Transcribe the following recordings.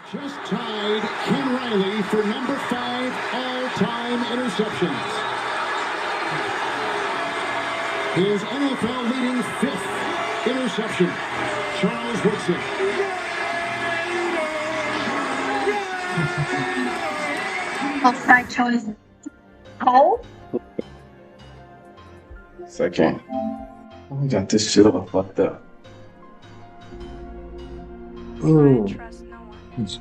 Just tied Ken Riley for number 5 all-time interceptions. His NFL leading 5th interception. Charles Woodson. Offside choice. Cole? Second. We got this shit all fucked up. Ooh. I trust no one. It's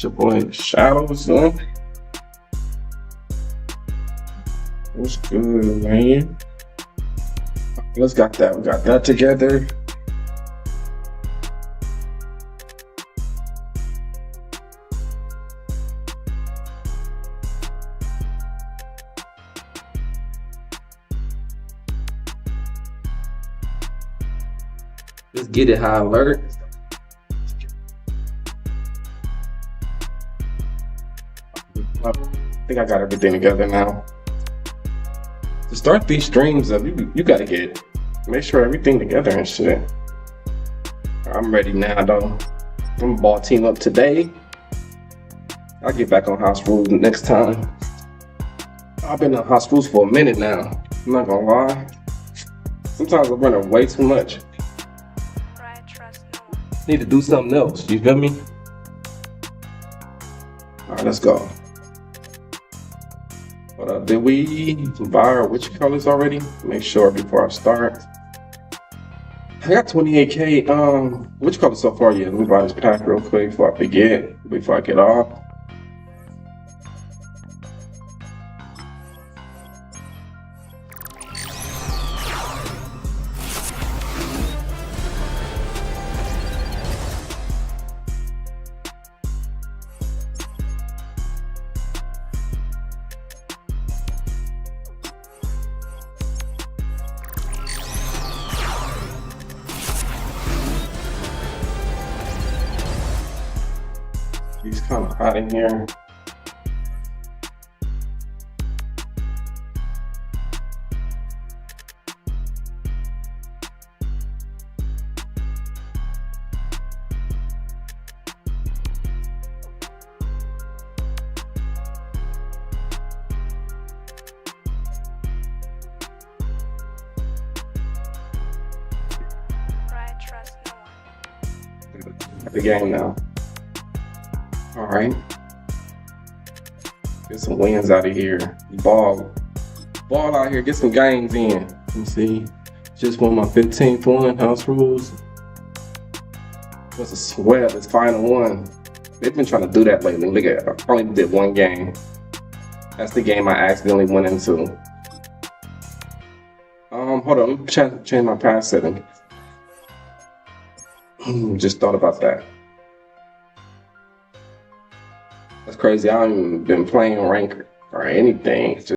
your boy Shadows, son. What's good, man? Let's got that. We got that together. Let's get it high alert. I think I got everything together now. To start these streams up, you gotta make sure everything together and shit. I'm ready now though. I'm gonna ball team up today. I'll get back on house rules next time. I've been on house rules for a minute now. I'm not gonna lie. Sometimes I'm running way too much. I trust no one. Need to do something else, you feel me? Alright, let's go. Did we buy our which colors already? Make sure before I start. I got 28K. Which color so far? Yeah, let me buy this pack real quick before I forget, before I get off. It's kind of hot in here. I trust no one. At the game now. All right. Get some wins out of here. Ball out here. Get some games in. Let me see. Just won my 15th one. House rules. What's a sweat? It's final one. They've been trying to do that lately. Look at it. I only did one game. That's the game I accidentally went into. Hold on. Let me change my pass setting. Just thought about that. That's crazy. I haven't even been playing rank or anything. Just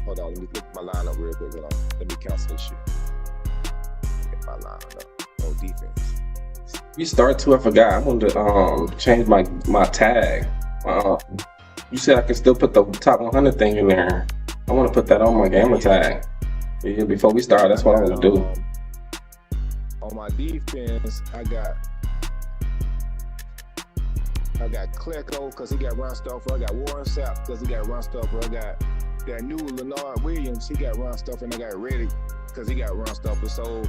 Hold on, let me look at my lineup real quick. Hold on. Let me cancel this shit. Get my lineup. No defense. We start to, I forgot. I wanted to change my tag. You said I can still put the top 100 thing in there. I want to put that on my gamer tag. Yeah, before we start, that's what I want to do. On my defense, I got Klecko because he got run stuffer. I got Warren Sapp because he got run stuffer. I got that new Leonard Williams. He got run stuffer, and I got Reddick because he got run stuffer. So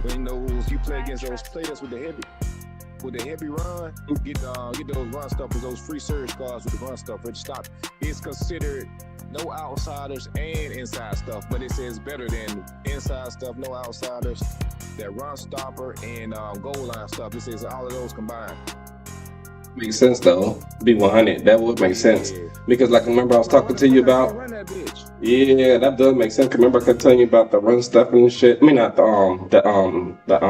when you play against those players with the heavy run, get those run stuffers, those free surge cards with the run stuffer. It's considered no outsiders and inside stuff, but it says better than inside stuff, no outsiders, that run stopper and goal line stuff. It says all of those combined. Makes sense though. Be 100. That would make sense because, like, remember I was talking to you about. Run that bitch. Yeah, that does make sense. Remember I kept telling you about the run stuff and shit. I mean, not the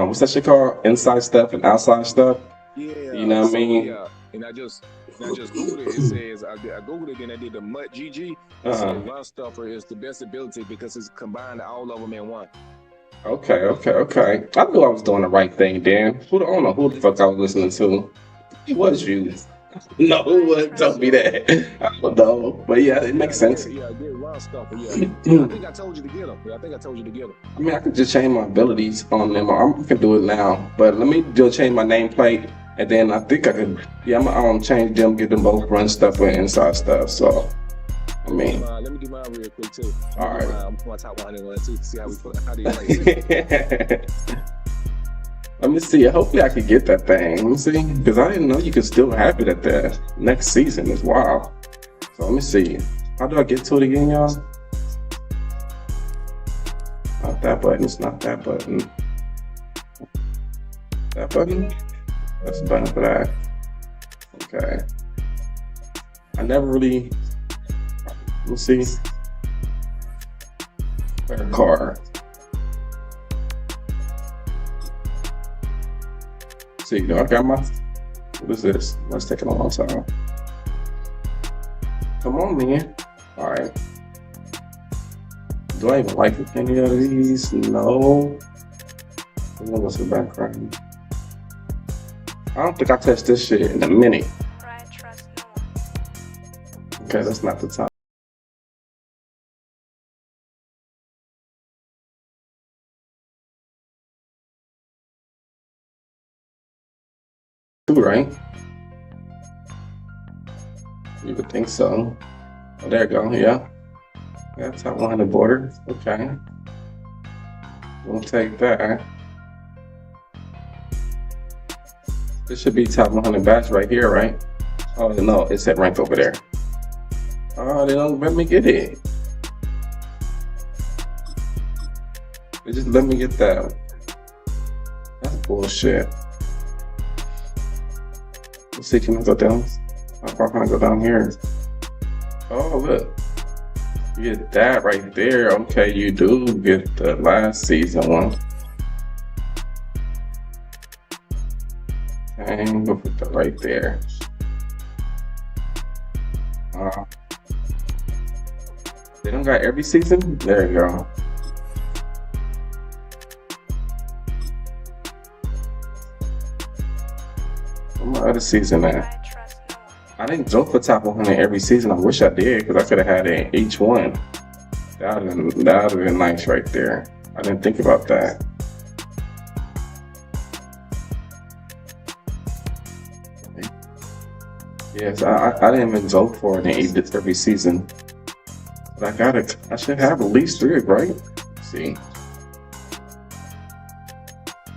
what's that shit called? Inside stuff and outside stuff. Yeah. You know what I mean? Yeah. And I just googled it. It says I googled it and I did the MUT GG. It says run stuffer is the best ability because it's combined all of them in one. Okay. I knew I was doing the right thing, Dan. I don't know who the fuck I was listening to. It was you. No, who would tell me that? I don't know. But yeah, it makes sense. Yeah, get run stuffer. Yeah. I think I told you to get them. Yeah, I think I told you to get them. I mean, I could just change my abilities on them. I can do it now. But let me just change my nameplate. And then I think I could, I'm gonna change them, get them both run stuff and inside stuff. So, I mean. Let me do mine real quick too. All right. I'm my top 101 too. See how do you like it? Let me see. Hopefully I could get that thing. Let me see. Because I didn't know you could still have it at the next season as well. So let me see. How do I get to it again, y'all? Not that button. It's not that button. That button? That's the button for that. Okay. I never really. Let's see. Better car. See, I got my. What is this? Let's take a long time. Come on, man. All right. Do I even like any of these? No. What's the background? I don't think I touched this shit in a minute. Right, trust no one. Okay, that's not the time. Right? You would think so. Oh, there you go. Yeah. Yeah, top 100 border. Okay. We'll take that. This should be top 100 batch right here, right? Oh, no, it said rank over there. Oh, they don't let me get it. They just let me get that. That's bullshit. Let's see, can I go down? I'm probably gonna go down here. Oh, look. You get that right there. Okay, you do get the last season one. And we'll put that right there. They don't got every season? There you go. Where's my other season at? Right, trust no one. I didn't go for top 100 every season. I wish I did because I could have had it in each one. That would have been nice right there. I didn't think about that. Yes, I didn't even go for it in every season. But I got it. I should have at least 3, right? Let's see.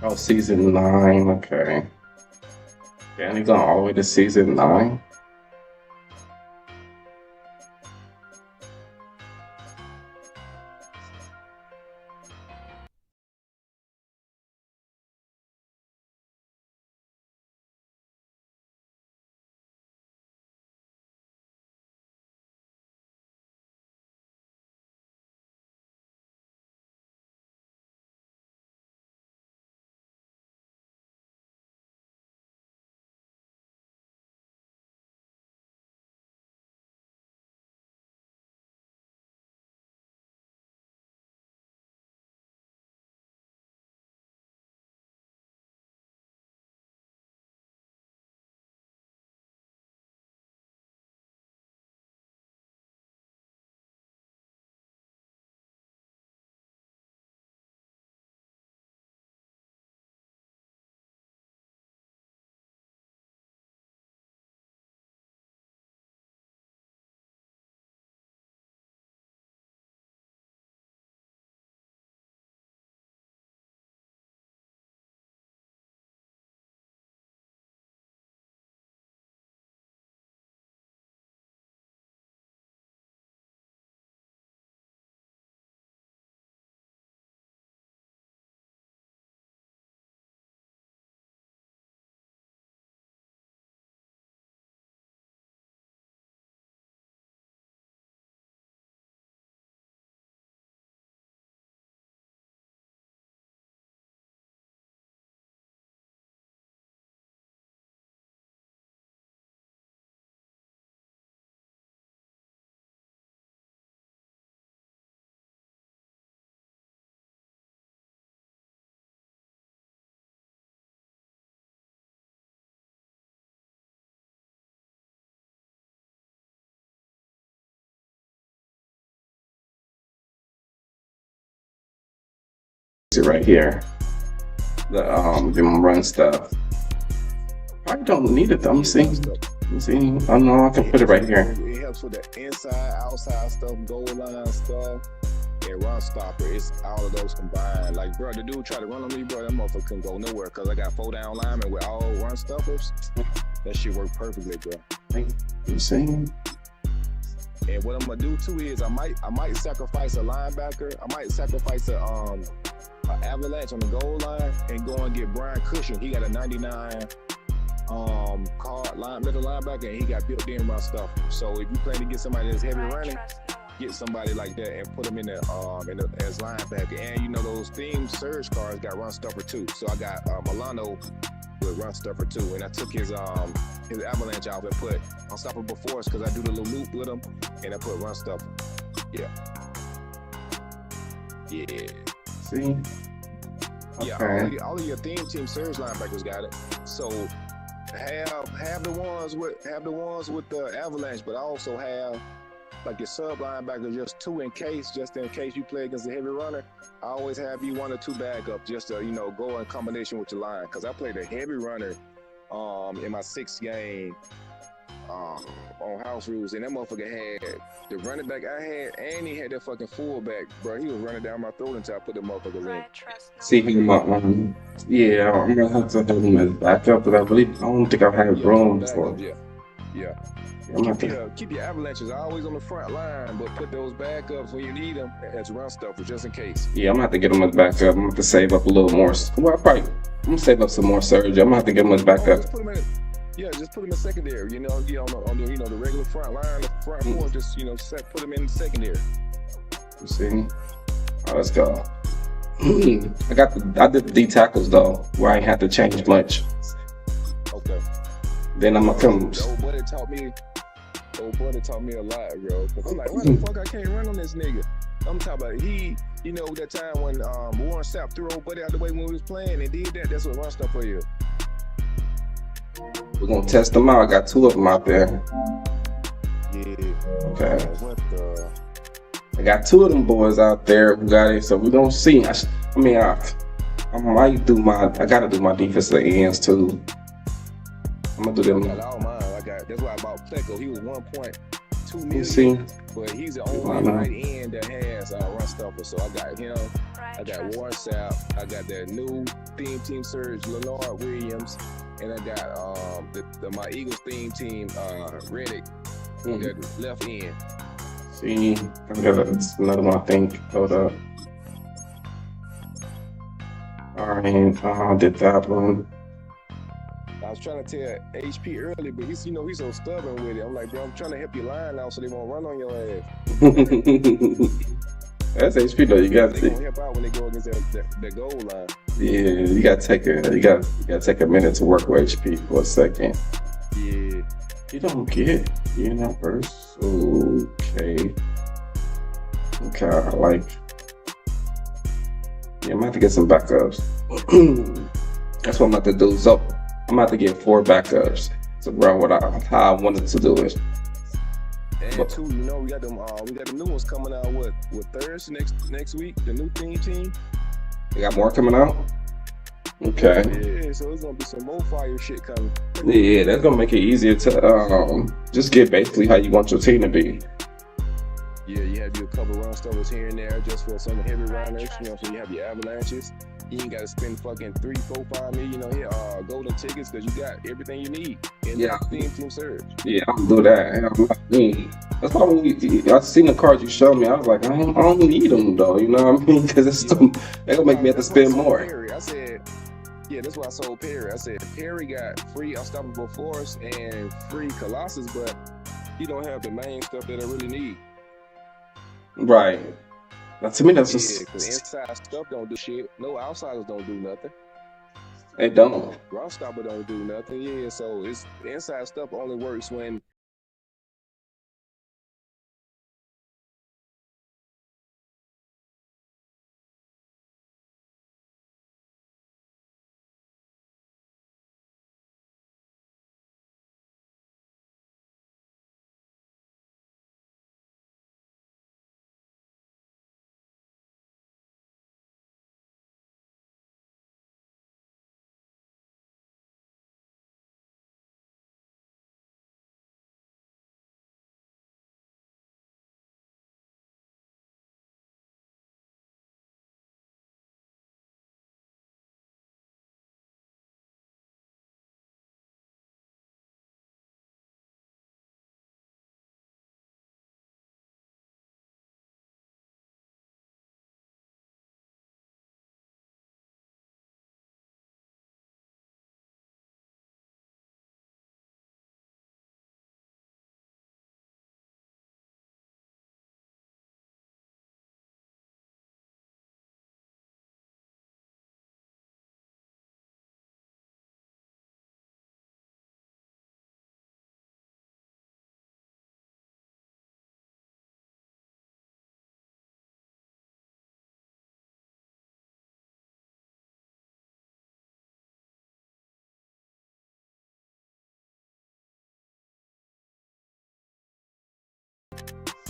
Oh, season 9. Okay. Yeah, he's on all the way to season 9. right here. Them run stuff. I don't need it though. I'm seeing. Oh no, I can put it right here. It helps with the inside, outside stuff, goal line stuff, and run stopper. It's all of those combined. Like, bro, the dude tried to run on me, bro. That motherfucker couldn't go nowhere because I got 4 down linemen with all run stoppers. That shit worked perfectly, bro. You seeing? And what I'm gonna do too is I might sacrifice a linebacker. I might sacrifice a avalanche on the goal line and go and get Brian Cushing. He got a 99 middle linebacker, and he got built-in run stuff. So if you plan to get somebody that's heavy running, get somebody like that and put them in the as linebacker. And you know those theme surge cars got run stuffer too. So I got Milano with run stuffer too, and I took his avalanche out and put unstoppable force because I do the little loop with him, and I put run stuffer. Yeah. See? Okay. Yeah, all of your theme team surge linebackers got it. So have the ones with the avalanche, but also have like your sub linebacker just 2 just in case you play against a heavy runner. I always have you 1 or 2 backup just to go in combination with your line, because I played a heavy runner in my 6th game on house rules, and that motherfucker had the running back I had, and he had that fucking fullback, bro. He was running down my throat until I put the motherfucker in. See him yeah, I'm gonna have to have him as backup, but I don't think I have room for. Yeah. Keep your avalanches always on the front line, but put those backups when you need them as run stuffers just in case. Yeah, I'm gonna have to get them as backup. I'm gonna have to save up a little more. Well, I'm gonna save up some more surge. I'm gonna have to get them as backup. Just put them in secondary. On the the regular front line, the front four. Just put them in secondary. You see? Oh, let's go. I did the D tackles though, where I ain't had to change much. Okay. Then I'm gonna come. Old buddy taught me a lot, bro. I'm like, why the fuck I can't run on this nigga? I'm talking about that time when Warren Sapp threw old buddy out the way when we was playing and did that. That's what run stuff for you. We're gonna test them out. I got 2 of them out there. Yeah. Okay. What the? I got 2 of them boys out there who got it, so we're gonna see. I gotta do my defensive ends too. I'm gonna do them. I got all mine. That's why I bought Pleco. He was 1.2 million. You see? But he's the only right end that has run stuffer. So I got him. I got Warren Sapp. I got that new theme team surge, Leonard Williams, and I got my Eagles theme team, Reddick, that left end. See, I got another one, I think. Hold up. Alright, I did that one. I was trying to tell HP early, but he's so stubborn with it. I'm like, bro, I'm trying to help your line out so they won't run on your ass. That's HP though. You got to help out when they go against their goal line. Yeah, you gotta take a minute to work with HP for a second. Yeah. You don't get universe. Okay. I like. Yeah, I'm gonna have to get some backups. That's what I'm about to do. So I'm about to get 4 backups to run how I wanted to do it. And 2, we got the new ones coming out with Thursday next week. The new team. We got more coming out. Okay. Yeah, so there's gonna be some more fire shit coming. Yeah, that's gonna make it easier to just get basically how you want your team to be. Yeah, you have your couple run stuffers here and there just for some heavy runners. So you have your avalanches. You ain't gotta spend fucking $3, $4, $5 million here golden tickets because you got everything you need in the team surge. Yeah, I'm gonna do that. That's why when I seen the cards you showed me, I was like, I don't need them though. You know what I mean? Because they're gonna make me have to spend more. I said, yeah, that's why I sold Perry. I said Perry got free Unstoppable Force and free Colossus, but he don't have the main stuff that I really need. Right. Now, to me, that's just because inside stuff don't do shit. No outsiders don't do nothing. They don't. Run stopper don't do nothing. Yeah, so it's inside stuff only works when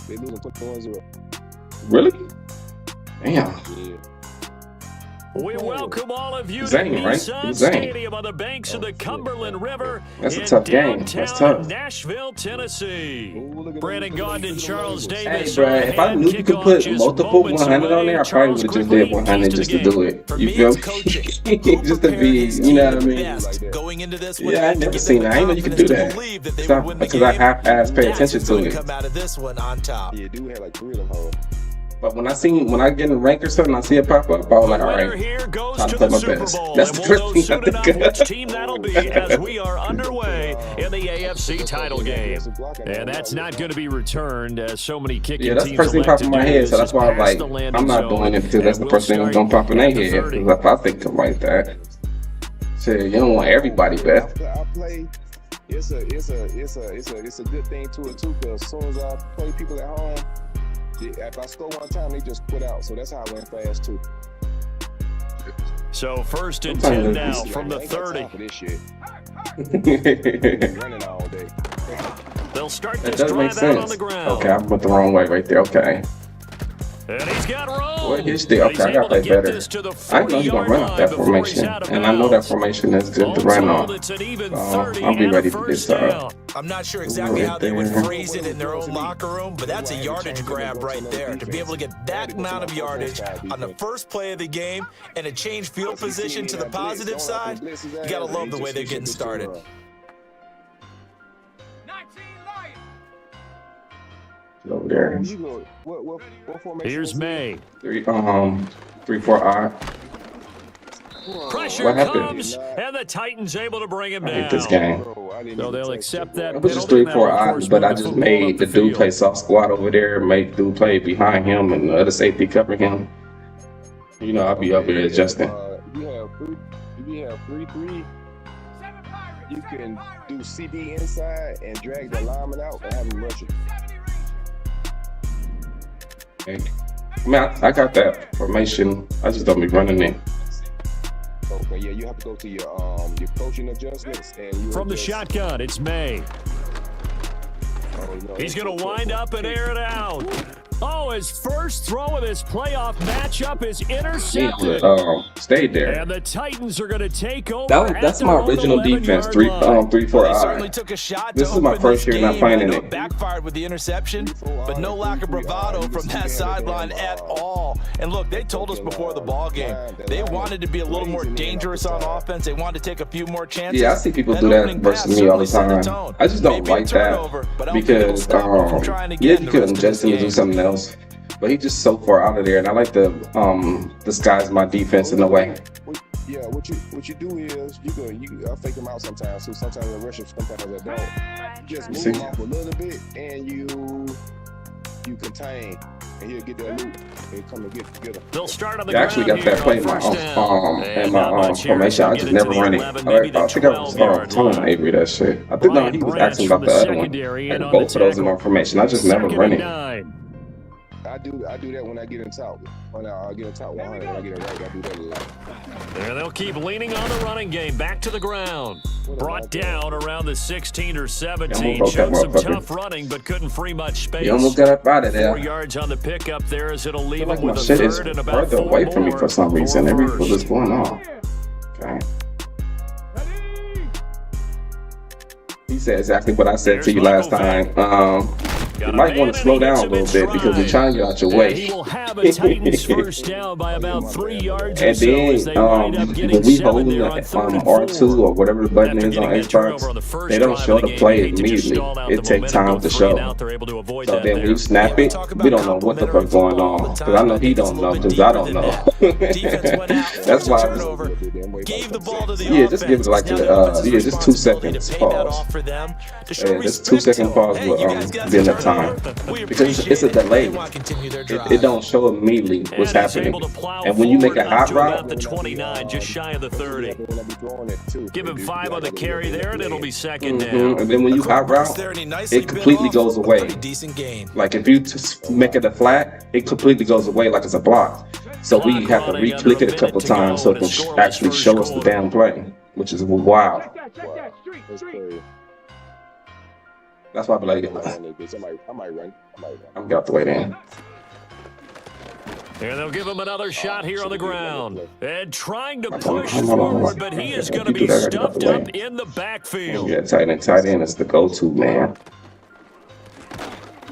They losing 21-0. Really? Damn. Yeah. We welcome all of you Zane, to right? Nissan Zane. Stadium on the banks of the Cumberland River That's a in tough game. That's downtown tough. Nashville, Tennessee. Ooh, look at Brandon them, look at Gaudin and them Charles Lakers. Hey, Davis. bro, are if I ahead. knew you could Kickoff put just multiple moments 100 on there, I away. probably Charles, would have just quickly, did 100 keys just to to the do game. it. For You me, feel it's me? coaching. Just to be, you know what I mean? Going into this one, Yeah, I never seen that. I didn't know you could do that. Because I half-ass pay attention to it. Come out of this one on top. Yeah, dude had like 3 of them hoes. But when I get in rank or something, I see it pop up, I was like, all Winner right, here goes time to to play the my Super best. Bowl, That's and the we'll first know thing I soon think enough of. which team that'll be as we are underway in the AFC title game. And that's not going to be returned as so many kicking Yeah, that's the teams first thing elect popped in to my do head, this so that's is why I'm pass like, the landing I'm not zone, doing it because that's and the first thing that's gonna pop in their head. 30. Because if I think like that, shit, you don't want everybody back. I play. It's a good thing to it too. Because as soon as I play people at home, if I score one time, they just quit out. So that's how I went fast too. So first and Sometimes 10 it's- now from the I ain't got 30. time for this shit. Running all day. They'll start That this does make drive out on sense. the ground. Okay, I went the wrong way right there. Okay. And he's got room. What is the? He's Okay, I able gotta play to get better. this to the I know he's gonna run off that 40-yard line before he's formation, out of and I know that bounds. formation is good to All run told, on. it's an even So 30 I'll be and a ready for first this. down. I'm not sure exactly Right how they would there. phrase it in their own locker room, but that's a yardage grab right there. To be able to get that amount of yardage on the first play of the game and a change field position to the positive side, you gotta love the way they're getting started. Over there. You go. What formation? Here's is it? May. 3-4 Pressure What happened? comes, and the Titans able to bring him I hate down. this game. Bro, I didn't So even they'll touch accept it, that bro. It was just penalty, and 3-4 that'll, of odds, course, but I move the just football made up the the dude field. play soft squat over there, made the dude play behind him, and the other safety cover him. You know, I'll be up here adjusting. You have 3-3. You can do CD inside and drag the lineman out and have him rushing. I mean, I got that formation. I just don't be running it. Okay, yeah, you have to go to your coaching adjustments and you From the adjust. shotgun, it's May. Oh, no, He's it's going to so wind up and air it out. Oh, his first throw of this playoff matchup is intercepted. Stayed there. And the Titans are going to take over. That's my original defense. 3-4 They certainly odds. took a shot This to is my open first this year not game. playing I in know it. it backfired with the interception, but no lack of bravado from that sideline at all. And look, they told us before the ball game they wanted to be a little more dangerous on offense. They wanted to take a few more chances. Yeah, I see people do that opening versus pass me all the certainly set a time. tone. I just don't Maybe a like that turnover, but I don't think it'll because stop them from trying yeah, again you the could rest of adjust this him to do game. something else, but he's just so far out of there, and I like to disguise my defense in a way. Yeah, what you do is I fake them out sometimes. So sometimes I rush it, sometimes I don't. You just move See? them off a little bit and you contain, and he'll get that loop and come and get him. They'll start on the I actually ground got that here play on in my first down. in And my not much here. formation. I They'll just get never into the run it. 11, maybe the I think I was 12-yard telling line. Avery that shit. I think no, Brian he was Branch asking from about the the other one. secondary I in had on both the of those in my tackle. formation. I just never Second run and it. 9. I do that when I get in top. When I get in top 100, when I get it right, I do that a lot. And they'll keep leaning on the running game. Back to the ground. Brought down around the 16 or 17. broke that Showed some motherfucker. tough running, but couldn't free much space. He almost got up out of 4 there. yards on the pickup there as it'll I leave feel like him my with a shit is third and about further 4 away from me more for some reason. for Every first. what's going on? Okay. He said exactly what I said to you last time. You might want to slow down a little bit because you're trying to get out your And way. he will have a Titans first down by about 3 yards or And so as then they wind up when getting we 7 hold there on third and R2 4. or whatever the button After is on getting that turnover on the Xbox, first they don't drive show of the game, play they hate to just immediately. stall out It the takes momentum, time go to 3 and show. out. They're able to avoid So that then when there. you snap it, we don't know what the fuck's going on. Because I know he don't know because I don't know. Defense went out, That's forced a why. turnover, gave the ball to the Yeah, just give it like offense. Now the offense's just 2 responsibility seconds to pay that pause. off for them, to show Yeah, just respect 2-second to pause them. will Hey, you guys got be enough some time turnover. We because it's a appreciate it. delay. They want to continue their drive. It don't show immediately what's And he's happening. able to plow And when you make a forward up hot to route, about the 29, just shy of the 30. Give him 5 on the carry there, and it'll be second down. and then when you hot route, it completely goes away. Decent gain. Like if you just make it a flat, it completely goes away like it's a block. So we have to re-click it a couple times so it can actually show us the damn play, which is wild. That's why I be like, I might run. I'm got the way then. And they'll give him another shot here on the ground. And trying to on, push hold on. forward, but he is going to You do be that, I got the stuffed way. up in the backfield. Yeah, tight end is the go-to, man.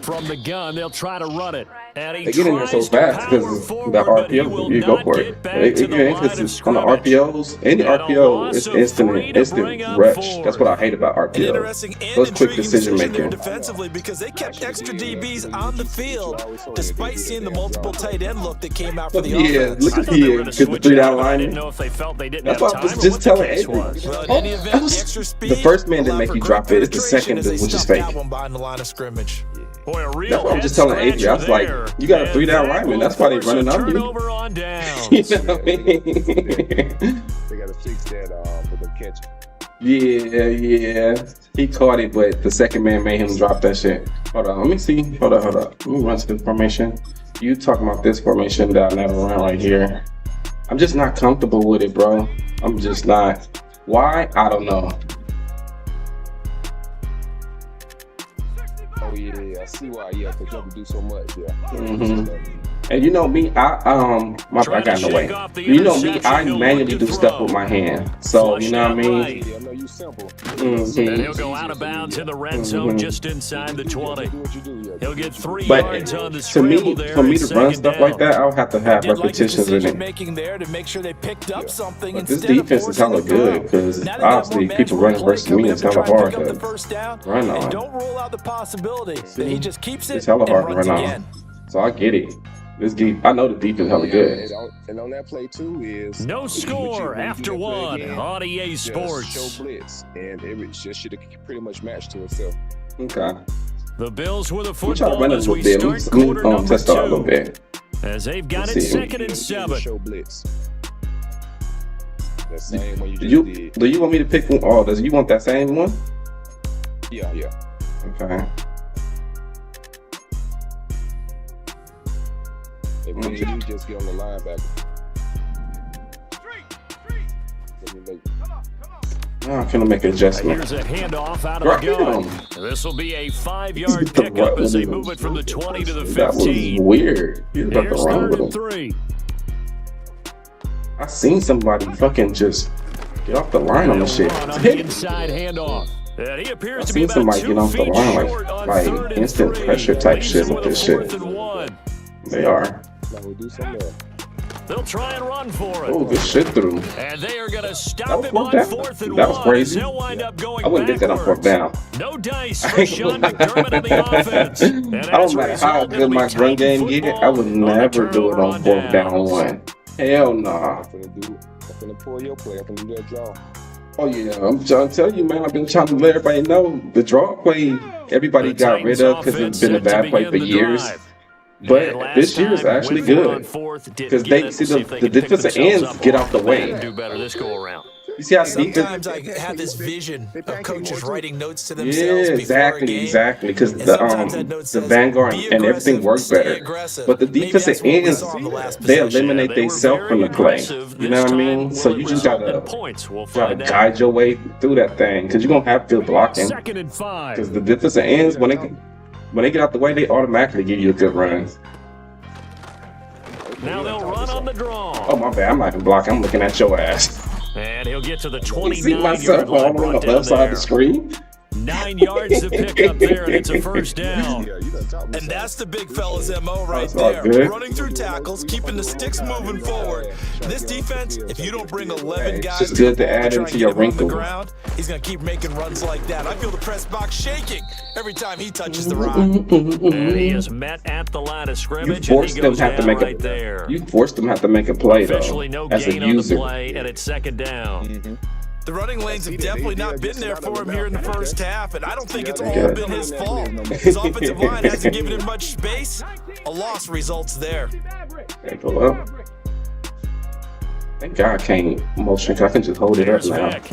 From the gun, they'll try to run it. And he They get in there so tries to fast power because forward, the but he RPO, will you go not for get it. back to the line of On the scrimmage. RPOs, any And a RPO loss is of instant 3 to bring up rush. forward. That's what I hate about An RPO. interesting and Those quick intriguing decision decision there making. defensively because they kept extra DBs on the field despite seeing the multiple tight end look that came out for the Yeah, offense. look I at thought they were going to get the switch 3 out, down but I didn't line. know if they felt they didn't That's have what I time was or just what the telling case Avery. was. Well, in Oh, any event, that was the extra speed the first man that allowed make for you great drop it. It's the penetration second as they which is stuffed fake. that one behind the line of scrimmage. Boy, a real That's what I'm head just telling Avery. I was like, scratcher you got a there. 3 down And that lineman. will That's why they force running a on you. turnover on downs. You know what I mean? They got to fix that for the catch. Yeah. He caught it, but the second man made him drop that shit. Hold on, let me see. Hold on. Let me run to this formation. You talking about this formation down that around right here. I'm just not comfortable with it, bro. I'm just not. Why? I don't know. Oh yeah, I see why. Yeah, because you have to do so much. Yeah. Mm-hmm. And you know me, I got no way. You know me, I manually do stuff with my hand. So you know what I mean. Yeah, I know you simple. And he'll go out of bounds in the red zone just inside the 20. Do what you do. Yeah. He'll get 3 But yards on the to scramble me, there. for me at to run second stuff down. like that, I'll have to have Did like the repetitions in decision it. making there to make sure they picked up something But this instead of defense is forcing hella a throw. good because Now they got obviously more people manageable running play versus me coming is up to hella try and hard pick up the to first down. run And on. don't rule out the possibility that he just keeps it It's hella and hard to runs run again. on. So I get it. I know the defense hella good. And on that play too is No score when you after do that play one again, on EA just Sports. show blitz, and it just should have pretty much matched to itself. Okay. The Bills with a I'm trying to football run it a as little we bit. start Let me quarter number test out a little 2. bit. As they've got Let's it see. 2nd and 7. Show blitz. That same one you Do just you did. want me to pick one? Oh, does you want that same one? Yeah. Okay. If me and you just get on the linebacker. Let me make Now I'm gonna make an adjustment. Here's a handoff out of the gun. This will be a 5-yard pickup as they move it from the 20 to the That was 15. weird. He's about to Here's run 3rd with and him. 3. I seen somebody fucking just get off the line on the shit. Run on the inside handoff. And he appears I to be seen about somebody 2 get off the feet line short on like 3rd and instant 3. pressure type Leaves shit him with a this shit. 4th and 1. They are. Now we do something there. They'll try and run for it. Oh, good shit through. And they are going to That stop was him on fourth down. 4th and That was 1. crazy. He'll wind up going I wouldn't get that on fourth backwards. down. No dice for Sean McDermott on the offense. And I as don't a matter how result, good it'll be my run Titan game get, I football would on the never do it turnover on fourth down downs. one. Hell nah. I'm finna pull your play. I'm finna do that draw. Oh yeah, I'm trying to tell you, man. I've been trying to let everybody know the draw play. Everybody The got Titans rid of because offense it's been a set to bad play for begin the years. drive. But And last this year is time, actually went for it on good 4th, didn't because get they it. see See if the they can pick defensive themselves ends up get off out the bat way. and do better this go around. You see how defense? Sometimes I have this vision of coaches writing notes to Yeah, themselves before a game. exactly. Because And sometimes that note the says, Vanguard "Be and everything aggressive, works stay better. aggressive." But the Maybe defensive that's what we ends, saw in the last they possession. eliminate They were themselves very from the play. aggressive. You know This what I time, mean? will So it you just result in gotta points? We'll try to find out. guide your way through that thing because you're gonna have to blocking. 2nd and 5. Because the defensive ends, when they get out the way, they automatically give you a good run. Now they'll run on the draw. Oh my bad, I'm not even blocking. I'm looking at your ass. And he'll get to the You see 29-yard myself line, all on brought the down left side of there. the screen. 9 yards to pick up there, and it's a 1st down. Yeah, you done taught me And that's the big fella's MO right That's all there. good. Running through tackles, keeping the sticks moving forward. This defense, if you don't bring 11 Hey, it's guys just to good the to ball add try into and your get him on the wrinkles. ground, he's going to keep making runs like that. I feel the press box shaking every time he touches the rock. And he is met at the line of You scrimmage, and forced he them goes have to down make right a. there. You forced them have to make a play Officially though, no as a gain on the user. play, and it's 2nd down. The running lanes have definitely not been there for him here in the first half, and I don't think it's all Okay. been his fault. His offensive line hasn't given him much space. A loss results there. They go up. Thank God I can't motion 'cause I can just hold it up There's now. Vick.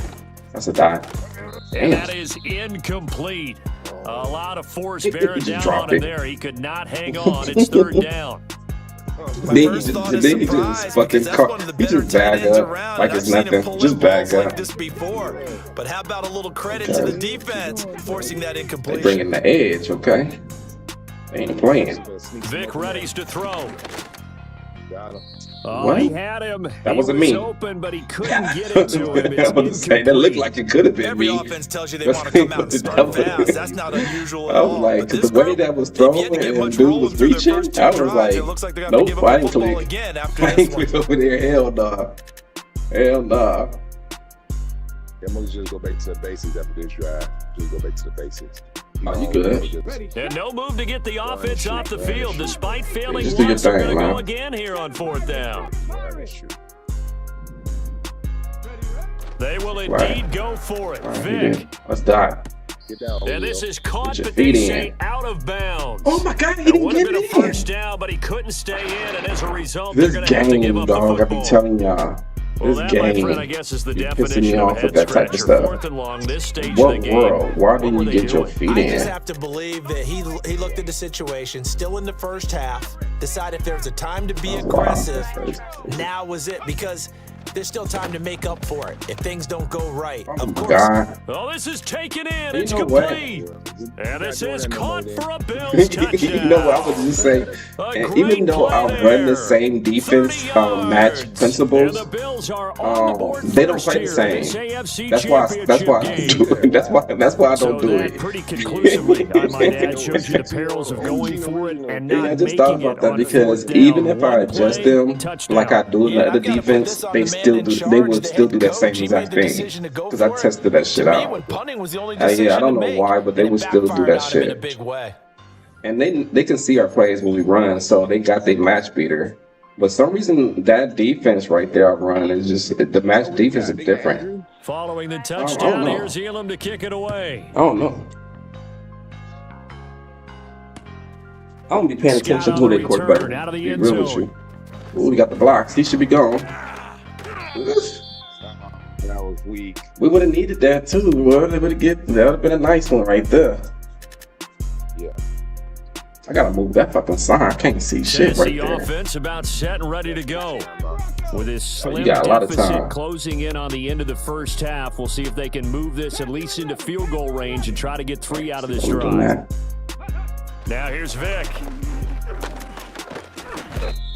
That's a die. And Damn. that is incomplete. A lot of force He bearing just down dropped on him it. there. He could not hang on. It's 3rd down. My Then first he thought just, is then he surprise, just fucking because that's one of the he better just tight bag ends up around. like I've it's seen him nothing. pull in Just bag balls like up. this before. But how about a little credit to the defense forcing that They incompletion? bring in the edge, okay? They ain't playing. Vic readies to throw. Got him. Oh, What? he had him. That He wasn't was me. open, but he couldn't get it to him. It's I was saying that looked like it could have been Every me. offense tells you they want to come out and start fast. That's not unusual at I was all. like, But because this the way group, that was they've thrown yet to get and much dude rolling was through their reaching, first two I was drives. like, It looks like they're going to nope, give I up the ain't football click. again after I this ain't one. click over there. Hell nah. Hell nah. I'm gonna just go back to the basics after this drive. Just go back to the basics. Oh, you good. And no move to get the offense off the field despite failing Just do your once. They're thing, going to man. go again here on 4th down. They will indeed go for it. Vic. Let's die. Get down. And this is caught, Get your but they feet say in. out of bounds. Oh my God, he It didn't would have get been a it in. first down, but he couldn't stay in, and as a result, they're This going to have to give game, up the dog, I football. be telling y'all. Well, This that, my game, friend, I guess, is the you pissing definition me of a off head with that type of scratcher. stuff. 4th and long, this stage What of the game. world? Why What didn't were you they get your doing? feet I in? just have to believe that he looked at the situation, still in the first half, decided if there's a time to be aggressive, now was it, because there's still time to make up for it if things don't go right. Oh Of my course, God. Oh, this is taken in. You It's know what? complete. And this is caught for a Bills You touchdown. know what I was just saying? A And great even though play I there. run the same defense 30 match yards. principles, And the Bills are on the board they don't first play the here in same. this AFC That's why Championship I game. do it. That's why I So don't do that it. pretty conclusively, I might add, shows you the perils of going for it and And not I just thought making about it that on because 4th down. even if I One adjust play, them touchdown. like I do in the Yeah, other I've gotta put defense, this on they the man still in do. They charge, would the still head do that same coach. He exact made the thing decision to go because I for it. tested that shit To me, out. when punting was the only decision Yeah, I don't to know make, why, but they and would it still do backfired that on him in a shit. big way. And they can see our plays when we run, so they got their match beater. But some reason that defense right there I'm running is just the match defense is different. Following the I touchdown, don't know. here's Elam to kick it away. I don't know. I don't be paying Scott attention on to the their quarterback. return, out of the Be end real with zone. you. Ooh, we got the blocks. He should be gone. That was weak. We would have needed that too. Well, that would have been a nice one right there. Yeah. I gotta move that fucking sign. I can't see shit right Tennessee there. offense about set and ready to go. With his slim got a lot of deficit time. closing in on the end of the first half, we'll see if they can move this at least into field goal range and try to get 3 out of this We're doing drive. that. Now here's Vic.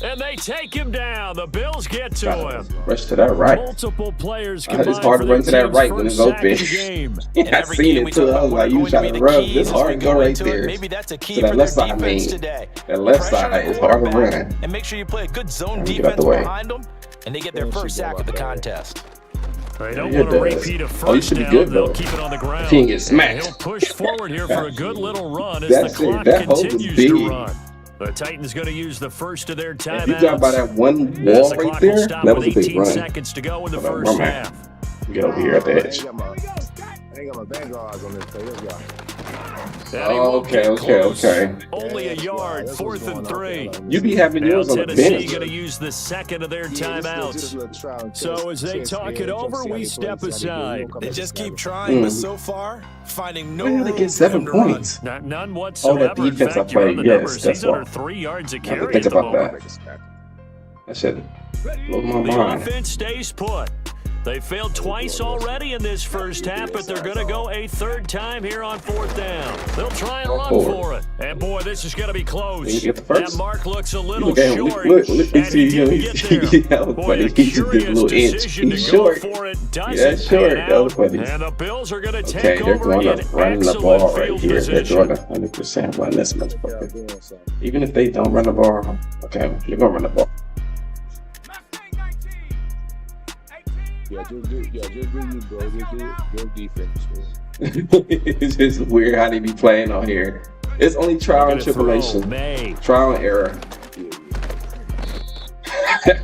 And they take him down. The Bills get to him. Rush to that right. Multiple players It's combined hard for to their run to that team's right when it's first sack open. of the game. I every seen game we it too. talk I about was what like, are you going to trying be to the run. keys This as hard we to go go right into it. there. Maybe that's a key To for that their left side, I defense mean. today. That left Pressure side the is hard to quarterback run. and make sure you play a good zone Let me get out defense the way. behind them, and they get their first sack of the contest. They don't Yeah, want to it does. repeat a Oh, you first should be down. good, They'll though. keep it on the ground. He can get smacked. He'll push forward here for a good little run as That's the it. clock That hole is continues big. to run. The Titans going to use the first of their timeouts. If you got by that one As wall the right clock will there, stop that with was a big 18 run. seconds to go in the Hold on, first where am I? half. Get over here at the edge. I ain't got my Vanguards on this play. Let's go. And he won't Okay, get okay, close. okay. Only a yard, 4th and 3. You be having Now yours on the Tennessee bench. going to use the second of their timeouts. So as they talk it over, we step aside. They just keep trying, but so far, finding no Where room did they get for 7 him to run. points? None whatsoever. Oh, that defense In I fact, you run played. the Yes, numbers. that's He's under why. 3 yards a I have to carry think at the about moment. that. That shit blow my The mind. offense stays put. They failed twice already in this first half, but they're going to go a third time here on 4th down. They'll try and run for it. And boy, this is going to be close. Did you get the first? That mark looks a little Look at him. short. Look, And you see he him. didn't get there. That was Boy, funny. a He just did a curious little inch. decision He's to go short. for it. Yeah, Doesn't short. pan That was out. funny. And the Bills are going to take Okay, they're over going in to run the excellent ball right field here. They're position. going to 100% run this motherfucker. Even if they don't run the ball, okay, they're going to run the ball. Yeah, just do you, bro. Just do good defense, bro. It's just weird how they be playing on here. It's only trial and tribulation. Trial and error.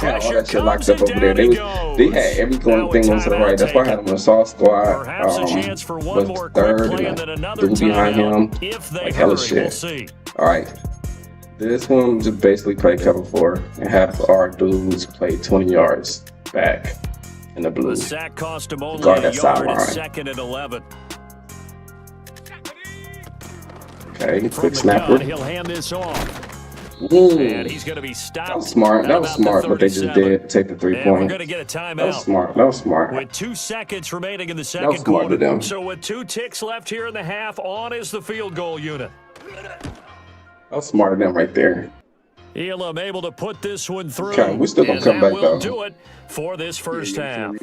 All that shit locked up over there. They had every thing on to the right. That's why I had them on soft squad. Perhaps a chance for one more Was quick third play and and then another dude behind timeout him. if they Like hella hurry. shit. We'll see. All right. This one just basically play cover 4 and have our dudes play 20 yards back in the blue. The sack cost him only Guard a that yard at sideline. 2nd and 11. Okay, From quick the snapper. gun, he'll hand this off. And he's going to be stopped. That was smart. That was at about smart the what they just 37. did. Take the 3 And we're point. going to get a timeout. That was smart. That was smart. With 2 seconds remaining in the was second smart quarter. of them. So with 2 ticks left here in the half, on is the field goal unit. That was smart of them right there. Elam able to put this one through. Okay, we're still gonna and come that back, will though. do it for this first half.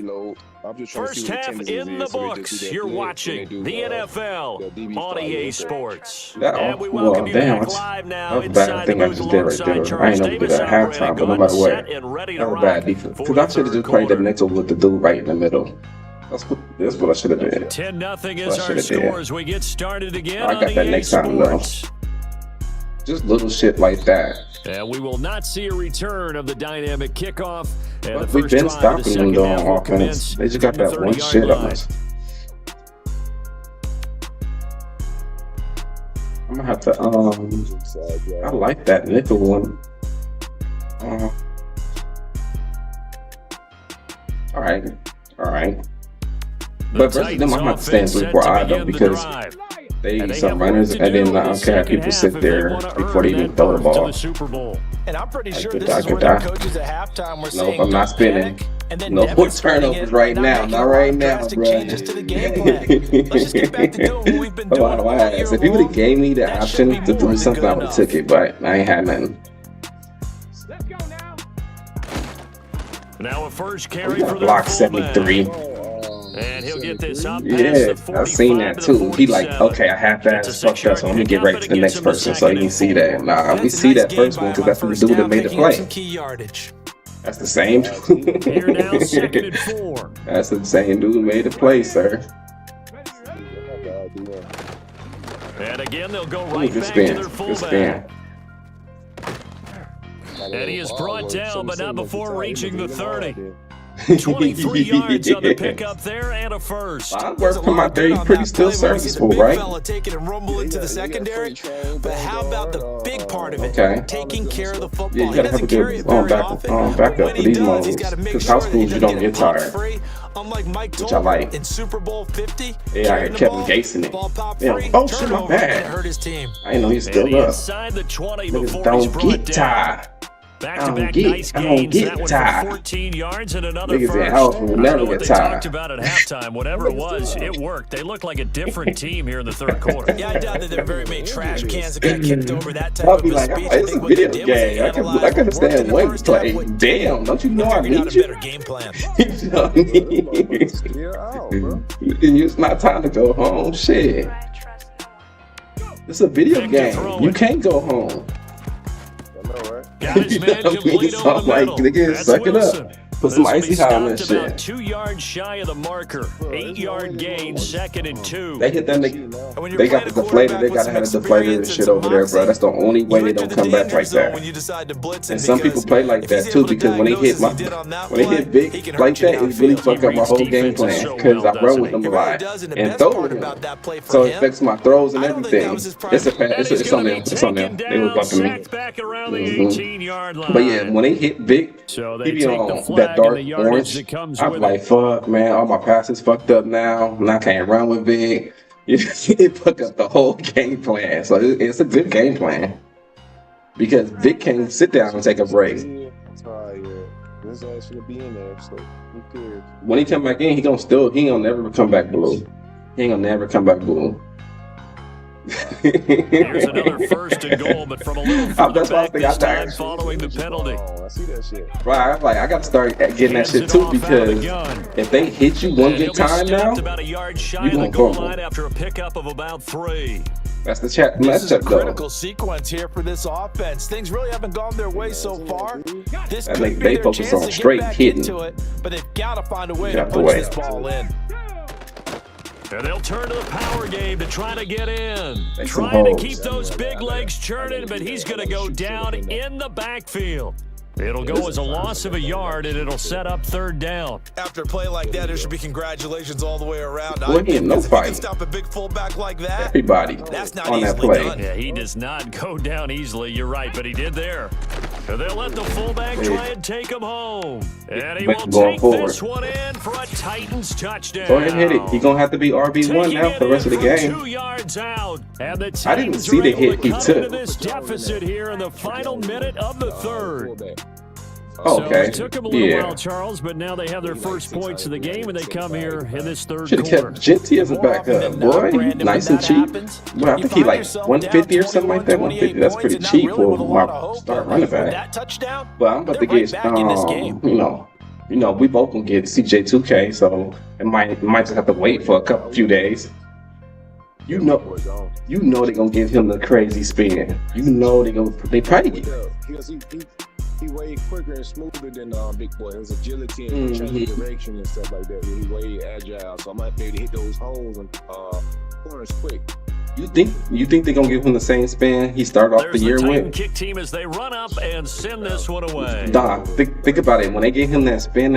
First half in the books. You're watching the NFL on EA Sports. And we welcome you back live now inside the booth alongside Charles Davis, operating good, set, and ready to rock Because I should have just played the nickel with the dude right in the middle. That's what I should have did. 10-0 is our score as we get started again I got on that EA next time, though. Sports. Just little shit like that. And we will not see a return of the dynamic kickoff. And the We've first been drive of the stopping them second though half on will offense. commence They just got from the that one 30-yard shit on line. us. I'm gonna have to I like that nickel one. All right. But versus them, I'm gonna have to stand 3-4 eye though because they some runners and then I don't care how people sit there before they even throw the ball. And I'm pretty sure could this die, is could where the die. coaches at halftime were Nope, saying, I'm not spinning. and then No demonstrating turnovers it, right not now. making Not a lot right of now, drastic bro. changes to the game plan. Let's just get back to doing what we've been doing all year If he would have long. gave me the That option should be to more do than something, good I would have enough. took it, but I ain't had nothing. Now a first We carry got for the block fullback. 73. And he'll get this up past Yeah, the I've 45 seen that to the too. He like, 47. okay, I have that. It's a It's fucked up, so let me get six-yard right to the pickup next that gets person him so to he can see second that. and Nah, we That's a see nice that game first by one him because on that's the first dude that down, made the picking up some play. key yardage. That's the same dude. Here now, 2nd and 4. That's the same dude who made the play, sir. And again, they'll go Ooh, right good back to spin. their Good fullback. spin. And he is brought down, but not before reaching the 30. 23 yards on the pickup there and a first. Line There's a work from lot out of there, good he's on pretty that still play when we see the serviceable, big right? fella take it and rumble into the secondary. But how about the big part of it? Okay. Taking care of the football. Yeah, you He gotta have a doesn't carry good it very backup often. for When he these does, he's moves. got to make Because sure house that he schools, you doesn't don't get get pumped tired. free. Unlike Mike Which I Tolbert like. in Super Bowl 50, Yeah, I carried the Kevin ball, Gates in the it. ball popped Yeah. free, Oh, shit, my turnover, and bad. it hurt his team. I didn't know he's And still he up. inside the 20 Niggas before he's don't brought get down. tired. Back-to-back nice I don't gains. get That one tired. for 14 yards and another Niggas in first. house will I don't never know what get they tired. talked about at halftime. Whatever it was, it worked. They looked like a different team here in the third quarter. Yeah, I doubt that there are very many trash cans that got kicked over that type I'll of be a like, speech. it's a video game. I can understand when you play. Damn, don't you know I Figured out need a better you? game plan. You know what I mean? It's not time to go home. Shit. I trust no one. It's a video Pick to game. throw You it. can't go home. Got his man complete So over I'm the like, middle. nigga, That's suck it Wilson. up. Put some This will be icy hot on that stopped about shit. 2 yards shy of the marker. 8-yard gain, 2nd and 2. They hit that nigga. And when you're They got playing the a deflator. quarterback They with gotta some have a deflator and experience shit some over there, bro. moxie, That's the only way you they enter don't the come back danger like zone that. when you decide to blitz him, And some people because play like if that he's too able to because when they diagnose hit my as he did on that when they play, hit he big can like hurt you that, it really downfield. fuck up my whole game Defense plan so because well, I run with doesn't them He a really lot does, and the and best throw part with him. about that play for So it him, affects my throws and I don't think everything. that was his It's primary. And he's it's on going them. to be It's on them. taken They was down, bumping me. sacked back around the Mhm. 18-yard line. But yeah, when they hit big, So he they be take the on flag that and dark the yardage orange. that comes I'm with like, it. fuck, man, all my passes fucked up now, and I can't run with big. It fuck up the whole game plan. So it's a good game plan because Vic can sit down and take a break. His ass should be in there, so who cares? When he come back in, he gonna never come back blue. He ain't gonna never come back blue. Here's another 1st and goal, but from a little further That's why I back think this I time died. following the penalty. Oh, I see that shit. Right, I'm like, I gotta start getting that Hands shit it too off out of the because gun. if they hit you one And he'll good be time now, stopped about a yard shy you of the gonna goal fumble. line after a pickup of about 3. that's the chat This is a matchup though. critical sequence here for this offense. Things really haven't gone their way so far. This That could nigga, be they their focus chance on to get straight back hitting. into it, but they've got to find a way Get to out the punch way. this ball in. And they'll turn to the power game to try to get in. Take some Trying to holes. keep those big legs churning, but he's going to go down in the backfield. It'll go as a loss of a yard, and it'll set up 3rd down. After a play like that, there should be congratulations all the way around. Well, he had no Because if you fight. can stop a big fullback like that, Everybody that's not on that easily play. done. Yeah, he does not go down easily. You're right, but he did there. They'll let the fullback try and take him home. And he will going take forward. this one in for a Titans touchdown. Go ahead and hit it. He's going to have to be RB1 now for the rest of the game. 2 yards out. And the I didn't see the hit he took. This deficit here in the final minute of the third. Okay. So it took them a little while, Charles, but now they have their first points of the game, and they come here in this third Should have quarter. kept Genty as a backup, boy. Nice and cheap. Well, I think he like 150 or something like that. 150. That's pretty cheap for my start running back. But I'm about to get, you know, we both gonna get CJ2K, so it might just have to wait for a few days. You know they're gonna give him the crazy spin. You know they probably get. He way quicker and smoother than Big Boy. His agility and changing direction and stuff like that. He way agile, so I might be able to hit those holes and corners quick. You think they're gonna give him the same spin he started off the year with? Kick team as they run up and send this one away. Nah, think about it. When they gave him that spin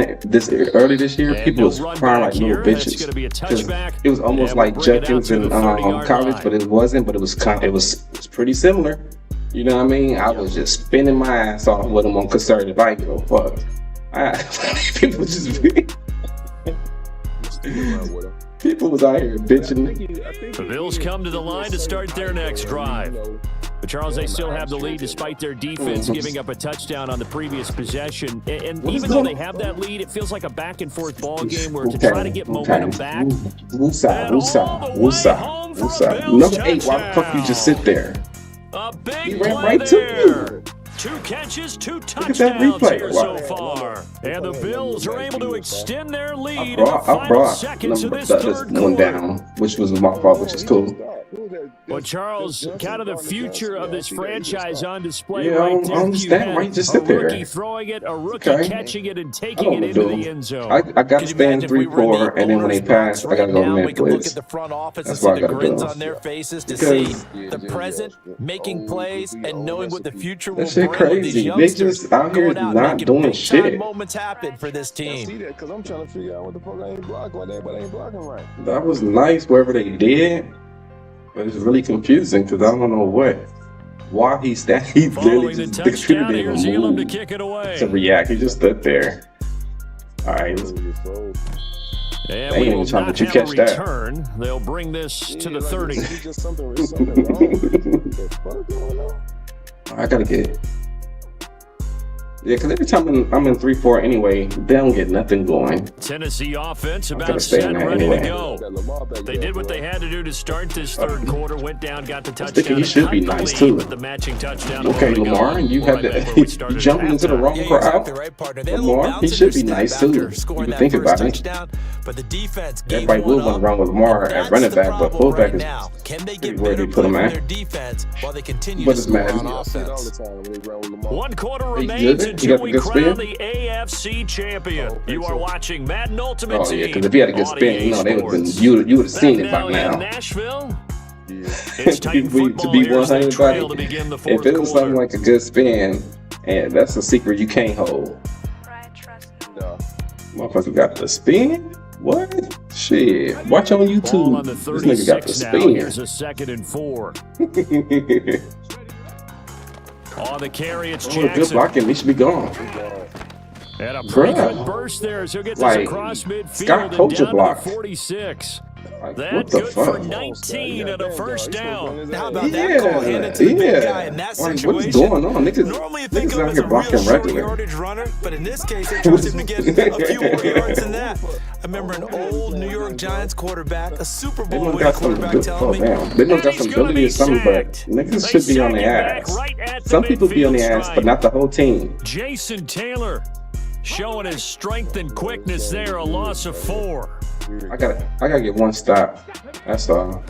early this year, people was crying like little bitches. It was almost like Judkins in college, but it wasn't. But it was pretty similar. You know what I mean? I was just spinning my ass off with him on conservative. I go fuck. People just people was out here bitching. The Bills come to the line to start their next drive. But Charles, they still have the lead despite their defense giving up a touchdown on the previous possession. And even though they have that lead, it feels like a back and forth ball game where to try to get momentum back. Woosah. Number 8, why the fuck you just sit there? A big He ran play right there. to you. 2 catches, 2 Look at that touchdowns replay. here Wow. so far. And the Bills are able to extend their lead I in the final brought seconds of number this this third one quarter. down, which was my fault, which is cool. Well, Charles, kind of the future of this franchise on display Yeah, right I there. understand why you just sit A there. rookie throwing it, a rookie Okay. catching it and I taking don't it know into what to the do. end zone. I got to stand 3-4, and then when they pass, I got to go to We can look at Memphis. the front office and That's see what I the gotta grins do. on their faces to Because- see the present, making plays, and knowing what the future will That shit bring with these crazy. They youngsters just out here going out not making doing big-time shit. moments happen for this I see team. that because I'm trying to figure out what the fuck I ain't blocking, why everybody ain't blocking right. That was nice wherever they did, but it's really confusing because I don't know why he literally Following the just the computer touchdown, didn't here's even Elam to move kick it away. to react. He just stood there. All right, And They we ain't will trying not to have a catch that. return. They'll bring this to the 30. It's just something wrong. The fuck going on? I gotta get. Yeah, because every time I'm in 3-4 anyway, they don't get nothing going. Tennessee offense gotta about stay set, in that ready anyway. to go. They did what they had to do to start this third quarter. Went down, got the touchdown. thinking he should be and cut the nice, lead too. with the matching touchdown. Okay, Lamar, you had to jump into the wrong Yeah, you're crowd. exactly right, partner. They had a little Lamar, he bounce in should their be nice step too. after scoring You can that think first about it. touchdown, but the defense gave Everybody one will want up. to run with Lamar And at that's running the back, but problem fullback right is now. Can they get where better they put play him from at. their defense while they continue What to is score Madden? on I see it all the offense? time when they run with Lamar. 1 quarter He remains good? He until got we a good crown spin? the AFC champion. You are watching Madden Ultimate Oh yeah, Team. because if he had a good spin, you know, they would have you would have seen it by In now. Nashville. Yeah. It's Titan football To be here as they 100, trail to buddy, begin the fourth if it was something quarter. like a good spin, and that's a secret you can't hold. No. Motherfucker got the spin? What? Shit. Watch on Ball YouTube. on the This nigga got the 36 now. Here's spin. a 2nd and 4. On the carry, it's Oh, good Jackson. blocking. He should be gone. And a pretty Bruh. good burst there as he'll get this Like, across midfield Scott and told you down block. to the 46. Like, That what the good for fuck? 19 and a first down. How about that call? Hand it to the big guy in that Like, situation. what is going on? Normally you Niggas think of out him as here a real blocking short regular. yardage runner, but in this case, they trust him to get a few more yards than that. I remember an old New York Giants quarterback, a Super They Bowl must winning got some quarterback good. telling Oh me, damn! They must got some He's gonna ability be or something, but sacked. niggas They should be on sack their him back ass. right at the Some people be on midfield their ass, stripe. but not the whole team. Jason Taylor showing his strength and quickness there, a loss of 4. I gotta get one stop. That's all.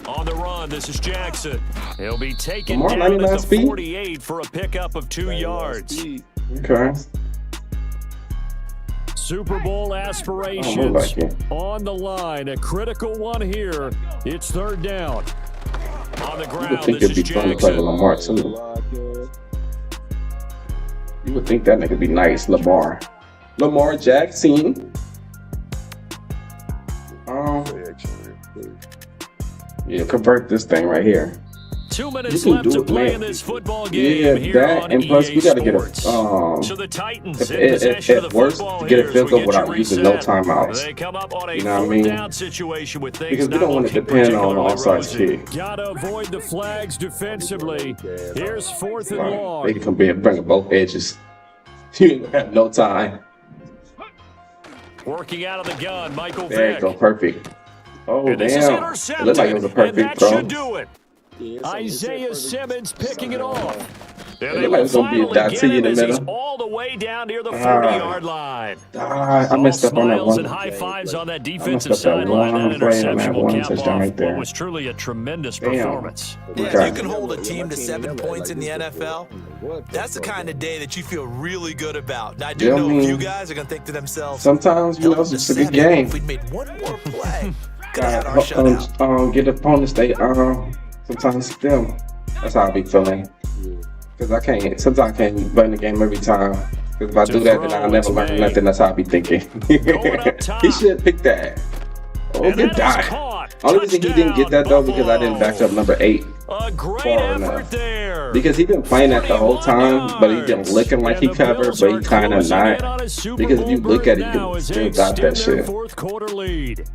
On the run, this is Jackson. He'll be taken Lamar, down 99 at the speed? 48 for a pickup of 2 yards. Okay. Super Bowl I don't aspirations look like it. on the line. A critical one here. It's 3rd down. On the You would ground, think this it'd is be fun to play with Jackson. Lamar too. You would think that nigga be nice, Lamar. Lamar Jackson. Yeah, convert this thing right here. 2 minutes left to play in this football game. Yeah, here that on and plus EA we gotta get a So the Titans in if possession of the worse football to get a here as field we goal get without you using no reset. timeouts. They come up on a You know what I fourth mean? down situation with things Because we not don't want to looking depend on particularly offside rosy. kick. Gotta avoid the flags defensively. Here's 4th and long. They can bring both edges. You have no time. Working out of the gun, Michael There you Vick. go, perfect. Oh And this is damn! It intercepted. looked like it was a And perfect that throw. should do it. Isaiah Simmons picking it off. And It they looked like it will was gonna be a finally dot get to you in him the as he's middle. all the way down near the 40-yard line. I messed up on that Smiles one. and high fives on that I defensive messed up that sideline. That one play and interception that will one cap touchdown off right what there. was truly a tremendous Damn. performance. Yeah, Okay. if you can hold a team to 7 points in the NFL, that's the kind of day that you feel really good about. Now, I do Yeah, I know a mean, few guys are going to think to themselves, Sometimes you know it's just a good game. if we'd made one more play, could have had our shutout. Get opponents they sometimes them. That's how I be feeling. Cause I can't. Sometimes I can't win the game every time. Cause if I do that, then I'll never learn nothing. That's how I be thinking. He should pick that. Oh, good die. Only reason he didn't get that though because I didn't back up number 8 A great far effort enough. there. Because he been playing that the whole time, but he been looking like he covered, but he kind of not. Because if you look at it, you can still got that shit. Fourth quarter lead.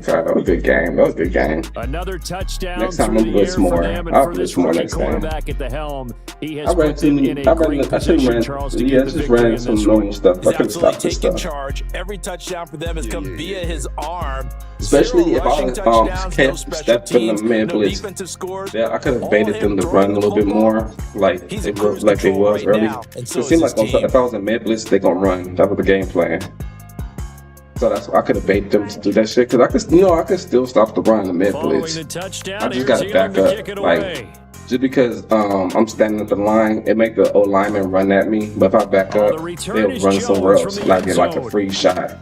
God, that was a good game. That was a good game. Another touchdown. Next time through I'm the blitz air for more. them, and I'll for this blitz more rookie next time. quarterback at the helm, he has I ran put them in a great I should position, ran. Charles, to Yeah, get I the just victory ran in some this normal one. stuff. He's I could have absolutely stopped this taking stuff. charge. Every touchdown for them has come via his arm. Especially Zero if rushing I touchdowns, no kept special stepping the teams, mid no blitz. defensive scores. Yeah, I could have All baited him them to throwing run a little the bit football. more, like He's it in was cruise like they control was right early. now, and so It is seemed his like team. if I was in mid blitz, they gonna run. That was the game plan. So that's why I could have baited them to do that shit because I could still stop the run in the mid Following blitz. the touchdown, I just here's gotta Elam back to up, kick it like. away. Just because I'm standing at the line, it make the O lineman run at me. But if I back Oh, up, the return they'll is run Jones somewhere from else, the and I end get like a zone. free shot.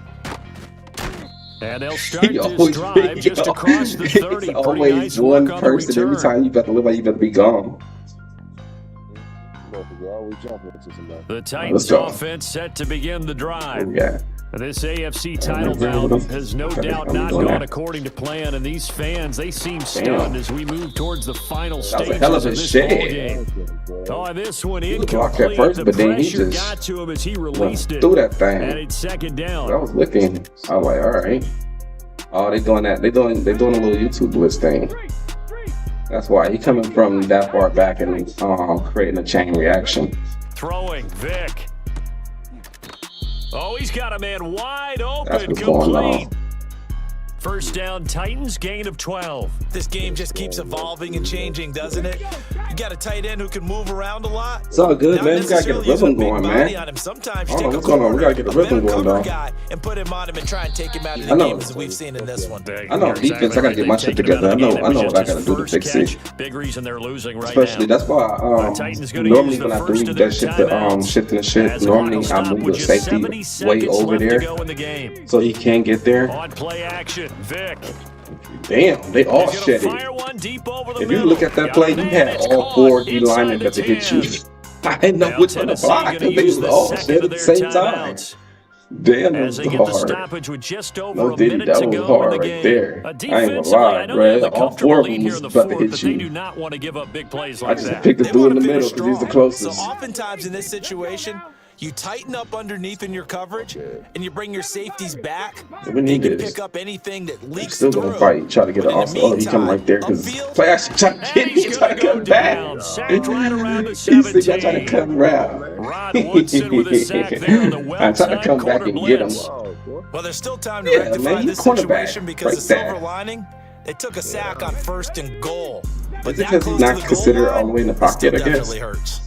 And they'll start He this always, drive just across the 30. it's Pretty always nice one work on the person every return. time you better look like you better be gone. The Titans go. offense set to begin the drive. What we got? This AFC title bout has no doubt not gone according to plan, and these fans, they seem stunned as we move towards the final That was stages a hell of of a this shit. ballgame. Oh, this one He blocked incomplete. at first, The but then he pressure just got to him as he went released it. through that And thing. it's second down. I was looking. I was like, all right. Oh, they doing that. They doing a little YouTube blitz thing. That's why he coming from that far back and creating a chain reaction. Throwing, Vick. Oh, he's got a man wide That's open, what's going complete. on. First down, Titans, gain of 12. This game just keeps evolving and changing, doesn't it? You got a tight end who can move around a lot. It's all good, Not man. We gotta get a necessarily using rhythm big going, body man. on him. Sometimes you Hold on, take a what's going on? We corner, gotta get a rhythm better going, cover though. guy, and put him on him and try and take him out of the I know. game as we've seen in this one. I know defense. I gotta get my shit together. I know what I gotta do to fix it. Big reason they're losing right Especially now. that's why Titans gonna normally use the when I first do of their that shit, the timeouts. shifting the shit. As the clock will Normally I stop move with the just safety 70 way seconds over left to there go in the game. so he can't get there. On play action, Vick. Damn, they all He's gonna shed it. fire one deep over the If you middle. look at that Got play, a you man, had it's all caught 4 D inside linemen the that to hit 10. you. I didn't know Now which one to Tennessee block gonna because they use was the all second shed of at the their same time. timeouts. Damn, that As was they get the hard. stoppage with just over No a Diddy, minute that to was go in hard the right game. there. I ain't gonna Defensively, lie, I know they have bro. a All comfortable 4 of lead them here was in the about to fourth, hit but they you. do not want to give up big plays I like just that. picked the They dude in want the to middle finish because he's the strong. closest. So oftentimes in this situation, you tighten up underneath in your coverage, and you bring your safeties back. We They need can this. pick up anything that leaks Still through. gonna fight. Try to get But an in the offset. Oh, he coming right there because upfield, play actually trying to And get he's me. Trying to gonna come go back. down. Sacked right around the He said, "I'm 17. trying to come around." Rod Woodson with a sack there on the I'm well trying to come back corner and get him. blitz. Well, there's still time to Yeah, rectify man, you this cornerback. situation because Right the silver there. lining, they took a sack on 1st and goal. But Is it that 'cause close he's not to the considered goal all the way in the line, pocket, still I guess? definitely hurts.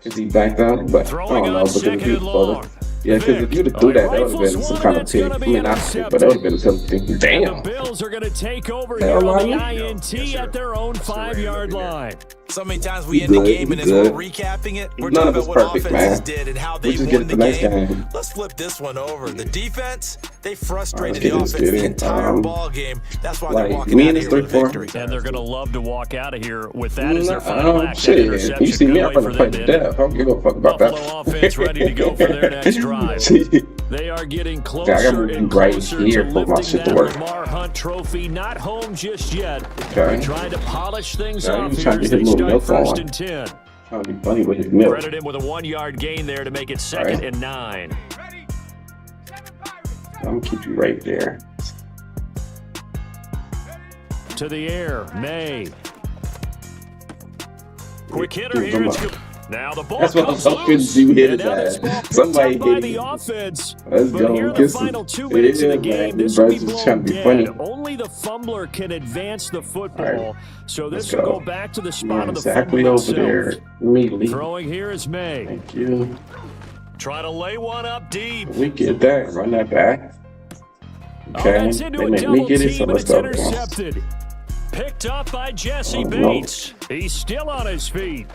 Is he back down? But I Throwing don't know. on Because if second you and long. yeah, because if you'd have threw that, that would have been some kind of pick. I mean, not pick, but that would have been something. And the Damn. Bills are going to take over Hell, here on the Lion. INT at their own 5-yard line. So many times We we end the good, game, we and as we're good. recapping it, we're None talking of it's about what perfect, offenses man. did and how We they just get won it the the next game. game. Let's flip this one over. The defense, they frustrated Let's the get this, offense the get it. entire ball game. That's why they're Like, walking me out and of this here with a 3-4. victory. And they're going to love to walk out of here with that as their final act. That Shit, interception. you see me, Good I'm way gonna for play them to to end it. death. I don't give a fuck about that. Buffalo offense ready to go for their next drive. See, They are getting I closer gotta and be right closer here to for my lifting shit to that work. Lamar Hunt trophy. Not home just yet. Okay. They're trying to polish things Now off he's here trying to as get they his little start milk 1st on. and 10. Trying to be funny with his milk. Credit him with a 1-yard gain there to make it 2nd and 9. I'm gonna keep you right there. To the air, May. Quick hitter here. It's good. Now the ball That's what I comes was hoping loose. to hit And his now this ass. ball picked Somebody up by hit the him. offense. Let's But go. here in the Get final some. 2 minutes of the Yeah, game, man. this Bro, will be just trying blown to be funny. dead. Only the fumbler can advance the football. All right. So this Let's will go. go back to the spot of the Exactly fumble over itself. there. Immediately. Throwing here is May. Thank you. Try to lay one up deep. We get that. Run that back. Okay. That's into They a make double me get it, team, so and let's it's go. intercepted. Picked up by Jesse Oh, no. Bates. He's still on his feet.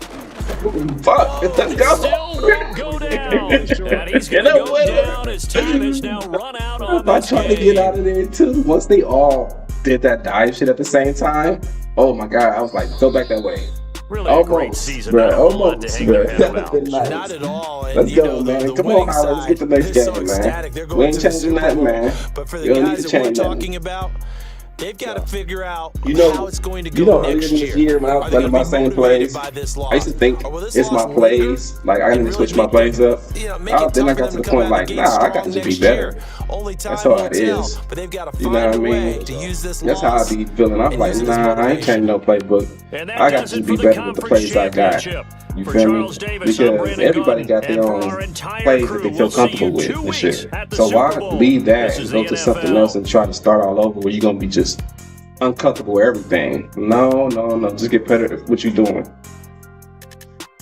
Fuck. Let's go. Still won't go down. And he's going to go down. His time has now run out on I this tried to get out of there too. Once they all did that dive shit at the same time, oh my god, I was like, go back that way. Really a great Almost, season. bro. Not a lot Almost, to hang bro. your head That would about. have been nice. Not at all. And, Let's you go, know, man. the Come on, winning Howard. Let's get the side, next they're so game, man. ecstatic. They're We going ain't to the changing Super nothing, Bowl. man. But for You the don't need guys to that we're change nothing. talking about, they've got to figure out You know, how it's going to you go know, next earlier this year when I was Are they running gonna my be same motivated plays, by this I used to loss? think Or will this it's my loss linger plays. Like I and need to really switch my make plays up. you know, make it Then I tough got for to them the to come point out like, the nah, gate I got strong to just be next better. year. Only time That's how will it tell, is. but they've got to You know what find I a way mean? to use this That's how I loss be feeling. I'm and like, use it as nah, I ain't changing no playbook. And that I got does to it be for the better with the conference plays I got. championship. You For feel me? Charles Davis, I'm Because Brandon everybody Gunn, got their and for own our entire plays that crew, they feel we'll see you comfortable 2 with and weeks shit. at the So why Super Bowl. leave that This and is go the to something NFL. else and try to start all over where you're gonna be just uncomfortable with everything? No. Just get better at what you're doing.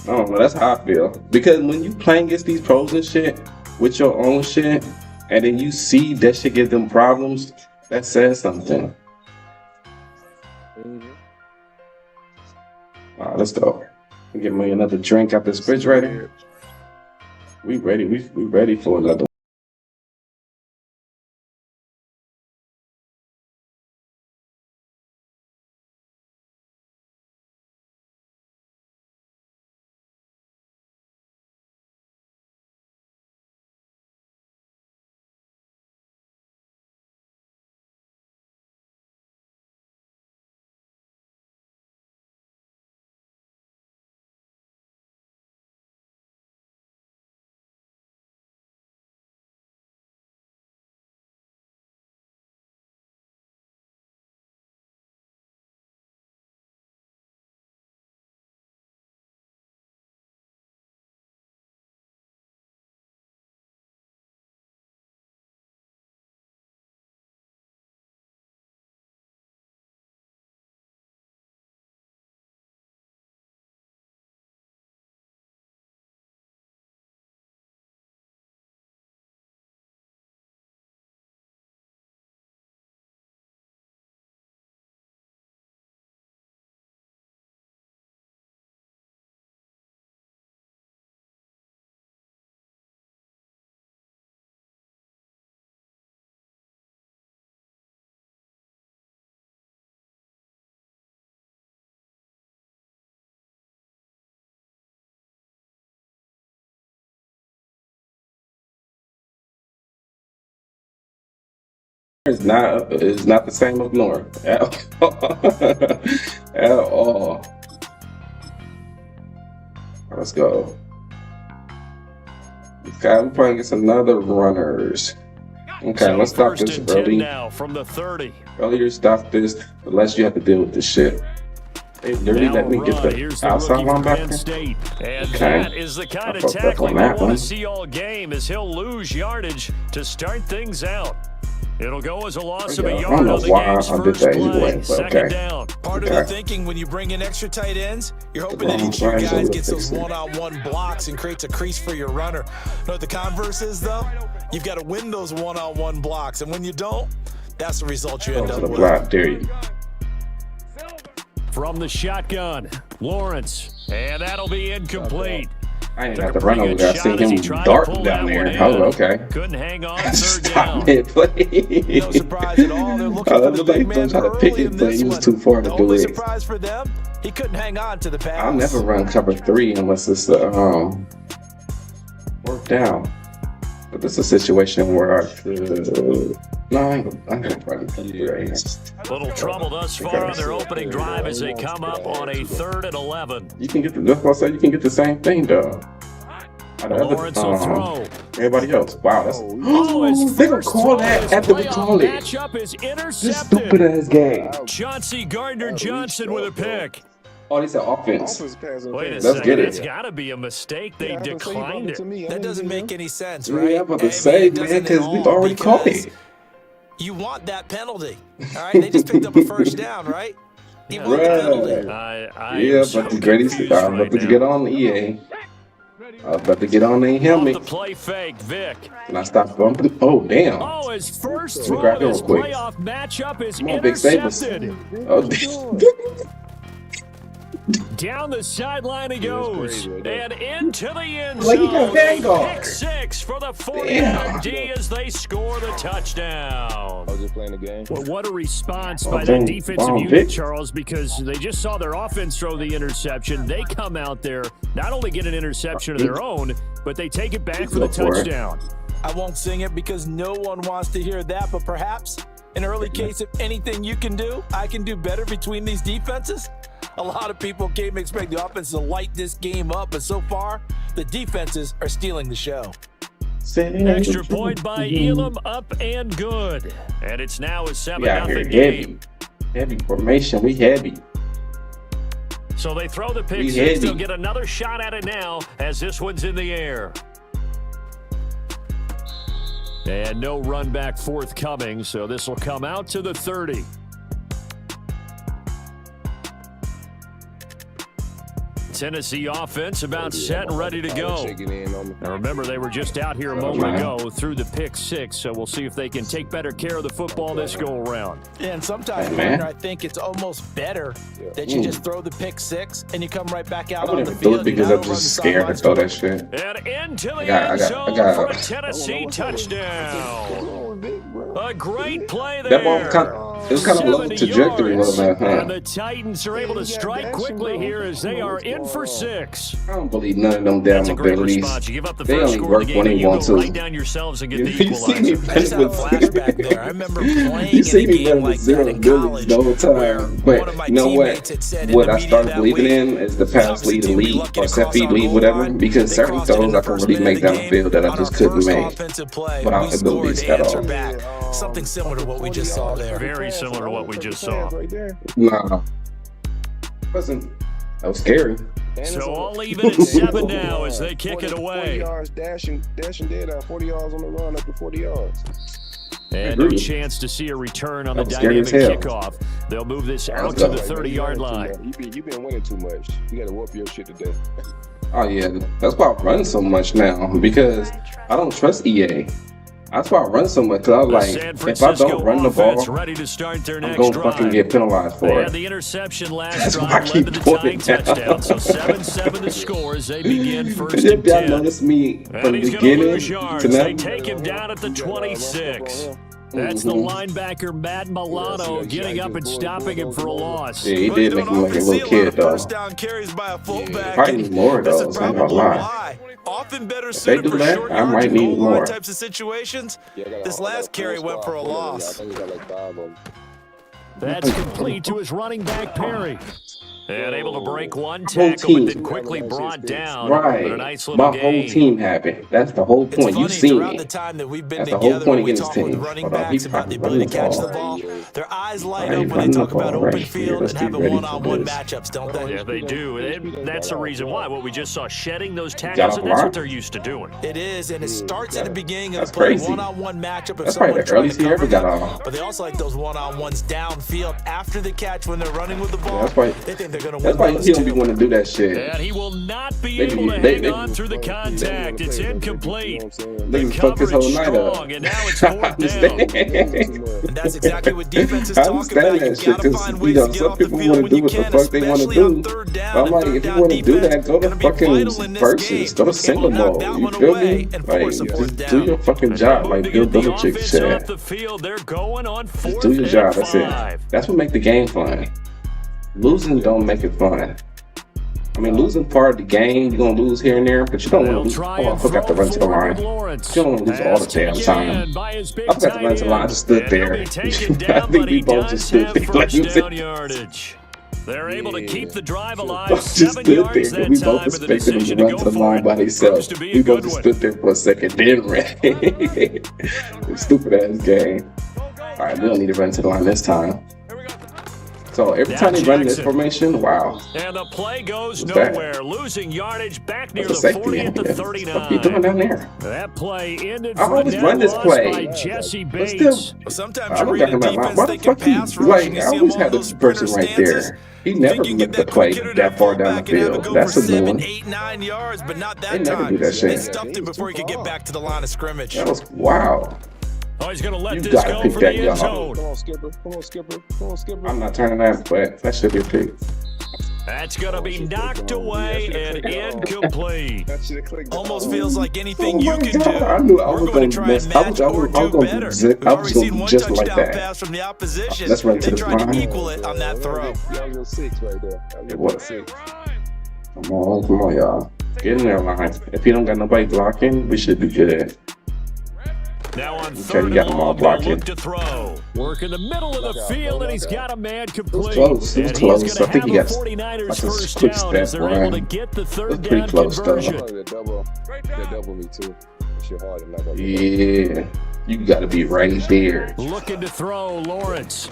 I don't know. That's how I feel. Because when you playing against these pros and shit with your own shit, and then you see that shit give them problems, that says something. All right, let's go. Get me another drink out this refrigerator. We ready. We ready for another. It's not the same up north at all. Let's go. Okay, we're playing against another runners. Okay, So let's stop 1st this and 10 early. now from the 30. Earlier, stop this. The less you have to deal with this shit. They literally Now let me a get run. the Here's the outside rookie from Penn linebacker. State. And Okay. that is the kind I of fucked up tackling on we that want one. to see all game as he'll lose yardage to start things out. It'll go as a loss of a I don't yard know on the why game's I did first that play. anyway, but 2nd okay. down. Part of Okay. the thinking when you bring in extra tight ends, you're hoping that Wrong each of your side, so guys we'll gets those fix it. one-on-one blocks and creates a crease for your runner. You know what the converse is, though? You've got to win those one-on-one blocks, and when you don't, that's the result you end Go up to the with. block. There you go. From the shotgun, Lawrence. And that'll be incomplete. I didn't Took have a to run pretty over good there. I shot seen as he him tried to dart pull down that there. one Oh, in. okay. Couldn't hang on 3rd Stop down. it, please. No surprise at all. They're looking for the big man try to pick early it, in but this he was one. too far to The do only it. surprise for them, he couldn't hang on to the pass. I'll never run cover 3 unless it's work down. But this is a situation where I could. No, I ain't gonna probably do that. Little trouble thus far on their opening drive as they come up on a 3rd and 11. You can get the. That's what I said. You can get the same thing, though. Lawrence will throw. Everybody else. Wow, that's. They gonna call that after we call it. Matchup is This stupid ass game. Chauncey Gardner-Johnson with a pick. Oh, these are offense. Wait a Let's second. get it. That's got to be a mistake. They declined it. That doesn't make any sense, right? Yeah, I'm about to say, man, because we've already caught it. You want that penalty, all right? They just picked up a first down, right? You want the penalty. Yeah, but the greatest. I'm about to get on EA. I was about to get on the helmet. The play fake, Vic. And I stopped bumping. Oh, damn. Oh, his first throw of his playoff matchup is intercepted. Oh, Down the sideline he goes, and into the end Like he zone. got Vanguard. Pick 6 for the 49 D as they score the touchdown. I was just playing the game. Well, what a response by that defensive unit, Charles, because they just saw their offense throw the interception. They come out there, not only get an interception of their own, but they take it back for the touchdown. I won't sing it because no one wants to hear that, but perhaps an early case of anything you can do, I can do better between these defenses. A lot of people came expect the offense to light this game up, but so far, the defenses are stealing the show. Extra point by Elam, up and good. And it's now a 7-0 game. Heavy formation, we heavy. So they throw the pick six. They'll get another shot at it now as this one's in the air. And no run back forthcoming, so this will come out to the 30. Tennessee offense about set and ready to go. Now remember, they were just out here a moment ago through the pick 6, so we'll see if they can take better care of the football this go around. Yeah, and sometimes, partner, I think it's almost better that you just throw the pick 6 and you come right back out on the field. Because I'm just scared to throw that shit. And into the end zone for a Tennessee touchdown. A great play there. That ball it was kind of low trajectory a little bit, huh? And the Titans are able to strike quickly here as they are in for 6. I don't believe none of them damn abilities. You give up the they first only score work of the game when they want to. Right down yourselves and get the You see me equalizer. Flashback there. I remember playing you see in a me game running like zero that in abilities college. the whole time. But you know what? What I started believing in is the pass lead elite or set feed lead, whatever. Because certain throws I can really make down the field that I just couldn't make without abilities at all. Something similar to what we just saw there. Very similar to what we just saw. Nah. Wasn't. That was scary. So I'll leave it at 7 now as they kick it away. 40 yards dashing dead 40 yards on the run up to 40 yards. And no chance to see a return on the dynamic kickoff. They'll move this out to the 30-yard line. You've been winning too much. You got to whoop your shit today. Oh, yeah. That's why I run so much now. Because I don't trust EA. That's why I run so much. Cause I was like, if I don't run the ball, ready to start their I'm going to fucking get penalized for it. The interception last That's drive why I led keep to the putting tying it down. touchdown. So 7-7 the score as they begin first If and 10. y'all notice me from And the he's going to beginning lose yards. to now, They take him down at the 26. That's the linebacker, Matt Milano, getting up and stopping him for a loss. yeah, he did make him like a little kid, though. First down carries by a fullback. Probably need more, though. So I'm not lying. Often better If they suited do for that, short I might yardage need goal line more. types of situations. This last carry went for a loss. That's complete to his running back, Perry. And able to break one tackle, but then quickly brought down. Right. But a nice little My gain. whole team happy. That's the whole It's point. funny, You've seen throughout it. the time that we've been That's the whole together, point when we against talk with team. running Hold on, backs he's about the probably ability to catch the running ball, their eyes light Right, up when they running talk the ball about right open here. field Let's and get having ready for one-on-one this. matchups, don't they? Yeah, they do. And that's the reason why. What we just saw, shedding those Got tackles, a and that's mark? what they're used to doing. It is, and it starts at the beginning of That's the play, crazy. one-on-one matchup of That's someone probably the trying earliest to he ever cover got them. off. But they also like those one-on-ones downfield after the catch when they're running with the ball. That's why. They think they're going to That's win why those he don't be too. wanting to do that shit. And he will not be They be- able to they- hang they- on through the contact. It's incomplete. Niggas fucked his whole night up. Strong, and now it's I fourth understand. down. And that's exactly what defenses I talk understand about. that You shit got to because find you ways know to get some off the people field want when to you do what the can, fuck they want to especially on do. third down. I'm And like, third if you down want to do defense that, go to gonna be vital in fucking this versus, game. go to Able single to knock mode. that You one feel away me? and Like, force a fourth just do down. your fucking job, like Bill Moving the Belichick offense said. off the field, they're going on Just fourth do your and job. That's 5. it. That's what make the game fun. Losing don't make it fun. I mean, losing part of the game, you're gonna lose here and there, but you don't want to lose. Oh, I forgot to run to the line. You don't want to lose all the damn time. I forgot to run to the line. I just stood there. I think we both just stood there. They're able to keep the drive alive. Just stood there. We both expected them to run to the line by themselves. We both just stood there for a second, then ran. Stupid ass game. All right, we don't need to run to the line this time. So every time they run this formation, wow. And the play goes nowhere, losing yardage back near the 40 at the 39. What are you doing down there? That play ended. I always run this play. Jesse But still, sometimes I'm looking at my why the fuck he like? I always had this person right there. He never looked the play that far down the field. That's annoying. 8-9 yards, but not that They never time. do that shit. They stuffed him before he could get back to the line of scrimmage. That was wow. Oh, he's gonna let You this gotta go pick for that the end y'all. zone. Come on, Skipper. Come on, Skipper. Come on, Skipper. I'm not turning that, but that should be a pick. That's gonna be knocked away and incomplete. That should have clicked. Almost feels like anything Oh you my can God, do. I knew I We're was going gonna to try miss. and I match was or gonna do better. zip. We've I was already gonna seen one just like touchdown that. pass from the opposition. Let's run to They the tried to line. equal it on that throw. That was your 6 right there. That was It your was. 6. Come on, y'all. Get in there, line. If you don't got nobody blocking, we should be good. Now on Okay, third you got and them all long, they'll blocking. look to throw. Work in the middle of the field, and he's got a man complete. close. It was And close. he's I gonna think have he a got 49ers like a first quick down as step they're able to run. get the It third was pretty down close, though. conversion. That double me too. It's your heart. I'm not gonna Yeah, you gotta be right there. Looking to throw, Lawrence.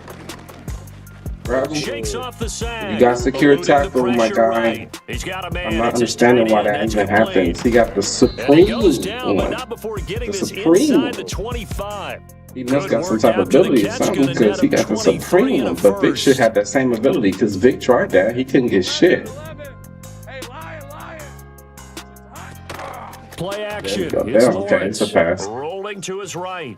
Grab him. Shakes off the sack. You got secure Eluding the tackle, my pressure guy. right. He's got a man. I'm not It's a understanding tight why end. that That's even complete. happens. He got the And he supreme goes down, but one. not before getting The this supreme. inside the 25. He must Good got some work type of after the ability or catch. something Good because he net got the of 23 supreme and a one. But Vic should first. have that same ability because Vic tried that. He couldn't get shit. Play action. go. It's Damn, okay, it's a pass. Rolling to his right.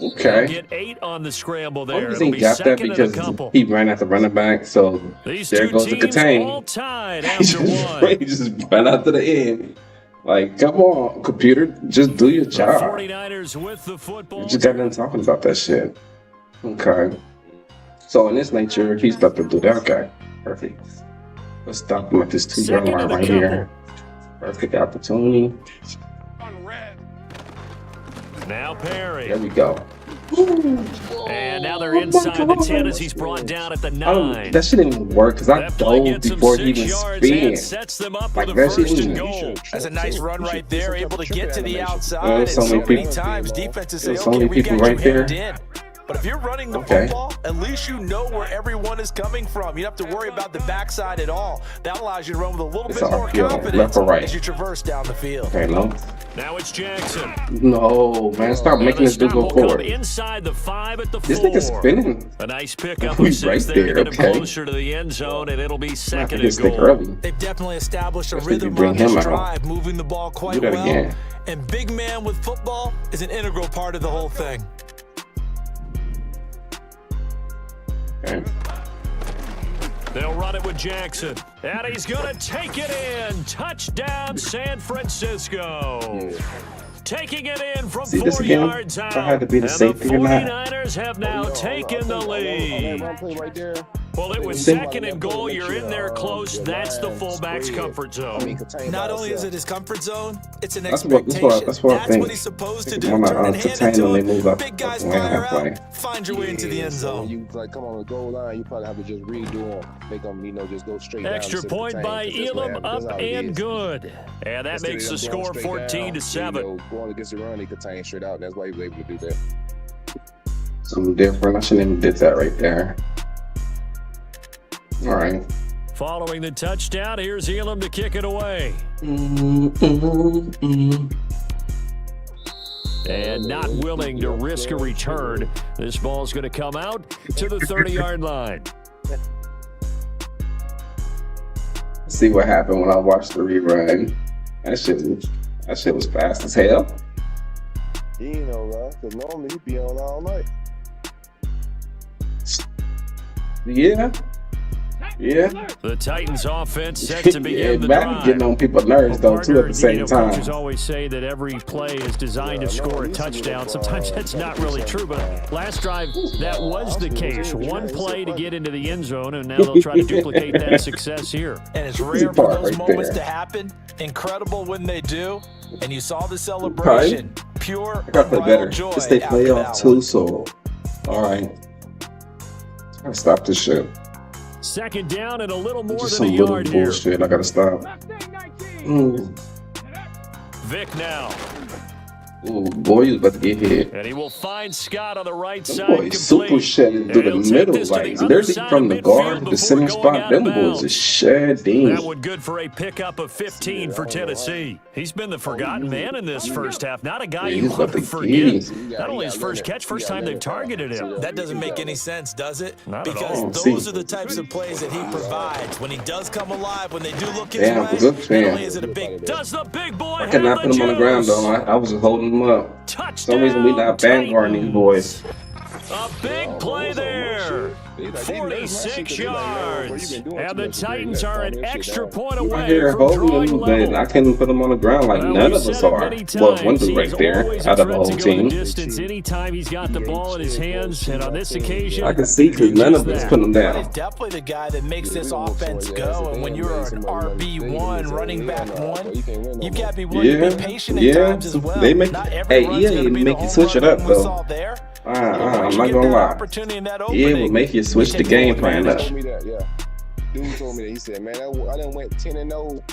Okay. Get 8 on the scramble Only there. reason It'll he be got that second and a because couple. he ran at the running back. So These there two goes the teams contain. all tied He after one. just ran out to the end. Like, come on, computer, just do your The job. 49ers with the football. You just got done talking about that shit. Okay. So in this nature, he's about to do that. Okay. Perfect. Let's stop him at this 2-yard Second line and a right couple. here. Perfect opportunity. Now Perry. There we go. And now they're inside the 10 as he's brought down at the 9. That shit didn't even work because I That play dove gets him before he 6 even yards spin. and sets them up Like, with a that shit first was- and goal. That's a nice run right there, able to get to the There's outside. And so so many many people- times defenses say, there's so okay, many we people got you right there. hemmed in. But if you're running the Okay. football, at least you know where everyone is coming from. You don't have to worry about the backside at all. That allows you to run with a little It's bit more RPO, confidence left or right. as you traverse down the field. Okay, no. Now it's Jackson. No, man, stop And making the this dude stop go will come forward. inside the 5 at the 4. This nigga's spinning. A nice pickup We of 6 right there there, to get him okay. closer to the end zone, and it'll be I have to second get and stick goal. early. They've definitely established a Especially if you rhythm bring on this him out. drive, moving the ball quite Do that well. again. And big man with football is an integral part of the whole thing. Okay. They'll run it with Jackson. And he's going to take it in. Touchdown, San Francisco. Taking it in from See 4 this again? yards If out. I had to be the and safety the or not. 49ers have now taken the lead. right there. Well, it was See? second and goal. You're in there close. That's the fullback's comfort zone. Not only is it his comfort zone, it's an That's what- expectation. that's what I think. what he's supposed to Think do. I'm not Turn and hand it entertained to when they him. move up- Big guys up the fire halfway. out. Find your way into the end So when zone. you like come on the goal line, you probably have to just redo them, make them, just go straight down. Extra instead of point contain, by 'cause that's what Elam, happens. That's up how it and is. good. And that Instead makes of the them going score straight 14 down, to 7. Going against the run, they contain straight out. That's why he was able to do that. Something different. I shouldn't even did that right there. All right. Following the touchdown, here's Elam to kick it away. And not willing to risk a return, this ball's going to come out to the 30-yard line. See what happened when I watched the rerun. That shit was fast as hell. He ain't know, right? Because normally he be on all night. Yeah. Yeah. The Titans offense set to begin the drive. Getting on people's nerves though too at the same time. Coaches always say that every play is designed to score a touchdown. Sometimes that's not really true, but last drive that was the case. One play to get into the end zone, and now they'll try to duplicate that success here. And it's rare for those moments to happen. Incredible when they do. And you saw the celebration. Pure I gotta play better. joy. This they play off too, so all right. I gotta stop this shit. Second down and a little more Just than some a little yard here. bullshit. I gotta stop. Vic now. Ooh, boy, you about to get hit. And he will find Scott on the right side. Them boys super shedding through the middle, like literally from the guard to the center spot. Them boys is shedding. That one good for a pickup of 15 for Tennessee. He's been the forgotten man in this first half. Not a guy you want to forget. Not only his first catch, first time they've targeted him. That doesn't make any sense, does it? Not at because all. those are the types of plays that he provides. When he does come alive, when they do look his Damn, way, good not fan. only is it a big... Does the big boy I cannot put him on the ground though. I was just holding him up. For some reason we not vanguarding these boys. A big play there. 46 yards. And the Titans are an extra point I'm away here from holding drawing him, but level. I couldn't put him on the ground like none of us are. Well, one dude right there out of the whole team. Anytime he's got the ball in his hands, and on this occasion, I can see because none of us put him He's down. definitely the guy that makes this offense go. And when you're an RB1, running back one, you've got to be willing to be patient at times as well. They make, Not every hey, run's EA gonna be make the you switch it home up run we though. saw there. I'm not gonna lie. EA will make you switch the game plan up. Dude told me that. He said, man, I done went 10-0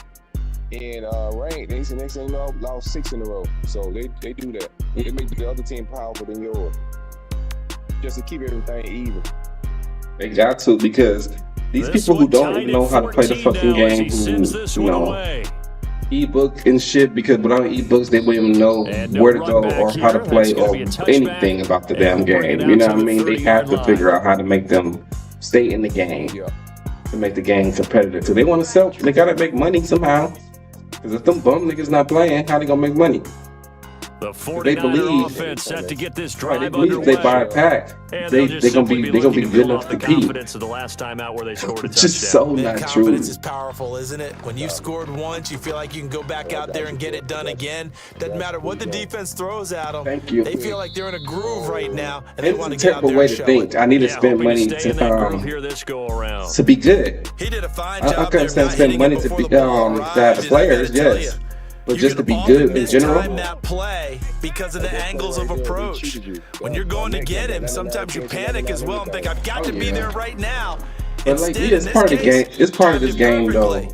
in ranked. He said, next thing you know, I lost 6 in a row. So they do that. They make the other team powerful than yours. Just to keep everything even. They got to, because these people who don't even know how to play the fucking game, who, you know, ebook and shit, because without ebooks they wouldn't even know where to go or how to play or anything about the damn game. You know what I mean? They have to figure out how to make them stay in the game, to make the game competitive. So they want to sell, they gotta make money somehow. Because if them bum niggas not playing, how they gonna make money? The 49er offense set to get this Right, drive they believe if they buy a pack, they gonna be good enough to compete. Confidence of the last time out where they scored a It's just touchdown. so Man, not true. confidence is powerful, isn't it? When you've scored once, you feel like you can go back out there and get it done again. Doesn't matter what the defense throws at them. Thank you. They feel like they're in a groove right now, and they It's want a to get out terrible there way and to show think. it. I need to spend hoping money stay in that groove to here this go around. be good. He did a fine I job. can understand spending money to be to have the players, yes. But just to be good in general. That play because of the angles of approach. When you're going to get him, sometimes you panic as well and think, I've got to be there right now. But like, yeah, it's part of the game. It's part of this game, though.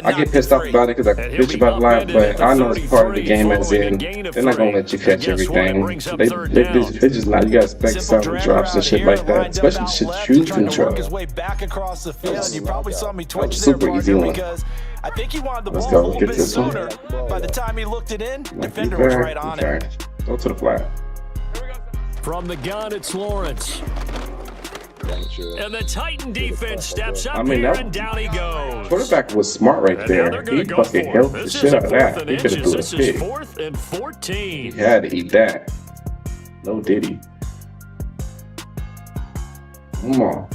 I get pissed off about it because I bitch about it a lot, but I know it's part of the game. As in, they're not gonna let you catch everything. They just not. You gotta expect some drops and shit like that, especially shit you control. Back across the field. You probably saw me twitch there, super easy one. Because I think he wanted the Let's ball go. a little Get bit this one. sooner. By the time he looked it in, defender was right on it. Go to the flat. From the gun, it's Lawrence. And the Titan defense steps up here, and down he goes. Quarterback was smart right there. He fucking helped the shit out of that. He could have threw a pick. 4th and 14. He had to eat that. No diddy. Come on.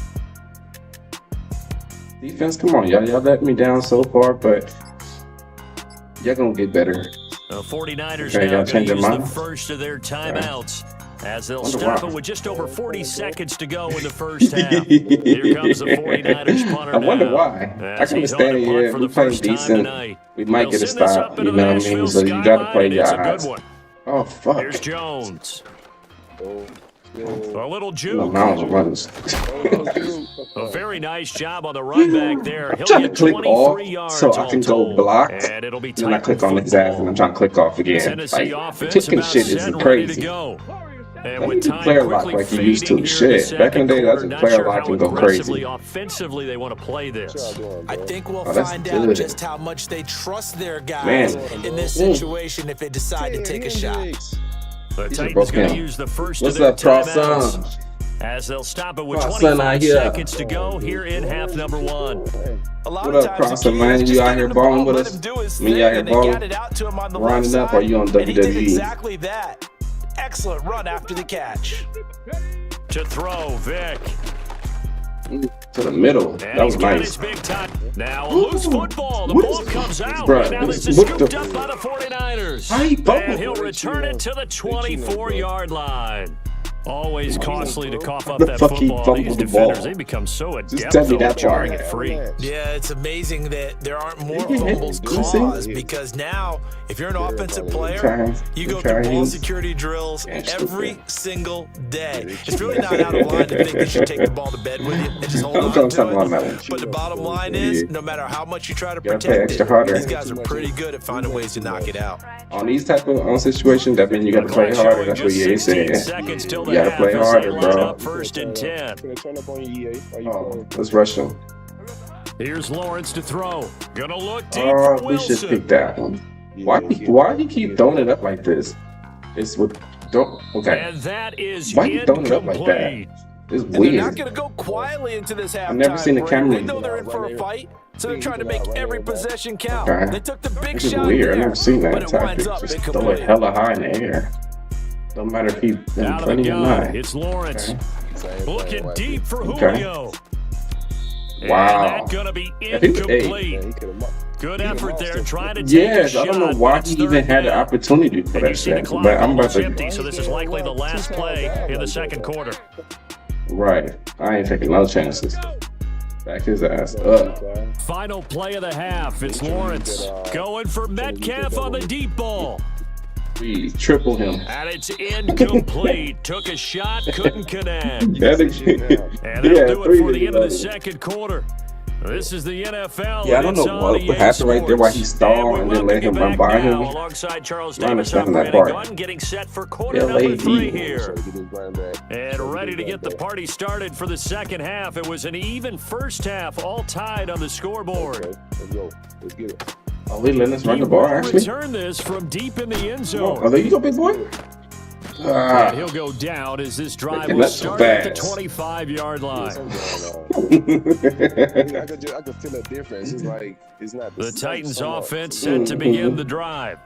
Defense, come on, y'all. Y'all let me down so far, but y'all gonna get better. The 49ers Okay, now y'all change use your the mind? first of their timeouts. As they'll Wonder stop why. it with just over 40 seconds to go in the first half. Here comes the 49ers punter I wonder now. why. I As can he's on understand to it punt here. for We the play first time decent. tonight. We might They'll get a send this stop. up You into know the what I mean? Nashville So you gotta play skyline. your It's a good odds. one. Oh fuck. Here's Jones. A little No, juke. now runs. A very nice job on the run back there. I'm He'll trying to get click 23 off yards so I can go all told. block. And it'll be Then I click on his Titan ass and I'm trying to click off again. Tennessee Like, offense kicking about shit set is and ready to crazy. go. And Let me with do time player lock quickly like you used to. fading here in the Shit. Back in the day, second that's a quarter, player not lock sure and go how crazy. aggressively, offensively they want to play this. I think we'll Oh, that's find out good. just how much they trust their guys in this situation if they decide to take a shot. The These are Titans both going to him. use the first What's of their up, Cross timeouts. Son? As they'll stop it with Cross Son 25 out here. seconds to go here in half number 1. A lot What of up, times Cross the Son, key man? is You just out getting here the balling ball, with let us? him do his Me, you thing, out here and they balling? got it out to him on the Rounding left up, or side, you on and he did WWE? exactly that. Excellent run after the catch. To throw, Vic. To the middle. That was nice. Now a loose football. The ball comes out. Bruh, And now this is scooped up by the 49ers. And he'll return it to the 24-yard line. Always costly to cough up that football. These defenders, they become so adept at jarring it free. Yeah, it's amazing that there aren't more fumbles caused because now, if you're an offensive player, you go through ball security drills every single day. It's really not out of line to think that you take the ball to bed with you and just hold on to it. But the bottom line is, no matter how much you try to protect it, these guys are pretty good at finding ways to knock it out. On these type of situations, that means you got to play harder. That's what EA said. You gotta play harder, bro. First and 10. Oh, let's rush him. Here's Lawrence to throw. Gonna look deep for Wilson. We should pick that one. Why he keep throwing it up like this? It's with okay. And that is why you throwing it up like that? It's weird. And they're not gonna go quietly into this halftime. I've never seen the camera. They know they're in for a fight, so they're trying to make every possession count. Okay. They took the big this is shot weird. there, I've never seen that but it winds tactic. up Just incomplete. throw it hella high in the air. Don't matter if he's in plenty or not. It's Lawrence. Okay. Looking deep for Julio. Wow. And that's gonna be incomplete. Good effort there trying to take a shot. I don't know why he even had the opportunity for that shit. But I'm about to. Empty, so this is likely the last play in the second quarter. Right. I ain't taking no chances. Back his ass up. Final play of the half. It's Lawrence going for Metcalf on the deep ball. We triple him. And it's incomplete. Took a shot, couldn't connect. And Yeah, that'll do it for the end of the second quarter. This is the NFL. Yeah, I don't know what happened right there, why he stalled and then let him run by him. Alongside Charles I Davis, understand that part. getting set for quarter number 3 here. And ready to get the party started for the second half. It was an even first half, all tied on the scoreboard. Let's go. Let's get it. Oh, we letting us run the ball, actually? Return this from deep in the end zone. Oh, there you go, big boy. And he'll go down as this drive will start at the 25-yard line. I could feel a difference. It's like it's not the Titans offense set to begin the drive.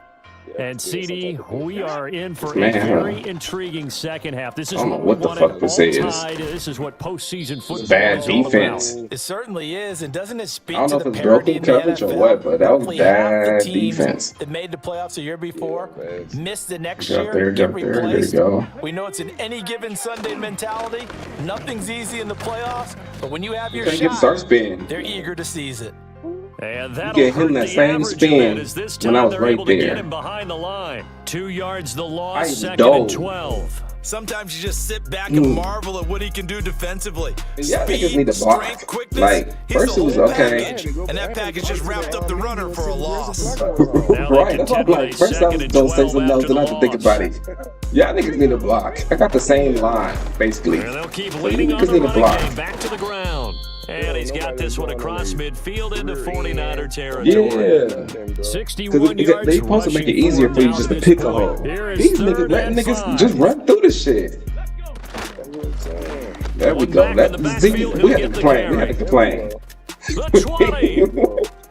And CD, we are in for a very intriguing second half. This is what the fuck this is. This is what postseason football bad is defense. all about. It certainly is, and doesn't it speak I don't know to if the it's broken coverage or NFL? what, but that was Roughly half bad the teams defense. that made the playoffs the year before, missed the next Get year, up there, get get there, replaced. there you go. We know it's an any given Sunday mentality. Nothing's easy in the playoffs, but when you have your Can't get shot, start spin. they're eager to seize it. And that'll get him hurt that the same average spin as this when I time was they're right able to there. get him behind the line. 2 yards the loss, I second dove. and 12. Sometimes you just sit back and marvel at what he can do defensively. Yeah, Speed, niggas need to block. strength, quickness. Like, he's first the it was whole okay. package, and that package just wrapped up the runner for a loss. Right, that's what I'm like. First I was gonna say something else, then I had to think about it. Y'all niggas need to block. I got the same line, basically. And they'll keep So leading you on niggas the need to running block. game back to the ground. And he's got this one across midfield into 49er territory. Yeah. 61 Because yards they supposed to make it easier for you just to pick a hole. These niggas letting niggas just run through this shit. There we go. We had to complain. We had to complain. The 20.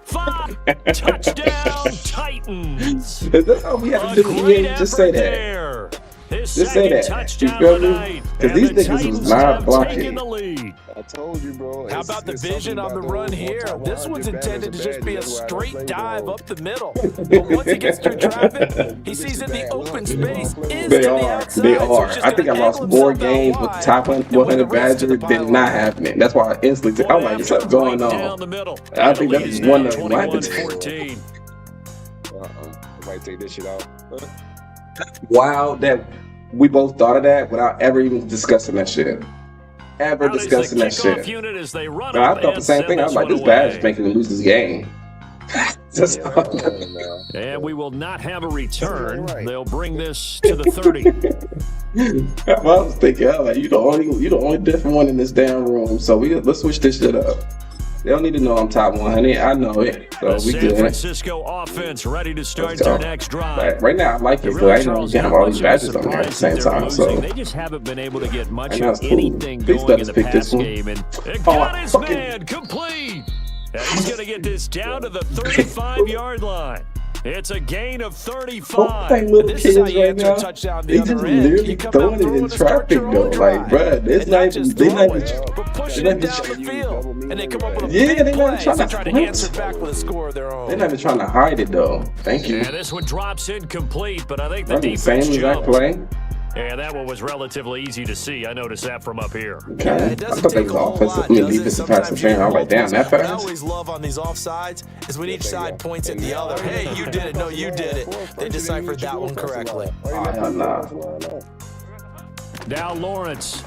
5 touchdown Titans. That's all we had to do. EA, just say that. Just say that. You feel me? Because these niggas was not blocking. I told you, bro. How about the vision on the run here? This one's intended to just be a straight dive up the middle. But once he gets through traffic, he sees that the open space is to the outside. They so are. he's just I think I gonna lost angle more himself out games with wide top and with 100 the rest of Badger the than not happening. That's why I instantly I'm like, what's going on? I think that was one of them. I had to I might take this shit out. Wow, that we both thought of that without ever even discussing that shit. Ever discussing that shit. I thought the same thing. I was like, this bad is making me lose this game. And we will not have a return. They'll bring this to the 30. I was thinking, like, you the only different one in this damn room. So let's switch this shit up. They don't need to know I'm top 100. I know it. So we good. San Francisco offense ready to start their next drive. Right now, I like it, but I know we can have all these badges on there at the same time. So they just haven't been able to get much of anything going in the pass game. And got his man complete. And he's going to get this down to the 35-yard line. It's a gain of Hope they 35. little This kids is how you right answer a now. touchdown They the just other end. literally You come throwing out it throwing in to start traffic your though. own Like, drive. bruh, And not just they not throwing, even, but pushing they it not even, down the field. And they come up with a yeah, big they not even play trying to to try to sprint. answer back with a score of their own. They're not even trying to hide it though. Thank you. And this one drops incomplete, but I think the Running the defense same exact jumped. play. Yeah, that one was relatively easy to see. I noticed that from up here. Okay. Yeah, it I doesn't thought that take was a whole offensive. lot, I mean, does it? defensive pass Sometimes you interference. get I'm like, damn, multiples. that What I fast. always love on these offsides is when each side points at the other. Hey, you did it. No, you did it. They deciphered that one correctly. Oh, nah. Now Lawrence.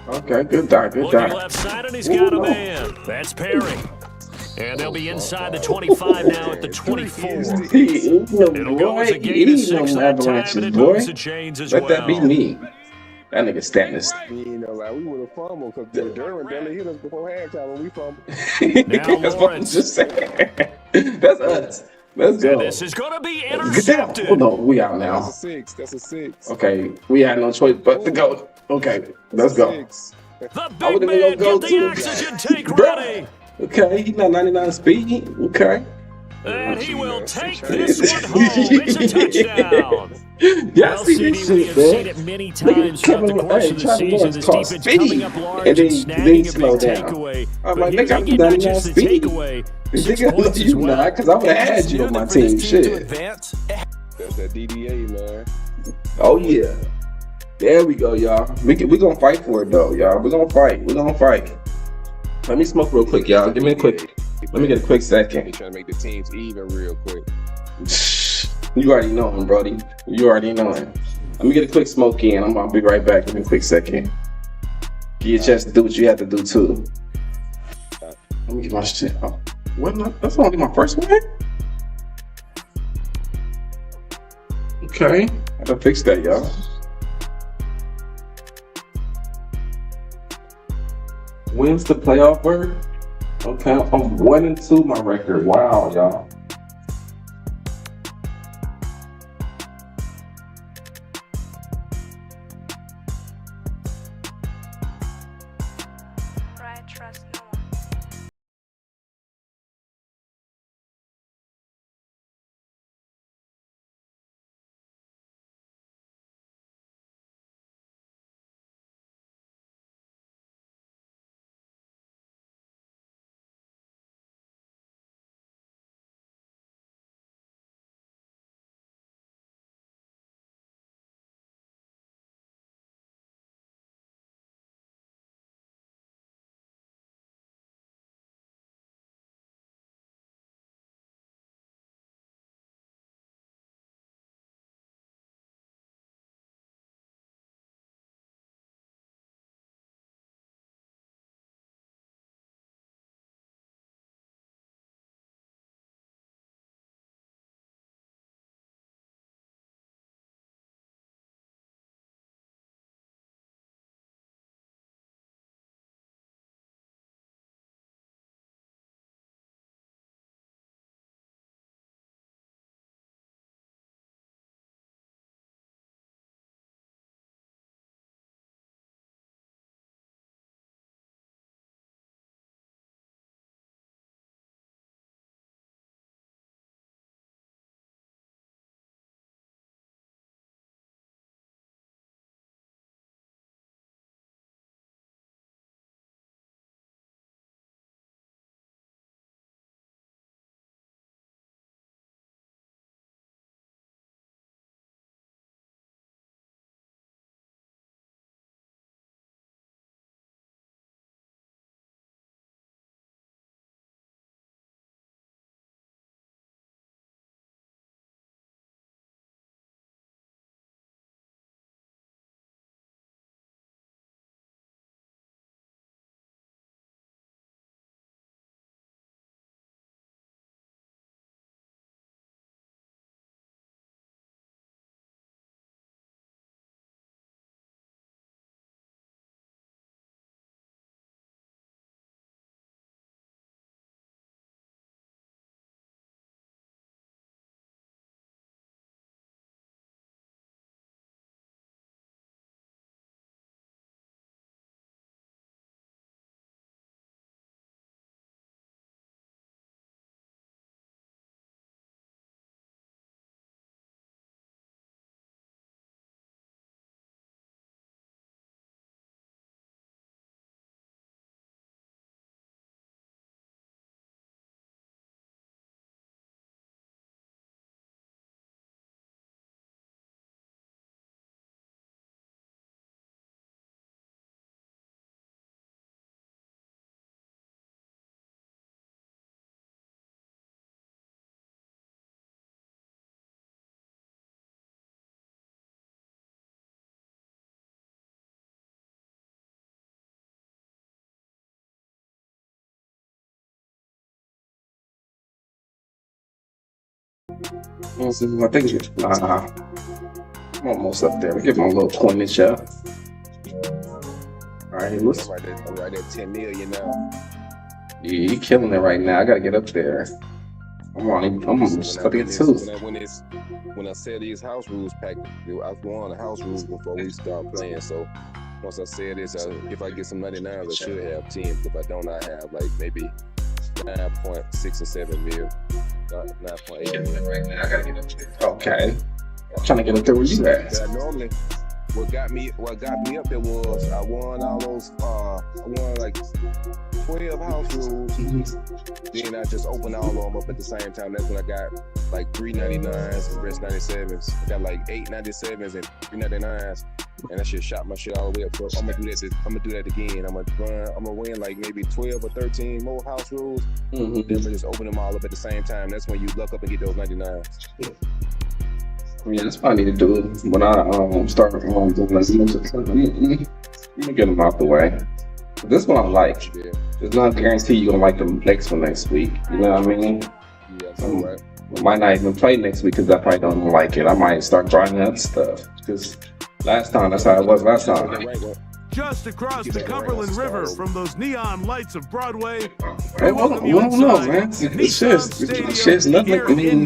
Okay, good dive, good Looking dive. left side, and he's got a man. That's Perry. And they'll be inside the 25 now at the 24. It'll go as a gain of 6 that time, and it moves the chains as well. Let that be me. That nigga Stannis. You know, like we would have fumbled because the Durham barely hit us before halftime when we fumbled. That's what I'm just saying. That's us. Let's go. And this is going to be Get down. intercepted. Hold on, we out now. That's a 6. That's a 6. Okay, we had no choice but to go. Okay, let's go. The I big would've man, been gonna get go the too. oxygen tank Bruh. ready. Okay, he's not 99 speed. Okay. And he will take this one home. It's a touchdown. Y'all Well, see CD, this we shit, have man? seen it many times throughout the course of the Trevor season. Lawrence This caught defense speed, coming up large and and then snagging a slow big down. takeaway. I'm But like, here nigga, I'm they get not 99 just the speed. takeaway, You 6 think I know points as you well. not? Because I would have had you on my team. Shit. Advance, That's that DDA, man. Oh, yeah. There we go, y'all. We going to fight for it, though, y'all. We're going to fight. We're going to fight. Let me smoke real quick, y'all. Give me a quick. Let me get a quick They second. trying to make the teams even real quick. You already know him, Brody. You already know him. Let me get a quick smoke in. I'll be right back. Give me a quick second. Give you a chance to do what you have to do, too. Let me get my shit. Oh, what? That's only my first one? Okay. I gotta fix that, y'all. When's the playoff word? Okay, I'm 1-2 my record. Wow, y'all. I think it's, I'm almost up there. We give him a little coinage up. All right, let's. I'm right at 10 million now. Yeah, he killing it right now. I gotta get up there. I'm studying too. When I said these house rules packed, I was on the house rules before we start playing. So once I said this, if I get some 99s, I should have 10. If I don't, I have like maybe 9.6 or 7 mil. 9.8. Right now, I gotta get up there. Okay. I'm trying to get up there where you at. Normally, what got me up there was I won all those. I won like 12 house rules. Then I just opened all of them up at the same time. That's when I got like 399s and rest 97s. I got like 8 97s and 399s, and that shit shot my shit all the way up. So I'm gonna do that again. I'm gonna win like maybe 12 or 13 more house rules. Then I just open them all up at the same time. That's when you luck up and get those 99s. Yeah, that's what I need to do when I start doing this music. Let me get them out the way. This one I like. Yeah. It's not guarantee you're gonna like the next one next week. You know what I mean? Yeah, that's right. I might not even play next week because I probably don't like it. I might start drawing up stuff because last time that's how it was last time. Just across the Cumberland River from those neon lights of Broadway. I don't know, man. It's nothing. I mean,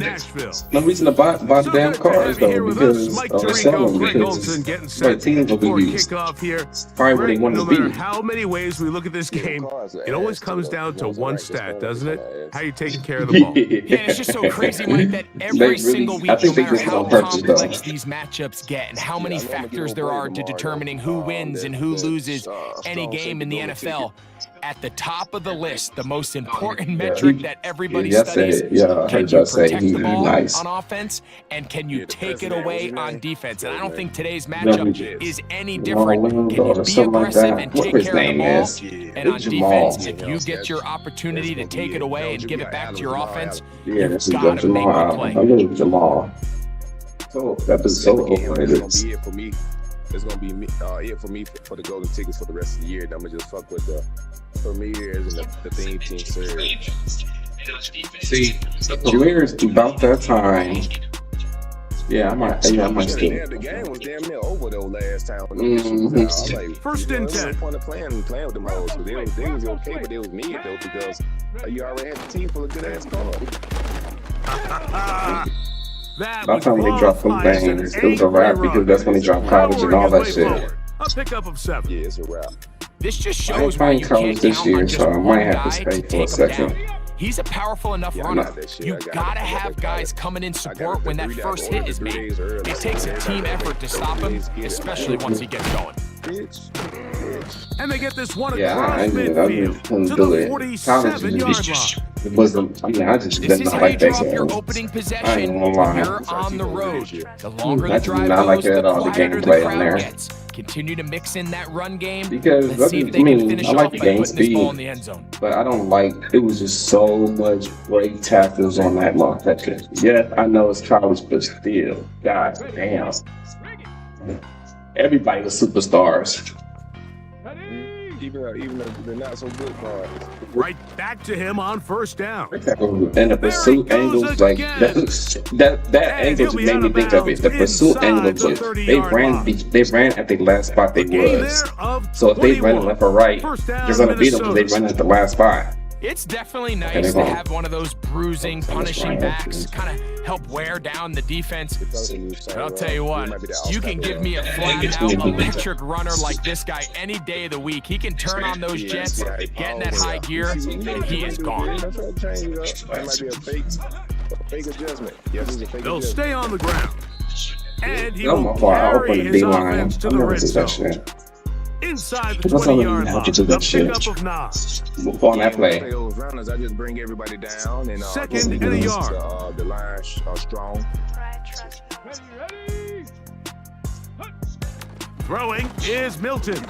no reason to buy the damn cars though because of selling because my teams will be used. Probably what they want to be. No matter how many ways we look at this game, it always comes down to one stat, doesn't it? How you taking care of the ball. Yeah, it's just so crazy, Mike, that every single week, no matter how complex these matchups get and how many factors there are to determining who wins and who loses any game in the NFL, at the top of the list, the most important metric that everybody studies, can you protect the ball on offense and can you take it away on defense? And I don't think today's matchup is any different. Can you be aggressive and take care of the ball? And on defense, if you get your opportunity to take it away and give it back to your offense, you've got to make the play. I love Jamal. So that is so overrated. For me, it's gonna be it for me for the golden tickets for the rest of the year. And I'm gonna just fuck with the premieres and the theme team surge. See, premieres about that time. Yeah, I might still. The game was damn near over though last time. Like, First and 10. Point of playing with them hoes. They was okay, but they was mid though because you already had a team full of good ass cards. By the time they dropped them things, it was a wrap because that's when they dropped college and all that shit. A pickup of 7. Yeah, it's a wrap. This just I ain't shows why playing you college can't this count year, on just so I might one have guy to stay to for a take him second. down. He's a powerful enough runner. You gotta have guys coming in support when that first hit is made. It takes a team effort to stop him, especially once he gets going. And they get this one Yeah, across I midfield couldn't to do the it. 47-yard line. It wasn't. I mean, I just This did is not how you like that draw up your game. opening I possession ain't gonna when lie. you're on the road. The longer I the did drive not like goes, it the at all, the quieter the gameplay on crowd there. gets. Continue to mix in that run game. Because Let's see if they can finish I like off the by game putting this ball in speed, the end zone. but I don't like. It was just so much great tackles on that motherfucker. Yeah, I know it's college, but still, god damn. Everybody was superstars. Even the not so good cards. Right back to him on first down. And the pursuit angles, like that angle just made me think of it. The pursuit angles, they ran at the last spot they was. So if they ran left or right, you're gonna beat them because they ran at the last spot. It's definitely nice to have one of those bruising, punishing backs kind of help wear down the defense. But I'll tell you what, you can give me a flat-out electric runner like this guy any day of the week. He can turn on those jets, get in that high gear, and he is gone. They'll stay on the ground. And he No, will my fault. I carry opened the his D-line. offense to I the never red did that zone. shit. Inside the What's up with 20-yard you? line, How'd you do a that shit? pickup of 9. On that play. Those runners, I just bring everybody down and Second and a yard. The line are strong. Ready. Throwing is Milton.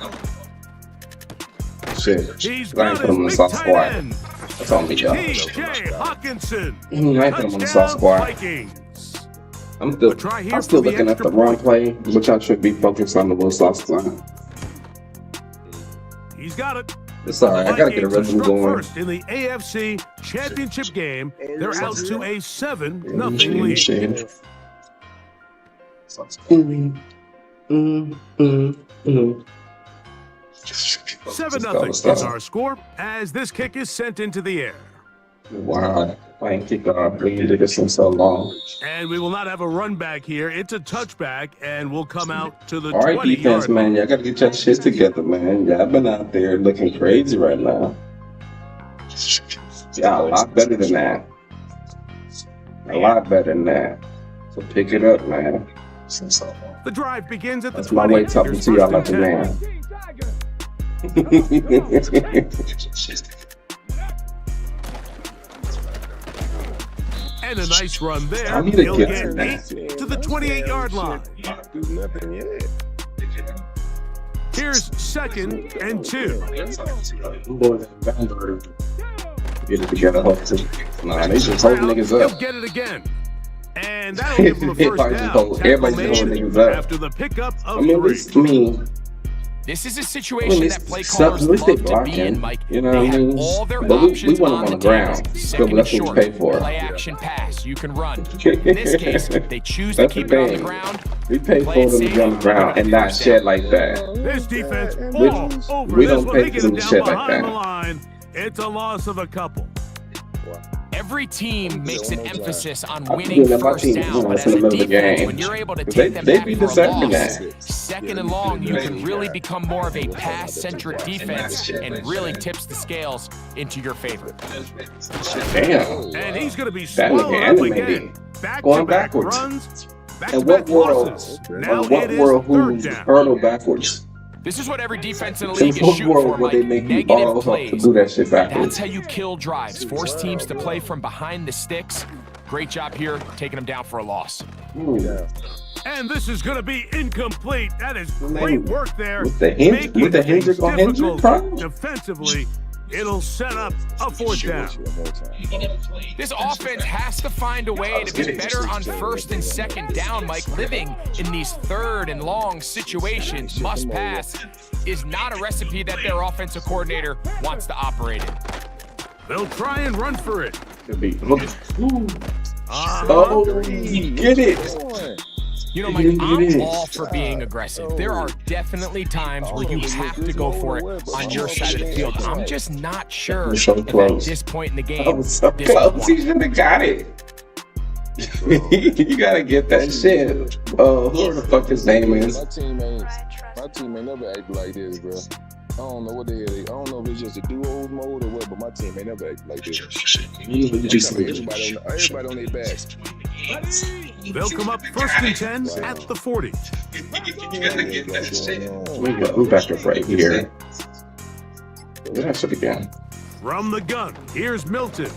Shit. He's I ain't got put him in the his big soft tight squad. end. That's on me, y'all. T.J. Hawkinson. I ain't put him on the soft Touchdown squad. Vikings. I'm try here still for the looking at extra the run point. play, which I should be focused on the little soft squad. He's got it. It's all right. I gotta get a rhythm going. First in the AFC Championship game, they're out to a 7-0 lead. 7-0 is our score as this kick is sent into the air. Wow, playing kickoff. We did this in so long. And we will not have a run back here. It's a touchback, and we'll come out to the 20-yard line. All right, defense, man. Y'all got to get your shit together, man. Y'all been out there looking crazy right now. Yeah, a lot better than that. A lot better than that. So pick it up, man. The drive begins at the 20. That's my way talking to y'all like a man. And a nice run there. I need to He'll get get 8 to the 28-yard line. Here's 2nd and 2. Get it together, hopefully. Nah, they just hold niggas up. He'll get it again. And that'll give him a first down. Everybody's holding niggas up. After the pickup of 3. This is a situation that play callers love to be in, Mike. You know they what I have mean? all their But options we want on them on the the table. ground. Second That's and what short, we pay for. play action pass, you can run. In this case, they choose to That's keep the it on the thing. ground. We pay for them to be on the ground and not shed like that. This defense, We don't pay for them to shed like that. Line, it's a loss of a couple. Every team makes an emphasis on winning first down, but as a defense, when you're able to take them back for a loss, 2nd and long, you can really become more of a pass-centric defense and really tips the scales into your favor. Damn. And he's going to be That nigga animated. Going backwards. Runs, in what world? Now in what world who's hurdle backwards? This is what every defense in the In league is what shooting world for, would they Mike. make you all Negative up to do that shit That's backwards? how you kill drives. Force teams to play from behind the sticks. Great job here, taking them down for a loss. And this is going to be incomplete. That is great work there. With the Hendrick on Hendrick, bro? Defensively, it'll set up a 4th down. This offense has to find a way to be better on 1st and 2nd down, Mike. Living in these 3rd and long situations, must pass, is not a recipe that their offensive coordinator wants to operate in. They'll try and run for it. Oh, get it. You know, Mike, I'm all for being aggressive. There are definitely times where you have to go for it on your side of the field. I'm just not sure so if close. at this point in the game, I was so close. He should have got it. You gotta get that shit. Who the fuck his name is? My team ain't never act like this, bro. I don't know what the hell. I don't know if it's just a duo mode or what, but my team ain't never act like this. Everybody on their backs. They'll come up 1st and 10 at the 40. You gotta get that shit. We're back up right here. That's it again. From the gun, here's Milton.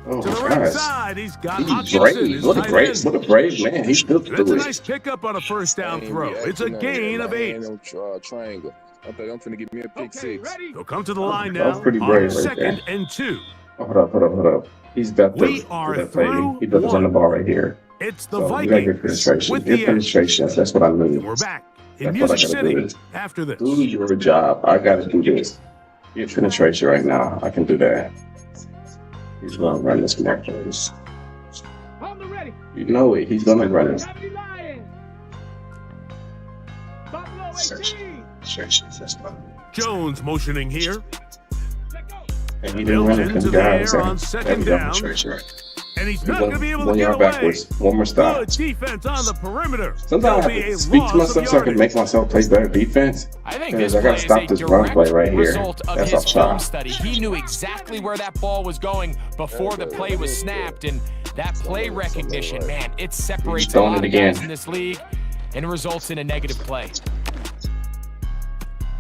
Oh, to the right side, he's got brave. What a brave man. He still That's a nice pickup on a 1st down throw. It's a gain of 8. Triangle. I thought I'm finna give me a pick 6. They'll come to the line now. That was pretty brave on right there. 2nd and 2. Hold up. He's about to. We are through He does on the ball right here. It's the So Vikings. we gotta get penetration. With Get the penetration. That's what I need. We're back in That's what I Music gotta City do. after this. Do your job. I gotta do this. Get penetration right now. I can do that. He's gonna run this mark. You know it. He's gonna run it. Jones motioning here. And he didn't run it. Into Them the guys air on 2nd down. And he's not going to be able to 1 get yard away. backwards. One more stop. Good defense on the perimeter. Sometimes I have to speak to myself so I can make myself play better defense. I think Because this I gotta play stop is this a run play direct right here. result of That's his off film shot. study. He knew exactly where that ball was going before the play was snapped, and that play recognition, man, it separates a lot of guys in this league and results in a negative play.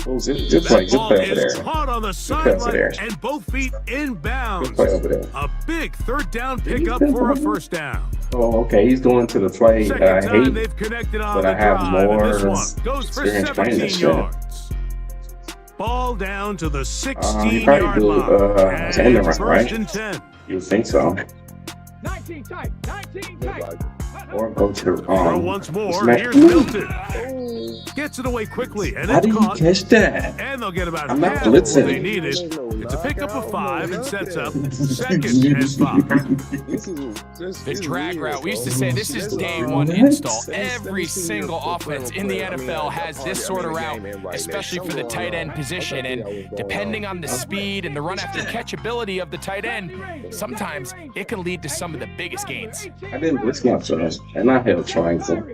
Oh, zip play over there. Caught on the sideline and both feet inbounds. Good play over there. A big 3rd down pickup for a 1st down. Oh, okay. He's going to the play that I Second time hate, they've connected on but the I have drive, more and this one goes for experience playing 17 this shit. yards. Ball down to the He 16-yard probably do line. end around, 1st right? and 10. You think so? 19 tight. 19 tight. Or go to the Throw once more. Here's Milton. Gets it away quickly, and it's caught. Catch that? And they'll get about I'm not half what blitzing. they needed. It's a pickup of 5 and sets up 2nd and 5. The drag route, we used to say this is day one install. Every single offense in the NFL has this sort of route, especially for the tight end position. And depending on the speed and the run after catch ability of the tight end, sometimes it can lead to some of the biggest gains. I didn't blitz my trust, and I held triangle.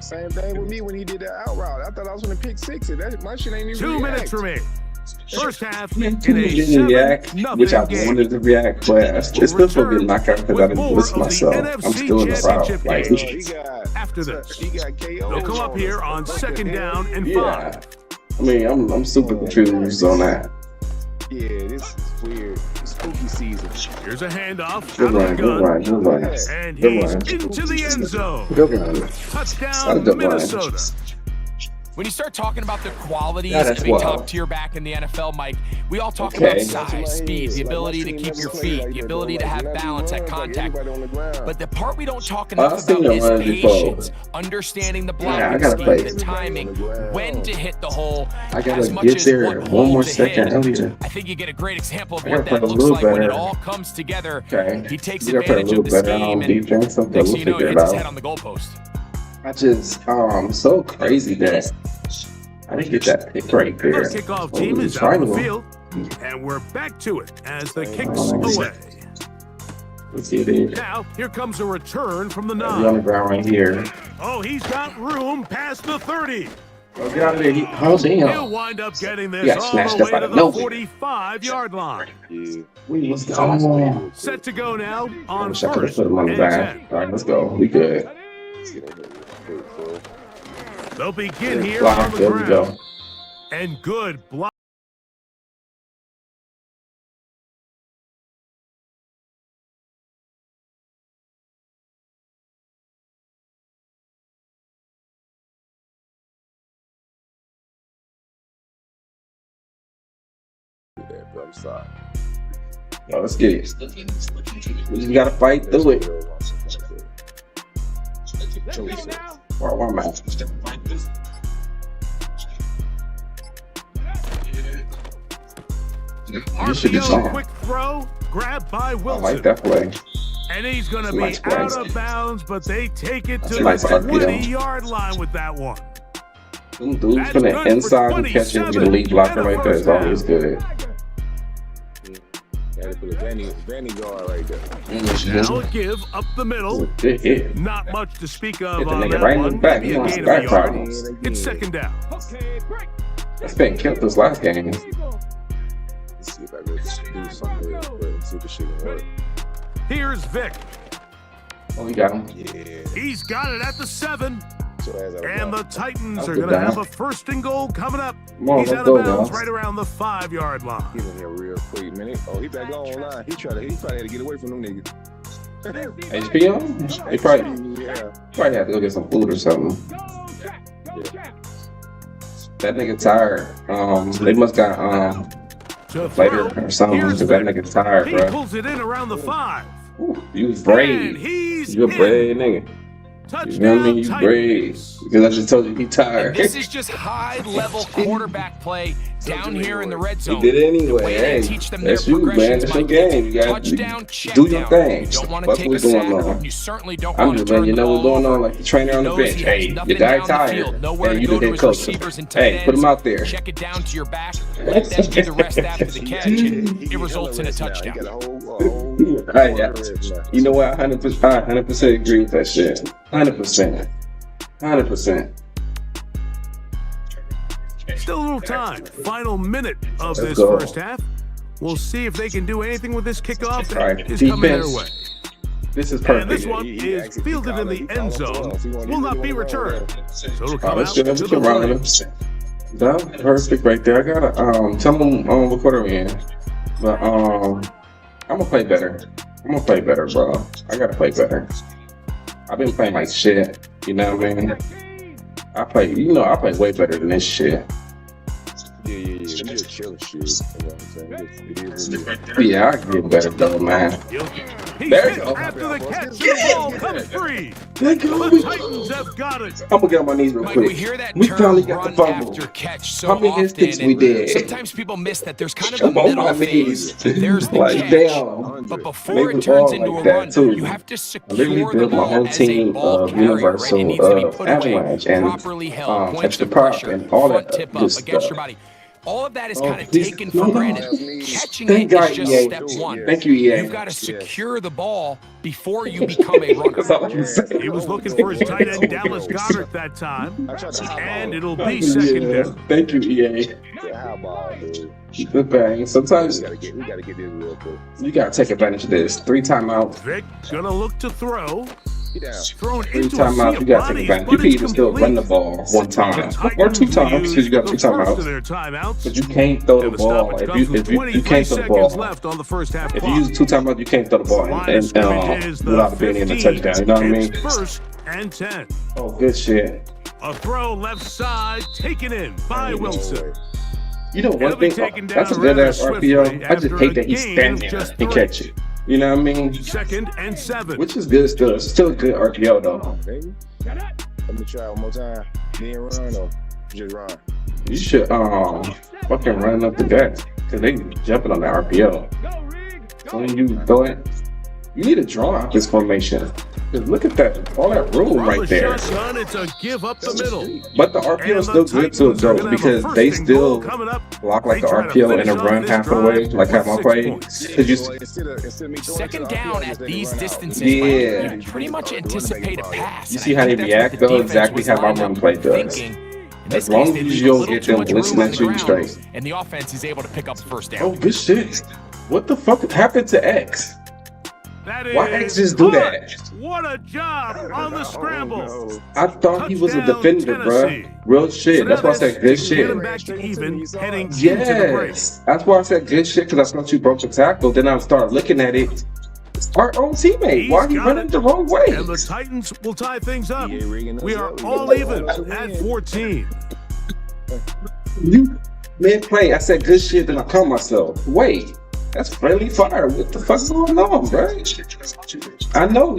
Same thing with me when he did that out route. I thought I was going to pick 6. That my shit ain't even 2 minutes remaining. First half in a Didn't react, which I game. wanted to react, but it's still gonna get knocked out because I didn't blitz myself. I'm still in the route. Like, After this, they'll come up here on 2nd down and 5. yeah. I mean, I'm super confused on that. Yeah, this is weird. It's spooky season. Here's a handoff. Good out run, of the good gun. run, good run. And Good he's run. into the end zone. Good run. Touchdown, Good run. Minnesota. When you start talking about the qualities Yeah, that's of a wild. top-tier back in the NFL, Mike, we all talk Okay. about size, speed, the ability to keep your feet, the ability to have balance at contact. But the part we don't talk enough I've seen about them run is before. patience, understanding the Yeah, I blocking gotta scheme, play. the timing, when to hit the hole, I gotta as much get as there what one hole more to second hit. earlier. I think you get a great example of I what gotta play that a looks little like when it better. all comes together. Okay. He takes You gotta play a advantage little of the better scheme, on and defense. But next we'll thing you know, he figure it hits his head out. on the goalpost. I just, so crazy that I didn't get that pick right The there. kickoff team is out on the field, and we're back to it as the kicks away. Let's see it. Now, here comes a return from the He's on 9. the ground right here. Oh, he's got room past the 30. Oh, get out of there. Oh, He'll damn. wind up getting this Yeah, all snatched the up way out to of the nowhere. 45-yard line. What's going on? Set to go now I on wish I could have 1st put him on the and back. 10. All right, let's go. We good. They'll begin here Block. on the There we ground. go. And good block. I'm sorry. No, let's get it. We just gotta fight through it. Where am I? You should be RPO gone. quick throw, grabbed by I Wilson. like that play. And he's going to That's a be nice play. out of bounds, but they take it That's to a nice the RPO. 20-yard line with that one. Them dudes That's from good the for inside who catches 27 the lead blocker and a right there is first always down. good. Gotta put a Vanny guard right there. Now a give up the middle. Good hit. Not much to speak of Hit the on nigga that right in the one. back. Maybe He a wants gain back of a yard. problems. It's 2nd down. That's been killed this last game. Let's see if I can do something real quick and see if the shit can work. Here's Vic. Oh, we got him. Yeah. He's got it at the 7. So as I And the Titans That's are good going to down. have a 1st and goal coming up. Come on, He's let's out go, of bounds guys. right around the 5-yard line. He's in here real quick minute. Oh, he back on line. He probably had to get away from them niggas. HP on? They probably had to go get some food or something. That nigga tired. They must got To later throw, or something. here's Cause that Vic. nigga tired, He bro. pulls it in around the 5. Ooh, you And brave. he's You a in. brave nigga. You know what I Touchdown mean? You brave. Titans. Because I just told you he tired. This is just high-level quarterback play down here in the red You zone. did it The anyway. way they Hey, teach them their that's you, man. progressions, That's your Mike, game. You got touchdown, to check do your down. thing. You don't want to That's take a what's going sack. on. You certainly don't I'm want to just turn letting you the know what's ball going on, over. like the trainer on the Knows bench. he Hey, has nothing your guy down the tired. field, nowhere Hey, to you go the to head his coach. receivers and tight Hey, put him ends. out there. Check it down to your back. Let them do the rest after the catch, and it results in a touchdown. He got a whole Hey, yeah. You know what? 100% agree with that shit. 100%. 100%. Still a little time. Final minute of Let's this go. first half. We'll see if they can do anything with this kickoff that Right. is coming their Defense. way. This is And perfect. this one is fielded in the end zone. Will not be returned. So it'll Oh, come that's out good. to We the can run with 40. him. That was perfect right there. I gotta tell him what quarter we in. But I'm gonna play better. I'm gonna play better, bro. I gotta play better. I've been playing like shit. You know what I mean? I play way better than this shit. Yeah, I get better though, man. There you go. After the catch, the ball comes free. There you go. The Titans have got it. I'm gonna get on my knees real Mike, quick. we hear that We term finally got the run fumble. after catch so How many often, instincts and we did? sometimes people miss that there's kind of a I'm on middle my phase. knees. There's the Like, catch, damn. but before They it was turns all into like a that, run, too. you have to I literally secure the built my ball whole as a team ball of carrier, right? It Universal needs to be put away, Avalanche and properly held, points extra of prop pressure, and all front that tip up good against stuff. your body. All of that is Oh, kind of please, taken no, for no. granted. Catching Thank it God, is just EA. step one. Thank you, EA. You've got to secure the ball before you become a runner. That's all I can say. He was looking for his tight end, Dallas Goedert, that time. And it'll be second Yeah. down. Thank you, EA. The thing. Sometimes We gotta get this real quick. you gotta take advantage of this. 3 timeouts. Vic gonna look to throw. Get down. Thrown 3 into a sea timeouts. You of gotta take bodies, advantage. You but can it's even still complete. run the ball 1 time The or 2 Titans times because you got 2 the first of timeouts. their timeouts. But you can't throw the And the ball stoppage if comes you with if you 23 can't throw the seconds ball. left on the first half If you clock. use 2 timeouts, you can't throw the ball Line of scrimmage is the without being in a 15. touchdown. You know what I mean? It's first and 10. Oh, good shit. A throw left side taken in by Wilson. You know It'll one be thing? taken That's a down good rather ass RPO. swiftly I just after hate a that he's gain standing of there just and 3. catch it. You know what I mean? Second and 7. Which is good still. It's still a good RPO though. Baby. Let me try one more time. Then run or just run. You should fucking run up the gut because they jumping on the RPO. So when you throw it, you need to draw out this formation. Cause look at that, all that room right there. Shotgun, it's a give up the middle. But the RPO is still good to a joke because they still block like the RPO and a run half the way, like how my play. Cause you Second down at these distances, Yeah. you pretty much anticipate a pass. see how they react though, exactly how my run play does. As long as you don't get them listening to you straight. And the offense is able to pick up the first down. Oh, good shit. What the fuck happened to X? Why X just do that? What a job on the scramble. I thought he was a defender, bruh. Real shit. That's why I said good shit. Yes. That's why I said good shit, because I thought you broke the tackle. Then I started looking at it. Our own teammate. Why are you running the wrong way? And the Titans will tie things up. We are all even at 14. You mid-play, I said good shit, then I caught myself. Wait. That's friendly fire. What the fuck's going on, bro? I know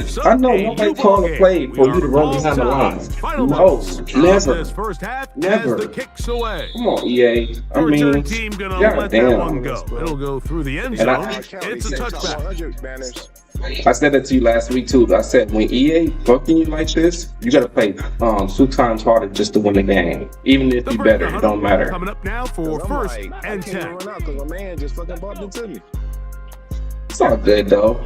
nobody called a play for you to run behind the line. No, never. Never. Come on, EA. I mean, team gonna God let that one damn. go. It'll go through the end And zone. It's a touchback. I said that to you last week too. I said when EA fucking you like this, you gotta play 2 times harder just to win the game. Even if you better, it don't matter. Coming up now for first and 10. It's all good though.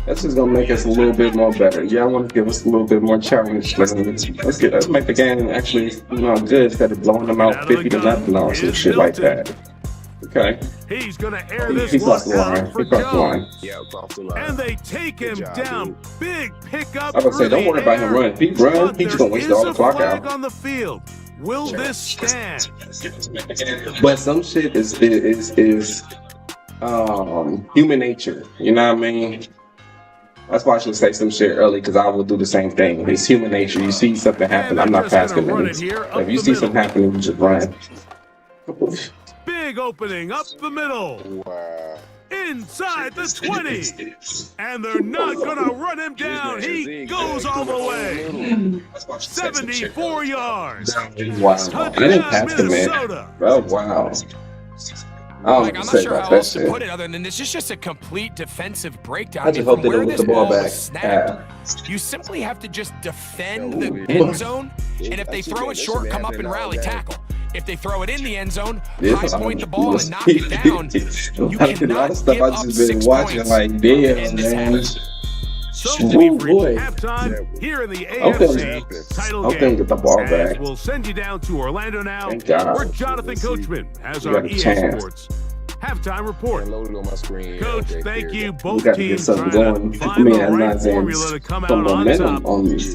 That's just gonna make us a little bit more better. Yeah, I want to give us a little bit more challenge. Let's make the game actually good instead of blowing them out 50-0 or some shit like that. Okay. He's gonna air this He's off the one line. out for He's off the line. Jones. And they take him down. Big pickup. I was gonna say, don't worry about him running. If he runs, he's just gonna waste all the clock out. On the field. Will this stand? But some shit is human nature. You know what I mean? That's why I should say some shit early, because I will do the same thing. It's human nature. You see something happen, I'm not passing it. If you see something happening, you just run. Big opening up the middle. Wow. Inside the 20. And they're not gonna run him down. He goes all the way. 74 yards. Wow. I didn't pass the man. Oh, wow. Like, I'm not sure how else to put it other than this is just a complete defensive breakdown. I just hope they don't get the ball back. You simply have to just defend the end zone, and if they throw it short, come up and rally tackle. If they throw it in the end zone, high point the ball and knock it down. You cannot give up 6 points like, damn, man. Oh boy. Halftime here in the AFC title game. Get the ball back. We'll send you down to Orlando now, Thank God. where Jonathan Coachman has We our got a EA chance. Sports halftime report. Loaded on my screen. Coach, thank you. We Both got to get teams something trying going. to I find mean, the I'm right not saying formula to come some out on momentum top. on In this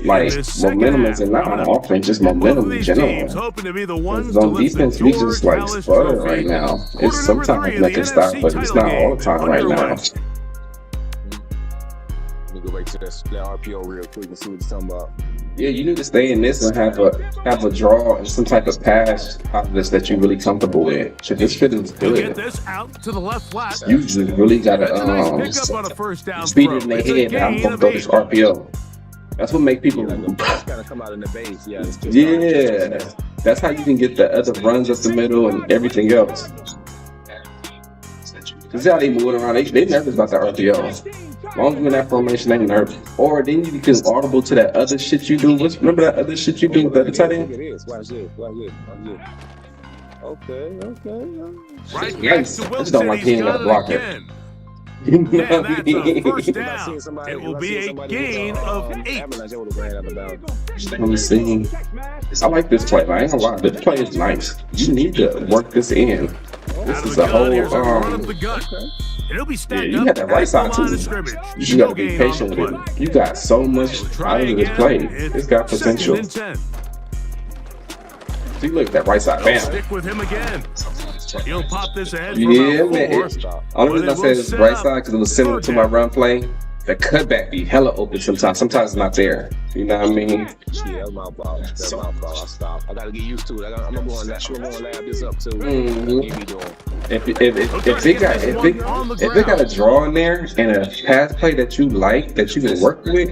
second momentum half, is not on offense, just both momentum of in these general. teams hoping to be the ones Because to on lift defense, the we George just like Halas sputter Trophy. right now. Quarter It's number sometimes 3 of make the it stop, NFC but it's title not all the game time right underway. now. Let me go back to that RPO real quick and see what he's talking about. Yeah, you need to stay in this and have a draw and some type of pass out of this that you're really comfortable with. So this fit is good. Get this out to the left flat. You just really gotta Pick up on a first down speed throw. it in their It's a head that I'm gain gonna of throw 8. this RPO. That's what make people. It's gotta come out in the base. Yeah. It's just Yeah, that's how you can get the other runs up the middle and everything else. Cause how they moving around, they nervous about the RPO. As long as you're in that formation, they nervous. Or then you can audible to that other shit you do. Remember that other shit you do with the other tight end? It is. Watch this. Okay. Right Nice. back to I just don't like Wilson. He's being a got it blocker. again. You know And what I that's a mean? first down. It will be a gain of 8. Let me see. I like this play. I ain't gonna lie. This play is nice. You need to work this in. This is a whole It'll be yeah, you had that right side too. You just gotta be patient with it. You got so much out of this play. It's got potential. See, look, that right side, bam. Stick with him again. He'll pop this ahead for Yeah, about man. 4. Only reason I said it's right side because it was similar to my run play. The cutback be hella open sometimes. Sometimes it's not there. You know what I mean? Yeah, that's my fault. I stopped. I gotta get used to it. I'm gonna lab this up too. If they got a draw in there and a pass play that you like that you can work with,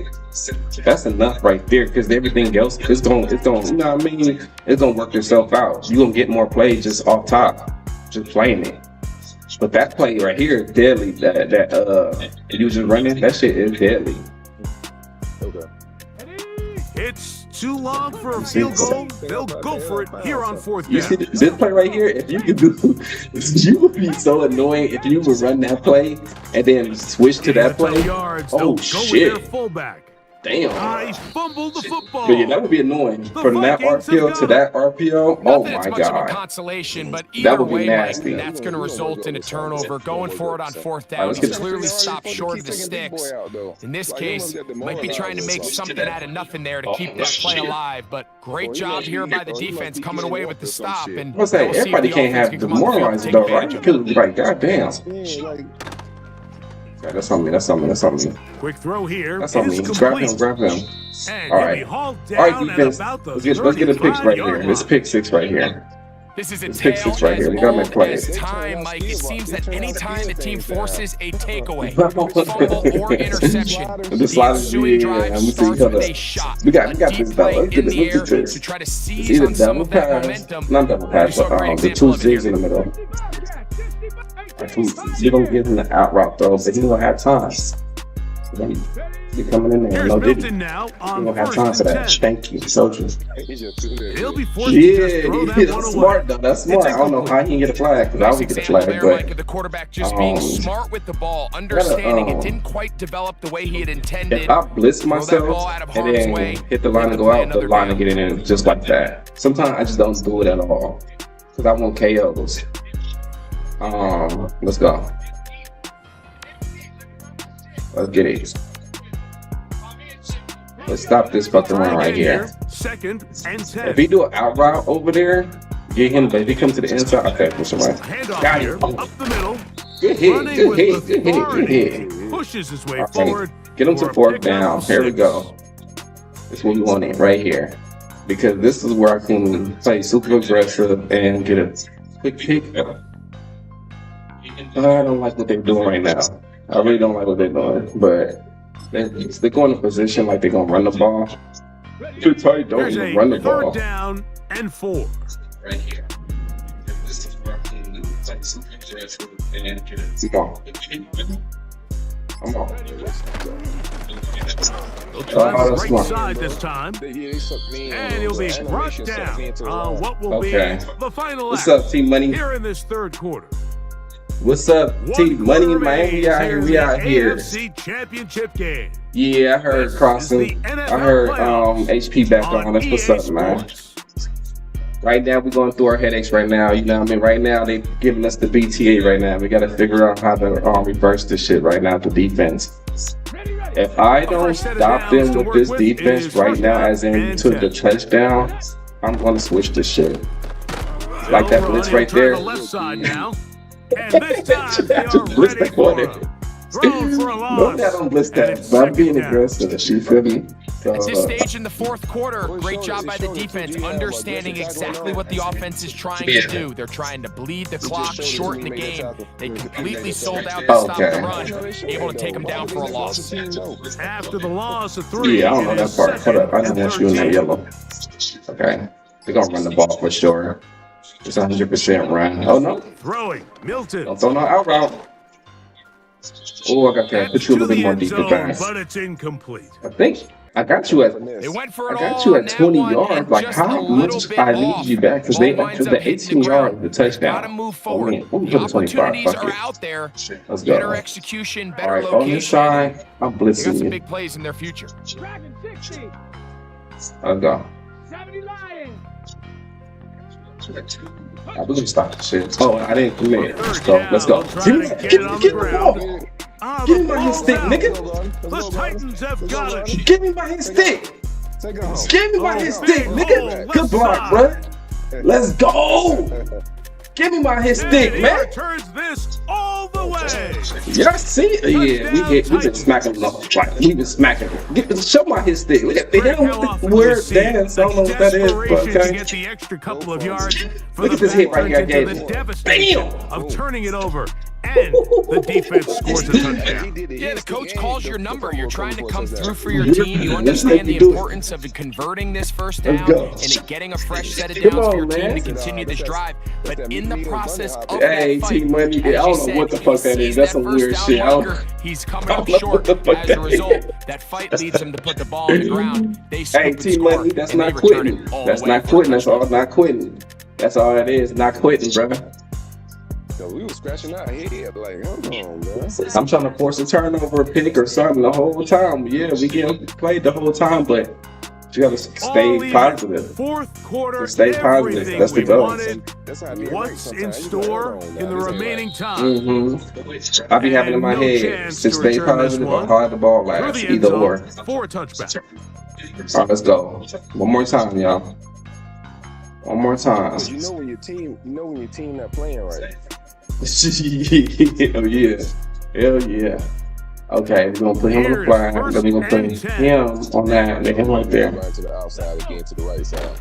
that's enough right there. Because everything else it's going. You know what I mean? It's gonna work itself out. You are gonna get more plays just off top, just playing it. But that play right here is deadly. That you just running, that shit is deadly. Okay. It's too long for a field goal. They'll go for it here on 4th You down. see this play right here? If you could do, you would be so annoying if you would run that play and then switch to that play. Oh shit! Damn. He fumbled the football. But yeah, that would be annoying. From that RPO to that RPO, oh my much of a god. consolation, but That either would be way, nasty. Mike, that's going to result in a turnover. Going for it on 4th down, let's get he's clearly stopped short of the sticks. In this case, might be trying to make something out of nothing there to keep that play alive. But great job here by the defense coming away with the stop. And I'll say everybody can't have demoralized though, right? Because like, goddamn. That's on me. Quick throw here. That's on me. Grab him. And All right. All right, defense. Let's get a pick right here. This pick 6 right here. This is a pick 6 right here. We gotta make plays. Time, Mike. It seems that any time the team forces a takeaway, fumble, or interception, the ensuing drive starts with a shot. We got this though. Let's get this. To try to It's seize either on some double of that pass, momentum. not double pass, but the 2 zigs in the middle. You don't give him the out route though, but he don't have time. You're coming in there. No diddy. You don't have time for that. Thank you, soldiers. He'll be forced to just throw that one that's smart though. That's smart. I don't know how he can get a flag because I would get a flag, but the quarterback just being smart with the ball, understanding it didn't quite develop the way he had intended. If I blitz myself and then hit the line and go out, the line and get in just like that. Sometimes I just don't do it at all because I want KOs. Let's go. Let's get it. Let's stop this fucking run right here. 2nd and 10. If he do an out route over there, get him. If he comes to the inside, okay, push him right. Got him. Up the middle. Good hit. Pushes his way All right. forward. Get him to 4th down. Here we go. This is what we want in right here. Because this is where I can play super aggressive and get a quick pick. I don't like what they're doing right now. I really don't like what they're doing, but they're going in position like they're gonna run the ball. Too tight, don't even run the ball. 3rd down and 4. Right here. This is where I can play super aggressive and get a come on. He'll try the right side this time. And he'll be brought down on what will be the final What's up, Team Money? here in this 3rd quarter. What's up, Team Money in Miami? We out here. AFC Championship game. Yeah, I heard Crossing. I heard HP back on. That's what's up, man. Right now, we're going through our headaches right now. You know what I mean? Right now, they giving us the BTA right now. We got to figure out how to reverse this shit right now, the defense. If I don't stop them with this defense right now, as in to the touchdown, I'm going to switch this shit. Like that blitz right there. And this time they are ready for him. Thrown for a No, that loss. don't blitz And that. it's But I'm being second down. aggressive. You feel me? So, At this stage in the fourth quarter, great job by the defense, understanding exactly what the offense is trying to do. They're trying to bleed the clock, shorten the game. They completely sold out to stop the run, able to take them down for a loss. After the loss of 3. yeah, I don't know that part. Hold up. I don't want you in that yellow. Okay. They're going to run the ball for sure. It's 100% run. Oh, no. Throwing. Milton. Don't throw no out route. Oh, I got that. Put you a little bit more deep in pass. But it's incomplete. I think I got you at. They went for I it got all you on at that 20 one, yards. and Like just how a little much bit I off. need you back because Ball they up winds to the up hitting 18 the ground. yards, the touchdown. Gotta move forward. We The put 25. opportunities Fuck are it. out there. Let's Better go. execution, All better right, on this location. side, I'm They got blitzing some you. big plays in their future. Let's go. I believe stop the shit. Oh, I didn't commit. Let's go. Let's go. Give me the ball. Give me my hit stick, nigga. The Titans have got it. Give me my hit stick. Give me my hit stick, nigga. Good block, bro. Let's go. Give me my hit stick, man. Turns this all the way. Y'all see it? Yeah, we been smacking them. Like, we been smacking them. Show my hit stick. They don't weird dance. I don't know what that is, but To okay. get the extra couple of yards for Look the at this hit right here I Bengals gave into him. the devastation of turning it over. And the defense scores a touchdown. Yeah, the coach calls your number. You're trying to come through for your team. You understand the importance of converting this first down and getting a fresh set of downs for your team to continue this drive. But in the process of Hey, that T-Money, fight, I don't know what the fuck that is. That's some weird shit. He's coming up short. As a result, that fight leads him to put the ball on the ground. They Hey, scoop and T-Money, score, that's and they not return quitting. it all That's the way not for a quitting. That's all touchdown. not quitting. That's all it is. Not quitting, brother. Yo, we was scratching our head like, hold on, man. I'm trying to force a turnover, a pick, or something the whole time. Yeah, we get played the whole time, but you gotta stay positive. Fourth quarter, Stay positive. everything That's the we goal. wanted. What's in store in the remaining time? Mm-hmm. I be having in my And no head chance to to stay return this positive or one. hard the ball Through last. the end Either zone or. for a touchback. All right, let's go. One more time, y'all. One more time. You know when your team not playing right. Hell yeah. Hell yeah. Okay, we're gonna put him on the fly, then we're gonna put him on that, and him right there. Right to the outside again, to the right side.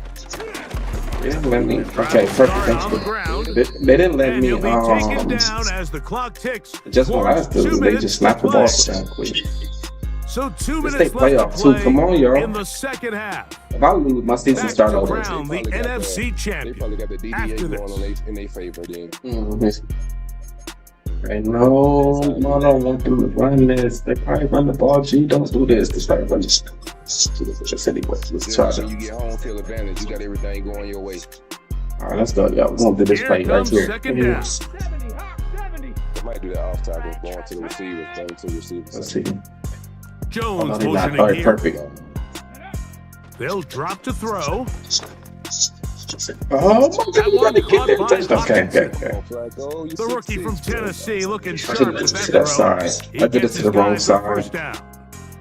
Yeah, let me. Okay, perfect. Thanks On for the ground. They didn't let And me he'll be taken down as the clock ticks. just what I towards do. 2 They minutes just snap to the ball play. that quick. So 2 This minutes they left playoff to too. play Come on, y'all. in the second half. If I lose, my season Back start to over. crown the NFC They champion. probably got the After DDA this. going on in their favor then. Hey, no, I don't want them to run this. They probably run the ball. G, don't do this. They start running. Just anyway, let's try So you to. get home field advantage. You got everything going your way. All right, let's go, y'all. We're gonna do this Here play right comes here. second down. They might do that off tackle, going to the receiver, going to the receiver. Let's see. Jones Oh, they're not. motioning All right, here. perfect. They'll drop to throw. Oh my God, you gotta get that Caught by touchdown. Okay. The rookie from Tennessee looking I sharp did at it to that that throw. side. He I did it gets to the his wrong guys the first side. down.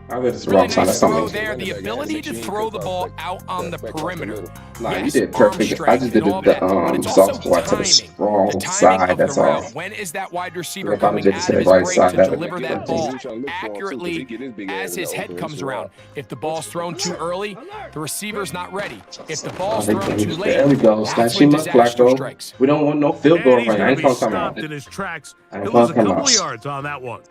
I did it to the Really wrong side. nice That's throw something. there. The ability to throw the ball out on the perimeter. Nah, you Yes, did arm perfect. I strength just did and all the that, but it's soft also spot to the timing. wrong The timing side. of the That's all. route. When is that wide receiver If I coming did it out to of the his right break side, to that would deliver be that good. ball accurately as his head comes around? If the ball's thrown too early, the receiver's not ready. If the ball's thrown too late, There we go. that's Snatch when him up, disaster Flacco. strikes. We don't want no field goal And he's right now. I going ain't to be gonna come stopped out in his tracks. I ain't He'll lose a gonna come couple out. of yards on that one.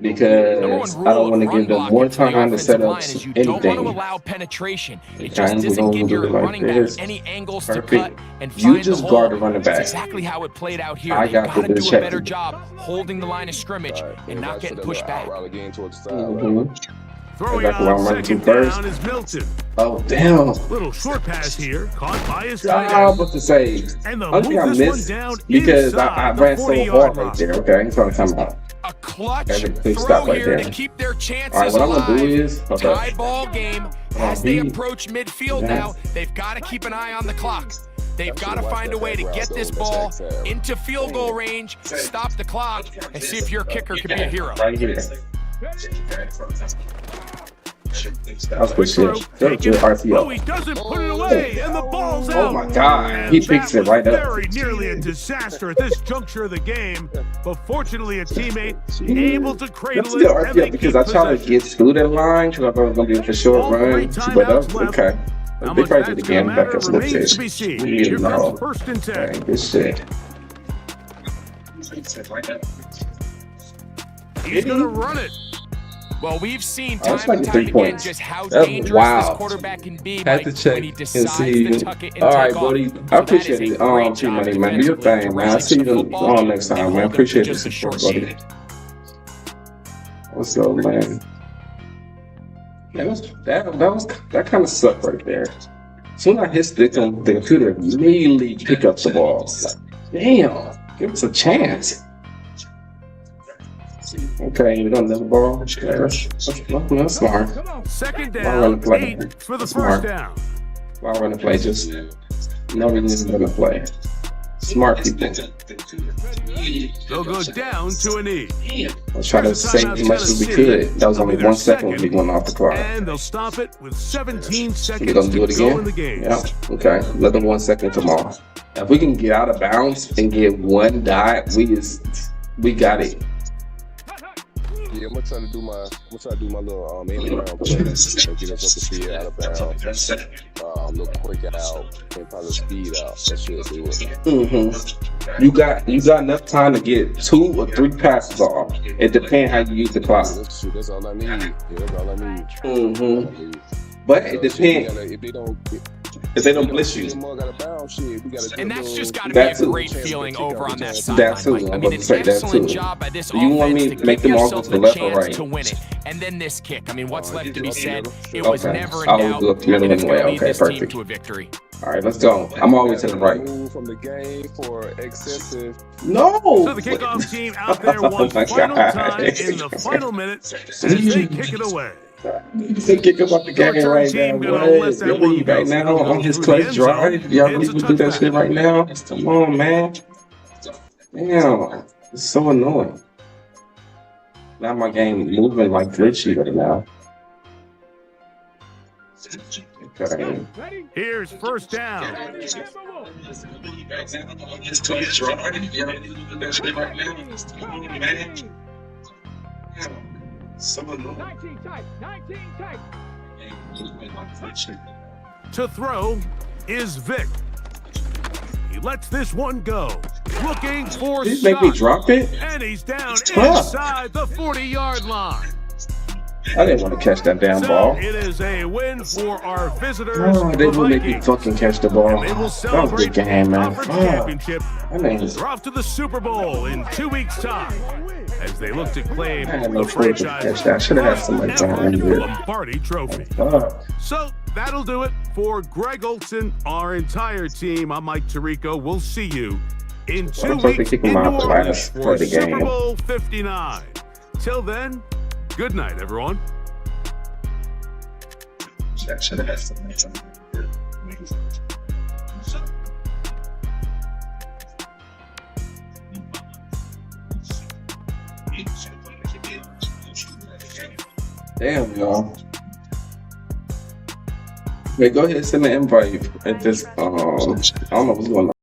because I don't want to give them more time to set up You don't want to anything. allow penetration. It Okay, just we're doesn't gonna give do your it like running this. back any angles Perfect. to cut and You find just the guard hole. the running That's back. exactly how it played out here. I They've got got to the do a check. better job holding the line of scrimmage and not getting pushed back. Throwing Exactly what on I'm running to second first. down is Milton. Oh damn! Little short pass here, caught by his I tight was end. about to say. And they'll Only thing I move this one missed down because I inside ran the so 40-yard hard right line. there. Okay, I'm trying to come out. A clutch Okay, please throw stop right here there. to keep their chances All right, what I'm gonna do alive. is Tie ball game. As they he- approach midfield Yes. now, they've got to keep an eye on the clock. They've got to find a way to get this ball into field goal range, stop the clock, and see if your kicker can be a hero. Right here. That was good shit. That was good RPO. Oh, he doesn't put it away, and the ball's out. Oh my God, he picks it right up. Very nearly a disaster at this juncture of the game, but fortunately a teammate able to cradle That's still it. RPO because I tried to get through that line because I thought it was gonna be for short run, but that was okay. They probably did the game back up a little bit. Here comes first and 10. Dang, good shit. He's gonna run it. Well, we've seen time like and the time 3 again points. just how That's dangerous wild. this quarterback can be Had to check when he and decides see. to tuck it and All right, take off. buddy. So I that appreciate is a it. great T job Money, man. Do your defensively thing, to man. I'll release see the you football on next time, and man. hold them Appreciate to the just a support, short buddy. gain. What's up, man? That kind of sucked right there. Soon as I hit the computer immediately pick up the ball. Like, damn, give us a chance. Okay, you don't never ball. That's smart. Second Why run down, the play? 8 for the That's first smart. down. Why run the play? Just no reason to run the play. Smart people. They'll go down to a knee. Let's try to save as much as we could. That was only 1 second when we went off the clock. And they'll stop it with 17 seconds We're gonna do it to go in again? the game. Yeah, okay. Another 1 second tomorrow. If we can get out of bounds and get one dot, we got it. Yeah, I'm gonna try to do my little aim around play. Get us up the field out of bounds. Little quick out and probably speed out. That should do it. You got enough time to get 2 or 3 passes off. It depends how you use the clock. That's all I need. Yeah, that's all I need. But it depends. If they don't blitz you. And that's just got to be That a too. great feeling over on that side. That too. I I'm mean, about to an say that excellent too. job by this Do you want me offense to make them all go yourself to the the left or chance right? to win it. And then this kick. I mean, what's left to be said? It was Okay. never in I will doubt. go up the middle And it's going to anyway. lead Okay, this team perfect. to a victory. All right, let's go. I'm always to the right. Move from the game for excessive. No. So the kickoff team out there Oh one my final God. time in the final minute as they kick it away. They kick him out the game right now. What? Really, right now on his clutch drive? Y'all really would do that shit right now? Come on, man. Damn, it's so annoying. Now my game moving like glitchy right now. Okay. Here's first down. To throw is Vic. He lets this one go. Looking for Did you make me drop it? and he's down Tough. inside the 40-yard line. I didn't want to catch that damn So ball. it is a win for our visitors. Oh, they the will make me Vikings. fucking catch the ball. They will That was a celebrate good game, the man. conference championship. I mean, They're off to the Super Bowl in 2 weeks' time as they look to claim I had the no choice to franchise catch that. I should have had somebody trying to do it. Lombardi Trophy. Fuck. So that'll do it for Greg Olson, our entire team. I'm Mike Tirico. We'll see you in 2 I'm supposed to weeks kick in him New out the Orleans last for play of the Super game. Bowl 59. Till then, good night, everyone. I should have had somebody trying to do it. Damn, y'all. Hey, go ahead and send an invite at this. I don't know what's going on.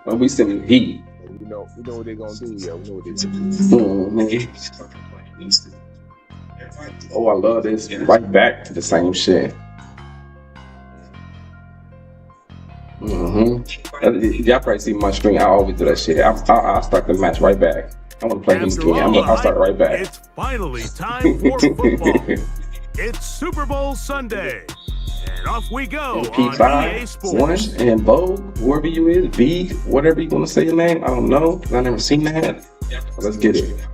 When we sending heat. We know what they're gonna do. Yeah, we know what they're gonna do. Oh, I love this. Right back to the same shit. Y'all probably see my screen. I always do that shit. I'll start the match right back. I want to play this game. I'll start right back. It's finally time for football. It's Super Bowl Sunday. And off we go on EA Sports. One and Bo, whoever you is, B, whatever you want to say your name. I don't know. I never seen that. Let's get it.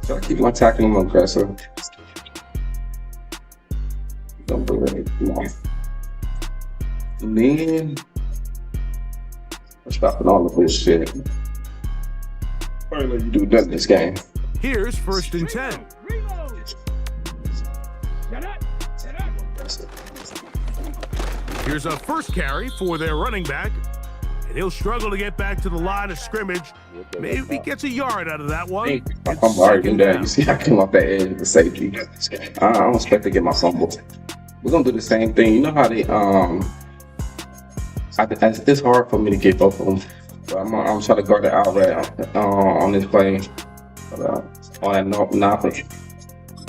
So I keep my tackling aggressive. Don't believe it. Come on. And then we're stopping all the bullshit. Probably let you do that in this game. Here's 1st and 10. Here's a first carry for their running back, and he'll struggle to get back to the line of scrimmage. Maybe he gets a yard out of that one. I'm already in there. You see, I came off that edge of the safety. I don't expect to get my fumble. We're gonna do the same thing. You know how they it's hard for me to get both of them. But I'm trying to guard the out route on this play. On that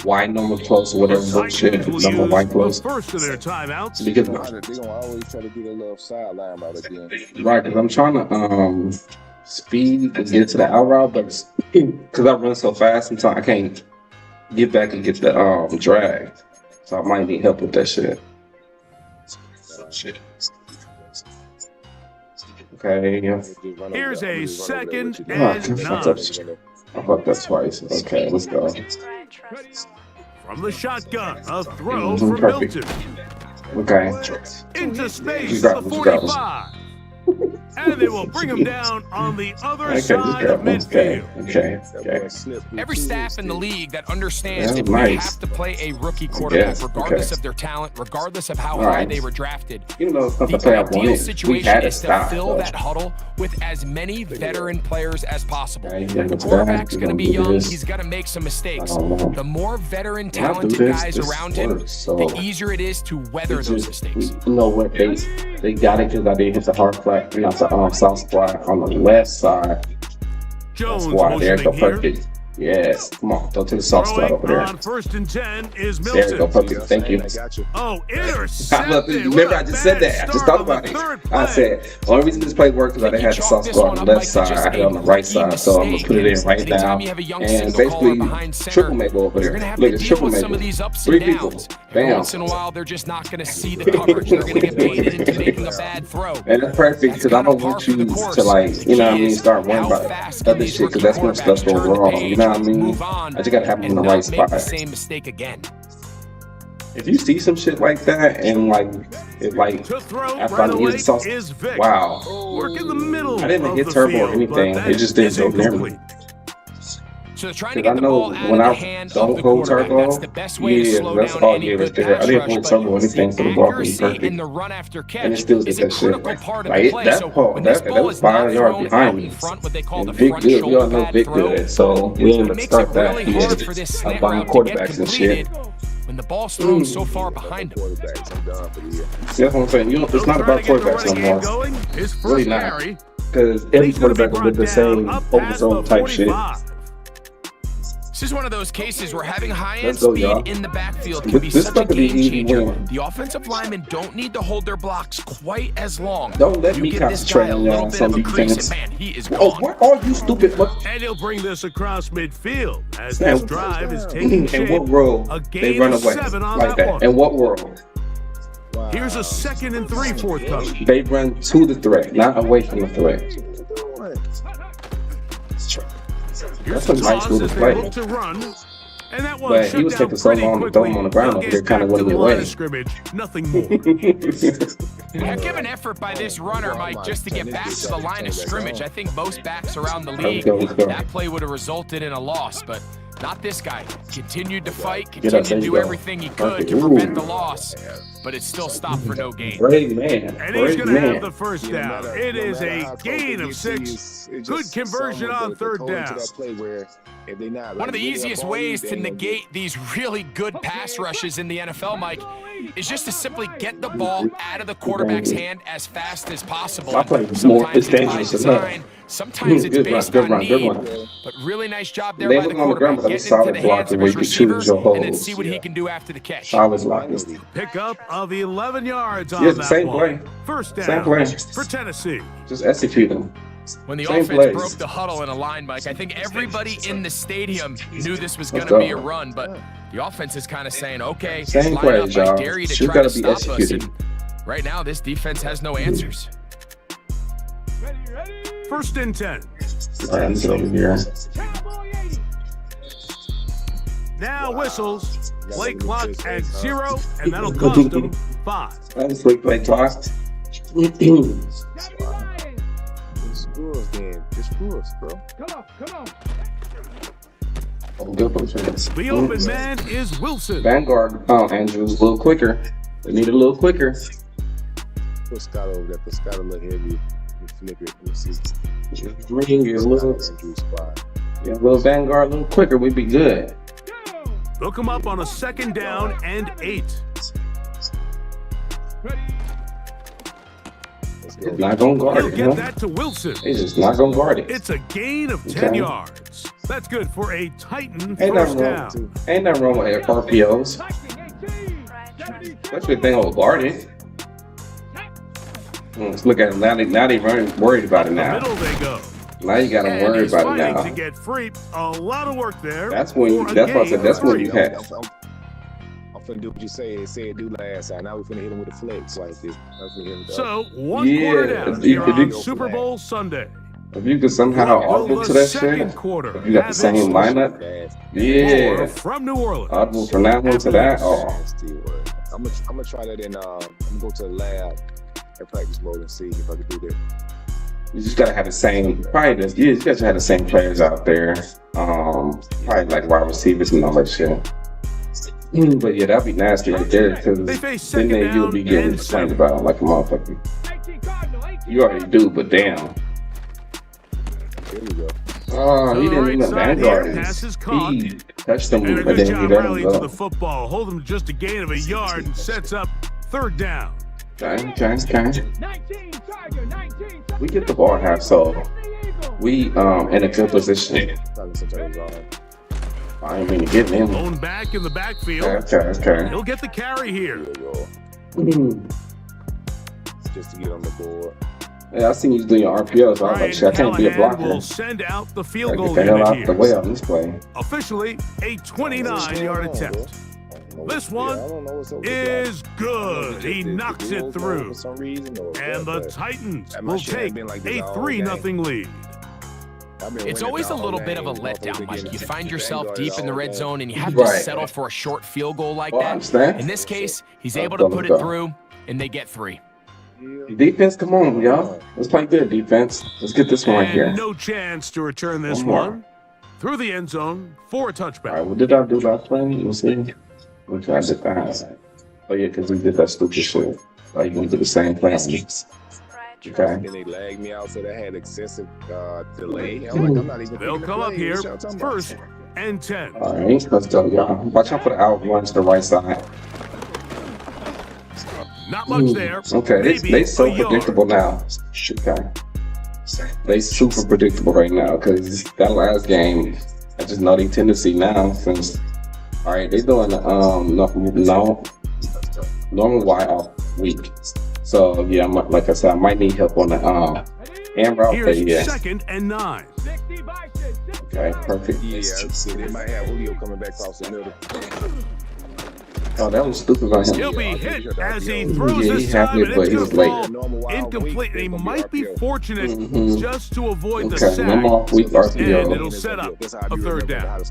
wide normal close or whatever bullshit. Number wide close. First of their timeouts. Because They're gonna always try to get a little sideline by the game. right, because I'm trying to speed to get to the out route, but because I run so fast, sometimes I can't get back and get the drag. So I might need help with that shit. Okay, yeah. Here's a 2nd and 9. I fucked up twice. Okay, let's go. From the shotgun, a throw from Perfect. Milton. Okay. Into space, the 45. And they will bring him down on the other side of midfield. Okay. Every staff in the league that understands that they have to play a rookie quarterback, regardless of their talent, regardless of how high they were drafted. Even though it's not the The play I ideal wanted, situation is to fill that huddle with as many veteran players as possible. The quarterback's going to be young. He's going to make some mistakes. The more veteran, talented guys around him, the easier it is to weather those mistakes. You know what? They got it because I did hit the hard flat, not the soft spot on the left side. Jones That's why there go motioning here. perfect. Yes, come on, go to the soft spot over there. On 1st and 10 is There you go, Milton. perfect. Thank you. I got you. Oh, intercepted. Remember, I just said that. I just thought about it. I said, only reason this play worked because I didn't have the soft spot on the left side. I had it on the right side, so I'm gonna put it in right now. And basically, triple may go over there. Look, it's triple may. 3 people. Bam. Once in a while, they're just not going to see the coverage. They're going to get baited into making a bad throw. And that's perfect because I don't want you to, like, you know what I mean, start worrying about other shit because that's when stuff goes wrong. You know what I mean? I just gotta have them in the right spot. The same mistake again. If you see some shit like that and To throw after right I away use the sauce, is Vic. wow. Work in the middle. I didn't of hit the turbo field, or anything. but It just didn't is go near me. incomplete. So they're trying to Because get I the know ball out when of I the hand of don't the go quarterback. turbo, That's the best way to slow that's down all any yeah right good there. I pass didn't rush, hold turbo or but anything for the ball to be accuracy perfect. in the run after And it catch still is did a that shit. critical part of Like, the play. that So part, when this that ball was is not 5 yards thrown behind out me. in front, what they call And the Big front good, we all shoulder know pad Big throw, good. So we it didn't even makes start it that. really He hard for this had slant buying route to get quarterbacks and shit. completed when the ball's thrown so far behind him. Quarterbacks, I'm done for the year. See, that's what I'm saying. You know, it's not about quarterbacks no more. Going. His first Really not. carry. Because every He's gonna be quarterback will brought do the same down up over past zone the type shit. 45. This is one of those cases where having high-end Let's go, speed y'all. in the backfield can be This such a about to be game easy changer. win. The offensive linemen don't need to hold their blocks quite as long. Don't let You me give this concentrate guy a on little y'all bit some of a crease, defense. and man, he is Oh, gone. what are you stupid? What? And he'll bring this across midfield as Snap. this drive is taking In shape. what world A they gain run of away 7 on like that that? one. In what world? Here's a 2nd and 3 forthcoming. They run to the threat, not away from the threat. Here's That's a the nice toss little as they play. look to run. And that one But shut he was down taking so pretty long to throw him quickly. on the ground They'll over there, get kind of back to winning the line away. of scrimmage. Nothing more. A given effort by this runner, Mike, just to get back to the line of scrimmage. I think most backs around the league, Let's go. that play would have resulted in a loss, but Not this guy. Continued to fight, continued to do everything he could to prevent the loss, but it still stopped for no gain. Great man. And he's going to have the first down. It is a gain of 6. Good conversion on third down. One of the easiest ways to negate these really good pass rushes in the NFL, Mike, is just to simply get the ball out of the quarterback's hand as fast as possible. Sometimes it's by design, sometimes it's based on need, but really nice job there by the quarterback, getting into the hands of his receiver, and then see what he can do after the catch. I was like this. Pickup of 11 yards on that same one. Play. First down Same play. for Tennessee. Just execute them. When the Same offense plays. broke the huddle in a line, Mike, I think everybody in the stadium knew this was going to be a run, but the offense is kind of saying, okay, Same line up, plays, I y'all. dare you to Should try to gotta be stop us. executed. And right now, this defense has no answers. First and 10. All right, let's get over here. Now whistles. Play clock at 0, and that'll cost them 5. That's quick play clock. Screws, man. Just screws, bro. Come on. Oh, good defense. The open man is Wilson. Vanguard, Andrews, a little quicker. They need a little quicker. Put Scott over there. Put Scott a little heavy. Flip it. We'll see. Ring is a little, yeah, a little Vanguard, a little quicker. We'd be good. They'll come up on a second down and 8. They're not going to guard He'll it. get that to Wilson. They're just not going to guard it. It's a gain of 10 yards. That's good for a Titan Ain't first nothing down. wrong. Ain't nothing wrong with RPOs. Especially if they don't guard it. Let's look at them. Now they worried about it The now. middle they go. Now you got them And worried he's about it fighting now. to get free. A lot of work there. That's when. for a That's what I gain said. That's of when 3. you had. I'm finna do what you said do last time. Now we finna hit him with a flex like this. So one Yeah, quarter down if you here could on do- Super Bowl Sunday. If you could somehow Will audible the to that second shit, quarter if you got the have same its lineup, More yeah. from New Orleans. Audible from that one to that. Oh, I'm gonna try that in. I'm gonna go to the lab and practice mode and see if I can do that. you just gotta have the same. Probably just you just gotta have the same players out there. Probably like wide receivers and all that shit. But yeah, that'd be nasty right there because They face then second you'll be down getting and complained 7. about like a motherfucker. You already do, but damn. There we go. Oh, he To the didn't right even side Vanguard here, him. pass is caught. He touched him, And a but good then he job let him rallying to go. the football. Hold him just a gain of a yard and sets up third down. Okay. We get the ball half, so we in a good position. Probably sometimes I ain't mean to get him. Lone back in the backfield. Okay. He'll get the carry here. there we go. Just to get on the board. Yeah, I seen you doing your RPOs. So I was like, shit, I can't be a Callahan blocker. will send out the I field get goal the hell unit out here. the way on this play. Officially a 29-yard attempt. This one is good. He knocks it through. And the Titans will take a 3-0 lead. It's always a little bit of a letdown, Mike. You find yourself deep in the red zone and you have to Right. settle for a short field goal like Well, I that. understand. In this case, he's able to put it through, and they get 3. Defense, come on, y'all. Let's play good defense. Let's get this one right And here. no chance to return this One more. one. Through the end zone for a All touchback. right, what did I do last play? Let's see. Which I did that. Oh yeah, because we did that stupid shit. Like we did the same play. Okay. Then they lagged me out, so they had excessive delay. I'm like, I'm not even They'll picking come the up play. here What y'all talking about? first and 10. All right, let's go, y'all. Watch out for the out runs to the right side. Not much there. Okay, Maybe they so a yard. predictable now. Okay. They super predictable right now because that last game, I just know the tendency now since. All right, they doing normal Y off week. So yeah, like I said, I might need help on the and route play. Here's Yeah. second and 9. Okay, perfect. Yeah, so they might have Julio coming back across the middle. Oh, that was stupid by him. He'll be hit as he throws this time, and it's going to fall incomplete. He might be fortunate just to avoid the sack, and it'll set up a third down.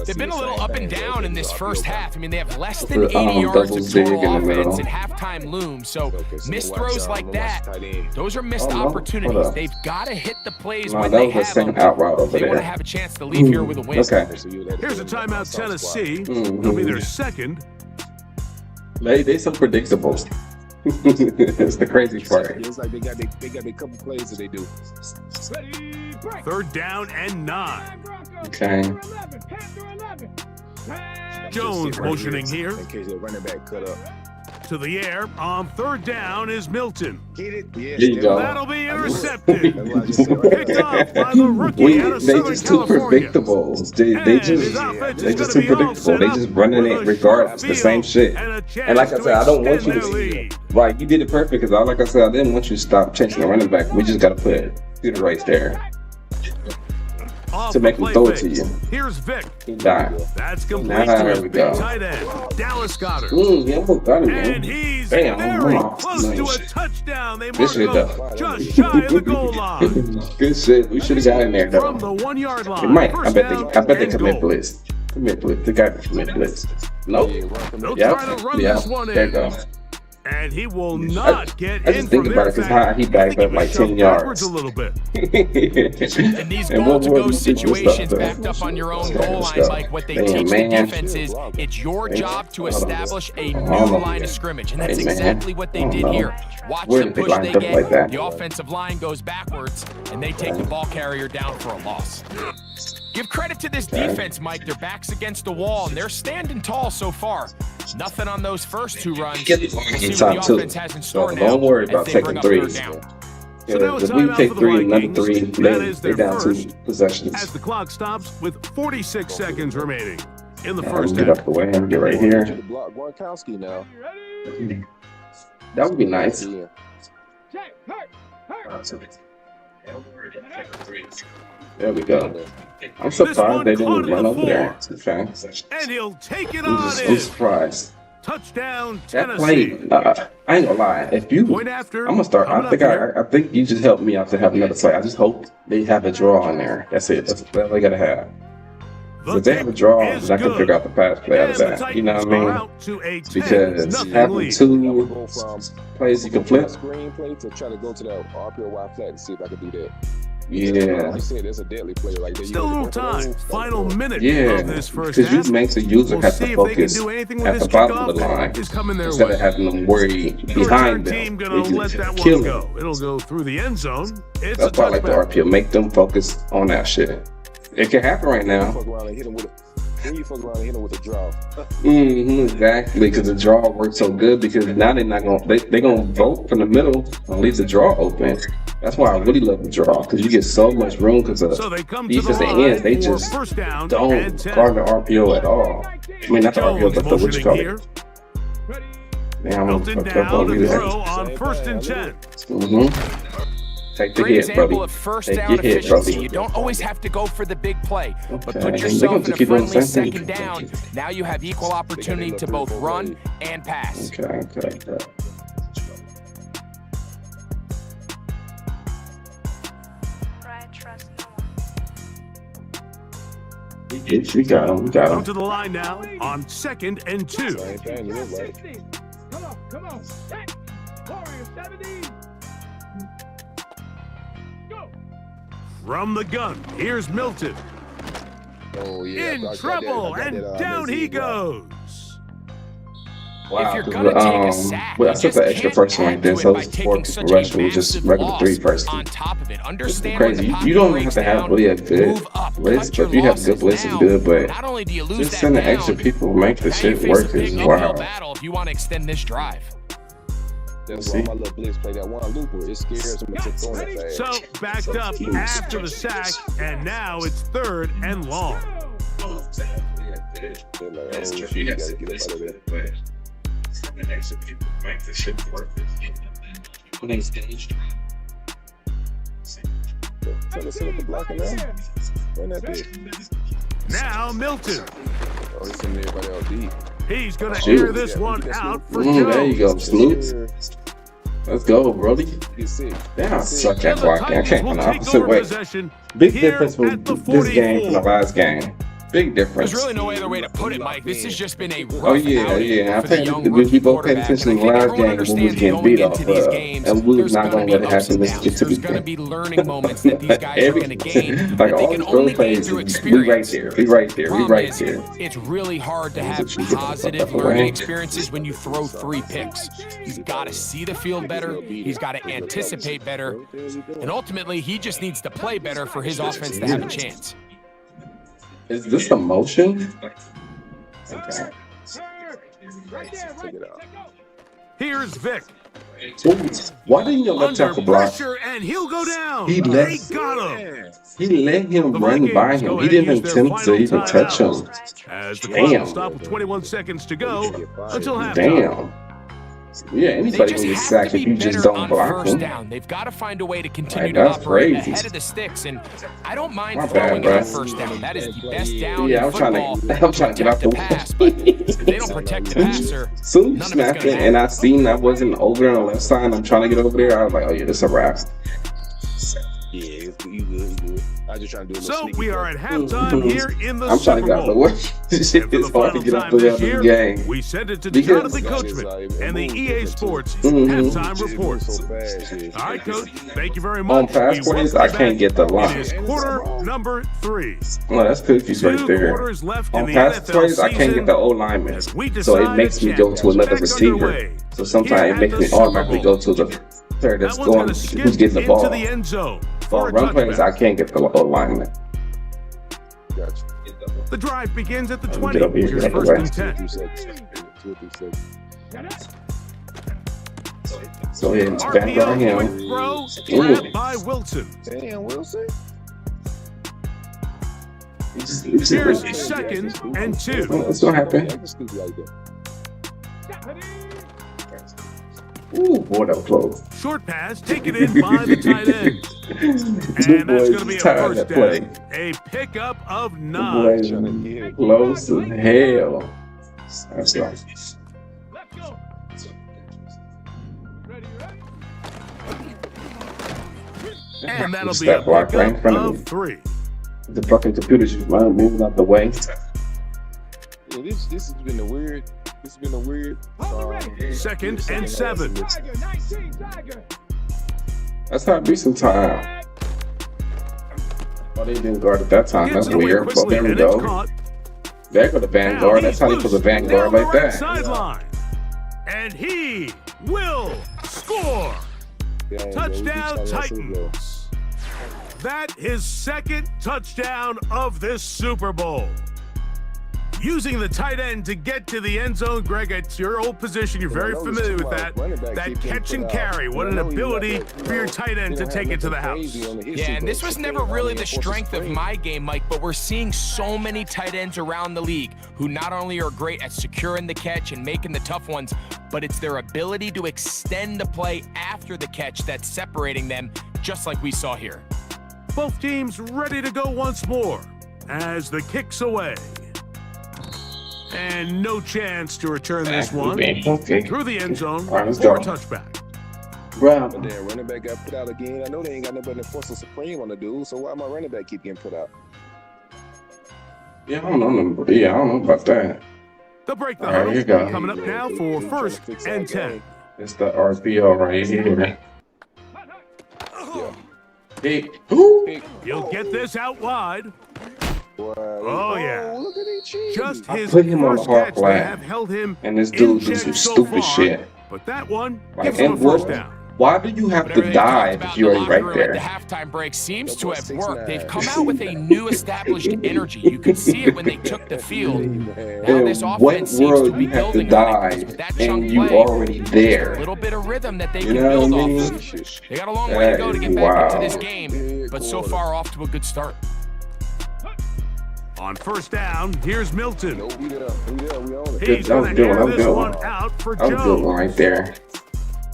They've been a little up and down in this first half. I mean, they have less than 80 yards of total offense, and halftime looms. So missed throws like that, those are missed opportunities. They've got to hit the plays when they have them. They want to have a chance to leave here with a win. Okay. Here's a timeout, Tennessee. It'll be their second. They so predictable. It's the crazy part. It's like they got a couple plays that they do. Third down and 9. Okay. Jones motioning here. In case their running back cut up. To the air on third down is Milton. Get it? Yes, There you go. That'll be intercepted. Picked off by the rookie out of They Southern just too California. predictable. They just too predictable. They just running it regardless, the same shit. And like I said, I don't want you to. Right, you did it perfect because, like I said, I didn't want you to stop chasing the running back. We just got to put it right there to make him throw it to you. Here's Vic. He died. That's complete Now, to there his we big go. tight end, Dallas Goddard. He almost got him, man. And he's Damn, very hold on. close to a Nice. touchdown. They Good mark shit, him though. just shy of the goal line. Good shit. We should have got in there, From though. the 1 yard line. It might. I First bet down they and commit goal. blitz. Commit blitz. They got to commit blitz. Nope. They'll Yep. try to run Yeah. this one There you in. go. And he will not get I in just think from about there. it because how he backed up like 10 Backwards yards. a little bit. In these And what goal-to-go more situations, though? backed up on your own Let's goal line, go. Mike, what they Damn, teach man. the defense is it's your job to establish a new line of scrimmage, and that's Hey, man. exactly what they did here. Watch Where the did they push line they up like get, that? the offensive line goes backwards, and they take the ball carrier down for a loss. Give credit to this defense, Mike. Their back's against the wall, and they're standing tall so far. Nothing on those first 2 runs. We'll see what the Top two. offense has in store So now don't worry as about they taking bring up threes. third down. So now If it's we time out take for the 3, another Vikings. 3, That is they their down first. 2 possessions. As the clock stops with 46 seconds remaining in the Let first me get half. up the way and get right here. Block Gronkowski now. That would be nice. Yeah. There we go. I'm surprised they didn't run over there. Okay. And he'll take it I'm on I'm in. surprised. Touchdown, That Tennessee. play, I ain't gonna lie. If you, Point after. I'm gonna start. Coming I think up here. I think you just helped me out to have another play. I just hope they have a draw in there. That's it. That's all they gotta have. The If they have a kick draw, is then I can good. figure out the pass play out And of the that. You know Titans what I are mean? out to a Because 10-0 having lead. 2 Go from plays you can flip. screenplay to try to go to the RPO wide flat and see if I can do that. Yeah. Like you said, there's a deadly player right there. You Still a know, little time. Final minute Yeah. of this first Because half. you make the user We'll have see to if they can focus do anything with at this the bottom of the kickoff. line Is coming their instead way. of having them worry The behind return them. team gonna They let just that kill one them. go. It'll go through the end zone. It's That's a why I like the touchback. RPO. Make them focus on that shit. It can happen right now. fuck around and hit him with a, then you fuck around and hit him with a draw. Exactly, because the draw works so good. Because now they're not gonna they gonna vote from the middle and leave the draw open. That's why I really love the draw because you get so much room. Because So they come to the defensive line ends, they for just first down don't and 10. guard the RPO at all. I mean, not the RPO, Jones but the what you motioning call here. it. Damn, I'm Milton fucked up down on to you throw there. on first and 10. Take the Great hit, example brother. of first Take down your hit, efficiency. brother. You don't always have to go for the big play, but Okay. put They're yourself going in to a keep doing the friendly same second thing. down. Now you have equal opportunity to both run and pass. Okay. We got him. Come to the line now on 2nd and 2. Same thing, you look right. Come on. Warrior 70. Go. From the gun, here's Milton. Oh, yeah. In trouble, and down he goes. Wow. If you're gonna take a sack, Well, I you took just an extra can't person add like this. to So it by it's taking 4 such people a rushing with just massive regular loss 3 person. on top of it. It's Understand when the crazy. pocket You don't have breaks to have down, really a good move up, blitz, cut but if you your have good blitz, losses it's good. But not only do you lose just that sending down, extra people make the now you shit face work a big is uphill wow. battle if you want to extend this drive. That's why my little blitz play that one looper. It scares him into throwing it fast. So backed up after the sack, and now it's 3rd and long. They're like, oh, shit, you gotta get up out of there. Tell us to block it now. Run that bitch. Now Milton. Oh, he's sending everybody out deep. He's going to air this one out for Jones. There you go, Smooth. Let's go, Brody. Damn, I suck at blocking. I can't run the opposite way. Big difference from this game from the last game. Big difference. There's really no other way to put it, Mike. This has just been a rough I think we both paid attention in the last game when we was getting beat off, and we was not going to let it happen. There's going to be learning moments that these guys are going to gain. Like all these throw plays, we right there. It's really hard to have positive learning experiences when you throw 3 picks. He's got to see the field better. He's got to anticipate better, and ultimately, he just needs to play better for his offense to have a chance. Is this a motion? Okay. Here's Vic. Why didn't your left tackle block? And he'll go down. He got him. He let him run by him. He didn't attempt to even touch him. As the clock will stop with 21 seconds to go until halftime. Damn. Yeah, anybody can get sacked if you just don't block them. Down. They've got to find a way to continue to operate ahead of the sticks, and I don't mind throwing it on first down. That is the best down in football. I'm trying to get out the pass, but if they don't protect the passer. Soon as you snapped it, and I seen that wasn't over there on the left side, I'm trying to get over there. I was like, oh yeah, this is a wrap. Yeah, you good. I just trying to do a So we are at halftime here in the I'm trying Super to get out the Bowl. way. It's hard to get out the way of the game. We send it to Jonathan Coachman and the EA Sports halftime report. All right, Coach. Thank you very much. On pass plays, I can't get the line. It is quarter number 3. Well, that's cookies right there. On pass plays, I can't get the O lineman, so it makes me go to another receiver. So sometimes it makes me automatically go to the player that's going, who's getting the ball. For run plays, I can't get the O lineman. Gotcha. The drive begins at the 20. Get up here, Here's get first away. and 10. So it's back by RPO him. quick throw, grabbed by Wilson. Damn, Wilson. Here's second and 2. What's gonna happen? Ooh, boy, that was close. Short pass taken in by the tight end. And that's going to be a first down. A pickup of 9. Close as hell. That's right. And that'll be Step a block right in pickup front of of me. 3. The fucking computer's just moving out the way. Yeah, this has been a weird. This has been a weird. Second and 7. That's not decent time. Oh, they didn't guard at that time. That's weird. But there we go. There go the vanguard. That's how you put the vanguard like that. Sideline. And he will score. Touchdown Titans. That is second touchdown of this Super Bowl. Using the tight end to get to the end zone, Greg, it's your old position. You're very familiar with that. That catch and carry. What an ability for your tight end to take it to the house. Yeah, and this was never really the strength of my game, Mike, but we're seeing so many tight ends around the league who not only are great at securing the catch and making the tough ones, but it's their ability to extend the play after the catch that's separating them, just like we saw here. Both teams ready to go once more as the kick's away. And no chance to return this one through the end zone for a touchback. Bro, But then running back got put out again. I know they ain't got nobody to force a supreme on the dude, so why my running back keep getting put out? yeah, I don't know about that. The break the All right, huddle here you go. coming up now for first and 10. It's the RPO right here. Yeah. Hey, He'll get this out wide. Oh yeah. Look at that cheese. Just I his put him on the first hard catch to flat, have held him and this in dude do check some so stupid far, shit. But that one Like, gives him a and first down. why do you have Whatever to they dive talked if about you're in the already locker right room there? at the halftime break seems to have 6'9". worked. They've come out with a new established energy. You could see it when they took the field. Now this In what offense seems to world be you have to building on it dive with that chunk and you play. already A there? little bit of rhythm that they You can know build what I off mean? of. They got a long way to go to get back into this game, but so far off to a good start. On first down, here's Milton. No, we there, we on it. He's going to air this one out for I was good one Jones. right there.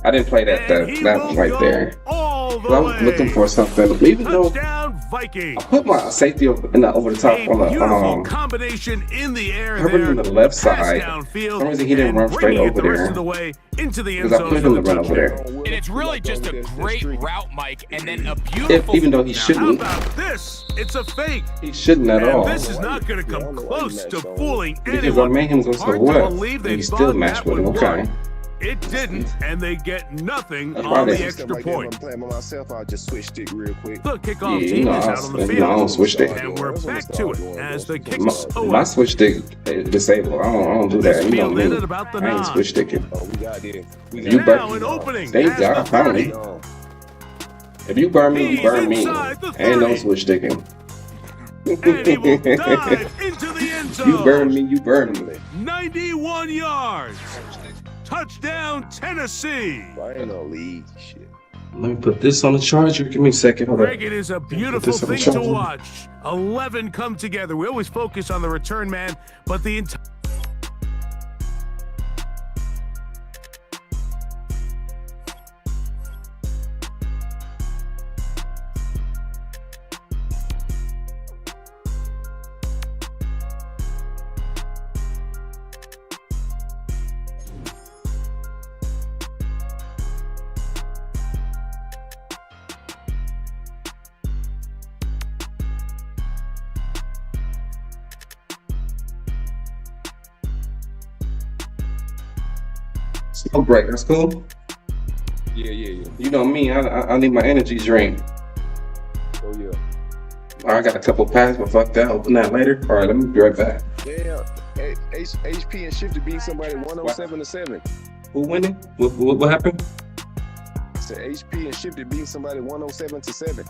I didn't play that And he that will right go there. all the I was way. looking for something, even though Touchdown Vikings. I put my safety over the top A on the beautiful combination in the air covering there. the left Pass side. downfield, For some reason he didn't and run straight bringing it over the rest there of the way into the end because I zone put for him the to run over touchdown. there. And it's really just a great route, Mike, and then a If, beautiful. even though he Now, how shouldn't, about this? It's a fake. he shouldn't at And all. this is not going to come close to fooling Because I anyone. made him go to the Hard to left, believe and they he still thought matched that with him. would Okay. work. It didn't, and they get nothing That's on why the they- extra point. I'm playing by myself. I'll just switch stick real quick. The kickoff Yeah, team you know, is I, out on the you field. know, I don't switch stick. And we're back to it as the kicks My away. switch stick is disabled. I don't do that. You know Field in me. at about the I ain't 9. switch sticking. Oh, we got this. You Now burn. an opening. There you as go. the I found 30. it. If you burn me, you He's burn me. inside the Ain't no 30. switch sticking. And he will dive into the end zone. You burn me, you burn me. 91 yards. Touchdown, Tennessee. I ain't no lead shit. Let me put this on the charger. Give me a second. Hold Greg, on. it is a beautiful this on the thing to charger. watch. 11 come together. We always focus on the return man, but the entire Smoke break. That's cool. Yeah. You know me. I need my energy drink. Oh, yeah. All right, I got a couple packs, but fuck that. Open that later. All right, let me be right back. Yeah. HP and Shifty beat somebody 107 to 7. Who winning? What happened? So HP and Shifty beat somebody 107 to 7.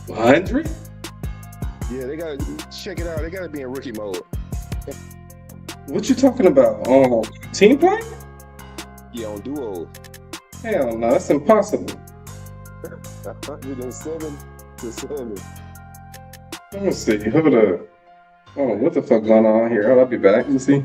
100? Yeah, they gotta check it out. They gotta be in rookie mode. What you talking about? Team play? Yeah, on duo. Hell no, that's impossible. 107 to 7. Let me see. Hold up. Oh, what the fuck going on here? I'll be back. Let me see.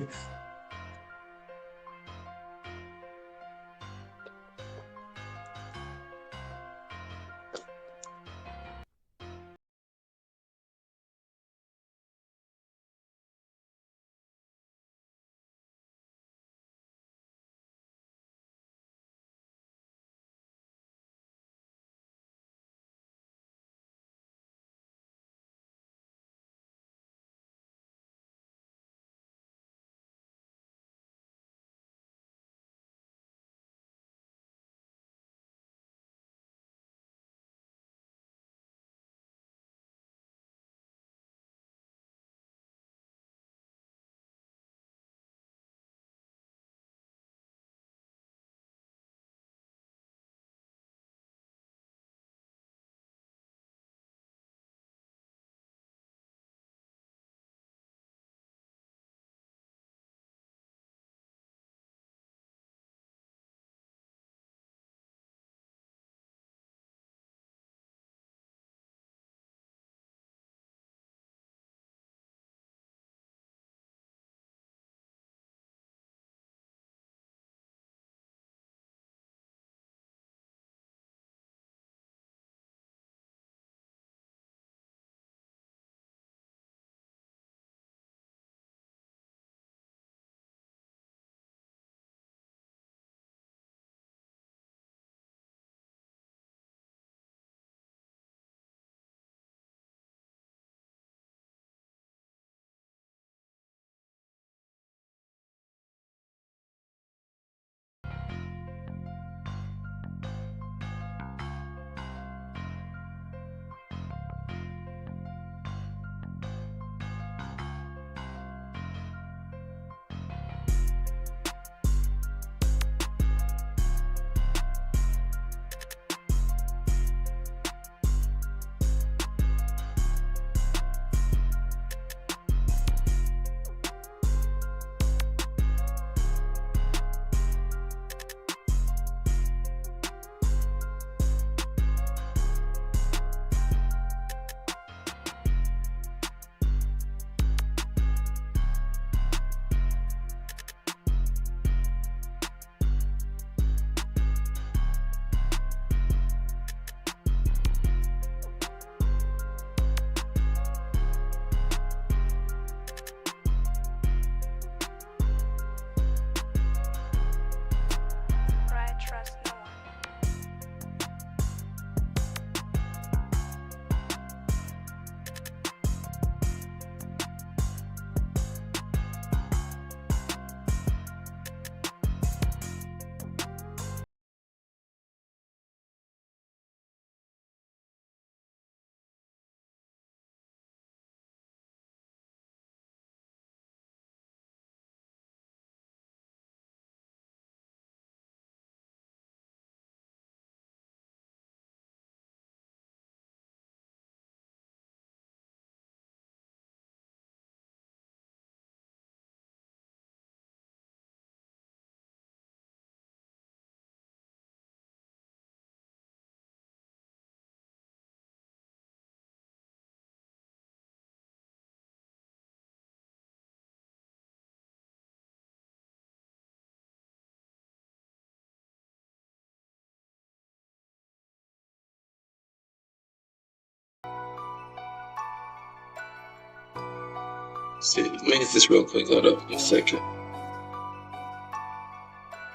See, let me hit this real quick. Hold up a second.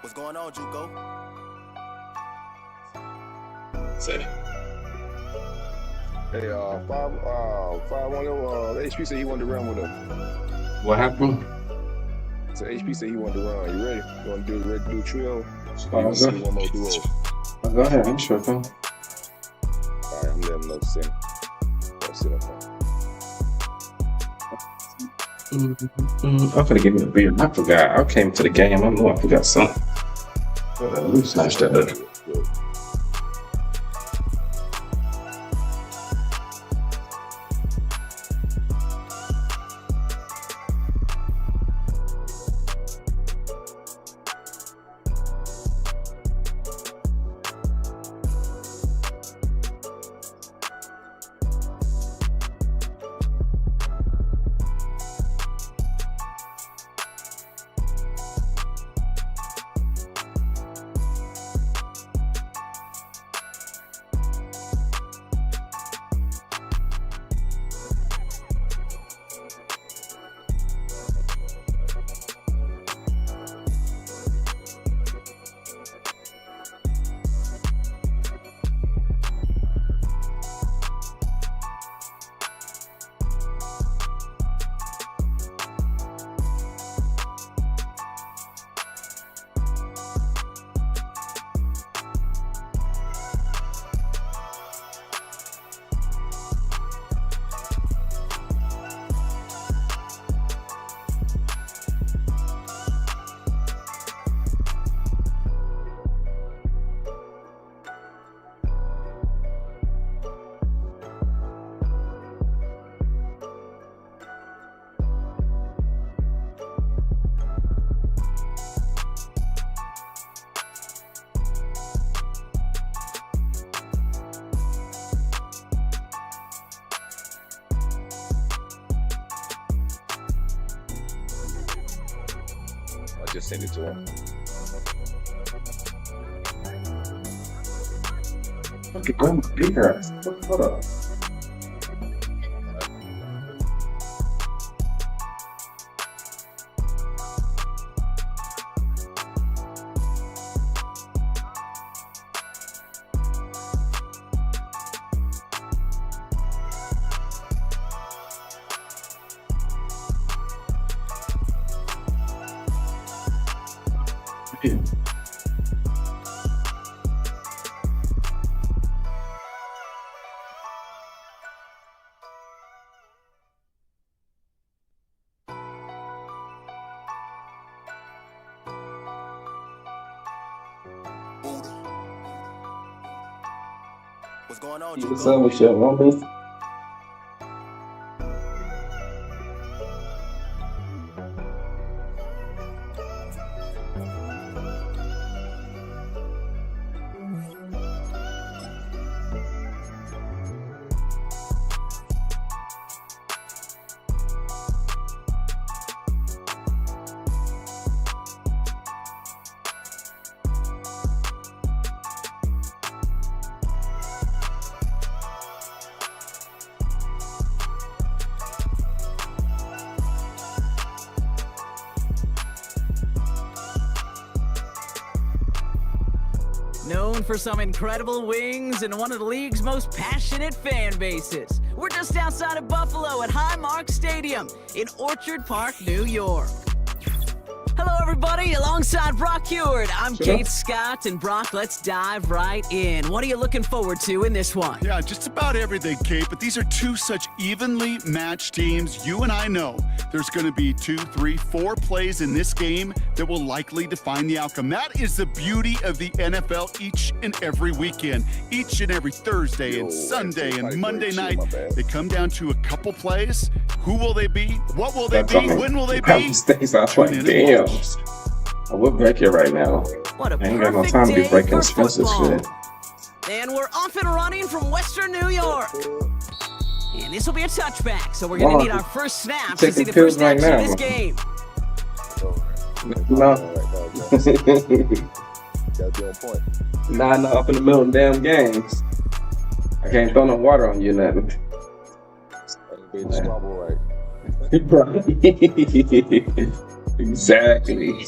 What's going on, Juco? Say. Hey, 5-1, HP said he wanted to run with him. What happened? So HP said he wanted to run. You ready? You want to do trio? One more duo. Go ahead, I'm sure. All right, I'm letting him know to sit up. I'm gonna give me a beer. I forgot. I came to the game. I know I forgot something. Let me smash that up. Just send it to him. Okay, go ahead. Beer. Hold up. Yeah. What's going on, What's up with your homies? Known for some incredible wings and one of the league's most passionate fan bases. We're just outside of Buffalo at Highmark Stadium in Orchard Park, New York. Hello, everybody. Alongside Brock Heward, I'm Kate Scott. And Brock, let's dive right in. What are you looking forward to in this one? Yeah, just about everything, Kate. But these are two such evenly matched teams. You and I know there's going to be 2, 3, 4 plays in this game that will likely define the outcome. That is the beauty of the NFL each and every weekend. Each and every Thursday and Sunday and Monday night, they come down to a couple plays. Who will they be? What will they be? When will they be? Mistakes. I was like, damn. I would break it right now. What a I ain't got no time to be breaking expensive shit. And we're off and running from Western New York. And this will be a touchback, so we're going to need our first snap to see the first action of this game. No. Gotta be on point. Nah, no, up in the middle of damn games. I can't throw no water on you, nothing. Be the squabble right. Exactly.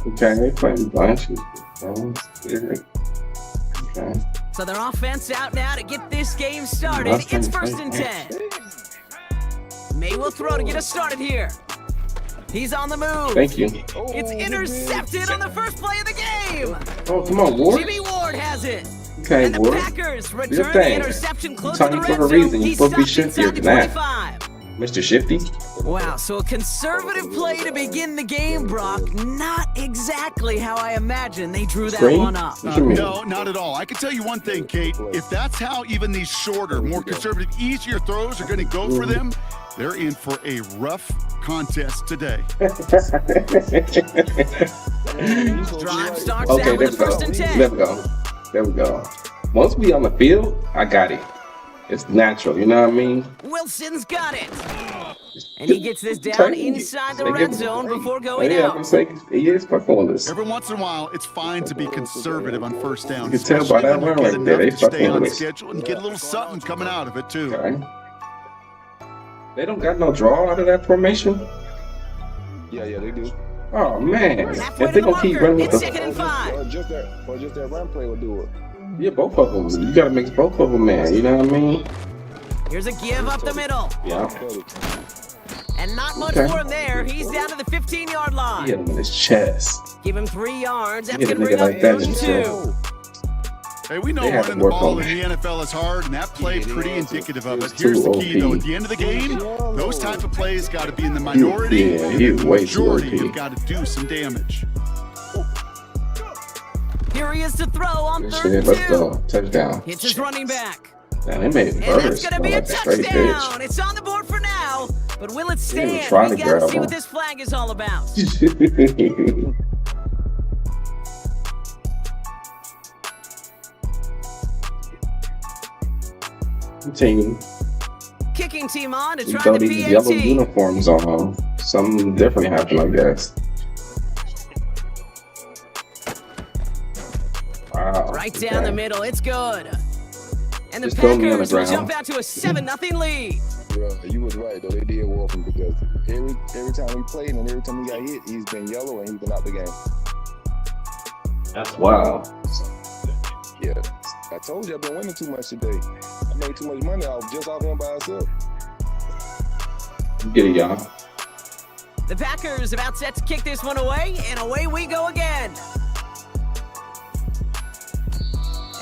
Okay, playing bunches. Okay. So their offense out now to get this game started. It's 1st and 10. May will throw to get us started here. He's on the move. Thank you. It's intercepted on the first play of the game. Oh, come on, Ward. Jimmy Ward has it. Okay, and the Ward. Packers return the interception close to the red for a zone. reason. You're He's supposed to be stopped shiftier inside the than that. 25. Mr. Shifty. Wow, so a conservative play to begin the game, Brock. Not exactly how I imagined they drew that one up. No, not at all. I can tell you one thing, Kate. If that's how even these shorter, more conservative, easier throws are going to go for them, they're in for a rough contest today. Drive starts Okay, out with there a 1st and 10. we go. There we go. Once we on the field, I got it. It's natural, you know what I mean? Wilson's got it. And he gets this down inside the red zone before going out. He is fucking with us. Every once in a while, it's fine to be conservative on first down. You can tell by that run right there, they stay fucking on with us. schedule and get a little something coming out of it too. Okay. They don't got no draw out of that formation? Yeah, they do. Oh, man. Halfway If they to the gonna keep marker, running with it's the... 2nd and 5. Or just that run play will do it. Yeah, both of them. You gotta mix both of them, man. You know what I mean? Here's a give up the middle. Yeah. And not much for him there. He's down to the 15-yard He line. hit him in his chest. Give him 3 yards. That's Hit a going to bring nigga up like that 3rd and and 2. Hey, we know They have running to the work ball on in the NFL is hard, and that play pretty indicative of it. It's Here's the too key, though. OP. At the end of the game, those type of plays got to be in the minority. Yeah, he is the way too majority OP. have got to do some damage. Here he is to throw on Good 3rd shit. and Let's 2. go. Touchdown. Hits his running back. Man, they made it And that's burst. going to be a Like a straight touchdown. It's on the board for now. But will it stand? trying We to got to grab see him. what this flag is all about. bitch. Team. Kicking team on to We try throw the these yellow PAT. uniforms on. Something different happened, I guess. Wow. Right down the middle. It's good. And the Just throw me on the Packers will ground. jump out to a 7-0 lead. Yeah, you was right though. They did wolf him because every time we played and every time he got hit, he's been yellow and he's been out the game. That's wild. Yeah, I told you I've been winning too much today. I made too much money off him by himself. Get it, y'all. The Packers about set to kick this one away, and away we go again.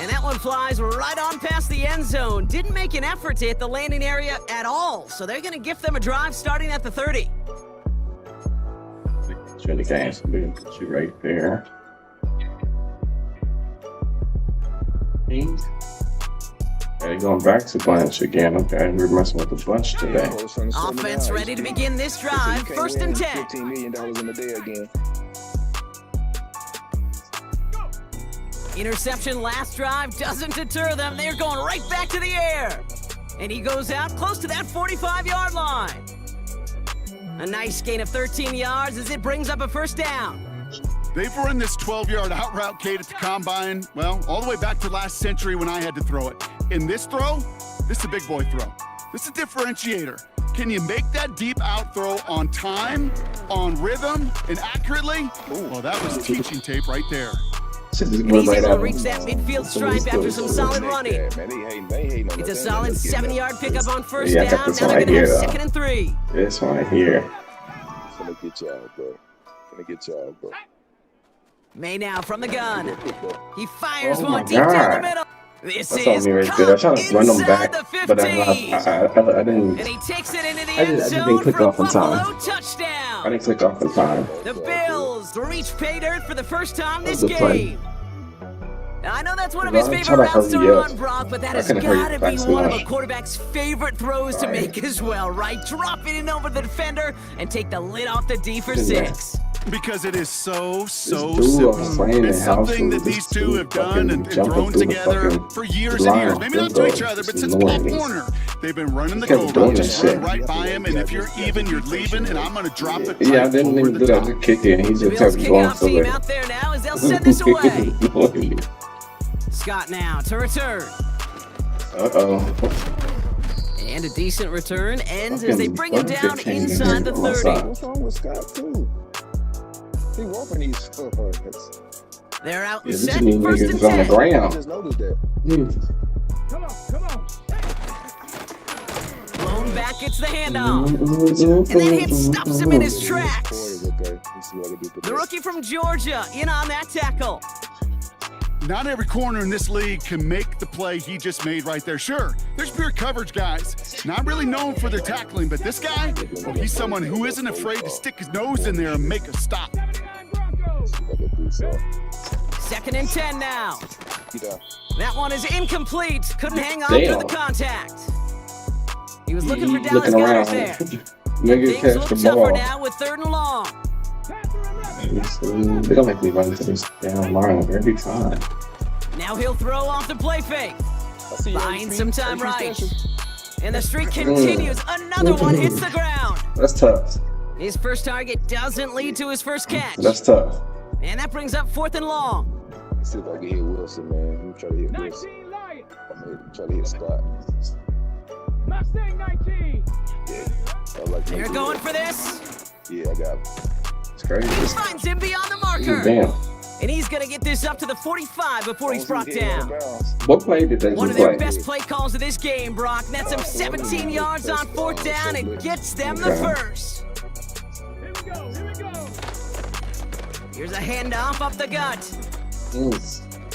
And that one flies right on past the end zone. Didn't make an effort to hit the landing area at all, so they're going to gift them a drive starting at the 30. Turn the game, so we can put you right there. Okay, going back to bunch again. Okay, we're messing with the bunch today. Offense ready to begin this drive. 1st and 10. $15 million in a day again. Interception last drive doesn't deter them. They're going right back to the air. And he goes out close to that 45-yard line. A nice gain of 13 yards as it brings up a 1st down. They've run this 12-yard out route, Kate, at the combine, well, all the way back to last century when I had to throw it. In this throw, this is a big boy throw. This is a differentiator. Can you make that deep out throw on time, on rhythm, and accurately? Well, that was teaching tape right there. He's able to reach that midfield stripe after some solid running. It's a solid 7-yard pickup on 1st Yeah, I got down. this Now one they're right going to have here, 2nd and 3. This one here. Gonna get y'all, bro. May now from the gun. He fires Oh one my deep down the God. middle. This That's is on me right there. I tried to run them back, inside the but 15. I didn't. And he takes it into the I end just zone didn't click for a off in time. Buffalo touchdown. I didn't click off in time. The Bills reach pay dirt for the first time this That was a good play. game. Now, I know that's one of Well, his I favorite tried to routes to hurry up. run, Brock, but that I has couldn't hurry got to back be so one of a much. quarterback's favorite throws to make as well, right? Dropping it over the defender and take the lid off the D for 6. Because it is so dude simple. was playing It's in house something with that this these two dude have done fucking and jumping thrown through the together fucking for years and line. years. Maybe not to Field each goal. other, but It's since annoying Pop me. Warner, they've been running the Kept go route. doing Just that run shit. right by him, and if you're even, you're leaving, and I'm going to drop it Yeah, I right didn't over even the do that. top. Just kicked in. He The just Bills kept going kickoff for team it. out there now as they'll set this away. Scott now to return. And a decent return ends as they bring him down inside the 30. What's wrong with Scott, too? He walking these footballers. They're out and Yeah, set. this First and nigga's on the 10. I ground. just noticed that. Come on. Blown back, it's the handoff. And that hit stops him in his tracks. Okay. Let's see what they do for The this. rookie from Georgia in on that tackle. Not every corner in this league can make the play he just made right there. Sure, there's pure coverage guys, not really known for their tackling, but this guy, well, he's someone who isn't afraid to stick his nose in there and make a stop. 2nd and 10 now. That one is incomplete. Couldn't hang on through the contact. He was looking for Dallas Looking Goddard around. there. Nigga Things catch look the tougher ball. now with 3rd and long. They don't make me run to this damn line every time. Now he'll throw off the play fake. Buying some time right. And the streak continues. Another one hits the ground. That's tough. His first target doesn't lead to his first catch. That's tough. And that brings up 4th and long. Let's see if I can hit Wilson, man. I'm trying to hit Wilson. 19 Lions. I'm trying to hit Scott. Mustang 19. Yeah. I like They're that. going for this. Yeah, I got it. It's crazy. He finds him beyond the marker. Damn. And he's going to get this up to the 45 before he's brought down. What play did they One just of their play? best play calls of this game, Brock. Nets him 17 yards on 4th down and gets them the first. Here we go. Here's a handoff up the gut.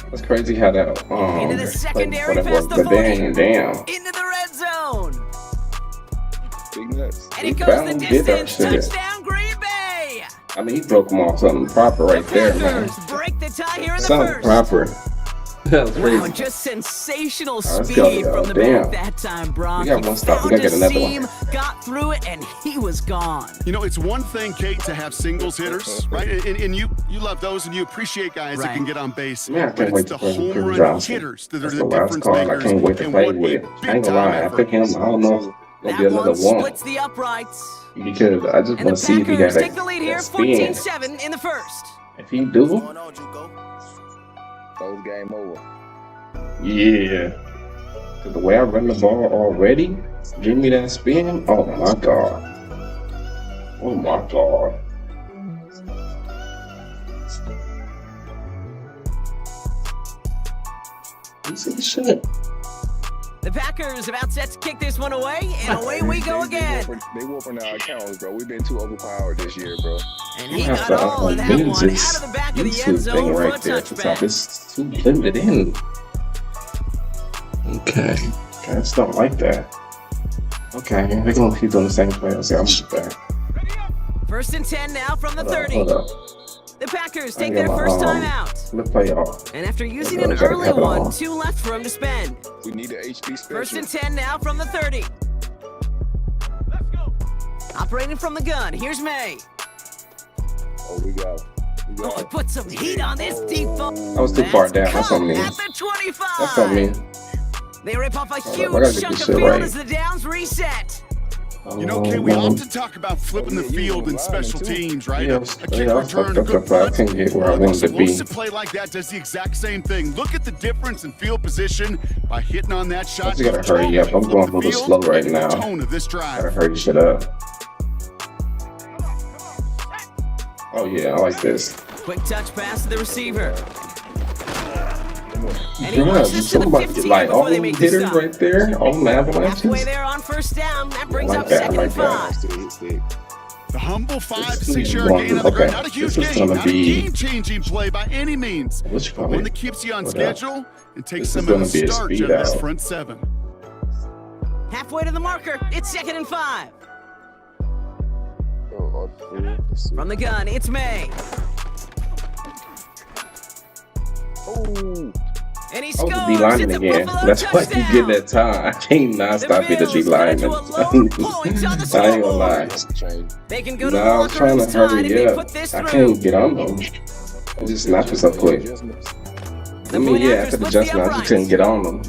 That's crazy how that Into the secondary play past the but 40. damn. Into the red zone. Big nuts. And he goes Brown the did that distance. shit. Touchdown, Green Bay. I mean, he broke them off something proper right there, man. Packers break the tie here in the Something first. proper. That was Wow, crazy. just sensational Let's speed go, from the damn. back that time, Brock. We got He one stop. We found gotta get a another seam, one. got through it, and he was gone. You know, it's one thing, Kate, to have singles hitters, right? And you love those and you appreciate guys that can get on base. Man, I But can't it's wait the to play with home Chris run Johnson. hitters that are That's the the last difference card. I makers. can't wait to and play what with a it. I ain't big gonna lie. time After effort. him, I don't know if it'll be That another one one. splits the uprights. Because I just And want the to see if he got Packers take the lead here, that spin. 14-7 in the first. If he do, What's going on, Juco? Those game over. yeah. Cause the way I run the ball already, give me that spin. Oh my god. Oh my god. You see the shit? The Packers about set to kick this one away, and away we go again. They whooping our accounts, bro. We've been too overpowered this year, bro. And he got all of that one out of the back of the end zone for a touchback. It's too blended in. Okay. I just don't like that. Okay, they're gonna keep doing the same play. Okay, I'm back. 1st and 10 now from the 30. Hold up. The Packers I take got their my, first time out. Let's play off. And after using Okay, an we gotta early cut it one, off. 2 left for him to spend. We need an HP special. 1st and 10 now from the 30. Let's go. Operating from the gun, here's May. Oh, we got it. Oh, put some heat on this deep ball. I was too far down. That's on me. At the 25. That's on me. They rip off a I gotta huge get chunk this of shit field right. as the downs reset. You know, Kate, we often talk about flipping the field in special teams, right? Yeah, A kick I return, fucked a up good the I punt. couldn't get where I Well, an wanted to be. explosive play like that does the exact same thing. Look at the difference in field position by hitting on that I shot. just gotta hurry up. I'm going a little slow right now. Tone of this Gotta drive. hurry shit up. Oh yeah, I like this. Quick touch pass to the receiver. And he God, rushes to the somebody 15 like all before they them make the hitters stop. right there, all them Halfway avalanches. there on 1st down, that brings like up that, 2nd I and like 5. The humble 5 to This is 6 yard one- gain on the ground. okay, Not a huge this is gain, gonna not a be- game-changing play by any means. What you But call one it? that keeps you on What schedule and takes This some is of gonna the be a starch speed out of this out. front 7. Halfway to the marker, it's 2nd and 5. From the gun, it's May. Oh, And he I was scores. a D lineman It's a again. Buffalo That's why touchdown. you get that time. I can't not The stop being a D Bills lineman. get to a low point on the I ain't gonna lie. that's the change. They can go to No, the I was locker trying room's to side and hurry they up. put this I through. can't get on them. I just snapped it so quick. I mean, yeah, after the adjustment, I just couldn't get on them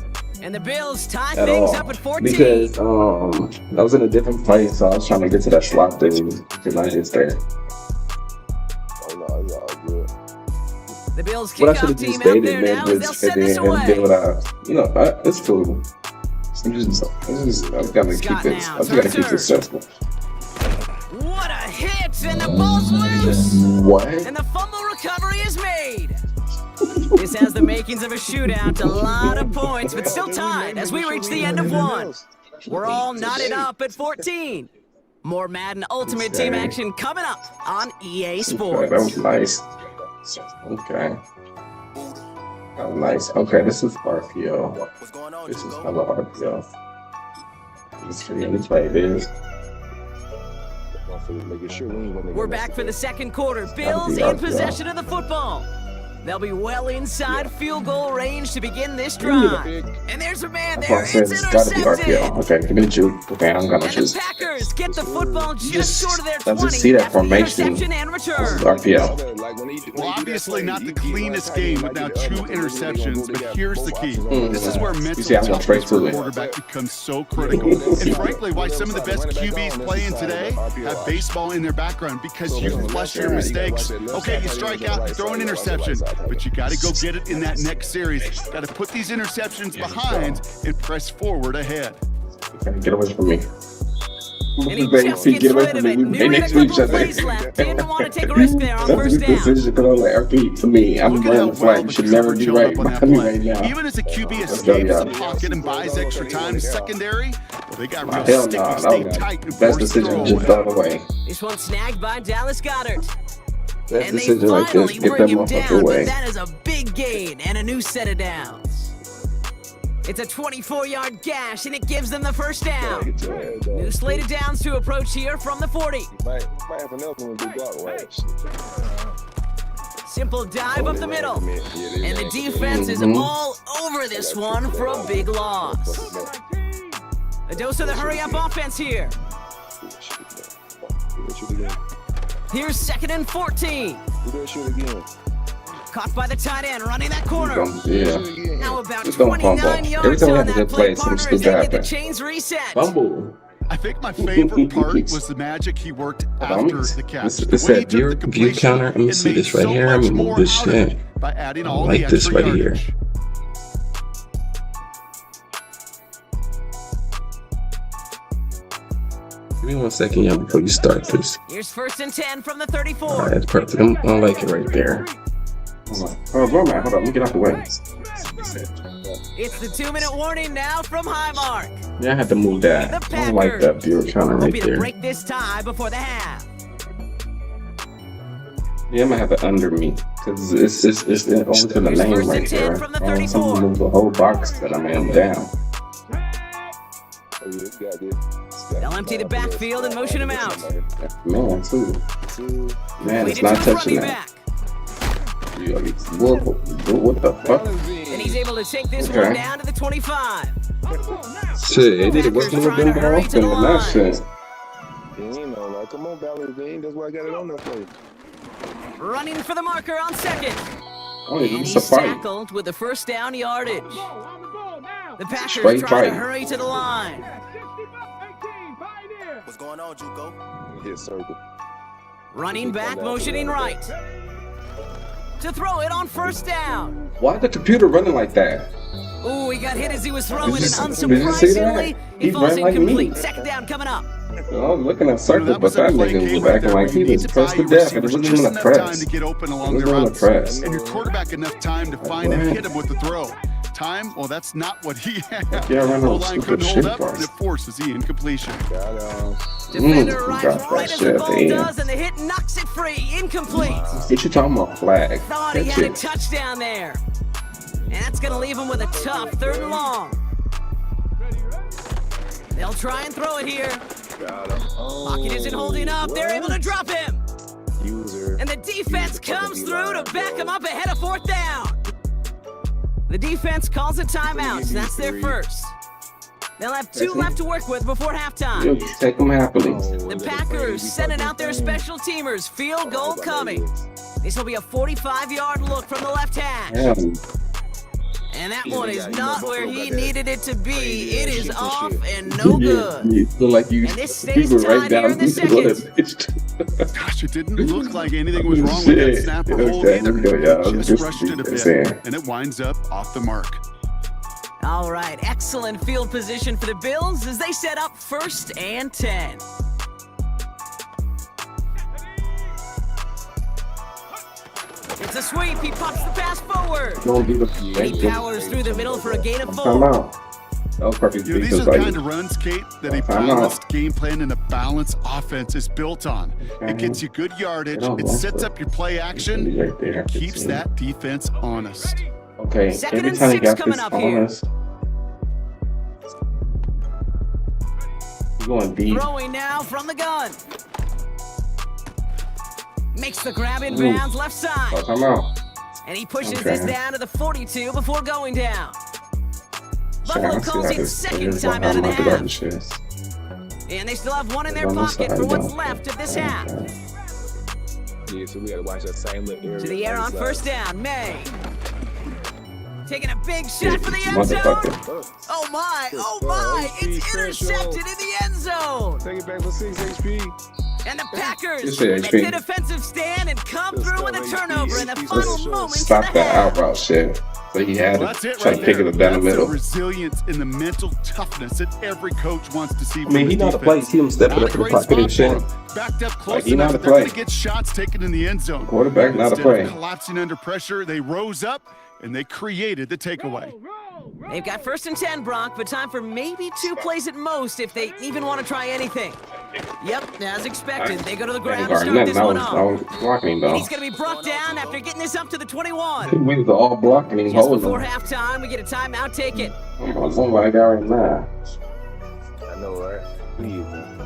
And the Bills tie at things all. up at 14. Because I was in a different place, so I was trying to get to that slot dude. Because I just there. Oh, no, it's all good. The Bills But I kick should off have just team out stayed there in now as they'll Memphis send and this then away. did what I, it's cool. I just gotta keep it simple. What a hit, and the ball's loose. What? And the fumble recovery is made. This has the makings of a shootout, a lot of points, but still tied as we reach the end of one. We're all knotted up at 14. More Madden Ultimate Team action coming up on EA Sports. Okay, that was nice. Okay. That was nice. Okay, this is RPO. This is hella RPO. Let me play this. We're back for the second quarter. Bills in possession of the football. They'll be well inside field goal range to begin this drive. And there's a man there. It's intercepted. Okay, give me the juke. Okay, I'm gonna choose. The Packers get the football just short of their 20. Let's just see that formation. Interception and return. This is RPO. Well, obviously not the cleanest game with now 2 interceptions, but here's the key. This is where mental toughness for a quarterback becomes so critical. And frankly, why some of the best QBs playing today have baseball in their background, because you flush your mistakes. Okay, you strike out, you throw an interception, but you got to go get it in that next series. Got to put these interceptions behind and press forward ahead. Okay, get away from me. And he just gets rid of it. Knew he had a couple plays left. Didn't want to take a risk there on first down. Decision because like RP to me, I'm running the flag. You should never be right behind me right now. Even as a QB escapes the pocket and buys extra time secondary, well, they got real sticky, stay tight. Best decision, just throw it away. This one snagged by Dallas Goedert. Best And they decision like this, finally get that bring him motherfucker down, away. but that is a big gain and a new set of downs. It's a 24-yard gash, and it gives them the first down. New slate of downs to approach here from the 40. Simple dive up the middle. And the defense is all over this one for a big loss. A dose of the hurry-up offense here. Here's 2nd and 14. Caught by the tight end, running that corner. Now about 29 yards on that play, Parker, as they get the chains reset. Fumble. I think my favorite part was the magic he worked after the catch. It's that view counter. Let me see this right here. I'm gonna move this shit. By adding I all like the this extra right here. yardage. Give me 1 second, young, before you start this. Here's 1st and 10 from the 34. All right, that's perfect. I like it right there. Hold on, let me get out the way. It's the 2-minute warning now from Highmark. Yeah, I had to move that. I don't like that view counter right Hoping to there. break this tie before the half. Yeah, I'm gonna have it under me because it's only to the lane right there. I want someone to move the whole box that I'm in down. They'll empty the backfield and motion him out. Man, too. Man, it's not touching that. What the fuck? And he's able to take this one down to the 25. Shit, it didn't work a little bit more often than that shit. Come on, Ballard, that's why I got it on that play. Running for the marker on 2nd. Oh, And he's tackled with the first down yardage. The Packers trying to hurry to the line. What's going on, Juco? Hit circle. Running back, motioning right. To throw it on 1st down. Why the computer running like that? Ooh, he got hit as he was throwing, and Did you see unsurprisingly, that? he He falls ran like incomplete. me. 2nd down coming up. I was looking at circle, but that nigga was acting like he was pressed to death. It wasn't even a press. To get open along It the wasn't routes. a press. And your quarterback enough time to find and hit him with the throw. Time? Well, that's not what he had. Yeah, I ran The on line stupid couldn't shit hold up, for and us. it forces the incompletion. Defender Dropped arrives that right as shit the at ball the end. does, and the hit knocks it free. Incomplete. What you talking about, flag? Thought he That had a shit. touchdown there. And that's going to leave him with a tough 3rd and long. They'll try and throw it here. Pocket isn't holding up. They're able to drop him. And the defense comes through to back him up ahead of 4th down. The defense calls a timeout, so that's their first. They'll have 2 left to work with before halftime. Yo, take them happily. The Packers sending out their special teamers. Field goal coming. This will be a 45-yard look from the left hash. Damn. And that one is not where he needed it to be. It is off and no good. You feel like you And this stays were right tied down here in the second. Gosh, it didn't look like anything was wrong with that snap or hold either. Just rushed it a bit, and it winds up off the mark. All right, excellent field position for the Bills as they set up 1st and 10. It's a sweep. He pops the pass forward. He powers through the middle for a gain of 4. That was perfect. These are the kind of runs, Kate, that a balanced game plan and a balanced offense is built on. It gets you good yardage, it sets up your play action, and keeps that defense honest. Okay, every time you got this honest, you're going deep. Throwing now from the gun. Makes the grab in bounds left side. Oh, come out. And he pushes this down to the 42 before going down. Buffalo calls it 2nd time out of the half. And they still have 1 in their pocket for what's left of this half. Yeah, so we gotta watch that same little area. To the air on 1st down, May. Taking a big shot for the end zone. Oh my, it's intercepted in the end zone. Take it back for 6 HP. And the Packers make the defensive stand and come through with a turnover in the final moments of the half. Stop that out route shit. So he had to try to pick it up down the middle. The resilience and the mental toughness that every coach wants to see. I mean, he know how to play. See him stepping up in the pocket and shit. Backed up close he know how enough to that they're going play. to get shots taken in the end zone. Quarterback, not to play. Collapsing under pressure, they rose up and they created the takeaway. They've got 1st and 10, Brock, but time for maybe 2 plays at most if they even want to try anything. Yep, as expected, they go to the ground to start this one off. Blocking, though. And he's going to be brought down after getting this up to the 21. We was all blocking. Just before halftime, we get a timeout taken. Somebody got right now. I know, right? Please, man.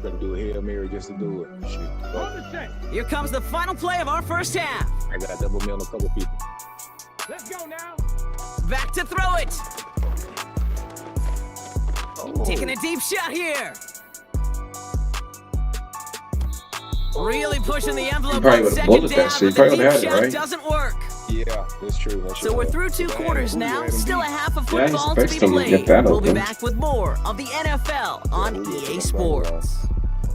Gotta do a Hail Mary just to do it. Shit. Here comes the final play of our 1st half. I got double me on a couple people. Let's go now. Back to throw it. Taking a deep shot here. Really pushing the envelope on 2nd down, but the deep shot doesn't work. Yeah, that's true. So we're through 2 quarters now. Still a half of football to be played. We'll be back with more of the NFL on EA Sports.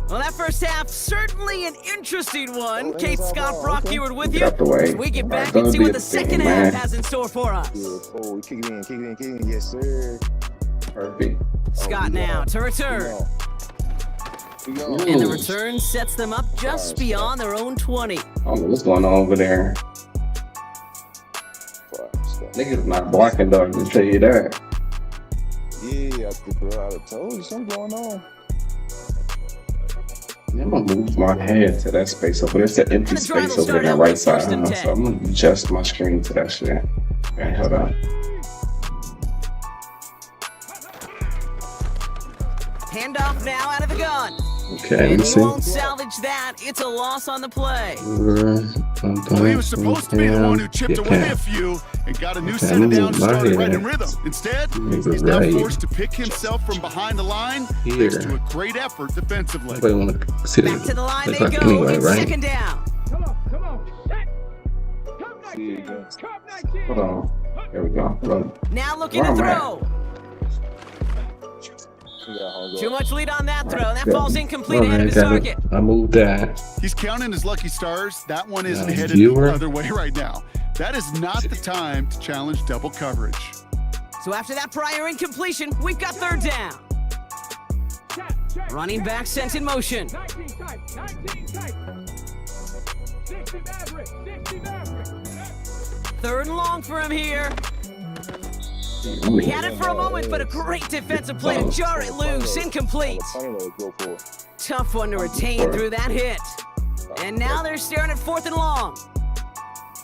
Well, that 1st half, certainly an interesting one. Kate, Scott, Brock Ewart with you. As we get back and see what the 2nd half has in store for us. Oh, kick it in. Yes, sir. Perfect. Scott now to return. And the return sets them up just beyond their own 20. I don't know what's going on over there. Niggas not blocking, though, I can tell you that. Yeah, I told you something going on. I'm gonna move my head to that space over there. There's an empty space over there on the right side. So I'm gonna adjust my screen to that shit. Okay, hold on. Handoff now out of the gun. Okay, and let's he see. won't salvage that. It's a loss on the play. Well, he was supposed to be the one who chipped away a few and got a new set of downs started right in rhythm. Instead, he's now forced to pick himself from behind the line thanks to a great effort defensively. Back to the line they go. Anyway, It's right? 2nd down. Come on. Set. Come 19. Come 19. Hold on. There we go. Now looking to throw. Too much lead on that throw. That falls incomplete ahead of his target. I moved that. He's counting his lucky stars. That one isn't headed the other way right now. That is not the time to challenge double coverage. So after that prior incompletion, we've got 3rd down. Running back sent in motion. 19 tight. 60 Maverick. 3rd and long for him here. We had it for a moment, but a great defensive play to jar it loose. Incomplete. Tough one to retain through that hit. And now they're staring at 4th and long.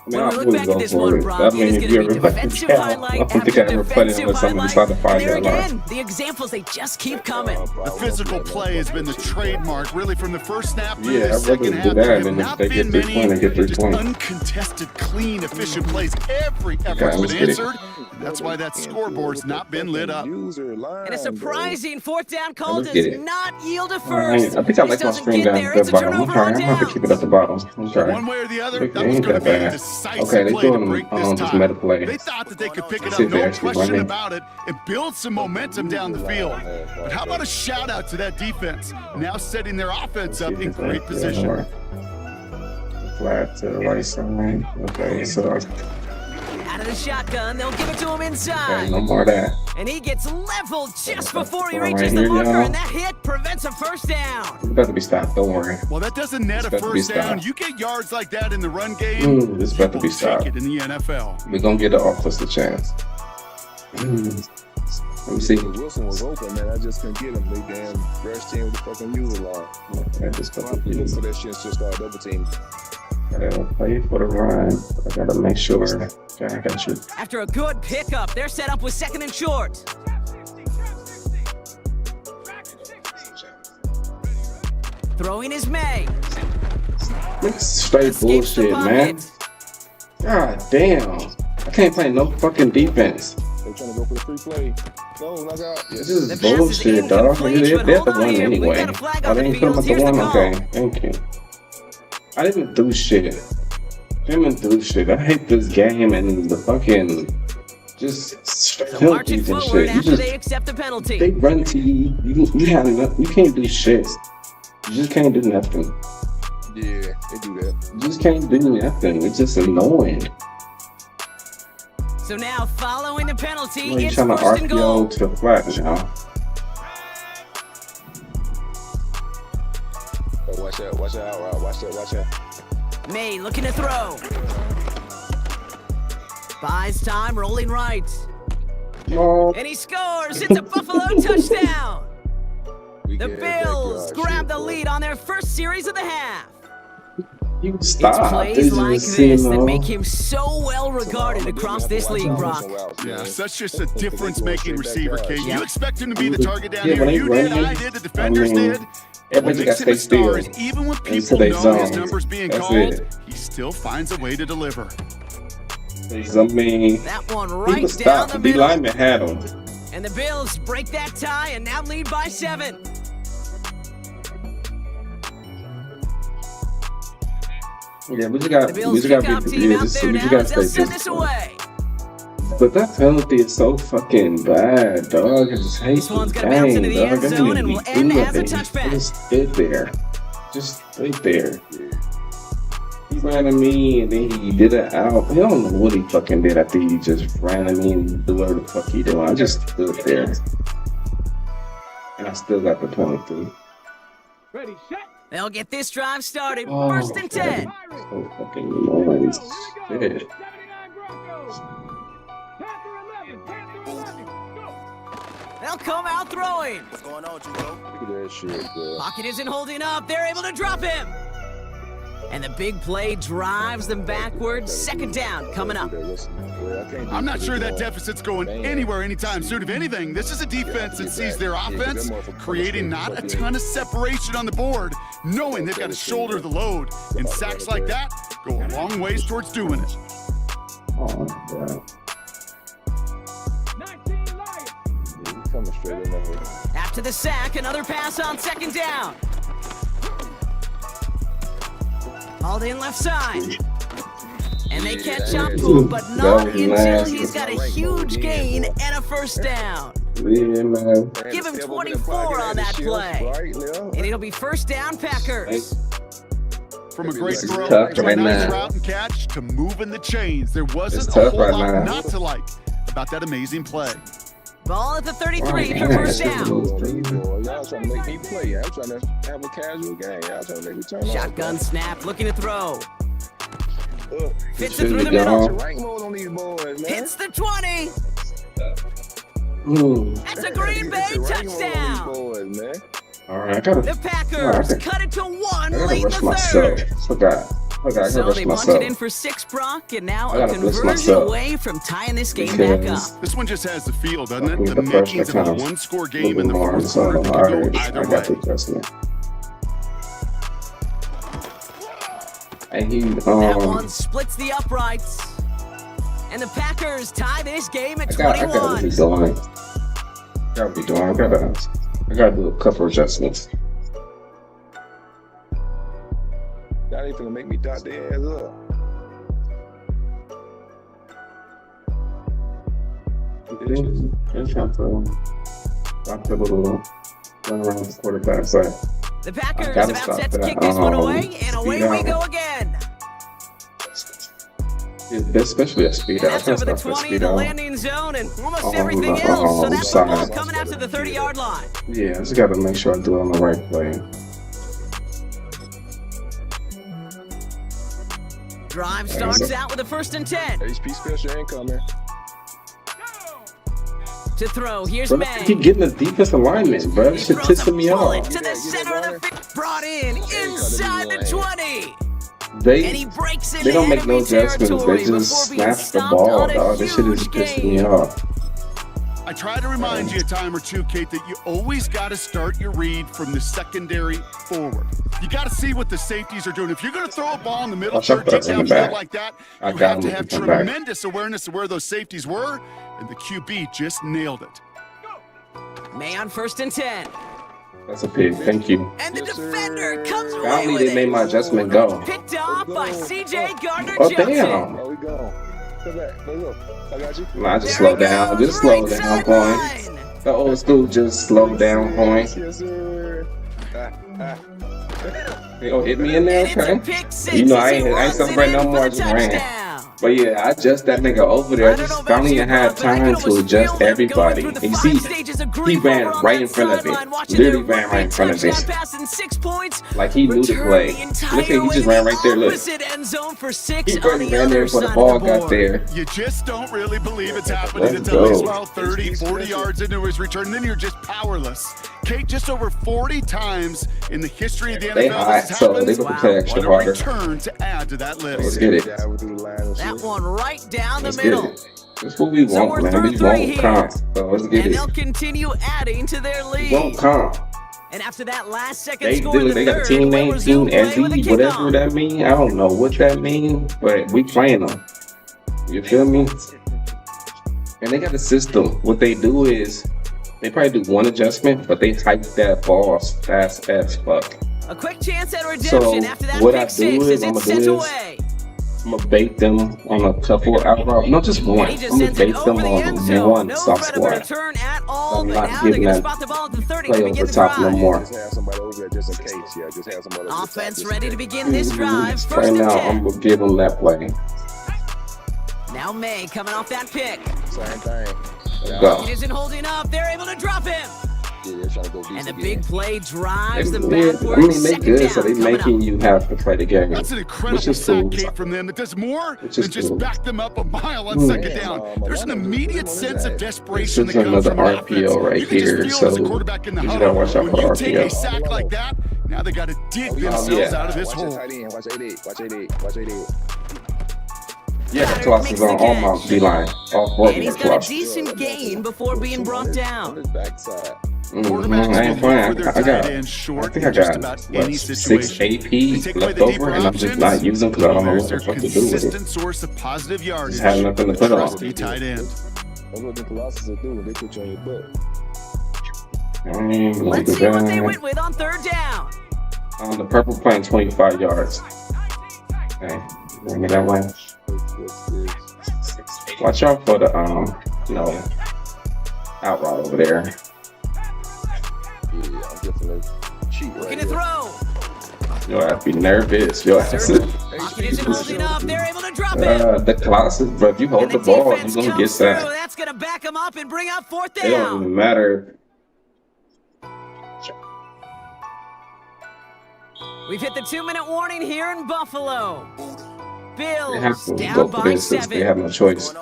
When we look back at this one, Brock, it is going to be defensive highlight after defensive highlight. And there again, the examples, they just keep coming. The physical play has been the trademark, really, from the first snap through the second half. There have not been many just uncontested, clean, efficient plays. Every effort's been answered. That's why that scoreboard's not been lit up. And a surprising 4th down call does not yield a first. I think I like my screen down at the bottom. I'm trying to keep it at the bottom. I'm trying. One way or the other, that was going to be a decisive play to break this tie. They thought that they could pick it up, no question about it, and build some momentum down the field. But how about a shout out to that defense, now setting their offense up in great position. Flat to the right side. Okay, so Out of the shotgun, they'll give it to him inside. Okay, no more of that. And he gets leveled just before he reaches the marker, and that hit prevents a first down. It's about to be stopped. Don't worry. Well, that doesn't net a first down. You get yards like that in the run game. It's about to be stopped. Take it in the NFL. We're gonna get an offensive chance. Let me see. Wilson was open, man. I just couldn't get him. They damn rush team with the fucking mule line. Okay, just Look for that shit to start double team. Gotta play for the run. I gotta make sure. Okay, I got you. After a good pickup, they're set up with 2nd and short. Throwing is May. That's straight bullshit, man. God damn. I can't play no fucking defense. They're trying to go for the free play. No, knock out. This is bullshit, dog. They're the one anyway. I didn't put them at the one. Okay, thank you. I didn't do shit. I hate this game and the fucking just penalties and shit. You just, they accept the penalty. They run to you. You can't do shit. You just can't do nothing. Yeah, they do that. You just can't do nothing. It's just annoying. So now, following the penalty, Well, it's trying to first and goal. RPO to the flat now. Oh, watch out, Rob. Watch out. May looking to throw. Buys time, rolling right. Oh. And he scores. It's a Buffalo touchdown. The Bills grab the lead on their first series of the half. You stop. It's plays like this that make him so well regarded across this league, Brock. Yeah, that's just a difference-making receiver, Kate. You expect him to be the target down here. You did, I did, the defenders did. Everybody got to stay still. Even when people know his numbers being called, he still finds a way to deliver. That one right down stopped. the The middle. lineman had him. And the Bills break that tie and now lead by 7. Yeah, but you got The Bills to be team out there now as they'll send this disciplined. away. But that penalty is so fucking bad, dog. I just hate This one's the gonna bounce game, into the dog. end zone and will end as a touchback. Just stood there. Just stood there. He ran at me and then he did it out. I don't know what he fucking did. I think he just ran at me and did whatever the fuck he doing. I just stood there. And I still got the penalty. Ready, set. They'll get this drive started. Oh, First and 10. So fucking annoying. Shit. 79 Broncos. Panther 11, go. They'll come out throwing. What's going on, Jugo? Look at that shit, bro. Pocket isn't holding up. They're able to drop him. And the big play drives them backwards. 2nd down coming up. I'm not sure that deficit's going anywhere anytime soon. If anything, this is a defense that sees their offense creating not a ton of separation on the board, knowing they've got to shoulder the load. And sacks like that go a long ways towards doing it. Oh, God. 19 Lions. He's coming straight in there. After the sack, another pass on 2nd down. Hauled in left side. And they catch up to him, but not until he's got a huge gain and a first down. Yeah, man. Give him 24 on that play. And it'll be first down, Packers. From a great throw tough to a right nice now. route and catch to moving the chains, there wasn't It's a tough whole right lot now. not to like about that amazing play. Ball at the 33 for first down. Y'all trying to make me play. I'm trying to have a casual game. Y'all trying to make me turn on. Shotgun snap, looking to throw. Fits it Should through be the middle. gone. Rank mode on these boys, man. Hits the 20. Ooh. That's a Green Bay touchdown. Boys, man. All right, I gotta. The Packers cut it to 1 I gotta late in rush the myself. 3rd. Forgot. I gotta So rush they punch myself. it in for 6, Brock, and now I a gotta blitz conversion myself. away from tying this game back up. Because This one just has the feel, doesn't it? I think The the first makings of a account one-score a game little in the more, fourth so quarter that all could go right, either I got the way. adjustment. And he That one splits the uprights. And the Packers tie this game at I gotta 21. be doing. I gotta do a couple adjustments. That ain't finna make me dot their ass up. It's time to stop the little run around the quarterback side. The Packers gotta about stop set to that. kick this one away, and Speed away we out. go again. Especially at speed out. That's over the 20 in the landing zone and almost everything else. So that's the ball coming out to the 30-yard line. Yeah, I just got to make sure I do it on the right play. Drive starts out with a 1st and 10. HP special incoming. To throw, here's Bro, May. keep getting the defense alignment, bro. This shit pissing me off. To the center of the field, brought in inside the 20. They don't make no adjustments. They just snap the ball, dog. This shit is pissing me off. I try to remind you a time or two, Kate, that you always got to start your read from the secondary forward. You got to see what the safeties are doing. If you're going to throw a ball in the middle, third down field like that, you have to have tremendous awareness of where those safeties were, and the QB just nailed it. May on 1st and 10. That's a pig. Thank you. And the defender comes away Finally, with they made my adjustment go. Picked off by C.J. Gardner-Johnson. Oh, damn. Oh, we go. Come back. Let's go. I got you. Nah, just slow down. Just slow down, point. The old school just slow down, point. Yes, sir. They gonna hit me in there, okay? You know, I ain't celebrating no more. I just ran. But yeah, I adjust that nigga over there. I just finally had time to adjust everybody. And you see, he ran right in front of me. Literally ran right in front of me. Like he knew the play. Look at, he just ran right there, look. He ran there before the ball got there. You just don't really believe it's happening until he's well 30, 40 yards into his return. Then you're just powerless. Kate, just over 40 times in the history of the NFL, they hot, so they can play extra harder. Return to add to that list. Let's get it. That one right down the middle. That's what we want, man. We want comp. So let's get it. And they'll continue adding to their lead. We want comp. And after that last second score in the they got a team name, Team SE, whatever that mean. I don't know what that mean, but we playing them. You feel me? And they got a system. What they do is they probably do one adjustment, but they hike that ball fast as fuck. A quick chance at redemption after that what pick I do six is, I'm gonna bait them on a couple out route. Not just one. I'm gonna bait them on one soft squad. I'm not giving that play over top no more. Offense ready to begin this drive. Right now, I'm gonna give them that play. Now May coming off that pick. Same thing. Go. He isn't holding up. They're able to drop him. And the big play drives them I backward. mean, they good, so they making you have to play the game. That's an incredible sack, Kate, from them. It does more than just back them up a mile on second down. There's an immediate sense of desperation that comes from an RPO right you can here, just so feel as a quarterback in the you huddle. gotta watch out for when you RPO. take a sack like that, now they got to dig themselves out of this hole. Watch 8-8. Watch 8-8. Watch 8-8. Yeah, the clock is on all my D-line. All four of And them he's got a clocks. decent gain before being brought down. I ain't playing. I think I got what, 6 AP left over, and I'm just not using because I don't know what the fuck to do with it. Source of positive yardage. Just have nothing to put on. Trusty tight end. That's what the Colossus will do when they put you on your butt. Let's see what they went with on third down. The purple playing 25 yards. Okay, bring me that way. Watch out for the out route over there. Yeah, I'm definitely cheat right Looking to throw. You'll have to be nervous. You'll have to. Pocket isn't holding up. They're able to drop it. The Colossus, but if you hold the ball, you're gonna get that. That's gonna back them up and bring up fourth It don't down. even matter. We've hit the 2-minute warning here in Buffalo. They have Bills to go down for by this since 7. they have no choice.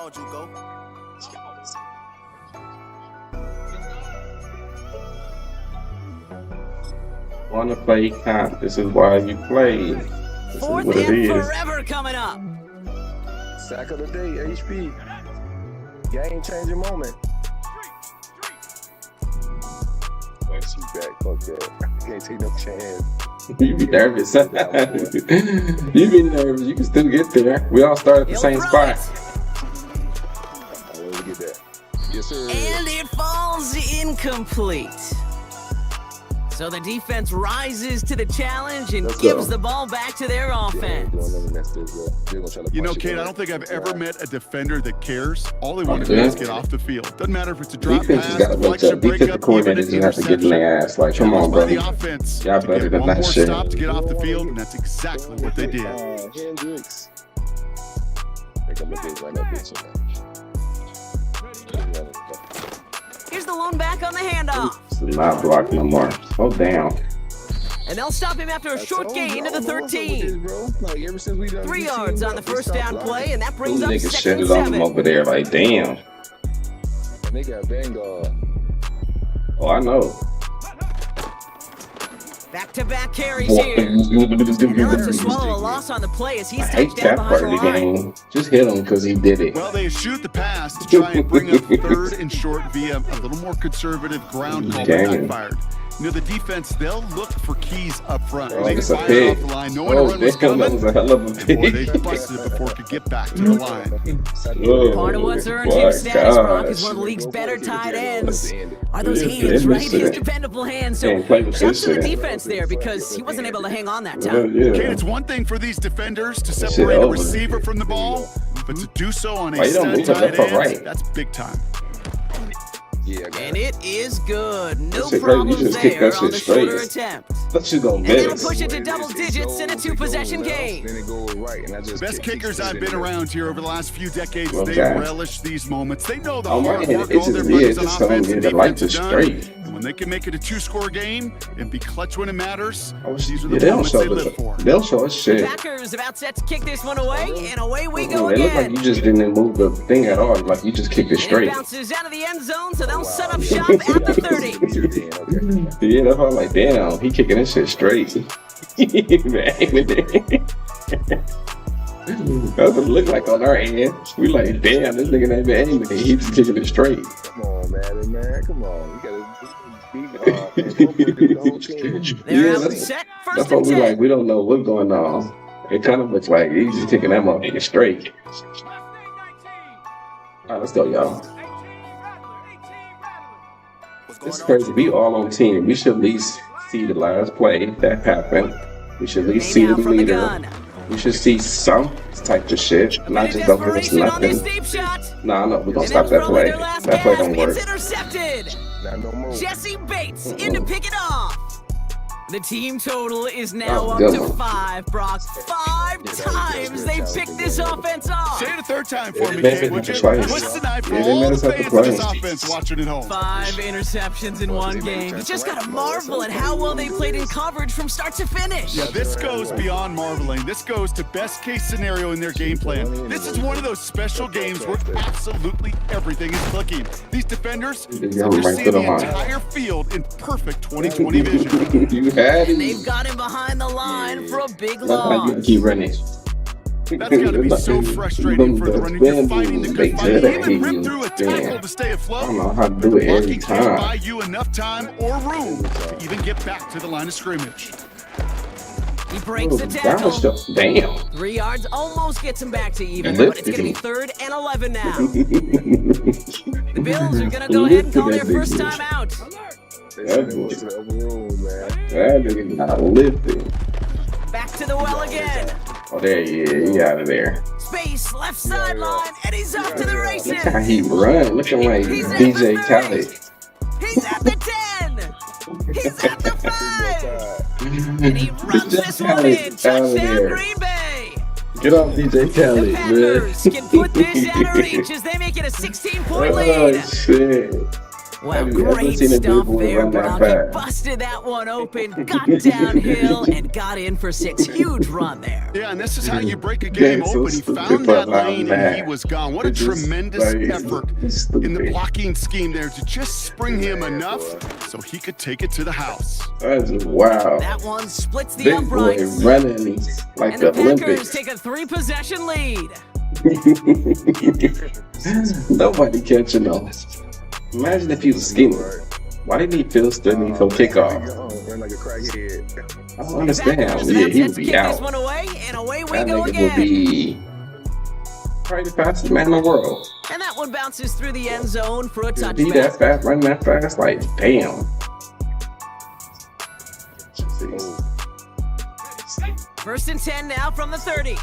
Want to play comp? This is why you play. This Fourth is what it and is. forever coming up. Sack of the day, HP. Game changing moment. Back, fuck that. Can't take no chance. You be nervous. You be nervous. You can still get there. We all start at the same spot. Let me get that. Yes, sir. And it falls incomplete. So the defense rises to the challenge and gives the ball back to their offense. You know, Kate, I don't think I've ever met a defender that cares. All they want to do is get off the field. Doesn't matter if it's a drop Defense pass, has got to wake up. Defensive coordinators just have to get in their ass. Like, come on, bro. Y'all better than that shit. Stop to get off the field, and that's exactly what they did. Hendricks. Here's the lone back on the handoff. It's not blocked no more. Oh, damn. And they'll stop him after a short gain to the 13. 3 yards on the first down play, and that brings up Niggas second and shitted on 7. him over there. Like, damn. They got Vanguard. Oh, I know. Back-to-back carries here. And they'll have to swallow a loss on the play as he I hate steps down that part behind of the the line. game. Just hit him because he did it. Well, they shoot the pass to try and bring up third and short via a little more conservative ground call that backfired. You know, the defense, they'll look for keys up front. Oh, They it's a fire pig. off the line. No one run was That coming. was a hell of a Boy, they pig. busted it before it could get back to the line. Part of what's earned my him status, Brock, gosh. is one of the league's better tight ends. Are those Yeah, hands, right? this His shit. dependable hands. So Can't play with shouts this to the shit. defense there because he wasn't able to hang on that Yeah, time. yeah. Okay, it's one thing for these defenders to shit separate a over. receiver from the ball, but to do so on Why a you don't stud move it tight left or end, right? that's big time. And it is good. No That shit crazy. You problems just kick there that on shit the straight. shorter attempt. That shit gonna And it'll miss. push it to double digits in a 2-possession game. The best kickers I've been around here over the last few decades, Okay. they relish these moments. They know the Oh, hard man, work it's all their just, yeah, buddies it's on just telling offense me and the lights defense are have done. straight. And when they can make it a 2-score game and be clutch when it matters, these are Yeah, the they don't moments show they live for. They'll show us shit. Packers about set to kick this one away, and away we They go look like again. you just didn't move the thing at all. Like you just kicked it And it straight. bounces out of the end zone, so they'll set up shop at the 30. Yeah, that's why I'm like, damn, he kicking this shit straight. That's what it looked like on our end. We like, damn, this nigga ain't been aiming. He just kicking it straight. Come on, man. Come on. You gotta the whole team. They're Yeah, out that's, set, that's first what and we 10. like. We don't know what's going on. It kind of looks like he's just kicking that motherfucker straight. All right, let's go, y'all. This is crazy. We all on team. We should at least see the last play that happened. We should at least see the From the leader. gun. We should see some type of shit. Not just don't give us Desperation on this nothing. deep shot. Nah, no, we're gonna And stop then that from play. their last That play gasp, don't work. It's intercepted. Not no more. Jesse Bates in to pick it off. The team total is now Oh, up good to one. 5, Brock. 5 times they picked this offense off. Say it a third time for me, They Kate, made would you? it twice. What's tonight for Yeah, they all made the us have to fans of this play. offense watching at home? 5 interceptions in one game. You just gotta marvel at how well they played in coverage from start to finish. Yeah, this goes beyond marveling. This goes to best case scenario in their game plan. This is one of those special games where absolutely everything is clicking. These defenders, Yeah, they're right to seeing the the line. entire field in perfect 20/20 vision. You had And it. they've got him behind the line for a big That's how you loss. keep running. That's got to be so frustrating for the runner. You're fighting the good fight. You even rip through a tackle to stay I afloat. don't know how to do it every Blocking can't buy time. you enough time or room to even get back to the line of scrimmage. He breaks the That tackle. was just, damn. 3 yards almost gets him back to even, And but it's going to be lifted 3rd and 11 now. The The Bills are going to go ahead and call their first time out. That nigga not lifting. Back to the well again. Oh, there he is. He out of there. Space, left sideline, and he's off to the races. Look how he run. Looking like He's at DJ the Khaled. He's at the 10. He's at the 5. And he runs this one in. Touchdown, Green Bay. Get off DJ The Khaled, man. Packers can put this out of reach as they make it a 16-point lead. Oh, shit. Wow, Have you ever great seen a stuff big boy there, run that Brock. He fast? busted that one open, got downhill, and got in for 6. Huge run there. Yeah, and this is how you break a game Yeah, so open. He stupid, found but that I'm lane and he mad. was gone. What a It's just tremendous like, effort stupid. in the blocking scheme there to just spring him enough so he could take it to the house. That's wow. That one splits the Big boy uprights. running like And the the Packers Olympics. take a 3-possession lead. Nobody catching them. Imagine if he was skinny. Why didn't he feel skinny for kickoff? Run like a crackhead. I don't understand. Packers Yeah, about he set would to be kick out. this one away, and away we That go nigga again. would be probably the fastest man in the world. And that one bounces through the end zone for a To be touchback. that fast, running that fast, like damn. First and 10 now from the 30.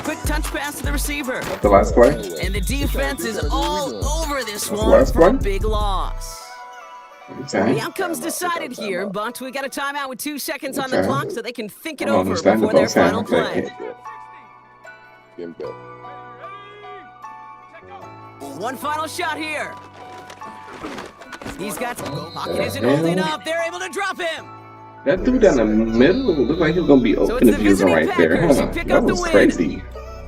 Quick touch pass to the receiver. The last play. And the defense is all over this the one last for a one? big loss. Okay. The outcome's decided here, but we got a timeout with 2 seconds on the clock so they can think it over before their final play. One final shot here. He's got pocket isn't holding up. They're able to drop him. That dude down the middle looked like he was gonna be open if he was right there. Huh? That was crazy.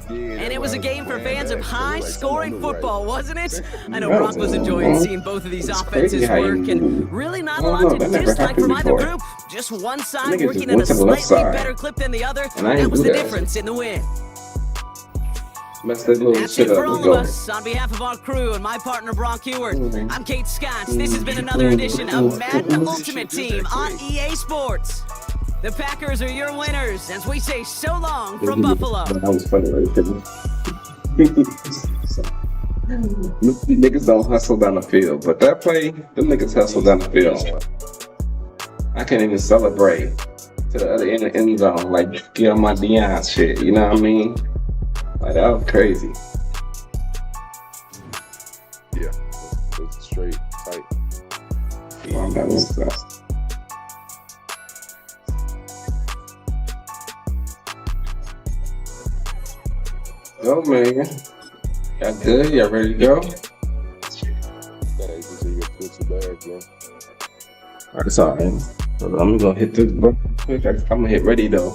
And it was a game for fans of high-scoring football, wasn't it? I know Brock was enjoying seeing both of these offenses work, and really not a lot to dislike from either group. Just one side working at a slightly better clip than the other. That was the difference in the win. That's it for all of us. On behalf of our crew and my partner Brock Heward, I'm Kate Scotch. This has been another edition of Madden Ultimate Team on EA Sports. The Packers are your winners, as we say so long from Buffalo. That was funny, right? Niggas don't hustle down the field, but that play, them niggas hustle down the field. I can't even celebrate to the other end zone, like get on my Deion shit. You know what I mean? Like that was crazy. Yeah, it's straight tight. Wow, that was fast. Go, man. Y'all good? Y'all ready to go? Alright, it's alright. I'm gonna go hit this book quick. I'm gonna hit ready though.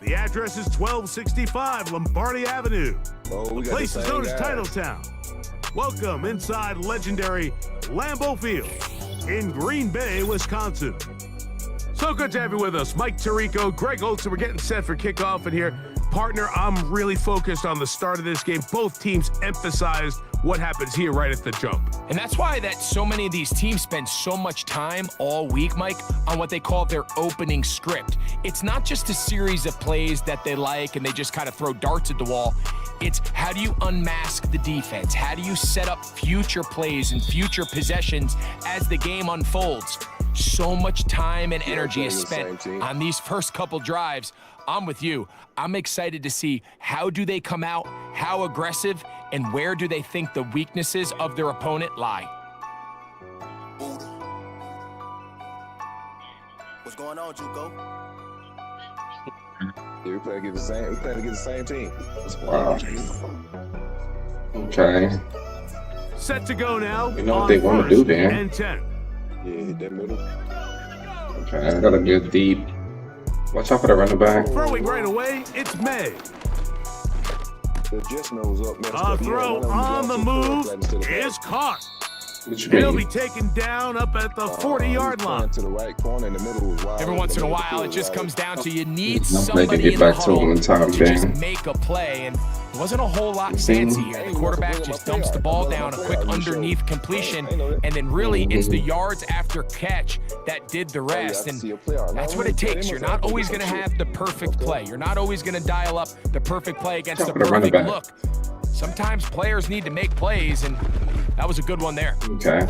The address is 1265 Lombardi Avenue. The place is known as Titletown. Welcome inside legendary Lambeau Field in Green Bay, Wisconsin. So good to have you with us. Mike Tirico, Greg Olson. We're getting set for kickoff in here. Partner, I'm really focused on the start of this game. Both teams emphasized what happens here right at the jump. And that's why that so many of these teams spend so much time all week, Mike, on what they call their opening script. It's not just a series of plays that they like and they just kind of throw darts at the wall. It's how do you unmask the defense? How do you set up future plays and future possessions as the game unfolds? So much time and energy is spent on these first couple drives. I'm with you. I'm excited to see how do they come out, how aggressive, and where do they think the weaknesses of their opponent lie. What's going on, Juco? Yeah, we play against the same team. Wow. Okay. Set to go now. You know what they want to do there. And 10. Yeah, hit that middle. Okay, I got a good deep. Watch out for the running back. Throwing right away, it's May. The just nose up. A throw on the move is caught. He'll be taken down up at the 40-yard line. To the right corner in the middle was wide. Every once in a while, it just comes down to you need somebody in the back huddle to just make a play. And there wasn't a whole lot fancy here. The quarterback just dumps the ball down, a quick underneath completion, and then really it's the yards after catch that did the rest. And that's what it takes. You're not always going to have the perfect play. You're not always going to dial up the perfect play against the perfect look. Sometimes players need to make plays, and that was a good one there. Okay.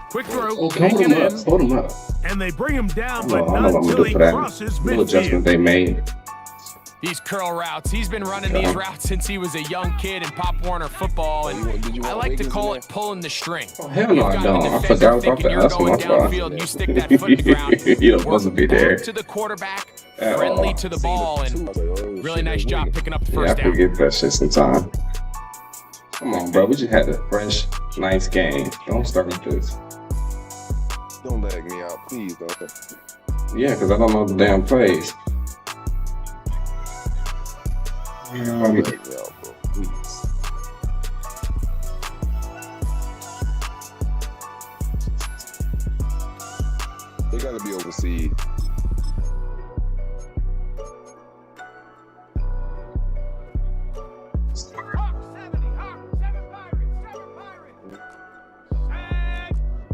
Quick throw, Hold taken in, him up. and they bring him down, Well, but I know not what I'm until gonna he do for that crosses little adjustment midfield. they made. These curl routes, he's been running these routes since he was a young kid in Pop Warner football, and I like to call it pulling the string. Oh, hell no, I don't. I forgot about that. That's You're going downfield, and you stick that foot in the ground. You're supposed to be there. To the quarterback, friendly to the ball, and really nice job picking up the Yeah, first I down. forget that shit sometime. Come on, bro. We just had a fresh, nice game. Don't start with this. Don't lag me out, please. Don't. Yeah, because I don't know the damn plays. Lag me out, bro. Please.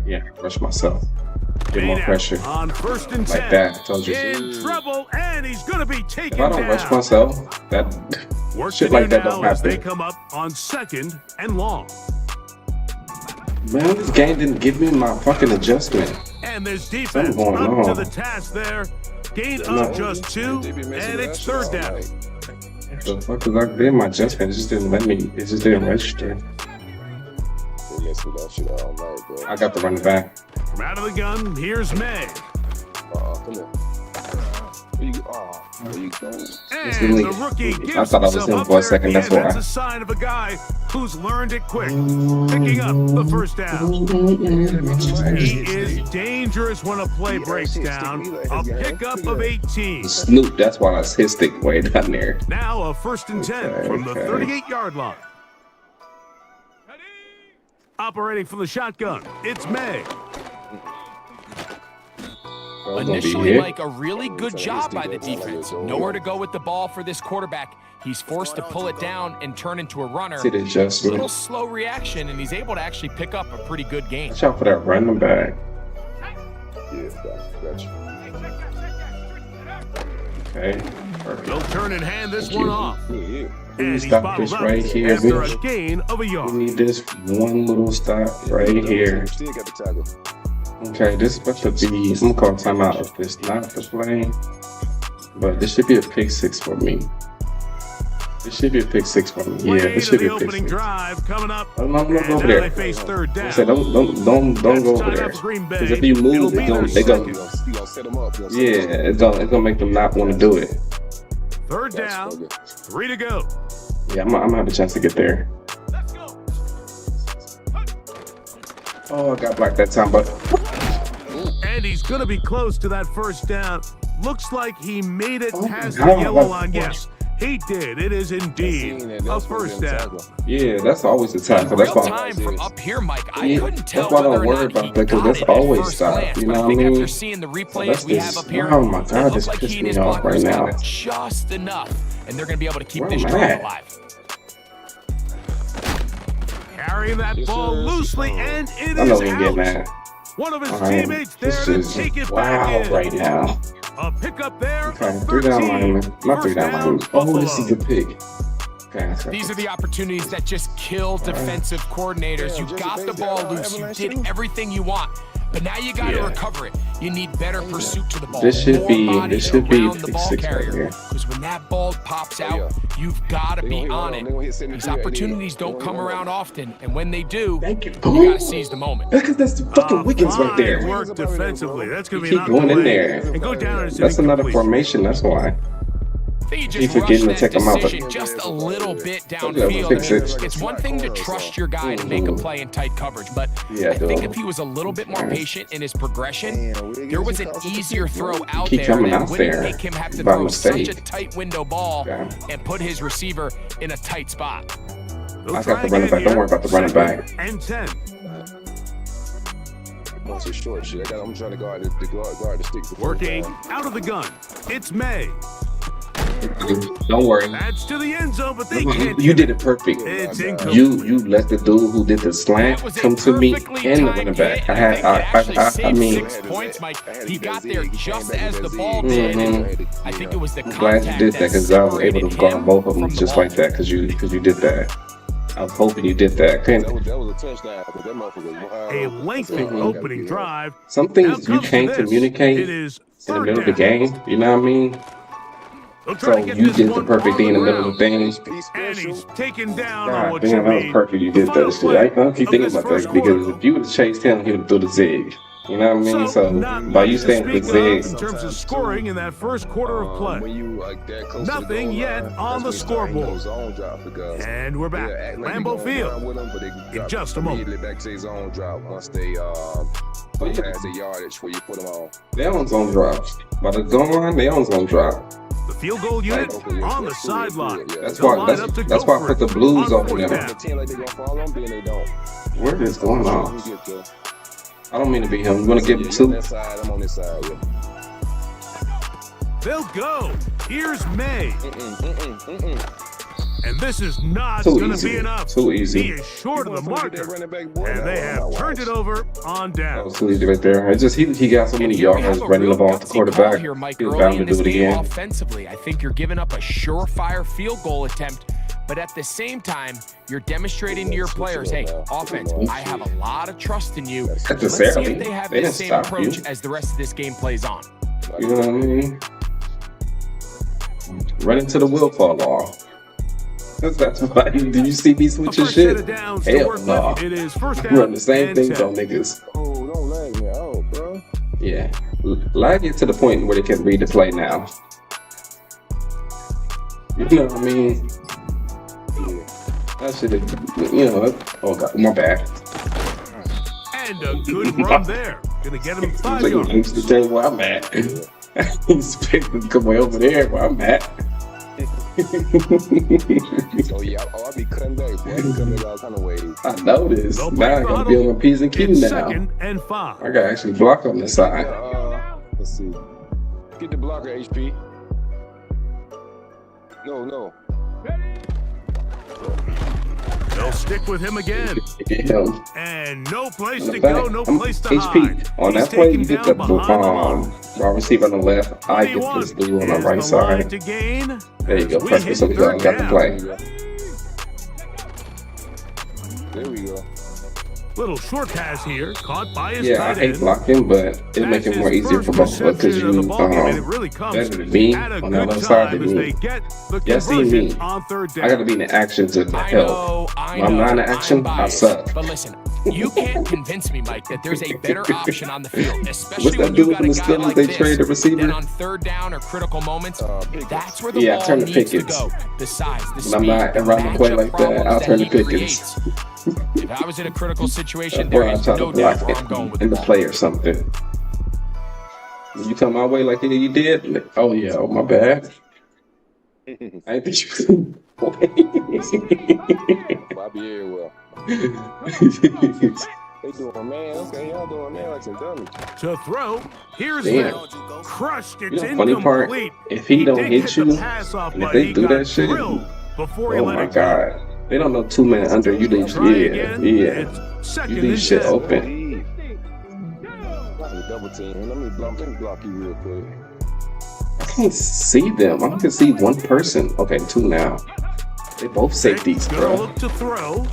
Yeah, rush myself. Get more pressure. On first and 10. Like that. I told you. In trouble, and he's going to be taken If I don't rush myself, that shit like that don't happen. They come up on second and long. Man, this game didn't give me my fucking adjustment. And there's defense up to the task there. Gain of just 2, and it's third down. The fuck is I did my adjustment? It just didn't let me. It just didn't register. I got the running back. From out of the gun, here's May. Come here. And the rookie gives I thought I was him for a second. That's why. That's a sign of a guy who's learned it quick, picking up the first down. He is dangerous when a play breaks down. A pickup of 18. Snoop, that's why that's his stick way down there. Now a first and 10 from the 38-yard line. Operating from the shotgun, it's May. Initially, like a really good job by the defense. Nowhere to go with the ball for this quarterback. He's forced to pull it down and turn into a runner. See the adjustment. Little slow reaction, and he's able to actually pick up a pretty good game. Watch out for that running back. Okay. They'll turn and hand this one off. We need to stop this right here, bitch. A gain of a yard. We need this one little stop right here. Okay, this is supposed to be, I'm gonna call timeout if it's not the play, but this should be a pick 6 for me. This should be a pick 6 for me. Yeah, this should be a pick 6. Drive coming up. I'm not gonna go over there. I said don't go over there. Because if you move, they're gonna yeah, it's gonna make them not want to do it. Third down, 3 to go. Yeah, I'm gonna have a chance to get there. Oh, I got blocked that time, but and he's going to be close to that first down. Looks like he made it past the yellow line. Yes, he did. It is indeed a first down. Yeah, that's always the time. So that's why. Time from up here, Mike. I couldn't tell that's why I don't whether or worry not about he that because that's always stop. You know what I mean? After seeing the replays we have up here, oh my God, this pissed me off right now. Just enough, and they're going to be able to keep this drive alive. Carrying that ball loosely, and it I know is he can get mad. One of his teammates there to take it back in. Right now. A pickup there. Okay, 3 down lineman. Not 3 down lineman. Oh, this is a pick. Okay, these are the opportunities that just kill defensive coordinators. You got the ball loose. You did everything you want. But now you got to recover it. You need better pursuit to the ball. This should be pick 6 right here. Because when that ball pops out, you've got to be on it. These opportunities don't come around often, and when they do, you got to seize the moment. Because that's the fucking Wiggins right there. Work defensively. That's going to be keep going in there. And go down that's another formation. That's why. He's forgetting to take him out, but just a little bit downfield. It's one thing to trust your guy to make a play in tight coverage, but I think if he was a little bit more patient in his progression, there was an easier throw out there that wouldn't make him have to throw such a tight window ball and put his receiver in a tight spot. I got the running back. Don't worry about the running back. And 10. Short shit. I'm trying to guard the stick. Working out of the gun. It's May. Don't worry. That's to the end zone, but they can't. You did it perfect. You let the dude who did the slant come to me and the running back. I mean, 6 points, Mike. He got there just as the ball did. I think it was the contact. I'm glad you did that because I was able to guard both of them just like that because you did that. I was hoping you did that. That was a touchdown. That motherfucker. A lengthy opening drive. Some things you can't communicate in the middle of the game. You know what I mean? So you did the perfect thing in the middle of the thing. And he's taken down God on what damn, you that was perfect. You did that shit. I don't keep thinking about that because if you would have chased him, he would have threw the zig. You know what I mean? So by you staying with the zig. In terms of scoring in that first quarter of play, nothing yet on the scoreboard. And we're back. Lambeau Field in just a moment. Back to his own drop once they pass the yardage where you put them on. They on zone drops. By the goal line, they on zone drop. The field goal unit on the sideline. That's why I put the Blues over there. Where is going on? I don't mean to be him. You want to give him 2? I'm on this side, They'll go. Here's May. And this is not going to be enough. Too easy. He is short of the marker. And they have turned it over on down. That was too easy right there. It's just he got so many yards running the ball at the quarterback. Here, Mike, He's bound to do it again. Offensively, I think you're giving up a surefire field goal attempt. But at the same time, you're demonstrating to your players, hey, offense, I have a lot of trust in you. Let's see if they have the same approach as the rest of this game plays on. You know what I mean? Run into the will fall off. That's why. Do you see me switching shit? Hell no. I'm running the same things on niggas. Oh, don't lag me out, bro. Yeah. Lag it to the point where they can read the play now. You know what I mean? Yeah. That shit is, you know, oh god, my bad. And a good run there. Gonna get him 5 yards. He's to tell you where I'm at. He's expecting to come way over there where I'm at. Oh yeah, I'll be cutting back, boy. I'm coming all kind of ways. I know this. Now I gotta be on my P's and Q's now. And 5. I gotta actually block on this side. Let's see. Get the blocker, HP. No. They'll stick with him again. And no place to go, no place to hide. On that play, you get the wide receiver on the left. I get this blue on the right side. There you go. Press this so we got the play. There we go. Little short pass here, caught by his tight end. Yeah, I hate blocking, but it makes it more easier for both of us because you better than me on the other side than me. Yeah, see me. I gotta be in the action to help. When I'm not in the action, I suck. But listen, you can't convince me, Mike, that there's a better option on the field, especially when you got a guy like this. Then on third down or critical moments, that's where the ball needs to go. The size, the speed, when I'm not around the play like that, I'll turn to Pickens. If I was in a critical situation, there is no doubt where I'm going with in the play or something. You come my way like you did? Oh yeah, oh my bad. I think you Bobby very well. They doing man, okay, y'all doing man like some dummies. To throw, here's Vic. Crushed, it's funny part, if he don't hit you, and if they do that shit, oh my god. They don't know 2 men under you. Yeah. You leave shit open. Double team. Let me block you real quick. I can't see them. I can see one person. Okay, 2 now. They both safeties, bro. Look to throw.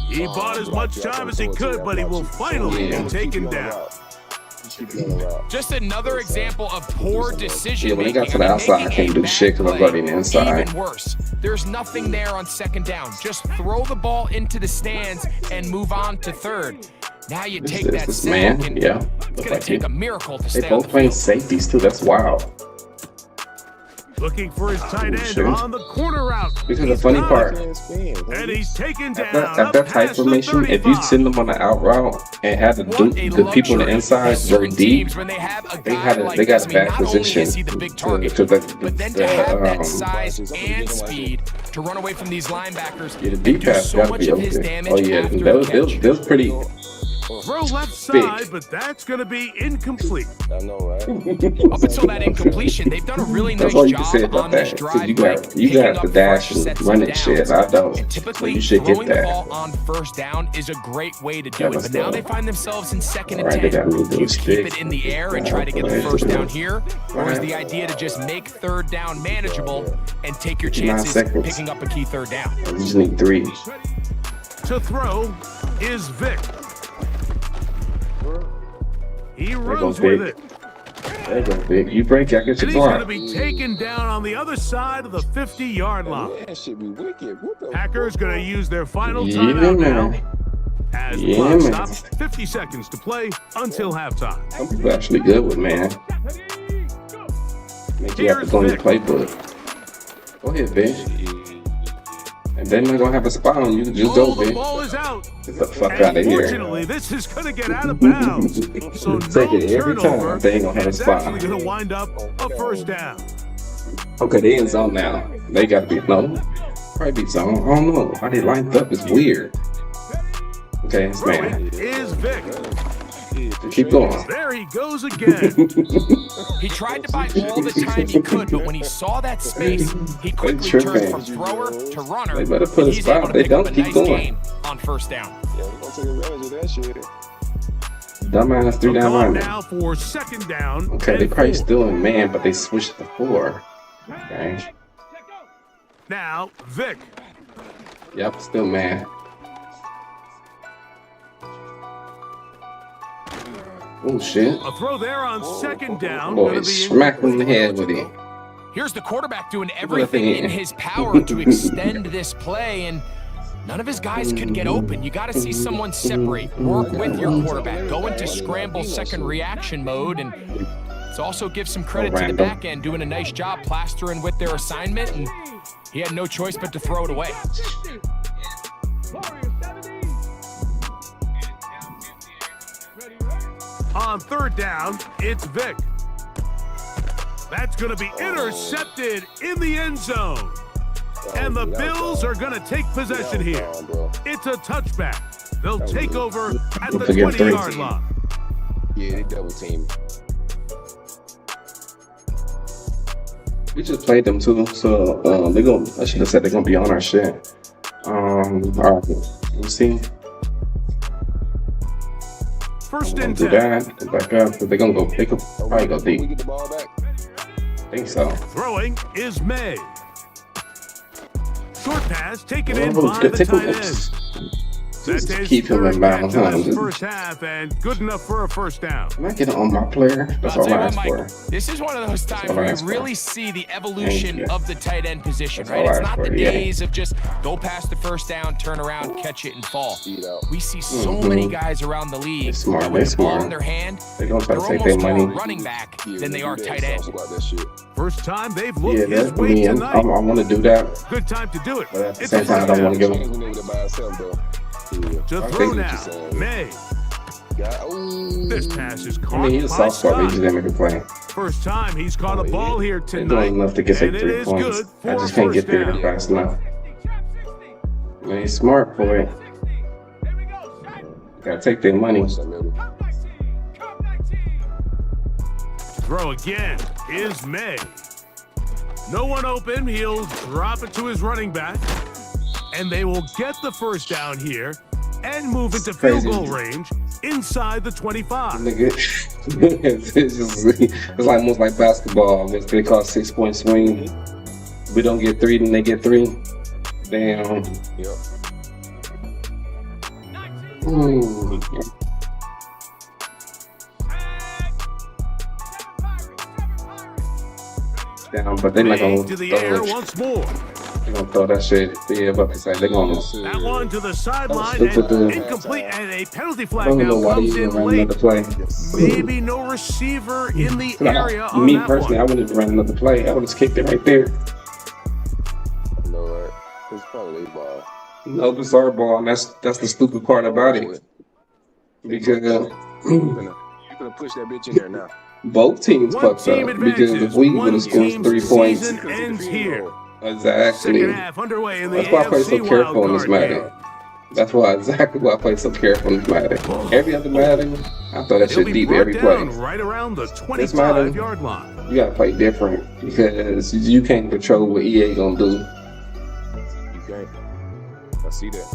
He bought as much time as he could, but he will finally be taken down. Just another example of poor decision making. When he got to the outside, I can't do shit because I'm running inside. Even worse, there's nothing there on second down. Just throw the ball into the stands and move on to third. Now you take that sack, and it's gonna take a miracle to stay. They both playing safeties too. That's wild. Looking for his tight end on the corner route. Because the funny part, and he's taken down at that tight formation, if you send them on the out route and have the people on the inside go deep, they got a bad position but then to have that size and speed to run away from these linebackers. Yeah, the deep pass gotta be open. Oh yeah, that was pretty. Throw left side, but that's going to be incomplete. I know, right? Up until that incompletion, they've done a really nice job on this drive. You got the dash and running shit. I don't. And typically, you should get that. Throwing the ball on first down is a great way to do it. But now they find themselves in second and 10. Do you keep it in the air and try to get the first down here? Or is the idea to just make third down manageable and take your chances picking up a key third down? I just need 3. To throw is Vic. He runs with it. There you go, Vic. You break, I get your block. And he's going to be taken down on the other side of the 50-yard line. Packers going to use their final timeout now. As the clock stops, 50 seconds to play until halftime. Some people actually good with man. Make you have to go in your playbook. Go ahead, Vic. And then they're gonna have a spot on you. Just go, Vic. The ball is out. Get the fuck out of here. Unfortunately, this is gonna get out of bounds. So take it every time. They ain't gonna have a spot. It's actually gonna wind up a first down. Okay, they in zone now. They gotta be probably be zone. I don't know. How they lined up is weird. Okay, it's man. Is Vic. Keep going. There he goes again. He tried to buy all the time he could, but when he saw that space, he quickly turned from thrower to runner. They better put a spot. They don't keep going. On first down. Yeah, we're gonna take advantage of that shit. Dumbass 3 down line. Now for second down. Okay, they probably still in man, but they switched to 4. Okay. Now Vic. Yep, still man. Oh shit. A throw there on second down. Boy, smack him in the head with it. Here's the quarterback doing everything in his power to extend this play, and none of his guys could get open. You got to see someone separate, work with your quarterback, go into scramble second reaction mode, and it's also give some credit to the back end doing a nice job plastering with their assignment, and he had no choice but to throw it away. On third down, it's Vic. That's going to be intercepted in the end zone. And the Bills are going to take possession here. It's a touchback. They'll take over at the 20-yard line. Yeah, they double team. We just played them too, so they're gonna. I should have said they're gonna be on our shit. All right, we'll see. First and 10. Back up, but they're gonna go. They could probably go deep. We get the ball back. I think so. Throwing is May. Short pass taken in by the tight end. Just keep him in bounds. First half and good enough for a first down. Am I getting on my player? That's all I asked for. This is one of those times where you really see the evolution of the tight end position, right? It's not the days of just go past the first down, turn around, catch it, and fall. We see so many guys around the league that with the ball in their hand, they're almost more running back than they are tight end. First time they've looked his way tonight. I want to do that. Good time to do it. But at the same time, I don't want to give him. To throw now, May. This pass is caught. I mean, he's a soft spot, but he just didn't make a play. First time he's caught a ball here tonight. They're doing enough to get 3 points. I just can't get there fast enough. Man, he's smart, boy. Gotta take their money. Throw again is May. No one open. He'll drop it to his running back. And they will get the first down here and move into field goal range inside the 25. It's like almost like basketball. They call 6-point swing. We don't get 3, then they get 3. Damn. Yep. Down, but they're not gonna to the air once more. They're gonna throw that shit. Yeah, but they're gonna. That one to the sideline and incomplete, and a penalty flag now comes in late. Maybe no receiver in the area on me that personally, one. I wouldn't have ran another play. I would have just kicked it right there. No, right? It's probably a ball. No, it's our ball, and that's the stupid part about it. Because you're gonna push that bitch in there now. Both teams fucked up. Because if we would have scored 3 points, ends here. Exactly. Half underway in the That's why I play so careful in this Madden. That's why exactly why I play so careful in this Madden. Every other Madden, I throw that shit deep every play. Right around the 25-yard line. You gotta play different because you can't control what EA gonna do. You can't. I see that.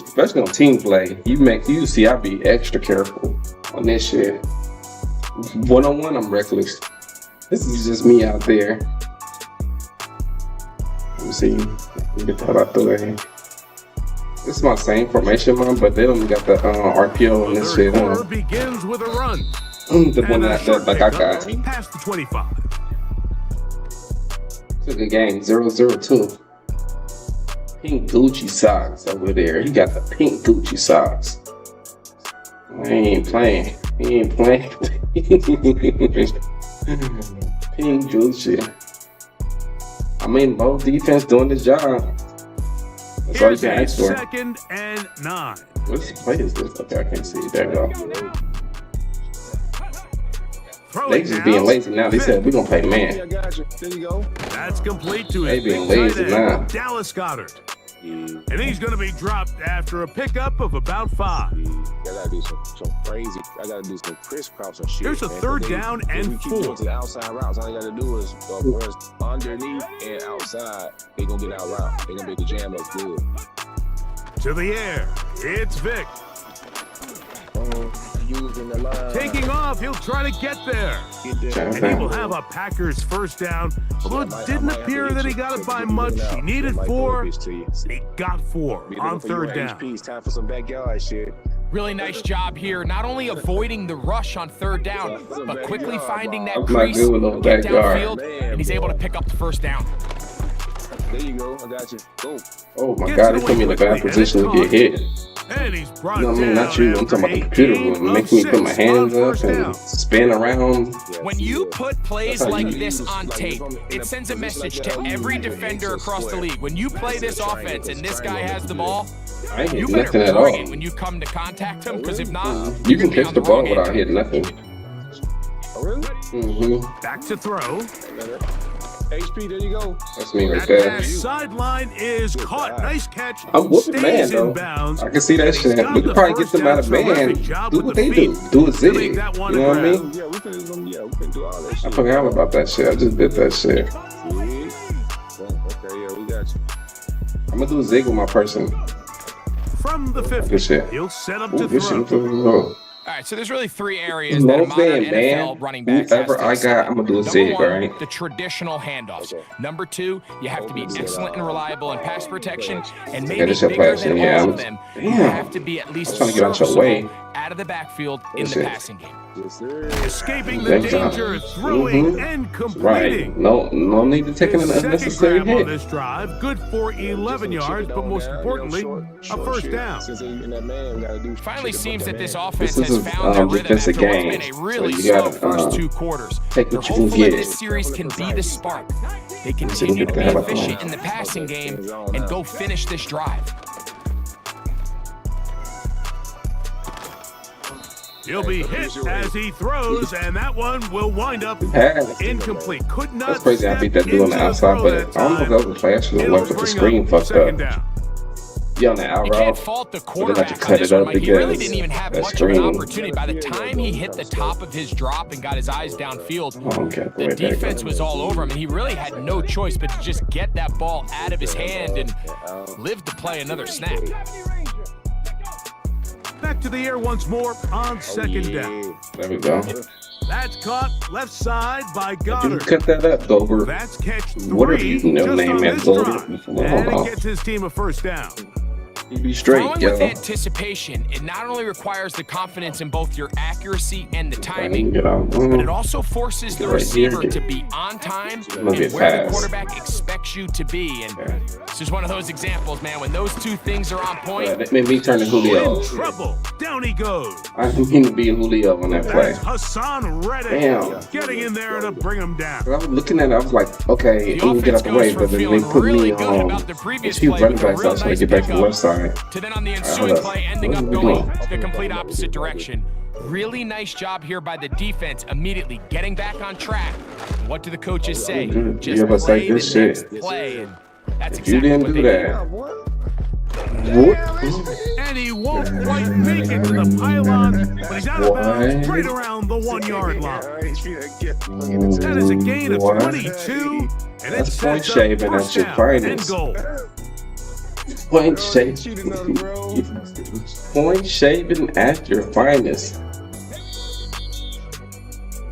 Especially on team play, you see I be extra careful on this shit. One-on-one, I'm reckless. This is just me out there. Let me see. Let me get that out the way. This is my same formation, man, but they don't got the RPO on this shit. The begins with a run. The one that like I got. Past the 25. It's a good game. 0-0-2. Pink Gucci socks over there. He got the pink Gucci socks. He ain't playing. Pink Gucci. I mean, both defense doing the job. That's all you can ask for. Second and 9. What play is this? Okay, I can't see it. There we go. They just being lazy now. They said we're gonna play man. I got you. There you go. That's complete to They his being lazy now. Dallas Goedert. And he's going to be dropped after a pickup of about 5. I gotta do some crazy. I gotta do some crisscross and shit. Here's a third down and 4. To the outside routes, all you gotta do is underneath and outside. They gonna get out route. They gonna make the jam look good. To the air, it's Vic. Taking off, he'll try to get there. And he will have a Packers first down. Although it didn't appear that he got it by much. He needed 4. He got 4 on third down. Time for some backyard shit. Really nice job here, not only avoiding the rush on third down, but quickly finding that crease, get downfield, and he's able to pick up the first down. There you go. I got you. Go. Oh my God, he put me in a bad position to get hit. And he's brought No, I mean, not you. I'm talking about the computer room. Making me put my hands up and spin around. When you put plays like this on tape, it sends a message to every defender across the league. When you play this offense and this guy has the ball, you better bring it when you come to contact him, because if not, you can catch the ball without hitting nothing. Oh, really? Back to throw. HP, there you go. That's me right there. Sideline is caught. Nice catch. I'm whooping man, though. I can see that shit. We could probably get them out of man. Do what they do. Do a zig. You know what I mean? Yeah, we can do all that shit. I forgot about that shit. I just did that shit. Okay, yeah, we got you. I'm gonna do a zig with my person. From the 50, he'll set up to throw. All right, so there's really 3 areas that a modern NFL running back has to excel. I'm gonna do a zig, all right? The traditional handoffs. Number 2, you have to be excellent and reliable in pass protection, and maybe bigger than all of them, you have to be at least serviceable out of the backfield in the passing game. Escaping the danger, throwing and completing. Right. No need to take an unnecessary hit. On this drive, good for 11 yards, but most importantly, a first down. Finally seems that this offense has found their rhythm after what's been a really slow first 2 quarters. They're hopeful that this series can be the spark. They continue to be efficient in the passing game and go finish this drive. He'll be hit as he throws, and that one will wind up incomplete. Could not. That's crazy. I beat that dude on the outside, but I don't know if that was a play. Actually, left with the screen fucked up. Yeah, on the out route. You can't fault the quarterback on this one. He really didn't even have much of an opportunity. By the time he hit the top of his drop and got his eyes downfield, the defense was all over him, and he really had no choice but to just get that ball out of his hand and live to play another snap. Back to the air once more on second down. There we go. That's caught left side by Goddard. Cut that up, Goldberg. That's catch 3. Whatever you know, name that Goldberg. And it gets his team a first down. You be straight, Throwing with anticipation, it not only requires the confidence in both your accuracy and the timing, but it also forces the receiver to be on time and where the quarterback expects you to be. And this is one of those examples, man. When those 2 things are on point, that made me turn to Julio. In trouble. Down he goes. I didn't mean to be Julio on that play. Hassan Reddick. Damn. Getting in there to bring him down. I was looking at it, I was like, okay, I'm gonna get out the way, but then they put me on a few running backs. I was trying to get back to the left side. To then on the ensuing play, ending up going the complete opposite direction. Really nice job here by the defense, immediately getting back on track. What do the coaches say? Just play the next play. And that's exactly what they did. And he won't quite make it to the pylon, but he's out of bounds right around the 1-yard line. That is a gain of 22, and that's it point sets shaving up at your first down and finest. goal. Point shaving at your finest.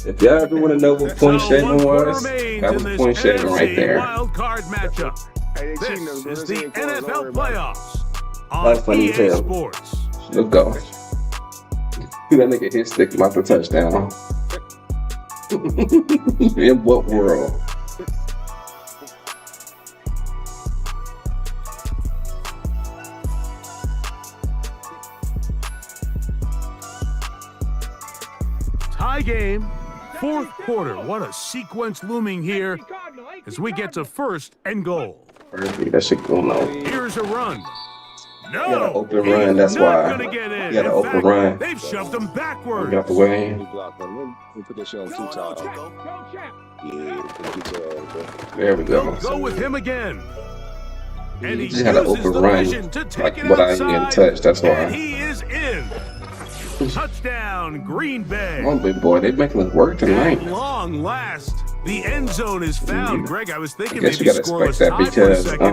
If y'all ever want to know what point shaving was, that was point shaving right there. Wild card matchup. This is the NFL playoffs That's on funny EA as hell. Sports. Let's go. That nigga hit stick about the touchdown. In what world? Tie game, 4th quarter. What a sequence looming here as we get to first and goal. That shit going on. Here's a run. No, you got an open run, that's why. You got an open run. They've shoved him backwards. Get out the way. Put that shit on 2 times. Yeah, there we go. Go with him again. And he just had an uses open the run, vision to take like it what I didn't outside, touch. That's why. and he is in. Touchdown, Green Bay. Oh, big boy, they making us work tonight. At long last, the end zone is found. Greg, I was thinking I guess maybe you gotta scoreless expect that tie for a because second,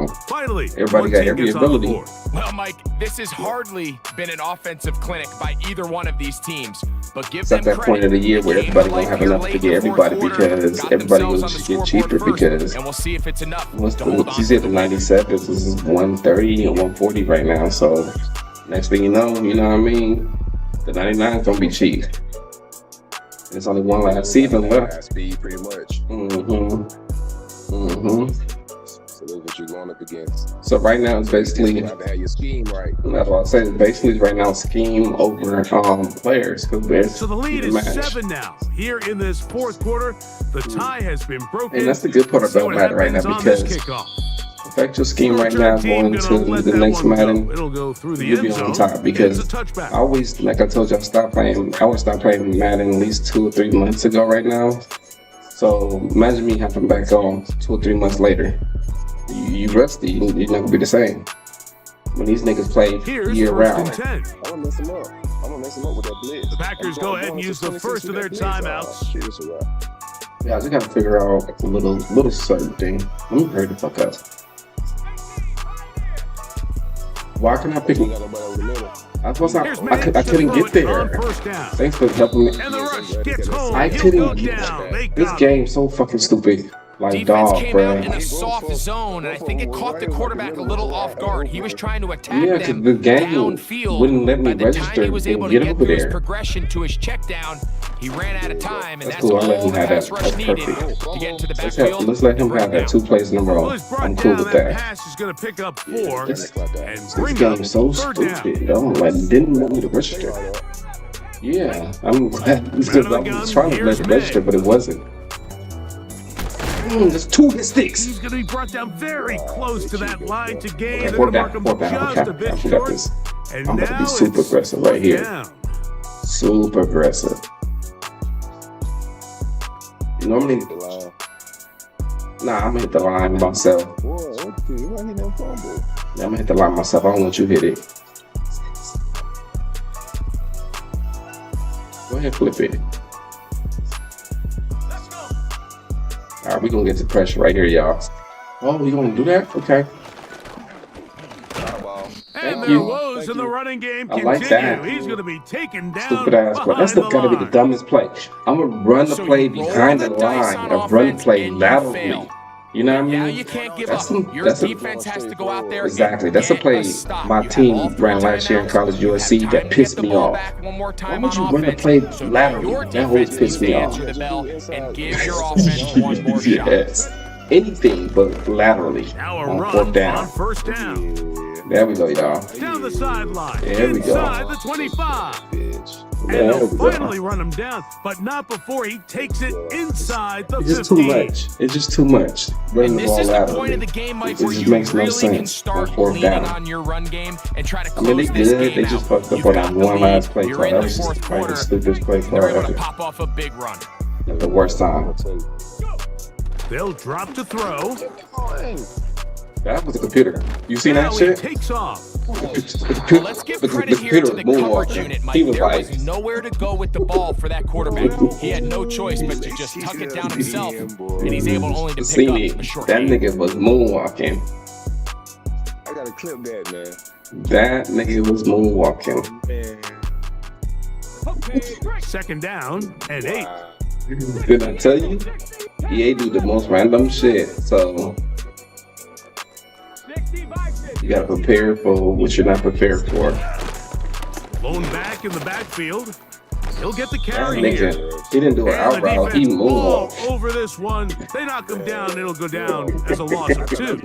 but finally, everybody one got team every gets on the ability. board. Well, Mike, this has hardly been an offensive clinic by either one of these teams. But give It's at them that point of the year where everybody gonna have enough to get everybody because everybody will just get cheaper because and we'll see if it's enough. what's the, you said the 97s, this is 130 and 140 right now. So next thing you know what I mean? The 99 is gonna be cheap. There's only one last season left. Speed, pretty much. So that's what you're going up against. So right now it's basically, You have to have your scheme right. that's what I say. Basically, right now scheme over players. So the lead is 7 now. Here in this fourth quarter, the tie has been broken. And that's the good part about Madden right now because effectual scheme right now going to the next Madden, it'll go through the you'll be on top because I always, like I told you, I would stop playing Madden at least 2 or 3 months ago right now. So imagine me hopping back on 2 or 3 months later. You rusty, you're not gonna be the same. When these niggas play year round. I'm gonna mess him up. I'm gonna mess him up with that blitz. The Packers go ahead and use the first of their timeouts. Yeah, I just gotta figure out a little certain thing. Let me hurry the fuck up. Why can I pick him? I couldn't get there. Thanks for helping me. And the rush gets home. I couldn't get there. This game's so fucking stupid. Like, Defense dog, came bro. out in a soft zone, and I think it caught the quarterback a little off guard. He was trying to attack Yeah, because them the game downfield. wouldn't let me By the time register he was able and to get get over through his there. progression to his check down, he ran out of time, and That's that's cool. I'll let all him the have pass that. rush That's needed perfect. to get into the Let's backfield. let him have that 2 plays in a row. Well, he's brought I'm cool down, with that that. pass is going to pick up 4 This and bring up game's so 3rd down. stupid. Like, didn't want me to register. Yeah, I'm glad because I was trying to let it register, but it wasn't. There's 2 hit sticks. He's going to be brought down very close to that line to gain. Okay, They're 4th going to mark down. him just a bit I got short. this. And I'm about to now be super it's aggressive right here. down. Super aggressive. Normally, nah, I'm gonna hit the line myself. Yeah, I'm gonna hit the line myself. I don't want you to hit it. Go ahead, flip it. All right, we're gonna get to pressure right here, y'all. Oh, we gonna do that? Okay. And Thank their you. woes in the running game I continue. like that. He's going to be taken down. Stupid ass play. That's gotta be the dumbest play. I'm gonna run the play behind the line and run the play laterally. You know what I mean? Yeah, you can't give up. Your defense has to go out there. Exactly. That's a play my team ran last year in college USC that pissed me off. Why would you run the play laterally? That always pissed me off. And give your offense one more shot. Yes. Anything but laterally Now a on run 4th down. on 1st down. There we go, y'all. Down the sideline. There we go. Inside the 25. And There they'll we go. finally run him down, but not before he takes it inside the It's 15. just too much. It's just too much. Running And the this ball is the laterally. point of the game, Mike, It where just you makes no really can sense. start On 4th leaning down. on your run game and try to I mean, close they this good. game They just out. fucked up You've on got that the one lead. last play You're call. in That the was just fourth like the quarter. stupidest play call They're able to ever. pop off a big run. The worst time. They'll drop to throw. That was a computer. You seen Now that he shit? takes off. Well, let's give credit here to the coverage unit, Mike. He was There like, was nowhere to go with the ball for that quarterback. He had no choice but to just tuck it down himself, and he's able only to pick seen up it. a short That gain. nigga was moonwalking. I gotta clip that, man. That nigga was moonwalking. Man. 2nd down and 8. Did I tell you? EA do the most random shit. So you gotta prepare for what you're not prepared for. Lone back in the backfield. He'll get the That carry here. nigga, he didn't do an And the out route. He defense all moonwalked. over this one. They knock him down. It'll go down as a loss of 2.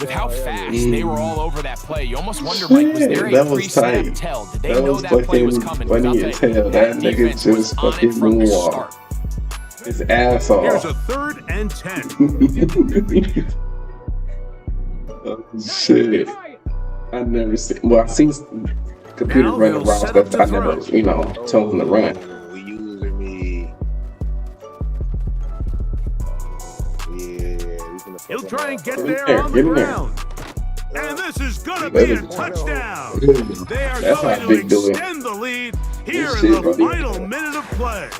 With how fast they were all over that play, you almost wonder, Mike, was there a That was pre-snap tight. tell? Did they That know was that play was fucking coming? funny as hell. That nigga defense was just on it fucking from the moonwalked. start. His ass Here's off. a 3rd and 10. Oh, shit. I never seen. Well, I've seen computers Now running he'll routes set that up to I never, throw. told them to run. Oh, using me. Yeah, we finna He'll try and get there on the ground. And this is going to be a touchdown. They are going to extend the lead here in the final minute of play.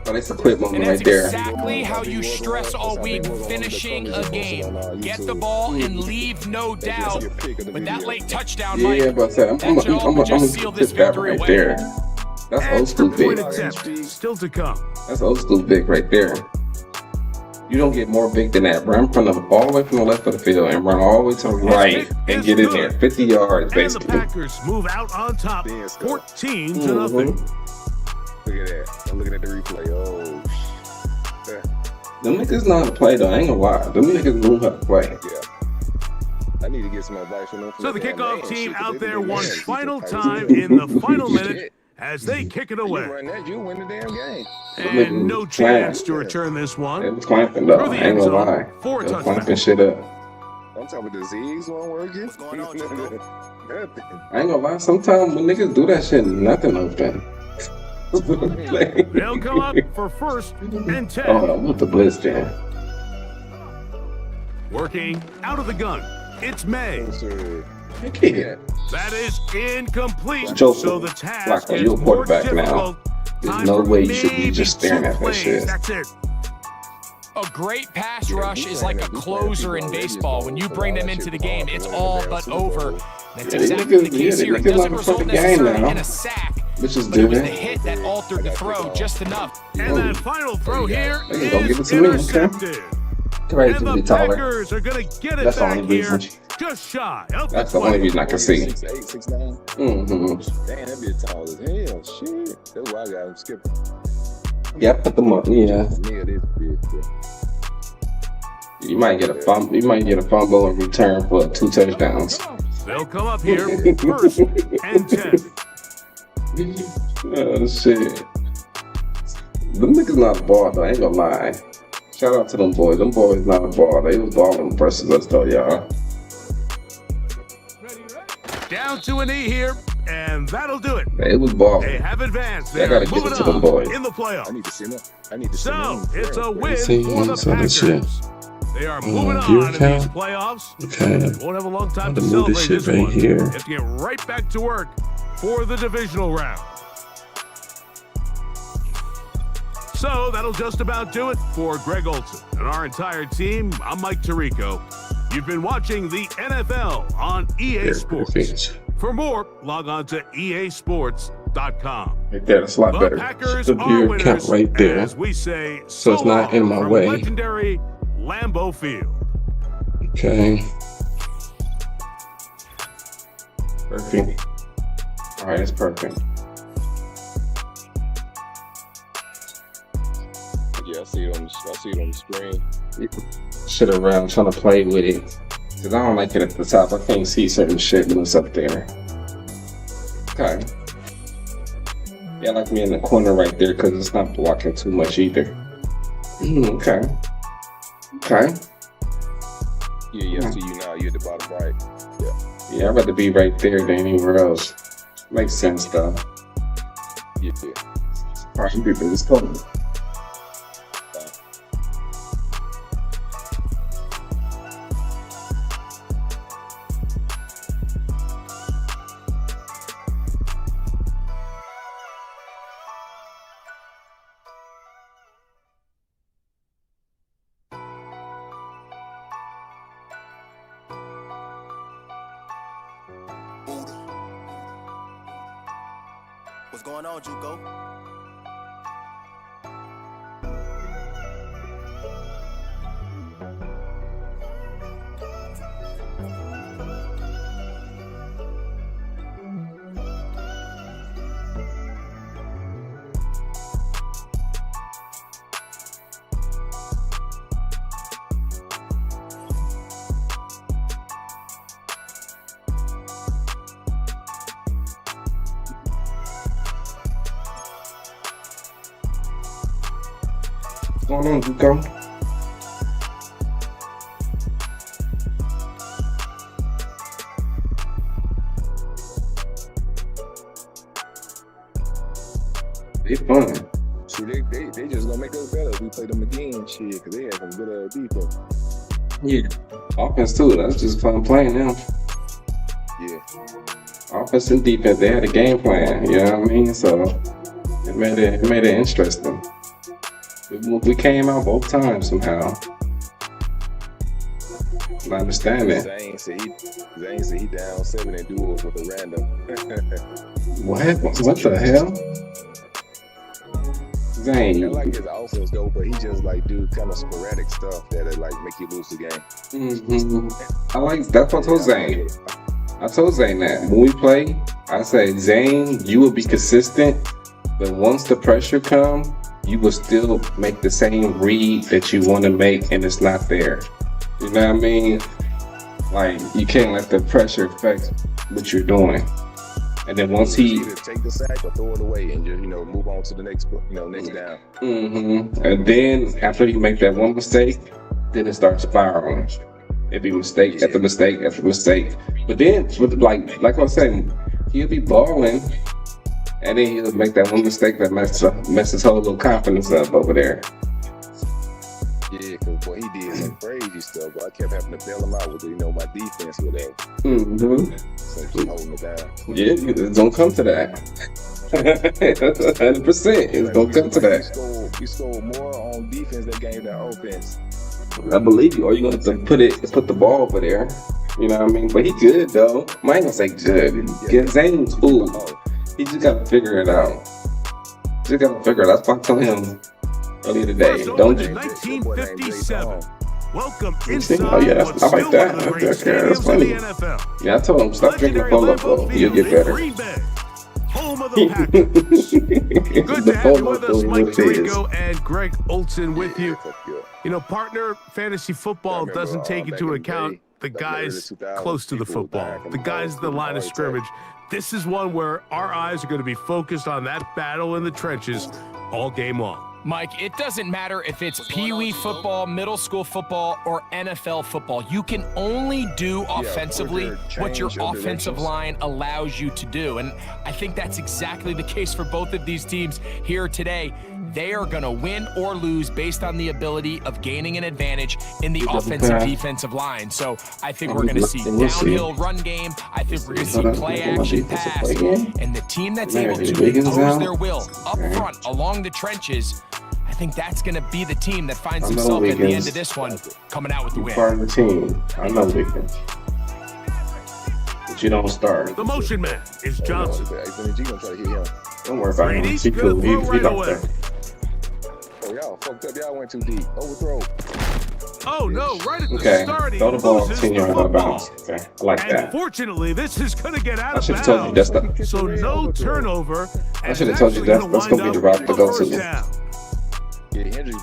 Oh, that's a quick moment and that's right there. Exactly how you stress all week, finishing a game. Get the ball and leave no doubt. But that late touchdown, Mike, yeah, but I'm gonna seal put this that victory right away. there. That's old school big. Still to come. That's old school big right there. You don't get more big than that. Run from all the way from the left of the field and run all the way to the right and get in there. 50 yards, basically. And the Packers move out on top, 14 to nothing. Look at that. I'm looking at the replay. Oh, Them niggas know how to play, though. I ain't gonna lie. Them niggas know how to play. Yeah. I need to get some advice from them. So the kickoff team out there one final time in the final minute as they kick it away. You win the damn game. And no chance to return this one. It was clamping, though. I ain't gonna lie. It was clamping shit up. I'm talking about the Z's won't work. What's going on, I ain't gonna lie. Sometimes when niggas do that shit, nothing open. They'll come up for 1st and 10. Oh, I'm with the blitz jam. Working out of the gun. It's May. Yeah. That is incomplete. Joseph, so the task Flacco, gets you're a more quarterback now. difficult. There's no way you should be just staring at that plays. shit. That's it. A great pass rush is like a closer in baseball. When you bring them into the game, it's all but over. That's exactly the case here. It doesn't result necessarily in a sack, but it was the hit that altered the throw just enough. And that final throw here is give it to me, intercepted. Right, and the Packers are going to get it back here just shy of That's the only reason I can see. 6'8", 6'9". Damn, that be tall as hell. Shit. That's why I got him skipping. Yeah, I put them up. Yeah. You might get a fumble. You might get a fumble in return for 2 touchdowns. They'll come up here 1st and 10. Oh shit. Them niggas not a ball though. I ain't gonna lie. Shout out to them boys. Them boys not a ball. They was balling versus us though, y'all. Down to a knee here, and that'll do it. It was balling. They have advanced. I gotta give it to them boys. In the playoffs. I need to see them. So it's a win for the Packers. They are moving on in these playoffs. Okay. They won't have a long time to move celebrate this shit this right one. here. They have to get right back to work for the divisional round. So that'll just about do it for Greg Olson and our entire team. I'm Mike Tirico. You've been watching the NFL on EA Sports. For more, log on to easports.com. Right there, that's a lot better. Packers the are beer count right there. As we say, so it's not in my way. Legendary Lambeau Field. Okay. Perfect. All right, it's perfect. Yeah, I see it on the screen. Shit around trying to play with it. Cause I don't like it at the top. I can't see certain shit when it's up there. Okay. Yeah, I like me in the corner right there because it's not blocking too much either. Okay. Okay. Yeah, I see you now. You're at the bottom right. Yeah, I'd rather be right there than anywhere else. Makes sense though. Yeah. Alright, you people, let's go. What's going on, Juco? What's going on, Duco? They fun. So they they just gonna make us better if we play them again, shit, because they have some good defense. Yeah. Offense too. That's just fun playing them. Yeah. Offense and defense, they had a game plan. You know what I mean? So it made it interesting. We came out both times somehow. I understand it. Zane said he down 7 and duels with a random. What the hell? Zane. I like his offense though, but he just like do kind of sporadic stuff that like make you lose the game. I like that's what I told Zane. I told Zane that when we play, I said, Zane, you will be consistent, but once the pressure comes, you will still make the same read that you want to make, and it's not there. You know what I mean? Like, you can't let the pressure affect what you're doing. And then once he either take the sack or throw it away and just move on to the next next down. And then after you make that one mistake, then it starts spiraling. It'd be mistake after mistake after mistake. But then, like I was saying, he'll be balling, and then he'll make that one mistake that mess his whole little confidence up over there. Yeah, because boy, he did some crazy stuff. But I kept having to bail him out with my defense with that. So keep holding it down. Yeah, it's gonna come to that. 100%, it's gonna come to that. We scored more on defense that game than offense. I believe you, or you're gonna have to put the ball over there. You know what I mean? But he good though. I ain't gonna say good. Zane's cool. He just gotta figure it out. That's why I told him earlier today. Don't you? 1957. Welcome inside. Oh yeah, I like that. That's funny. Yeah, I told him stop drinking the Polo. You'll get better. Home of the Packers. Good to have you with us, Mike Tirico and Greg Olson with you. Partner, fantasy football doesn't take into account the guys close to the football, the guys at the line of scrimmage. This is one where our eyes are going to be focused on that battle in the trenches all game long. Mike, it doesn't matter if it's Pee-wee football, middle school football, or NFL football. You can only do offensively what your offensive line allows you to do. And I think that's exactly the case for both of these teams here today. They are going to win or lose based on the ability of gaining an advantage in the offensive defensive line. So I think we're going to see downhill run game. I think we're going to see play action pass. And the team that's able to impose their will up front along the trenches, I think that's going to be the team that finds himself at the end of this one coming out with the win. Part of the team. I know Wiggins. But you don't start. The motion man is Johnson. Don't worry about him. He cool. He don't there. Oh, y'all fucked up. Y'all went too deep. Overthrow. Oh, no. Right at the start, he throw the ball 10 yards out of football. bounds. Okay. I like that. Unfortunately, this is going to get out I of should have told you bounds. So no turnover. I should have told you that's going to be the route to go to.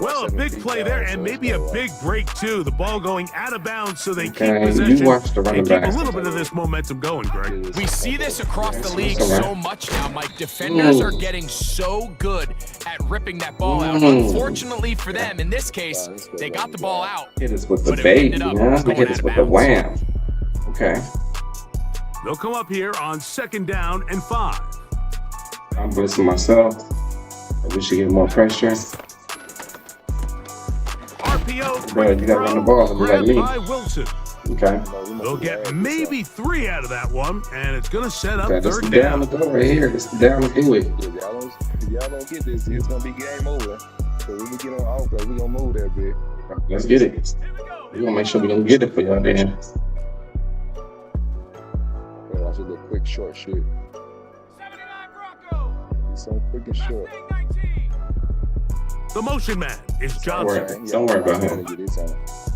Well, a big play there, and maybe a big break, too. The ball going out of bounds, so they keep You possession watch the running and keep back. a little bit of this momentum going, Greg. We see this across the league so much now, Mike. Defenders are getting so good at ripping that ball out. Unfortunately for them, in this case, they got the ball out. Hit us with the baby, man. They hit us with the wham. Okay. They'll come up here on 2nd down and 5. I'm blitzing myself. We should get more pressure. RPO, Bro, you gotta run the ball and be like me. by Wilson. Okay. They'll get maybe 3 out of that one, and it's going to set up Okay, this 3rd is down. down to go right here. This is down to do it. If y'all don't get this, it's gonna be game over. So when we get on offense, we gonna move that bit. Let's get it. We're gonna make sure we're gonna get it for y'all then. Well, that's a little quick, short shit. 79 Bronco. Some quick and short. The motion man is Johnson. Don't worry about him.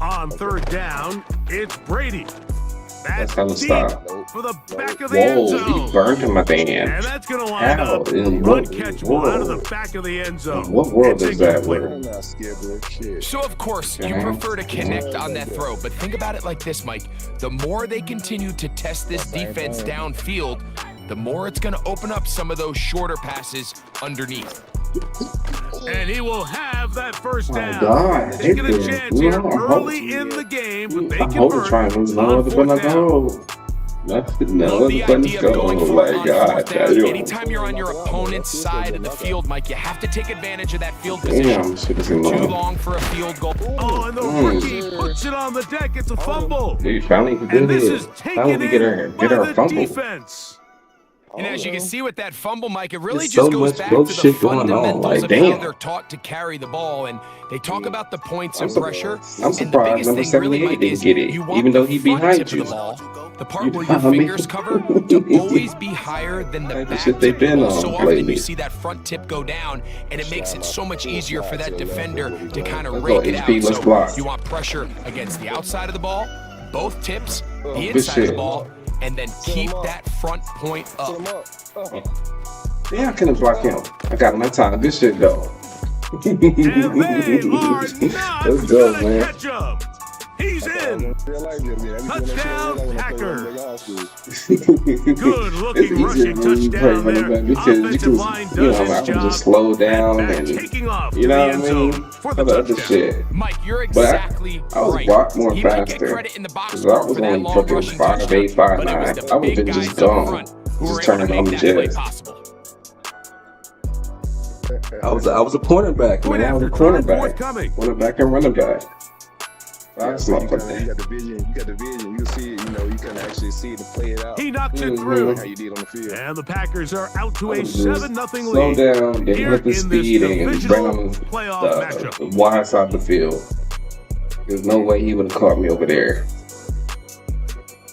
On 3rd down, it's Brady. That's how That's to deep stop. for the back of the end Whoa, zone. he burned him at the end. And that's going to line How? up In run what catchable world? out of the back of the end zone. What world It's is that? incomplete. I'm not scared of shit. So, of course, you prefer to connect on that throw, but think about it like this, Mike. The more they continue to test this defense downfield, the more it's going to open up some of those shorter passes underneath. And he will have that 1st My down. God, They get a hit chance this. here I'm early in the game, but they I'm hoping convert triangles on lower than 4th I down. go. Nothing. No Love the idea of going for it on fourth down. Damn. Anytime you're on your opponent's side of the field, Mike, you have to take advantage of that field position. Too long for a field goal. Oh, and the rookie puts it on the deck. It's a fumble. Dude, finally and this is taken in by the fumble. defense. And as you can see with that fumble, Mike, it really There's just so goes much back to the fundamentals like, of damn. how they're taught to carry the ball. And they talk about the points of pressure. I'm surprised number 78 didn't get it, even though he behind you. The part where your fingers cover to always be higher than the back tip. So often you see that front tip go down, and it makes it so much easier for that defender to kind of rake it out. So you want pressure against the outside of the ball, both tips, the inside of the ball, and then keep that front point up. Yeah, I couldn't block him. I got my time. Good shit, though. And they are not Let's go, man. catch him. He's in. Touchdown, Packers. Good looking rushing touchdown there. Offensive line does his I job. just slow down and taking off you know what I to the end mean? zone for the Other touchdown. shit. Mike, you're exactly I was right. a lot more He might get faster. credit in the box Because score I was for that only long fucking rushing 5'8", touchdown, 5'9". but it was the I would big have guys just up front gone. who were Just able to turning on make the that play jets. possible. I was a cornerback, man. I was a cornerback. Cornerback and running back. That's my You got the vision. You got the vision. You see it. You know, you can actually see it and play it out. He knocks it through. How you did on the field. And the Packers are out to a 7-0 lead. Slow down, then here hit the in speed this and bring divisional him playoff matchup. the wide side of the field. There's no way he would have caught me over there.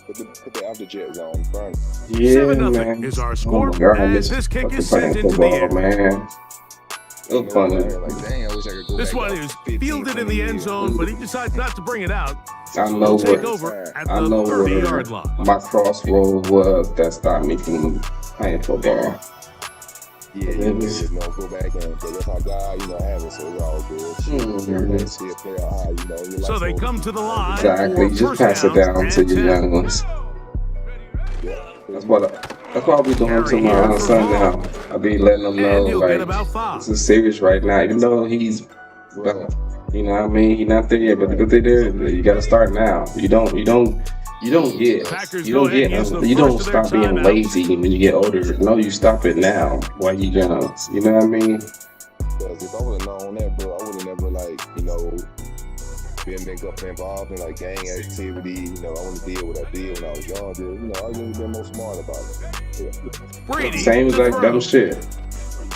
Put the after jet zone front. Yeah, 7-0 man. is our score, Oh my God, as this kick is sent into the football, air. man. It was funny. Like, dang, I wish I could go This back one up is 15, fielded in the end zone, but he decides not to bring it out. I know Take what over at I the know 30-yard where line. my crossroad was that stopped me from playing football. Yeah, go back and that's how God, have it, so it's all good. See it play out, So they come to the line. Exactly. for Just first pass it down to your 10. young ones. That's what I'll be doing to my son now. I'll be letting them know, like, this is serious right now. Even though he's, well, you know what I mean? He's not there yet, but the good thing there, you got to start now. You don't stop being lazy when you get older. No, you stop it now while you young. You know what I mean? Because if I would have known that, bro, I would have never, been involved in, gang activity. I want to deal with what I did when I was younger. I would have been more smart about it. Brady, same exact dumb shit.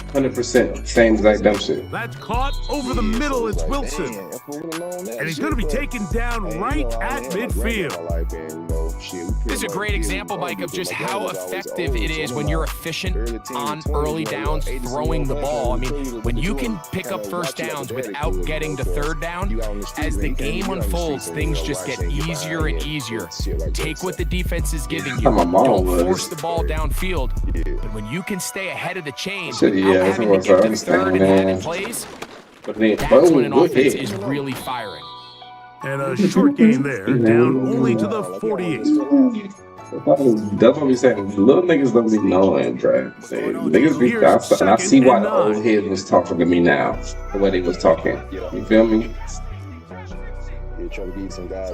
100%. Same exact dumb shit. That's caught over the middle. It's Wilson. And he's going to be taken down right at midfield. This is a great example, Mike, of just how effective it is when you're efficient on early downs throwing the ball. I mean, when you can pick up first downs without getting to third down, as the game unfolds, things just get easier and easier. Take what the defense is giving you. Don't force the ball downfield. But when you can stay ahead of the chain, having to get to third and having plays, that's when an offense is really firing. And a short gain there, down only to the 48. That's what we saying. Little niggas don't be knowing, bro. Niggas be outside. And I see why the old head was talking to me now, the way they was talking. You feel me? You're trying to be some guy.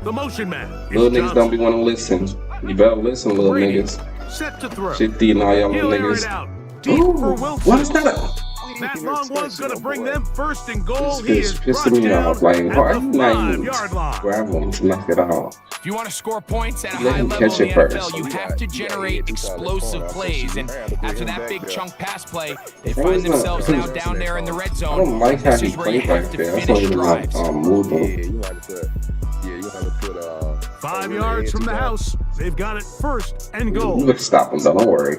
The motion man. Little niggas don't be want to listen. You better listen, little niggas. Set to throw. 50 and all y'all little niggas. Deep for Wilson. What is that? That long one's going to bring them first and goal. This He is pissing me off. Like, why are you not even 5-yard line. grab them to knock it out? If you want to score points at a Let high him level catch in the it NFL, first. you have to generate explosive plays. And after that big chunk pass play, they find themselves now down there in the red I zone. don't like how This he is where you plays have back to there. That's not finish even like drives. moving. You have to put 5 yards from the house. They've got it first and goal. You can stop him, though. Don't worry.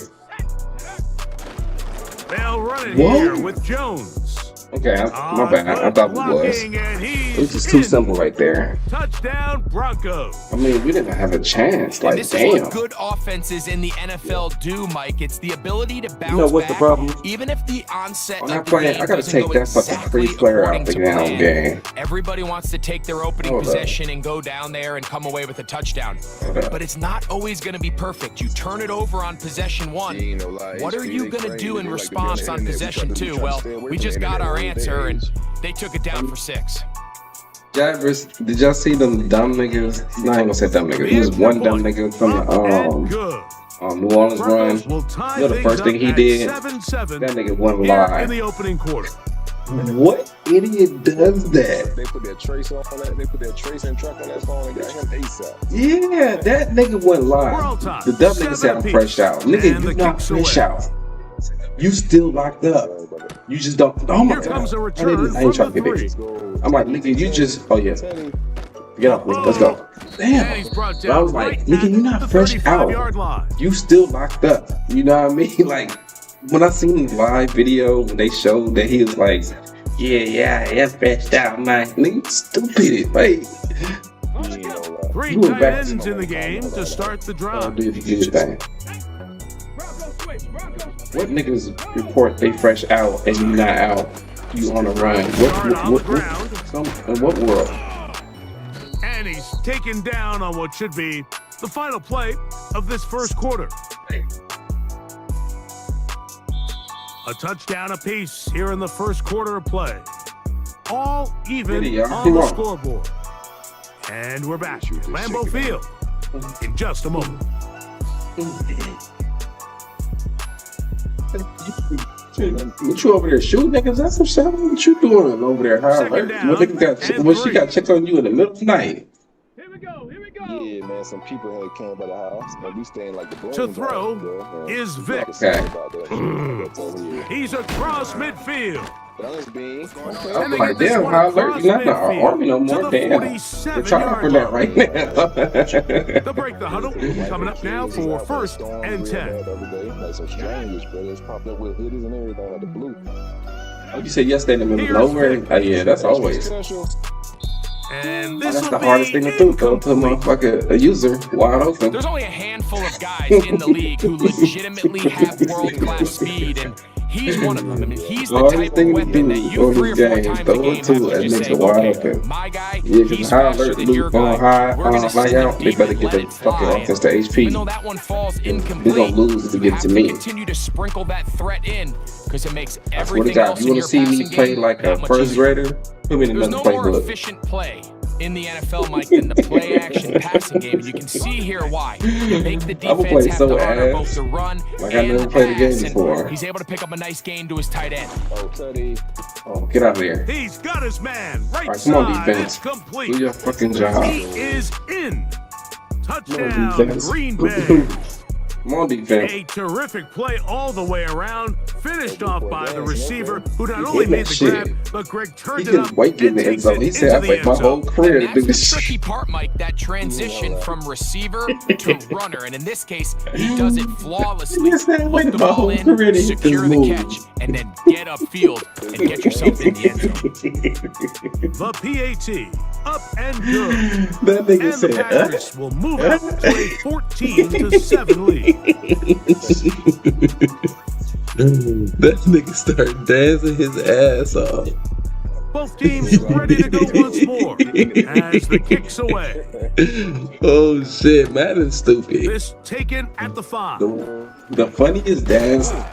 They'll run it here with Jones. Okay, my bad. I thought it was. It was just too simple right there. Touchdown, Broncos. I mean, we didn't have a chance. Like, This damn. is what good offenses in the NFL do, Mike. It's the ability to bounce know what's the back, problem? even if the onset When of I the play, game I gotta doesn't take go that fucking exactly free player out according the to damn plan. game. Everybody wants to take their opening Hold up. possession and go down there and come away with a touchdown. But it's not always going to be perfect. You turn it over on possession one. What are you going to do in response on possession two? Well, we just got our answer, and they took it down for 6. Javers, did y'all see them dumb niggas? No, I ain't gonna say dumb niggas. There was one dumb nigga from the New Orleans run. You know the first thing he did? That nigga went live. In the opening quarter. What idiot does that? They put their trace on that. They put their trace and truck on that phone and got him ASAP. Yeah, that nigga went live. The dumb nigga said I'm fresh out. Nigga, you not fresh out. You still locked up. You just don't. Oh my god! I ain't trying to get it. I'm like, nigga, you just. Oh yeah. Get up, let's go. Damn. But I was like, nigga, you not fresh out. You still locked up. You know what I mean? Like, when I seen the live video when they showed that he was like, yeah, fresh out, man. Nigga, stupid. Like, three tight ends in the game to start the drive. Do your thing. What niggas report they fresh out and you not out? You on a run? In what world? And he's taken down on what should be the final play of this first quarter. A touchdown apiece here in the first quarter of play. All even on the scoreboard. And we're back at Lambeau Field in just a moment. What you over there shooting niggas? That's some shit. What you doing over there? What she got checked on you in the middle of the night? Here we go. Yeah, man. Some people had came by the house and we staying like the boys. To throw is Vic. Okay. He's across midfield. I'm like, damn, how alert? You're not in the army no more. Damn. We're trying for that right now. They'll break the huddle. Coming up now for first and 10. Like some strangers, bro. It's popped up with hoodies and everything like the blue. Oh, you said yesterday in the middle of nowhere? Oh, yeah, that's always. And that's the hardest thing to do, though, to a user wide open. There's only a handful of guys in the league who legitimately have world-class speed, and he's one of them. I mean, he's the type of weapon that you 3 or 4 times a game have to just say, okay, my guy, he's faster than your guy. We're going to send him deep and let it fly. Even though that one falls incomplete, we're going to lose to get to me. Continue to sprinkle that threat in, because it makes everything else in your passing game. You want to see me play like a first grader? Put me in There's another no more playbook. efficient play in the NFL, Mike, than the play-action passing game. And you can see here why. You make the defense have to honor both the run and the pass. And he's able to pick up a nice gain to his tight end. Oh, get out of there. He's got his man. Right side. Come on, defense. It's complete. Do your fucking job. He is in. Touchdown, Green Bay. Come on, defense. A terrific play all the way around, finished off by the receiver, who not only made the grab, but Greg turned it up and takes it into the end my whole zone. career to do That's the this. tricky part, Mike, that transition from receiver to runner. And in this case, he does it flawlessly. Put the ball in, secure the catch, and then get upfield and get yourself in the end zone. The PAT, up and good. That nigga And the said, Packers will move up to a 14-7 lead. That nigga started dancing his ass off. Both teams ready to go once more as the kicks away. Oh shit, Madden's stupid. This taken at the 5. The funniest dance, on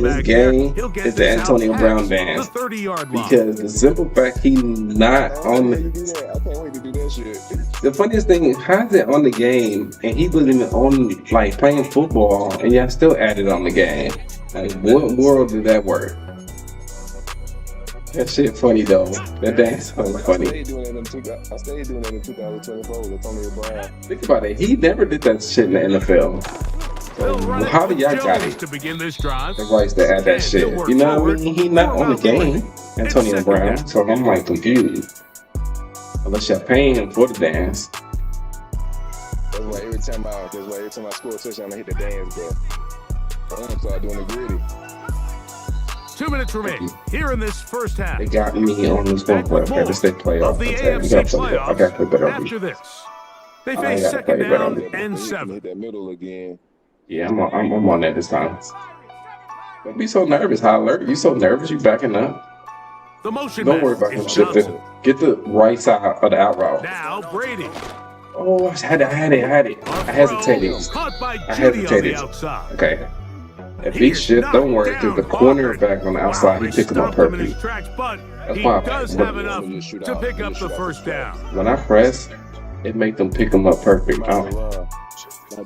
this game is the Antonio Brown dance. The 30-yard line. Because the simple fact he's not on the. The funniest thing is, how is it on the game and he wasn't even on, like, playing football, and y'all still added on the game? Like, what world did that work? That shit funny though. That dance was funny. I stayed doing that in 2024 with Antonio Brown. Think about it. He never did that shit in the NFL. So how do y'all got it? To begin this drive. The rights to add that shit. You know what I mean? He not on the game, Antonio Brown. So I'm like confused. Unless you're paying him for the dance. That's why every time I score a touchdown, I hit the dance, bro. I'm gonna start doing the gritty. 2 minutes remain here in this first half. They got me on this one play. Okay, this playoff. Of the AFC playoffs. I got to play better. After this, they face second down and 7. Hit that middle again. Yeah, I'm on that this time. Don't be so nervous, High Alert. You so nervous, you backing up. The motion. Don't worry about him shifting. Get the right side of the out route. Now Brady. Oh, I had it. I hesitated. Caught by Judy on the outside. Okay. If he shift, don't worry, because the cornerback on the outside, he picked him up perfect. That's why does have enough to pick up the first down. When I press, it make them pick him up perfect. Do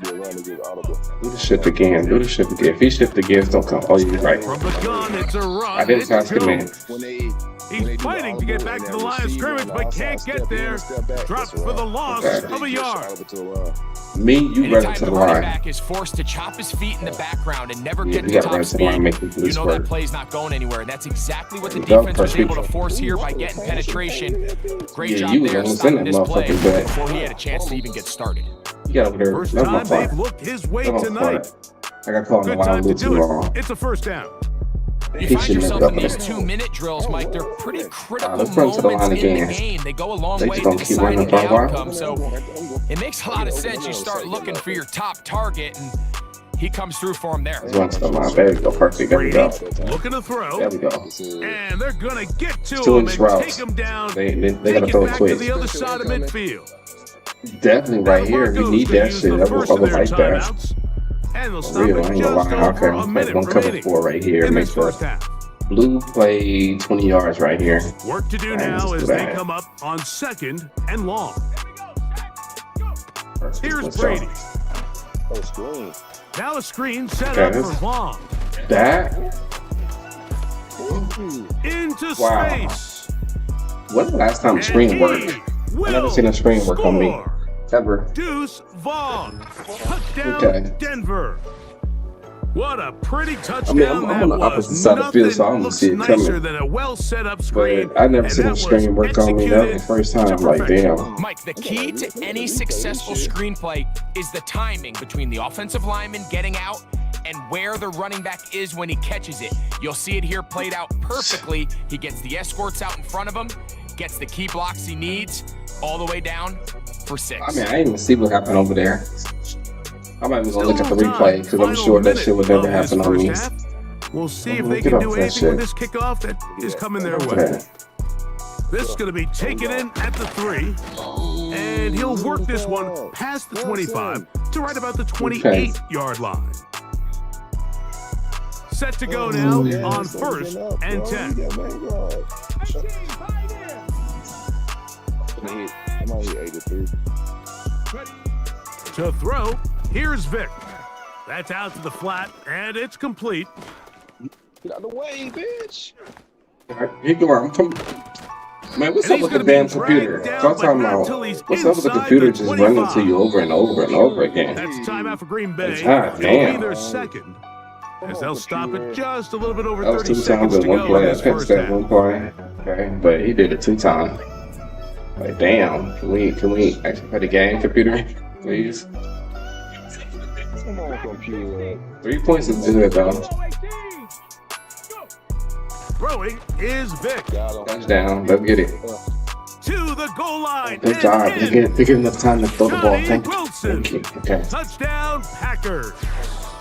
the shift again. Do the shift again. If he shift again, don't come. Oh, you're right. From the gun, it's a run. I didn't pass him in. He's fighting to get back to the line of scrimmage, but can't get there. Dropped for the loss of a yard. You run to the line. Back is forced to chop his feet in the background and never get to top speed. You know that play's not going anywhere, and that's exactly what the defense was able to force here by getting penetration. Great job there stopping this play before he had a chance to even get started. You got over there. First time they've looked his way tonight. I got caught in the line a little too long. It's a first down. You find yourself in these 2-minute drills, Mike. They're pretty critical moments in the game. They go a long way to deciding the outcome. So it makes a lot of sense. You start looking for your top target, and he comes through for him there. There we go. Perfect. There we go. Looking to throw. There we go. And they're going to get to him and take him down. They got to throw it quick. To the other side of midfield. Definitely right here. We need that shit. I would like that. And they'll stop it just over a minute one cover 4 right here. Make the blue play 20 yards right here. Work to do now as they come up on 2nd and long. Here's Brady. Now a screen set up for Vaughn. That? Into space. When the last time a screen worked? I never seen a screen work on me. Ever. Deuce Vaughn. Touchdown, Denver. What a pretty touchdown. I'm on the opposite side of the field, so I don't see it coming. Than a well-set-up screen. But I never seen a screen work on me. That was the first time. Like, damn. Mike, the key to any successful screenplay is the timing between the offensive lineman getting out and where the running back is when he catches it. You'll see it here played out perfectly. He gets the escorts out in front of him, gets the key blocks he needs, all the way down for 6. I mean, I didn't even see what happened over there. I might be gonna look at the replay because I'm sure that shit would never happen on me. We'll see if they can do anything with this kickoff that is coming their way. This is going to be taken in at the 3, and he'll work this one past the 25 to right about the 28-yard line. Set to go now on 1st and 10. To throw, here's Vic. That's out to the flat, and it's complete. Get out of the way, bitch. All right, here you are. I'm coming. Man, what's up with the damn computer? I'm talking about what's up with the computer just running to you over and over and over again. That's time out for Green Bay. God damn. Their second, as they'll stop it just a little bit over that was 30 2 seconds times to in go one play. in this first half. One play. Okay, but he did it 2 times. Like, damn. Can we actually play the game, computer, please? Come on, computer. 3 points is good, though. Throwing is Vic. Touchdown. Let's get it. To the goal line. Good job. They get enough time to throw the ball. Thank you. Okay. Touchdown, Packers.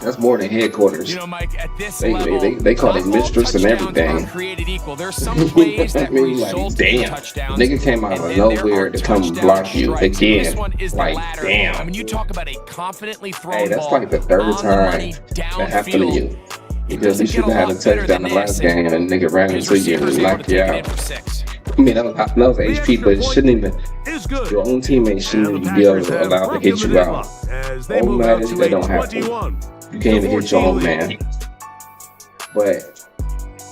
That's more than headquarters. You know, Mike, at this level, they call it mistress and everything. Created equal. There's some plays that result in touchdowns. Nigga came out of nowhere to come block you again. This one is the like, latter. damn. I mean, you talk about a confidently thrown hey, that's ball like the 3rd time that happened to you. Because you should have had a touchdown the last game and a nigga ran into you and knocked you out. I mean, that was HP, but it shouldn't even. Your own teammates shouldn't even be allowed to hit you out. Oh, man, they don't have to. You can't even hit your own man. But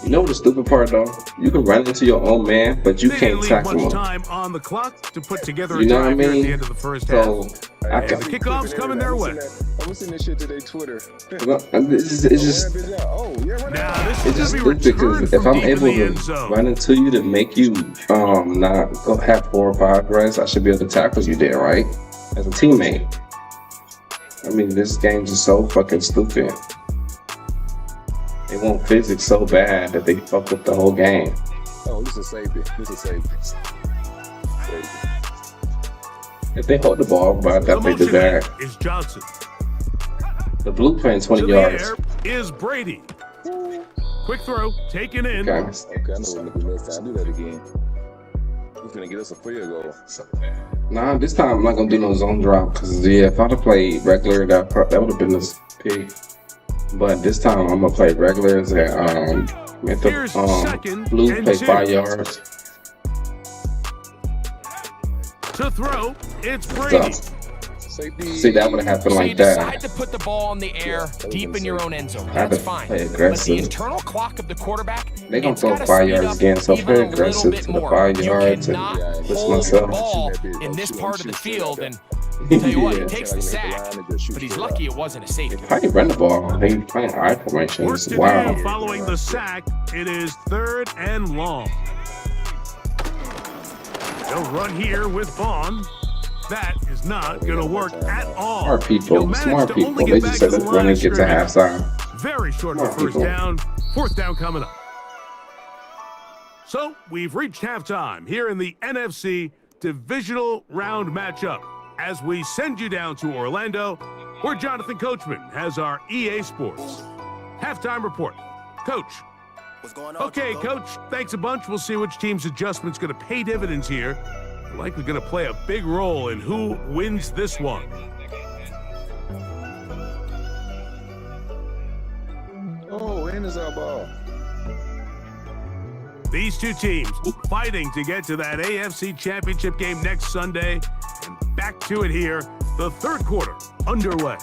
you know the stupid part though? You can run into your own man, but you can't tackle him. Time on the clock to put together you know what I mean? At the end of the first so half. The kickoff's coming their way. I'm seeing this shit to their Twitter. It's just stupid because if I'm able to run into you to make you not go have 4 or 5 runs, I should be able to tackle you there, right? As a teammate. I mean, this game's just so fucking stupid. They want physics so bad that they fuck up the whole game. Oh, this is safety. If they hold the ball, but I thought they did that. Is Johnson. The blue playing 20 yards. Is Brady. Quick throw, taken in. Okay, I know what to do next time. Do that again. He's gonna get us a field goal. Nah, this time I'm not gonna do no zone drop because if I'd have played regular, that would have been this pig. But this time I'm gonna play regulars and at the blue play 5 yards. To throw, it's Brady. So, see, that would have happened so like that. You decide to put the ball in the air deep in your own end zone. That's fine. Play But aggressive. the internal clock of the quarterback, they're gonna throw 5 yards again, so play aggressive to the 5 yards and push myself. Ball in this part of the field, and I'll tell you what, he takes the sack, but he's lucky it wasn't a safety. How do you run the ball? They playing I formations. Wow. Following the sack, it is 3rd and long. They'll run here with Vaughn. That is not going to work at all. Smart people. They just said let's run and get to halftime. Very short of first down. 4th down coming up. So we've reached halftime here in the NFC Divisional Round matchup as we send you down to Orlando, where Jonathan Coachman has our EA Sports halftime report. Coach. What's going on? Okay, Coach, thanks a bunch. We'll see which team's adjustment's going to pay dividends here. Likely going to play a big role in who wins this one. Oh, and it's our ball. These two teams fighting to get to that AFC Championship game next Sunday. And back to it here, the 3rd quarter underway.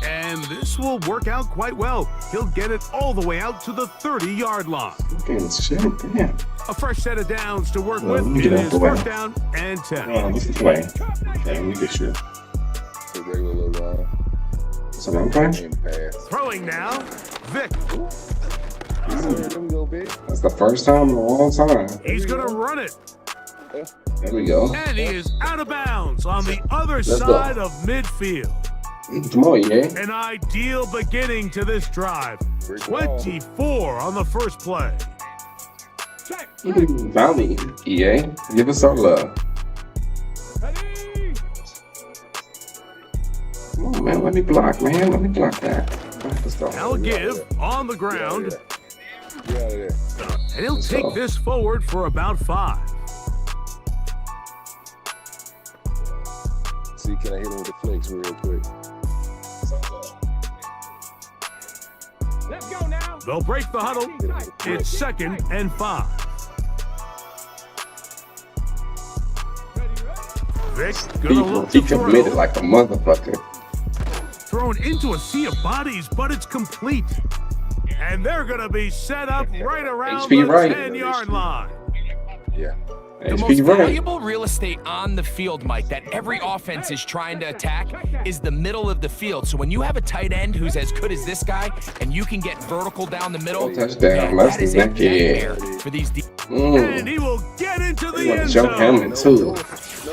And this will work out quite well. He'll get it all the way out to the 30-yard line. Damn. A fresh set of downs to work with. It is 1st down and 10. This is play. Okay, we get you. The regular little line. So I'm playing. Throwing now, Vic. That's the first time in a long time. He's going to run it. There we go. And he is out of bounds on the other side of midfield. Come on, EA. An ideal beginning to this drive. 24 on the first play. Found me, EA. Give us our love. Come on, man. Let me block, man. Let me block that. Now give on the ground. Yeah. And he'll take this forward for about 5. See, can I hit him with the flicks real quick? Let's go now. They'll break the huddle. It's 2nd and 5. Vic gonna look to he committed like a motherfucker. Thrown into a sea of bodies, but it's complete. And they're gonna be set up right around the 10-yard line. Yeah. The most valuable real estate on the field, Mike, that every offense is trying to attack is the middle of the field. So when you have a tight end who's as good as this guy, and you can get vertical down the middle, touchdown. that is a nightmare for these And he will get into the end zone. Jump him too.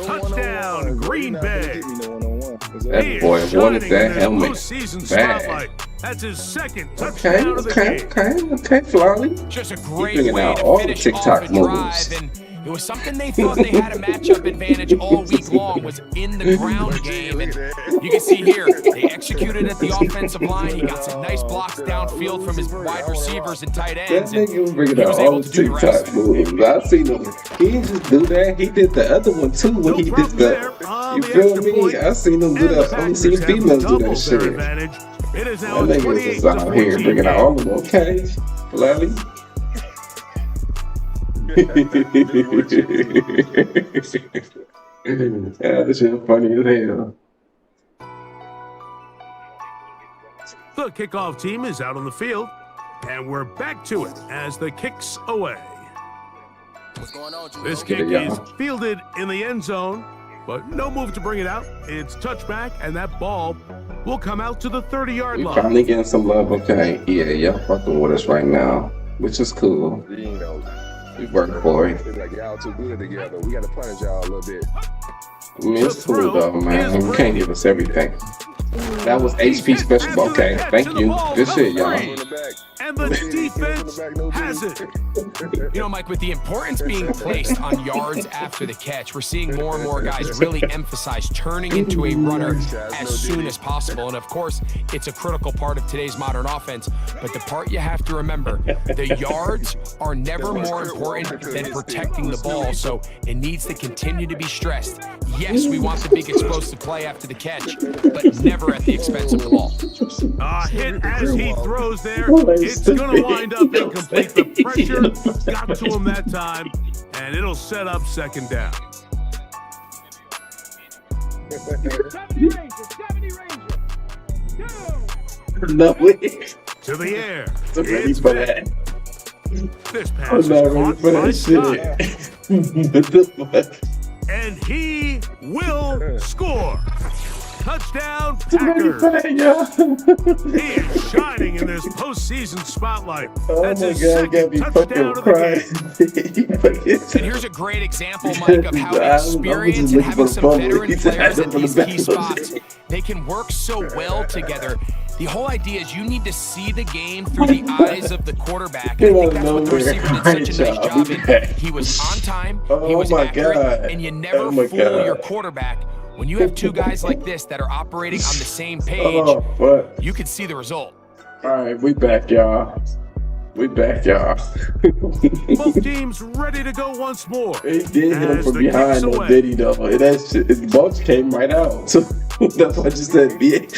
Touchdown, Green Bay. That boy wanted that helmet bad. That's his 2nd touchdown of the game. Okay, Flawley. Just a great way out to all the finish TikTok off a drive, and it was something they thought they had a matchup advantage all week long, was in the ground game. And you can see here, they executed at the offensive line. He got some nice blocks downfield from his wide receivers and tight ends. That nigga was bringing out all the TikTok moves. I seen him. He didn't just do that. He did the other one too when he did the. You feel me? I seen him do that. I only seen females do that shit. It is now that nigga was out here bringing out all of them. Okay, Flawley. Yeah, this shit funny as hell. The kickoff team is out on the field, and we're back to it as the kick's away. What's going on, This kick is fielded in the end zone, but no move to bring it out. It's touchback, and that ball will come out to the 30-yard line. Finally getting some love. Okay, yeah, y'all fucking with us right now, which is cool. We work for it. It's like y'all too good together. We got to punish y'all a little bit. I mean, it's cool though, man. You can't give us everything. That was HP special. Okay, thank you. Good shit, y'all. And the defense has it. You know, Mike, with the importance being placed on yards after the catch, we're seeing more and more guys really emphasize turning into a runner as soon as possible. And, of course, it's a critical part of today's modern offense. But the part you have to remember, the yards are never more important than protecting the ball. So it needs to continue to be stressed. Yes, we want the big explosive play after the catch, but never at the expense of the ball. Hit as he throws there. It's going to wind up incomplete. The pressure got to him that time, and it'll set up second down. 70 Ranger. No way. To the air. I'm ready for that. This pass I'm is not ready caught for by that shit. What the fuck? And he will score. Touchdown, Ready for Packers. that, y'all. He is shining in this postseason spotlight. Oh That's my his God, I gotta second be touchdown fucking of the game. crying. And here's a great example, Mike, of how I was experience just and looking having for the some fumble. veteran He said, players "I at don't these know key the spots, they can work so well together. The whole idea is you need to see the game through the eyes of the quarterback. And I think that's what the receiver did such a nice job in. He was on time, he was accurate, and you never fool your quarterback. When you have two guys like this that are operating on the same page, you can see the result. All right, we back, y'all. We back, y'all. Both teams ready to go once more. He did hit him As from the behind, kicks though, away. did he, though? And that shit, the Bucks came right out. So that's what I just said. He ain't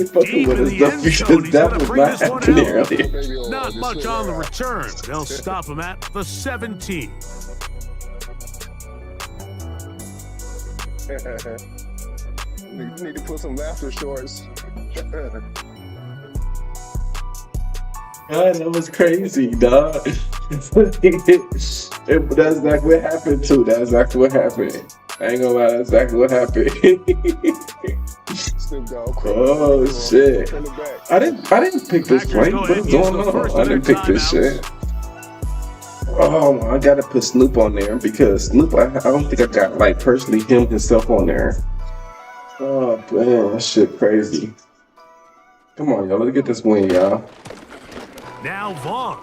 fucking Deep with in us, the though, end because zone, he's that gonna was bring not this one happening out. earlier. Not much on the return. They'll stop him at the 17. You need to put some laughter shorts. God, that was crazy, dog. That's exactly what happened, too. That's exactly what happened. I ain't gonna lie, that's exactly what happened. Oh, shit. I didn't pick this play. What is going on? I didn't pick this shit. Oh, I gotta put Snoop on there because Snoop, I don't think I got, like, personally him himself on there. Oh, man, that shit crazy. Come on, y'all. Let's get this win, y'all. Now Vaughn.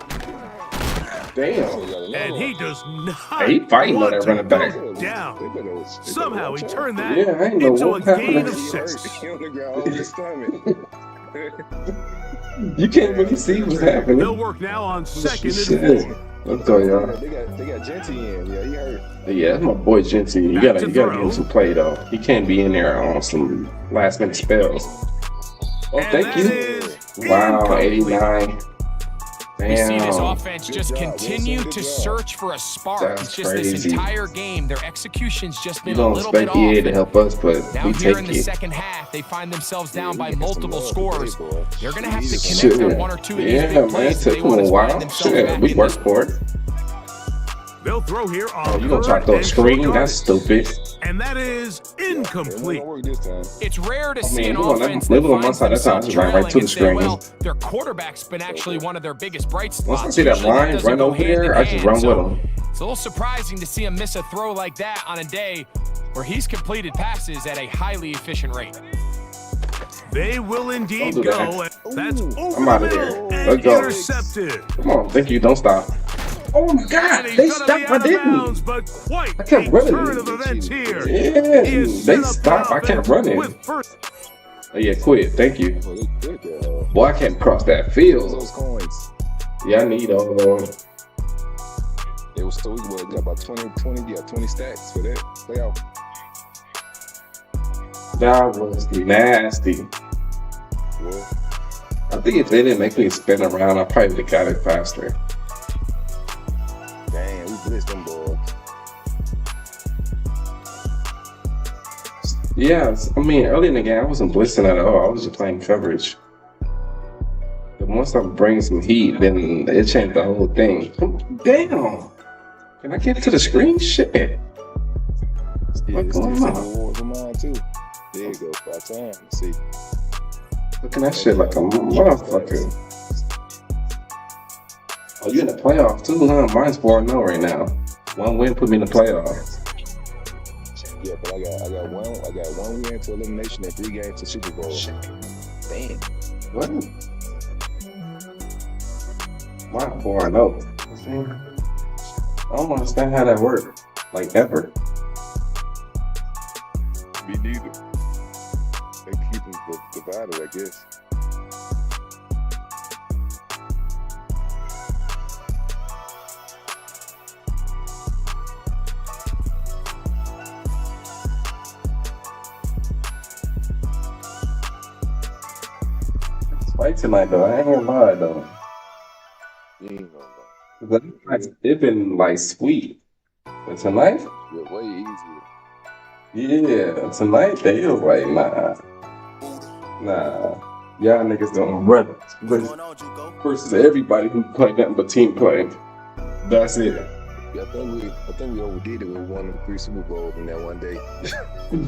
Damn. And he does not Hey, he fighting on want that to running back. go down. Somehow he turned that Yeah, I ain't know into a what happened. gain of 6. You can't really see what's happening. They'll work now on second Shit. and 4. Let's go, y'all. They got Genty in. Yeah, he hurt. Yeah, that's my boy Genty. You Back gotta to get throw. him to play though. He can't be in there on some last minute spells. Oh, And thank that you. is Wow, incomplete. 89. We see this Damn. offense just continue to search for a spark. That's It's just this crazy. entire game, their execution's just You been a don't little bit expect off. EA to help us, but Now we here in take the it. second half, they find themselves down by multiple scores. They're going to have to connect Shit. on one or two of these Yeah, big man, plays it if they took want him to a find while. themselves Shit, back we in worked this. for it. They'll throw here on Oh, you gonna try to 3rd throw a and screen? short That's yardage. stupid. And that is incomplete. It's rare to I see mean, an we gonna offense let that him on my finds side. That's how I themselves just ran right trailing to the and say, screen. well, their quarterback's been actually one of their biggest bright spots. Once I see that Usually line doesn't run go over hand there, in I just hand. run with So him. it's a little surprising to see him miss a throw like that on a day where he's completed passes at a highly efficient rate. They will indeed Don't do go. that. That's over I'm the out of middle here. and Let's go. intercepted. Come on, thank you. Don't stop. Oh my God, And he's they gonna be stopped. I out of didn't. bounds, but quite I kept a running. turn of events here. Yeah, He is they set up stopped. the I kept offense running. with first. Oh yeah, quit. Thank you. Boy, I can't cross that field. Those coins. Yeah, I need all. It was so we got about 20 stacks for that playoff. That was nasty. Well, I think if they didn't make me spin around, I probably would have got it faster. damn, we blitzed them boys. Yeah, I mean, early in the game, I wasn't blitzing at all. I was just playing coverage. But once I bring some heat, then it changed the whole thing. Damn! Can I get to the screen? Shit. What's going on? For mine too. There you go, 5 times. See. Looking at that shit like a motherfucker. Oh, you in the playoff too, huh? Mine's 4-0 right now. One win put me in the playoffs. Yeah, but I got one win to elimination and 3 games to Super Bowl. Shit. Damn. What? Why 4-0? I don't understand how that works. Like, ever. Me neither. They keep them divided, I guess. It's fight tonight, though. I ain't gonna lie, though. You ain't gonna lie. It been, like, sweet. But tonight? Yeah, way easier. Yeah, tonight they was like, nah. Y'all niggas don't run versus everybody who play nothing but team play. That's it. Yeah, I think we overdid it with 1 of the 3 Super Bowls in that one day. We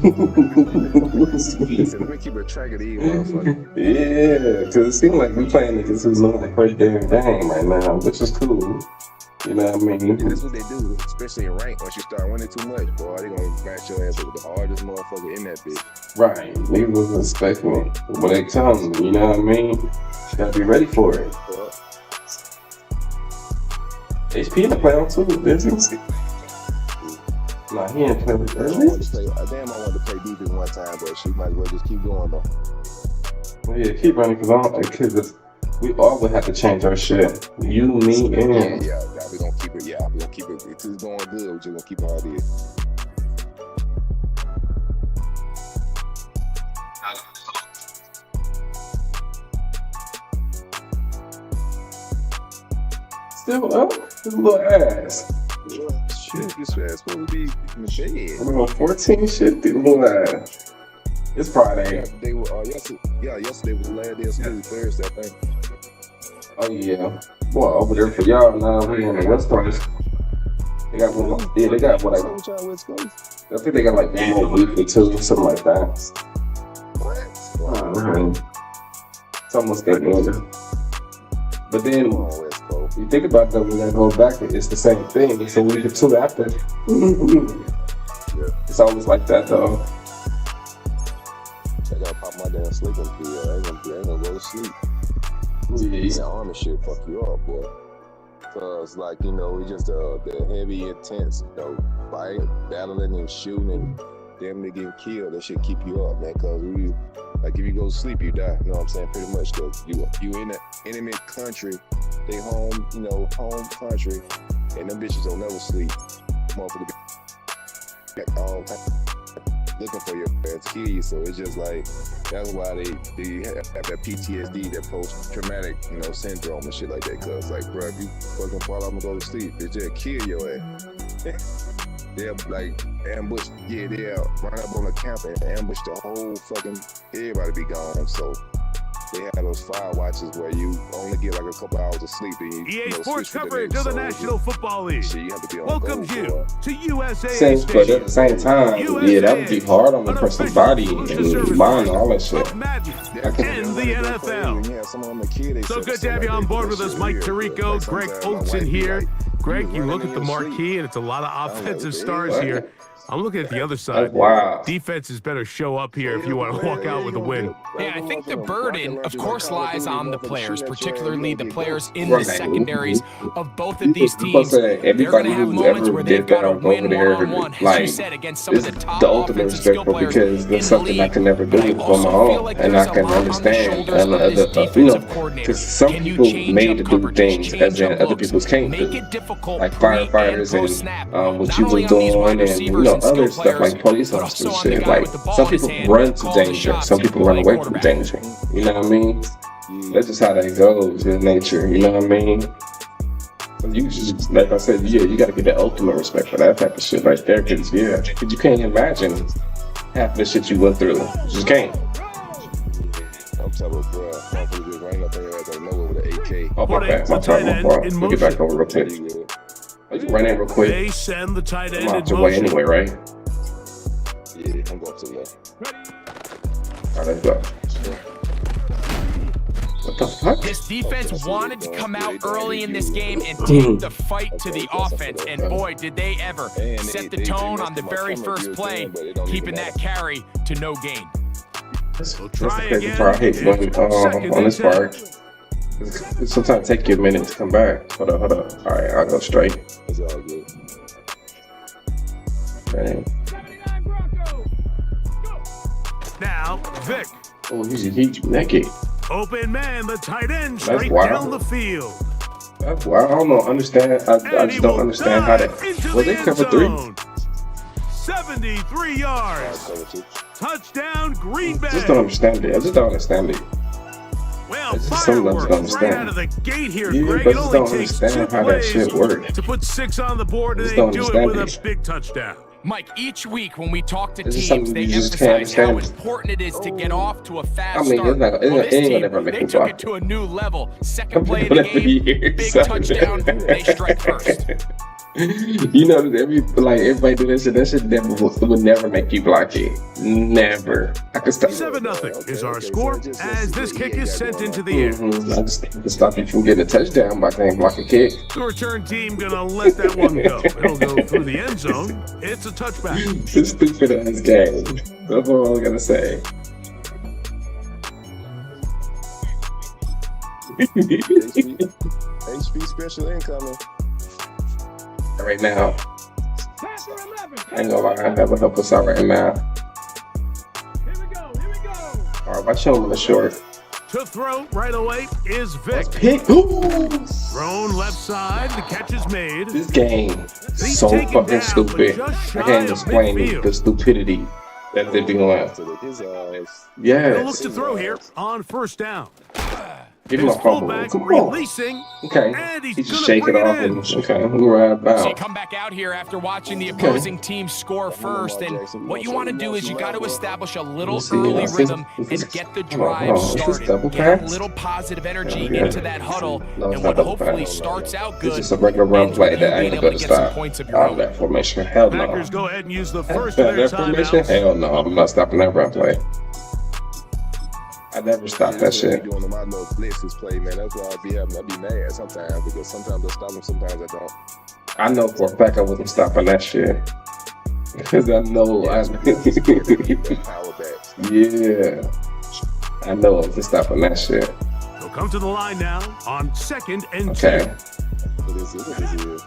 keep a track of these motherfuckers. Yeah, because it seems like we playing niggas who's not the first damn game right now, which is cool. You know what I mean? That's what they do, especially in rank. Once you start winning too much, boy, they gonna match your ass up with the hardest motherfucker in that bitch. Right. Niggas wasn't expecting it. When they come, you know what I mean? You gotta be ready for it. HP in the playoff too, isn't he? Nah, he ain't playing with Damn, I wanted to play defense one time, but she might as well just keep going though. Well, yeah, keep running, because we all would have to change our shit. You, me, and... Yeah, we gonna keep it. Yeah, we gonna keep it. It's going good. We're just gonna keep it how it is. Still up? His little ass. Shit, this ass supposed to be in the bed. I'm on 14 shit, this little ass. It's Friday. They were, yesterday was the last day of school, Thursday, I think. Oh, yeah. Well, over there for y'all now, we on the West Coast. They got one more, yeah, they got what, I think they got like one more week or 2, something like that. What? It's almost that good. But then, you think about that when I go back, it's the same thing. It's a week or 2 after. It's always like that, though. I gotta pop my damn sleeping pill. I ain't gonna go to sleep. Yeah. That army shit fuck you up, boy. Cause like, you know, it's just the heavy, intense, you know, fight, battling and shooting and damn near getting killed. That shit keep you up, man. Cause like if you go to sleep, you die. You know what I'm saying? Pretty much. Cause you in an enemy country, they home, you know, home country, and them bitches don't never sleep. Motherfucker all looking for your parents to kill you. So it's just like, that's why they have that PTSD, that post-traumatic, you know, syndrome and shit like that. Cause like, bro, if you fucking fall out and go to sleep, they just kill your ass. They'll like ambush, they'll run up on the camp and ambush the whole fucking, everybody be gone. So they have those fire watches where you only get like a couple hours of sleep. And EA Sports coverage of the National Football League welcomes you to USA Same, but at the same time, yeah, that would be hard on the person's body and mind and all that shit. And the NFL. So good to have you on board with us, Mike Tirico, Greg Olson here. Greg, you look at the marquee and it's a lot of offensive stars here. I'm looking at the other side. Wow. Defenses better show up here if you want to walk out with a win. Yeah, I think the burden, of course, lies on the players, particularly the players in the secondaries of both of these teams. They're going to have moments where they've got to win one-on-one, as you said, against some of the top offensive skill players because there's something I can never do on my own, and I can understand because some people made to do things as in other people's can't do, like firefighters and what you was doing, and you know, other stuff like police officers shit. Like some people run to danger, some people run away from danger. You know what I mean? That's just how that goes in nature. You know what I mean? So you just, like I said, you got to get the ultimate respect for that type of shit right there, because you can't imagine half the shit you went through. You just can't. I'm telling you, bro, I'm gonna just running up there as I know with an AK. Oh my bad, my fault. We'll get back over real quick. You run in real quick. They send the tight end I'm out your way anyway, right? Yeah, I'm going to the left. All right, let's go. What the fuck? This defense wanted to come out early in this game and take the fight to the offense, and boy, did they ever set the tone on the very first play, keeping that carry to no gain. That's the crazy part I hate on this part. Sometimes take you a minute to come back. Hold up. All right, I'll go straight. It's all good. Okay. Now, Vic. Oh, he's naked. Open man, the tight end, That's straight wild. down the field. That's wild. I don't know. I just don't understand how that. Was it cover 3? 73 yards. Touchdown, Green Bay. I just don't understand it. Well, It's just something I just don't fireworks right understand. out of the gate here, Yeah, Greg. but I It just only don't takes understand 2 how that plays shit works. to put 6 on the board, and I they just do don't it with understand a big touchdown. Mike, each week when we talk to It's just teams, something they you just can't emphasize how understand. important it is to get off to a fast I mean, start. it's not, Well, it this ain't team, gonna never make they me took block. it to a new level. Second play of Been the for game, years. big touchdown, they strike first. You know, everybody do that shit. That shit would never make you block it. Never. I could stop. 7-0 is our score as this kick is sent into the air. I just to stop you from getting a touchdown by saying block a kick. The return team gonna let that one go. It'll go through the end zone. It's a touchback. It's a stupid ass game. That's all I'm gonna say. HB special incoming. Right now. I ain't gonna lie, that would help us out right now. Here we go. Alright, watch him on the short. To throw right away is Vic. Pick. Ooh. Thrown left side. The catch is made. This game is so fucking stupid. I can't explain the stupidity that they're doing. They'll Yes. look to throw here on first down. Give him a His fumble. fullback Come on. releasing. Okay. And He he's just gonna shake it bring off in. and okay, we're right So you about. come back out here after watching the opposing team score first, and what you want to do is you got to establish a little early rhythm and get the drive started. Get a little positive energy into that huddle, and what hopefully starts out It's good. just a regular run ends play with that you I being ain't able gonna to get some stop. points of your Out of own. that formation. Hell no. Packers go ahead and use the first of their That formation? timeouts. Hell no. I'm not stopping that run play. I never stop that shit. Doing my little blitzes play, man. That's why I be mad sometimes because sometimes I stop them, sometimes I don't. I know for a fact I wasn't stopping that shit. Because I know Power backs. yeah. I know I wasn't stopping that shit. They'll come to the line now on 2nd and Okay. 2.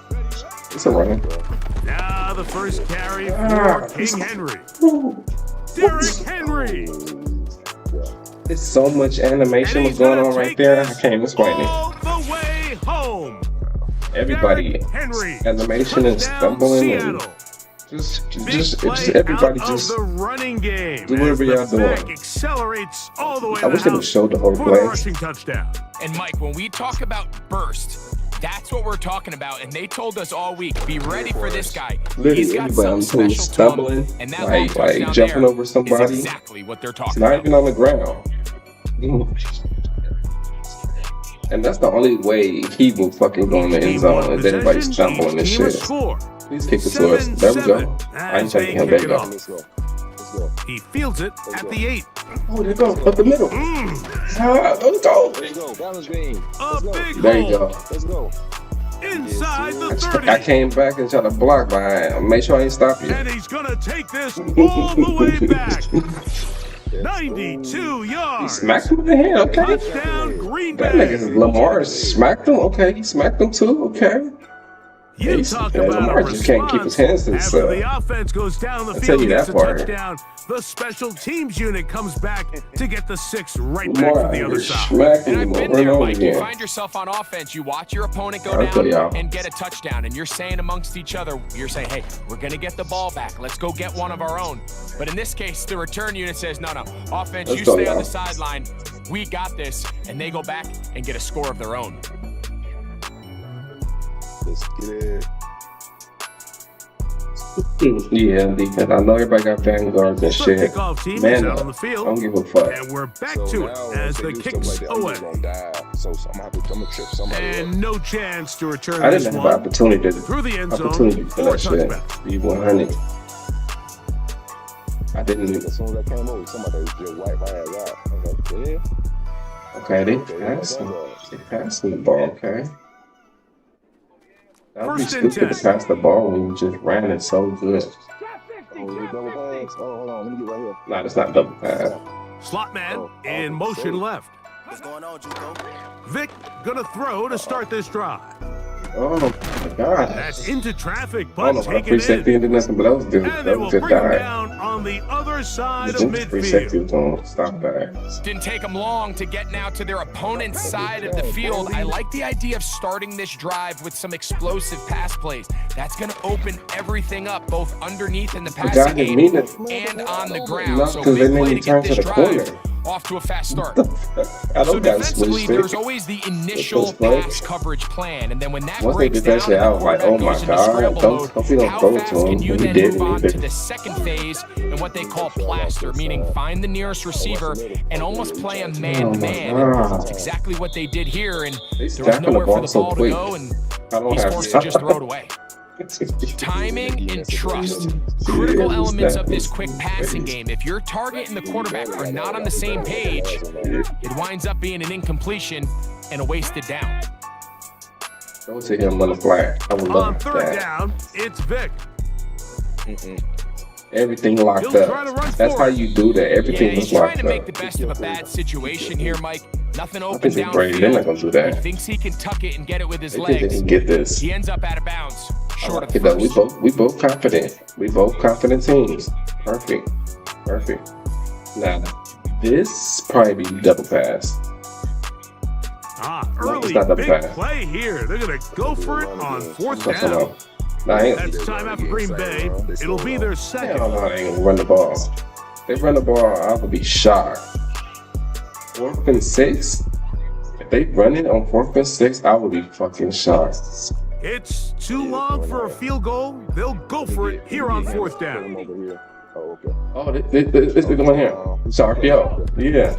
It's a run. Now the first carry for King Henry. Derrick Henry. There's so much animation was going on right there. I can't explain it. All the way home. Everybody, Derrick Henry. animation and Touchdown, stumbling and Seattle. just everybody out just of the running game. do whatever as the y'all doing. back accelerates all the way I wish to they the would house show the whole for the play. rushing touchdown. And Mike, when we talk about burst, that's what we're talking about. And they told us all week, be ready for this guy. Literally He's got everybody on something the team special to stumbling, him, and that long like touchdown jumping there over somebody. is exactly what they're It's talking not about. even on the ground. And that's the only way he will fucking go in the end zone is everybody's stumbling this shit. Please kick it to us. There we go. I ain't taking him. There you go. Let's go. Let's go. He fields it at the 8. Oh, there you go. Up the middle. Let's go. There you go. Balance beam. A big There you hole go. Let's go. inside the 30. I came back and tried to block behind him. Make sure I ain't stop you. And he's going to take this all the way back. 92 He yards. smacked him in the head. Okay. Touchdown, Green That Bay. nigga Lamar smacked him. Okay, he smacked him too. Okay. You talk about Lamar a just can't keep his hands to response. After himself. the offense goes down the I'll tell field, you gets that a part. touchdown. The special teams unit comes back to get the 6 right back Lamar for the other was side. smacking And I've him been over and there, over Mike. You again. find yourself on offense, you watch your opponent go I'll tell y'all. down and get a touchdown, and you're saying amongst each other, you're saying, hey, we're going to get the ball back. Let's go get one of our own. But in this case, the return unit says, no, offense, Let's you go, stay on y'all. the sideline. We got this. And they go back and get a score of their own. Let's get it. Yeah, because I know everybody got vanguards and The shit. kickoff team Man, is out up. on the I field. don't give a fuck. And we're back So to now, it as if the they do kicks stuff like that, I'm away. just gonna die. So I'm gonna trip somebody up. And no chance to return I this didn't have one an opportunity through the end zone opportunity for for that shit. touchback. Be 100. I didn't. As soon as I came over, somebody just wiped my ass out. I was like, yeah. Okay, they passing the ball. Okay. That would be First and stupid 10. to pass the ball when you just ran it so good. Oh, you double pass? Oh, hold on. Let me get right here. Nah, that's not double pass. Slot man Oh, in oh, motion sorry. left. What's going on, Juco? Vic gonna throw to start this drive. Oh my God. That's into traffic, I but don't know how to taken safety in. into nothing, but that was good. And That they was will good bring him dive. down on the other side of Free safety midfield. was on. Stop that. Didn't take them long to get now to their opponent's side of the field. I like the idea of starting this drive with some explosive pass plays. That's going to open everything up, both underneath in the passing game and on the ground. So big play to get this drive off to a fast start. So defensively, there's always the initial pass coverage plan, and then when that breaks down, I was like, oh my God, don't how fast can you then move on to the second phase and what they call plaster, meaning find the nearest receiver and almost play a man-to-man. That's exactly what they did here, and there was nowhere for the ball to go, and he's forced to just throw it away. Timing and trust, critical elements of this quick passing game. If your target and the quarterback are not on the same page, it winds up being an incompletion and a wasted down. Don't see him on the flag. I would love on third that. down, it's Vic. Everything locked up. That's how you do that. Everything he's was locked trying to make up. the best of a bad situation here, Mike. Nothing open They're not gonna do downfield. that. He thinks he can tuck it and get it with his They think they legs. can get this. He ends up out of bounds, short of You know, first. we both confident. We both confident teams. Perfect. Now, this probably be double pass. Early not the big pass. play here. They're going to go for it on fourth That's down. enough. Nah, That's timeout for Green Bay. It'll be their I second. don't know how they ain't gonna run the ball. They run the ball, I would be shocked. 4th and 6? If they run it on 4th and 6, I would be fucking shocked. It's too long for a field goal. They'll go for it here on fourth down. Oh, this big one here. It's RPO. Yeah.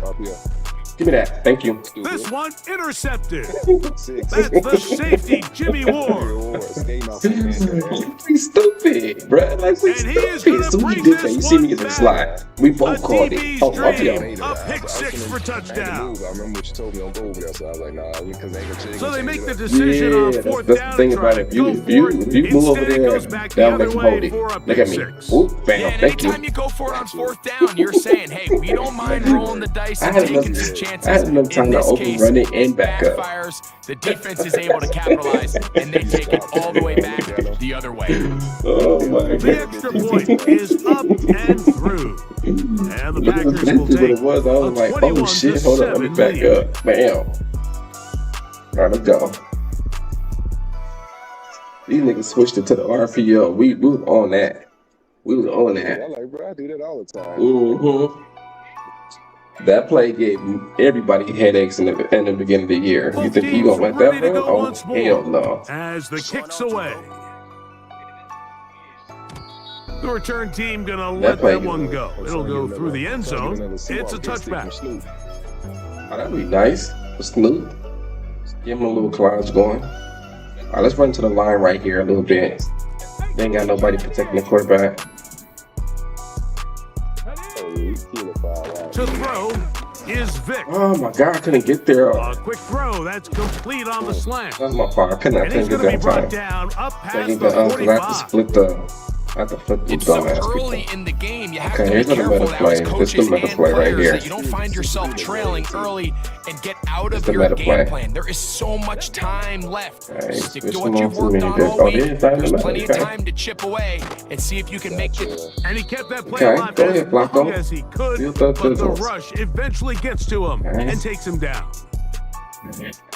Give me that. Thank you. This one intercepted. That's the safety, Jimmy Ward. He's stupid, bruh. Like, we And he is stupid. gonna So we bring did that. this You see me one in the back. slide. We both A called it. DB's Oh, dream. RPO. A pick six for touchdown. I remember what you told me on go over there, so I was like, nah, because they ain't So they make the the decision on Yeah, fourth that's down. the thing about it. If you move over Instead, it there, goes back the that'll other make you way hold it. for a Look pick at me. six. Oop, bam, Yeah, and thank you. anytime you go for it on fourth down, you're saying, hey, we don't mind rolling the dice and I had taking enough- some chances. I had enough time In to this open, case, run it, and back up. backfires. The defense is able to capitalize, and they take it all the way back the other way. Oh my The God. extra point is up and through. And the Packers will That's what take it was. I was a like, oh shit, hold on, let me 21-7 back lead. up. Bam. All right, let's go. These niggas switched it to the RPO. We was on that. We was on that. I'm like, bro, I do that all the time. Mm-hmm. That play gave everybody headaches in the beginning of the year. You think you gonna let that Ready to run? go Oh, once more. hell no. As the kick's away. The return team gonna let play that one go. It'll go through the end zone. It's a touchback. Oh, that'd be nice. Smooth. Give him a little clouds going. All right, let's run to the line right here a little bit. They ain't got nobody protecting the quarterback. To throw is Vic. Oh my God, I couldn't get there. A quick throw that's complete on the slant. That's my fault. I couldn't And he's get going to be that brought time. down up I past need the to, I have to 45. split the. I have to flip the It's so dumbass early people. in the game, you have Okay, to be here's the careful meta now play. as This is coaches the meta and play right players here. that you don't find yourself trailing early and get out It's of the your meta game play. plan. There is so much time left. Hey, Stick switch to them what you've on to worked me. on There's- all oh, week. yeah, fine, There's okay. plenty of time to chip away and see if you can make it. And he kept that play Okay, alive go as ahead, long Flacco. as he could, Feel the but the fizzles. rush eventually gets to him Okay. and takes him down.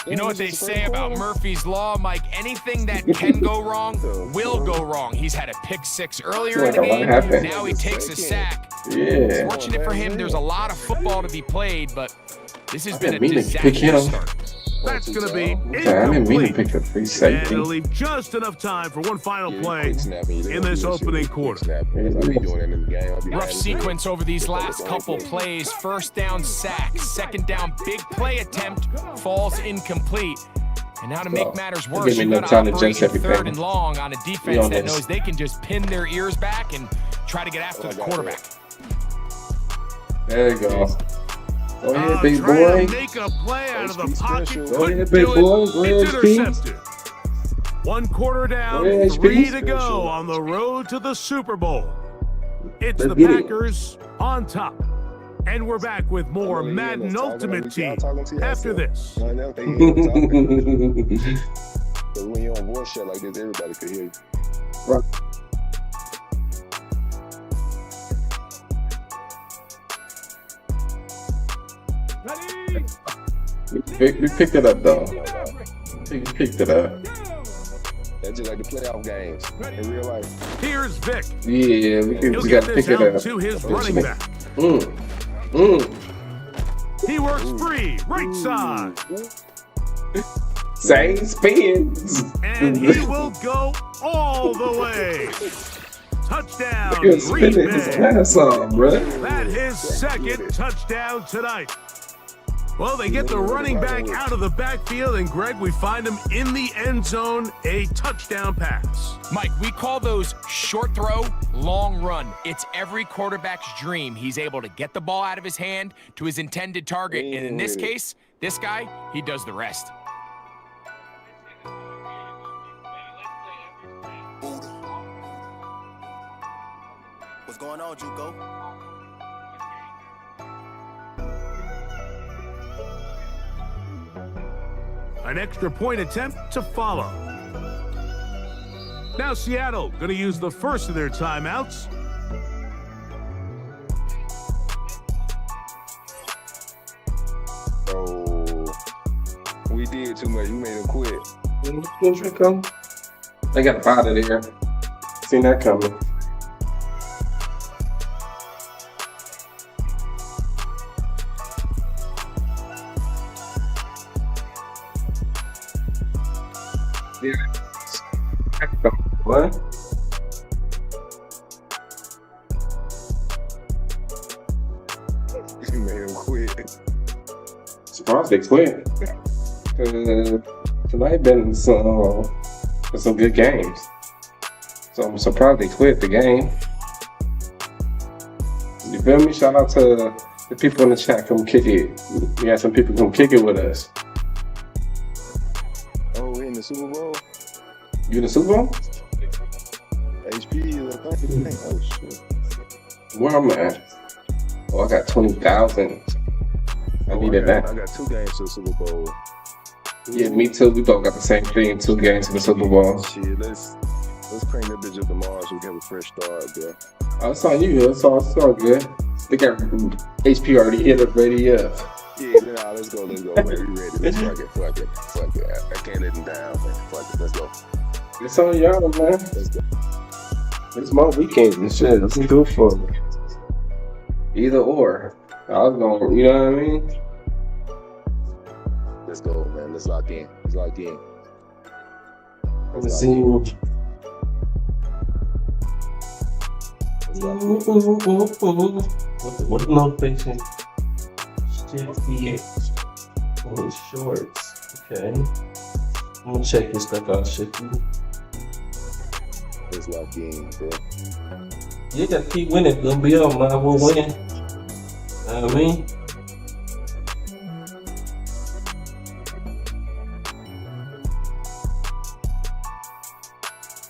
You know what they say about Murphy's Law, Mike? Anything that can go wrong will go wrong. He's had a pick six earlier in the Like a lot game. happened. Now he takes a sack. Yeah. Fortunate for him, there's a lot of football to be played, but this has I been a didn't mean to pick disaster him. start. That's going to be Okay, I didn't mean to incomplete. pick the free And safety. it'll leave just enough time for one final play in this opening quarter. Rough sequence over these last couple plays. First down sack, second down big play attempt falls incomplete. And now to make matters worse, give me you've no got to time to operate adjust in third everything. and long on a We defense on that this. knows they can just pin their ears back and try to get after the quarterback. There you go. Go ahead, big Trying boy. to make a play out of the pocket. Go Couldn't ahead, big do boy. it. Go It's ahead, Steve. intercepted. One quarter down, Go ahead, 3 Steve. to go on the road to the Super Bowl. It's Let's the get it. Packers on top. And we're back with more Madden Ultimate Team after this. When you're on voice shit like this, everybody can hear you. Right. We picked it up though. We picked it up. That's just like the playoff games in real life. Here's Vic. Yeah, we got to pick it up. To his running back. He works free, right side. Same spins. And he will go all the way. Touchdown, Green Bay. His ass off, bro. That's his second touchdown tonight. Well, they get the running back out of the backfield, and Greg, we find him in the end zone, a touchdown pass. Mike, we call those short throw, long run. It's every quarterback's dream. He's able to get the ball out of his hand to his intended target, and in this case, this guy, he does the rest. What's going on, Juco? An extra point attempt to follow. Now Seattle going to use the first of their timeouts. Oh, we did too much. We made him quit. They got out of there. Seen that coming. What? You made him quit. Surprised they quit. Tonight been some good games. So I'm surprised they quit the game. You feel me? Shout out to the people in the chat. Come kick it. We got some people come kick it with us. Oh, we in the Super Bowl? You in the Super Bowl? HP, oh shit. Where I'm at? Oh, I got 20,000. I need it back. I got 2 games to the Super Bowl. Yeah, me too. We both got the same thing. 2 games to the Super Bowl. Shit, let's crank that bitch up tomorrow so we can have a fresh start, bro. Oh, it's on you. It's all good. They got HP already hit up, ready up. Yeah, nah, let's go, man. We ready. Let's fuck it. I can't let them down, man. Fuck it, let's go. It's on y'all, man. Let's go. It's my weekend and shit. Let's do it for me. Either or. I was going, you know what I mean? Let's go, man. Let's lock in. Let's see. What the notification? Oh, shorts. Okay. I'm gonna check this stuff out, Shifty. Let's lock in, bro. You gotta keep winning. Gonna be on, man. We'll win. Know what I mean?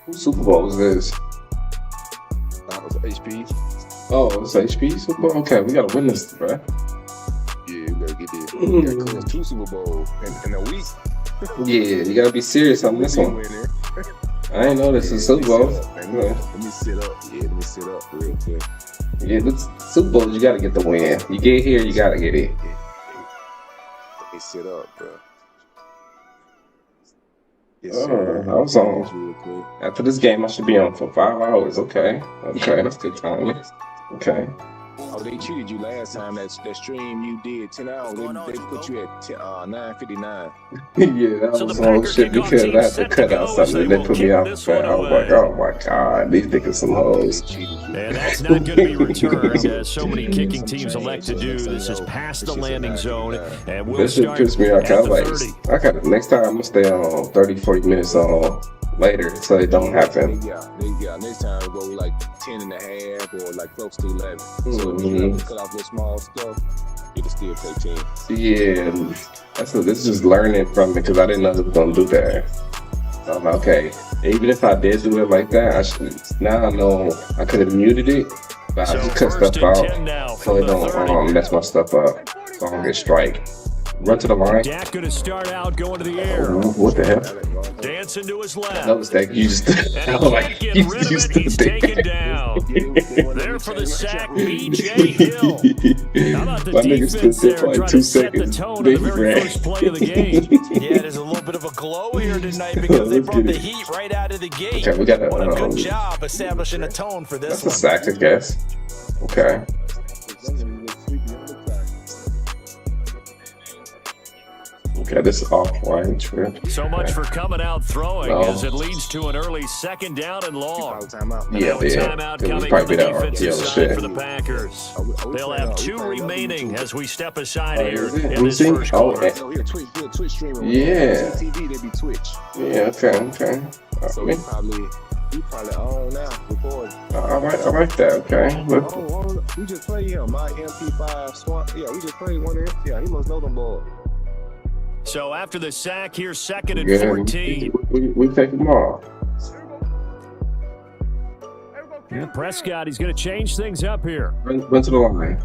Whose Super Bowl is this? That was HP. Oh, it's HP Super Bowl? Okay, we gotta win this, bro. Yeah, we gotta get this. We gotta close 2 Super Bowls in a week. Yeah, you gotta be serious on this one. I ain't know this is Super Bowl. Let me sit up. Yeah, let me sit up real quick. Yeah, this Super Bowl, you gotta get the win. You get here, you gotta get it. Let me sit up, bro. Yes, sir. I was on. After this game, I should be on for 5 hours. Okay, that's good time. Okay. Oh, they cheated you last time. That stream you did 10 hours. They put you at 9:59. Yeah, that was all shit because I had to cut out something. They put me off the fan. I was like, oh my god, these niggas some hoes. And that's not going to be returned, as so many kicking teams elect to do. This is past the landing zone, and we'll this shit pissed me off. I was like, I got next time I'm gonna stay on 30-40 minutes on later so it don't happen. Yeah, next time we'll go like 10 and a half or like close to 11. So if you cut off the small stuff, you can still play 10. Yeah, this is just learning from it because I didn't know it was gonna do that. So I'm like, okay, even if I did do it like that, now I know I could have muted it But I just cut stuff out so it don't mess my stuff up. So I don't get strike. Run to the line. Dak going to start out going to the air. What the hell? Dancing to his left. That was that you just. He's taken down. There for the sack, B.J. Hill. How about the defense there trying to set the tone in the very first play of the game? Yeah, there's a little bit of a glow here tonight because they brought the heat right out of the gate. Okay, we got what a good job establishing a tone for this that's one. That's a sack, I guess. Okay. Okay, this is offline trip. So much for coming out throwing as it leads to an early second down and long. Yeah, timeout coming from the defensive side for the Packers. They'll have 2 remaining as we step aside here in this first quarter. Yeah. Yeah, okay. So he probably on now recording. I like that, okay. We just played him, my MP5 Swamp. Yeah, we just played one of them. Yeah, he must know them boys. So after the sack, here's 2nd and 14. We take them off. Yeah, Prescott, he's going to change things up here. Run to the line.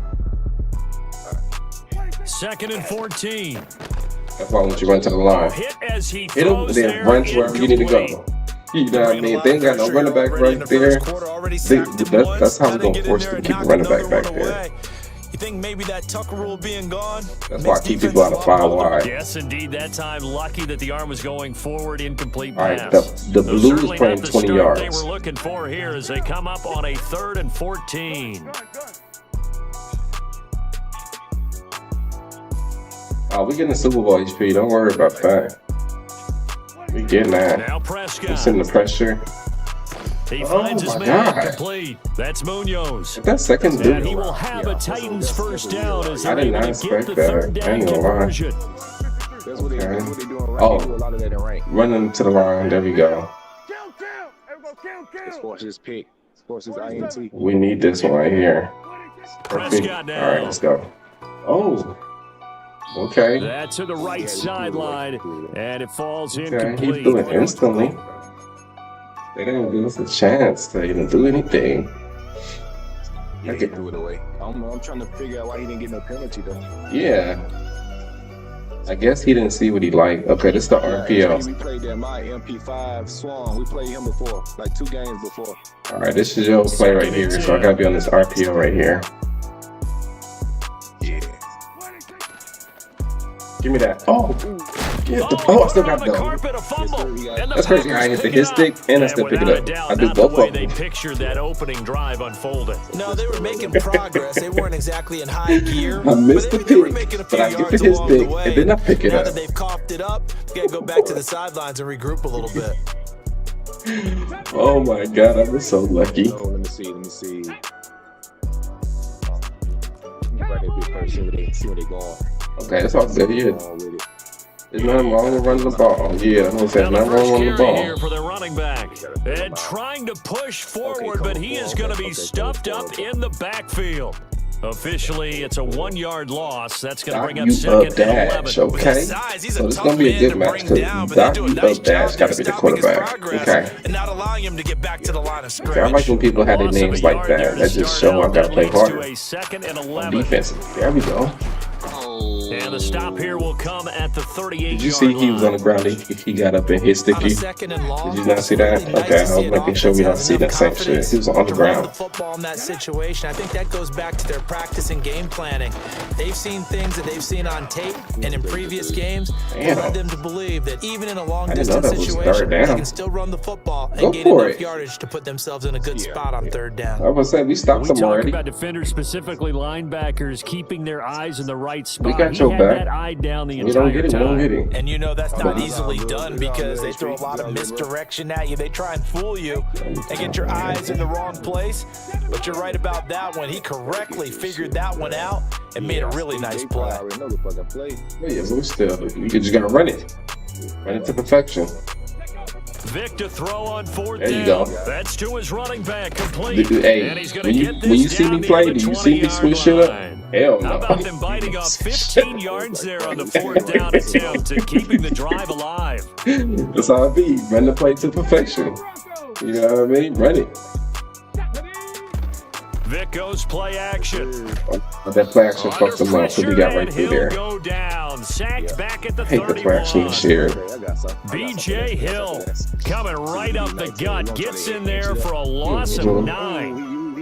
2nd and 14. That's why I want you to run to the line. Hit as he hit him, then run to wherever you need to go. You know what I mean? They ain't got no running back right there. That's how we're going to force them to keep the running back there. You think maybe that tuck rule being gone? That's why I keep people out of 5 wide. Yes, indeed. That time, lucky that the arm was going forward, incomplete pass. All right, the Blues is playing 20 yards. They were looking for here as they come up on a 3rd and 14. Oh, we getting the Super Bowl HP. Don't worry about that. We getting that. Now Prescott. We sending the pressure. He finds his man complete. That's Munoz. That second and he will have a Titans first down as they're able to get the 3rd down conversion. Oh, running to the line. There we go. Sports pick. Sports INT. We need this one right here. Prescott now. All right, let's go. Oh. Okay. That's to the right sideline, and it falls incomplete. He threw it instantly. They didn't give us a chance to even do anything. Yeah, he threw it away. I'm trying to figure out why he didn't get no penalty though. Yeah. I guess he didn't see what he liked. Okay, this is the RPO. We played that my MP5 Swan. We played him before, like 2 games before. All right, this is your play right here. So I gotta be on this RPO right here. Yeah. Give me that. Oh. Yeah, I still got that. That's crazy how I hit his stick and I still pick it up. I do both of them. They pictured that opening drive unfolding. No, they were making progress. They weren't exactly in high gear. I missed the pick, but I get to his stick and then I pick it up. Now that they've coughed it up, we gotta go back to the sidelines and regroup a little bit. Oh my God, I was so lucky. Oh, let me see. Right there, big person, see where they going. Okay, that's all good. Yeah. There's nothing wrong with running the ball. Yeah, I'm gonna say nothing wrong with running the ball. Here for the running back. And trying to push forward, but he is going to be stuffed up in the backfield. Officially, it's a 1-yard loss. That's going to bring up 2nd and 11. Okay, so it's going to be a good match because Doc Dash got to be the quarterback. Okay. And not allowing him to get back to the line of scrimmage. Okay, I like when people have their names like that. That just show I got to play harder. Defense. There we go. And the stop here will come at the 38-yard line. Did you see he was on the ground? He got up and hit Sticky. Did you not see that? Okay, I was making sure we don't see that same shit. He was on the ground. The football in that situation, I think that goes back to their practice and game planning. They've seen things that they've seen on tape and in previous games that led them to believe that even in a long-distance situation, they can still run the football and gain enough yardage to put themselves in a good spot on 3rd down. I was saying we stopped them already. We talk about defenders, specifically linebackers, keeping their eyes in the right spot. We got your back. That eye down the entire time. And you know that's not easily done because they throw a lot of misdirection at you. They try and fool you and get your eyes in the wrong place. But you're right about that one. He correctly figured that one out and made a really nice play. Yeah, but still, you just gotta run it. Run it to perfection. Vic to throw on 4th there you down. go. That's to his running back complete. Hey, and he's when you see me play, do you see me switch it up? Hell no. How about them biting off 15 yards there on the 4th down attempt and keeping the drive alive? That's how it be. Run the play to perfection. You know what I mean? Run it. Vic goes play action. That play action fucked him up, so we got right through there. Go down. Sacked back at the I hate the play action this year. B.J. Hill coming right up the gut. Gets in there for a loss of 9.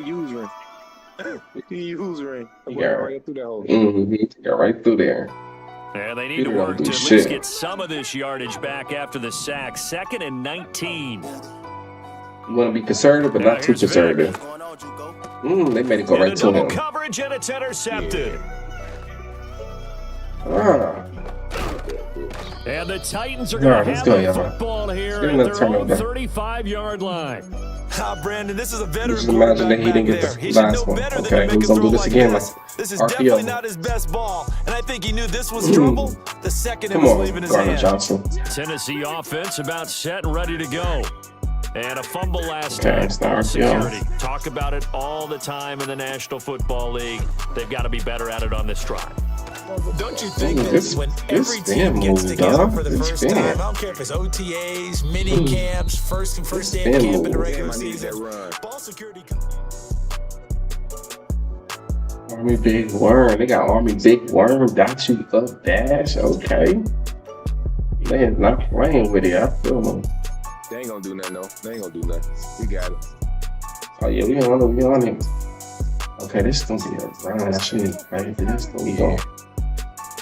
He used ring. Got right through there. And they need to work to at least get some of this yardage back after the sack. 2nd and 19. You want to be conservative, but not too conservative. They made it go right to him. Coverage, and it's intercepted. And the Titans are going to have the football here at their own 35-yard line. Brandon, this is a veteran just imagine that he didn't get the last one. Okay, who's going to do this again? This is definitely not his best ball, and I think he knew this was trouble. The second it was leaving his hand. Johnson. Tennessee offense about set and ready to go. And a fumble last time. Security. Talk about it all the time in the National Football League. They've got to be better at it on this drive. Don't you think that when every team gets together for the first time, I don't care if it's OTAs, mini camps, first day of camp in the regular season, ball security. Army Big Worm. They got Army Big Worm. Got you up dash. Okay. Man, not playing with it. I feel them. They ain't gonna do nothing, though. They ain't gonna do nothing. We got it. Oh, yeah, we on it. Okay, this is gonna be a run. I shouldn't right this. We going.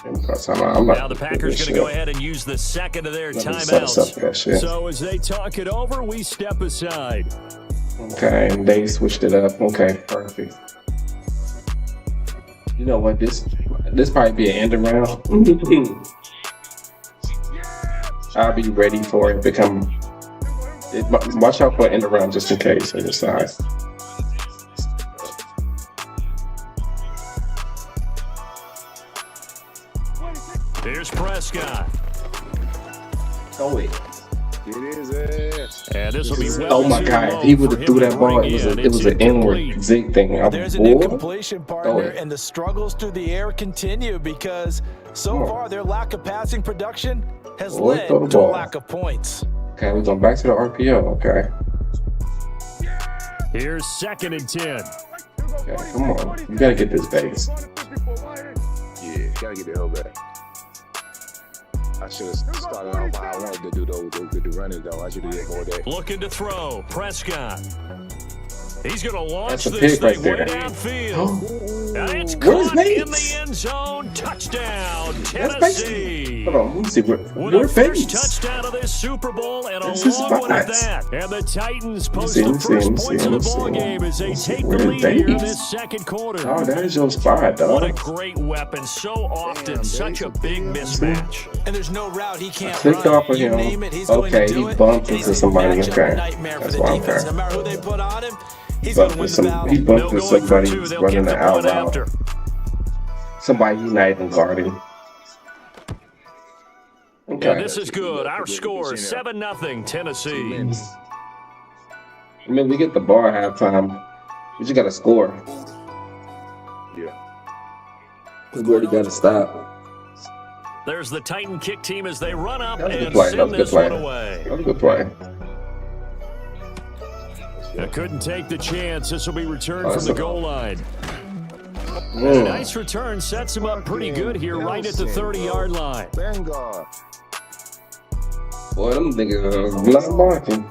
Now the Packers going to go ahead and use the second of their timeouts. So as they talk it over, we step aside. Okay, and they switched it up. Okay, perfect. You know what? This probably be an end around. I'll be ready for it. Watch out for an end around just in case on your side. Here's Prescott. Oh, wait. It is and this will be oh my God! If he would have threw that ball, it was an inward zig thing. There's an incompletion, partner, and the struggles through the air continue because so far their lack of passing production has led to a lack of points. Okay, we're going back to the RPO. Okay. Here's 2nd and 10. Okay, come on. You gotta get this base. Yeah, gotta get the hell back. I should have started off how I wanted to do the running, though. I should have did more of that. Looking to throw. Prescott. He's going to launch this thing way downfield. And it's caught in the end zone. Touchdown, Tennessee. Hold on, let me see. With a first touchdown of this Super Bowl and a long one at that. And the Titans post the first points of the ball game as they take the lead here in this second quarter. Oh, there's your spot, dog. What a great weapon. So often, such a big mismatch. And there's no route he can't clicked off of him. Okay, he bumped into somebody. Okay, that's why I'm fair. No matter who they put on him, he's going to win the battle. He bumped into somebody who's running the out route. Somebody he's not even guarding. Okay. Yeah, this is good. Our score is 7-0 Tennessee. I mean, we get the ball at halftime. We just got to score. Yeah. We really got to stop. There's the Titan kick team as they run up and send this one away. That was a good play. I couldn't take the chance. This will be returned from the goal line. A nice return sets him up pretty good here right at the 30-yard line. Vanguard. Boy, them niggas are not marking.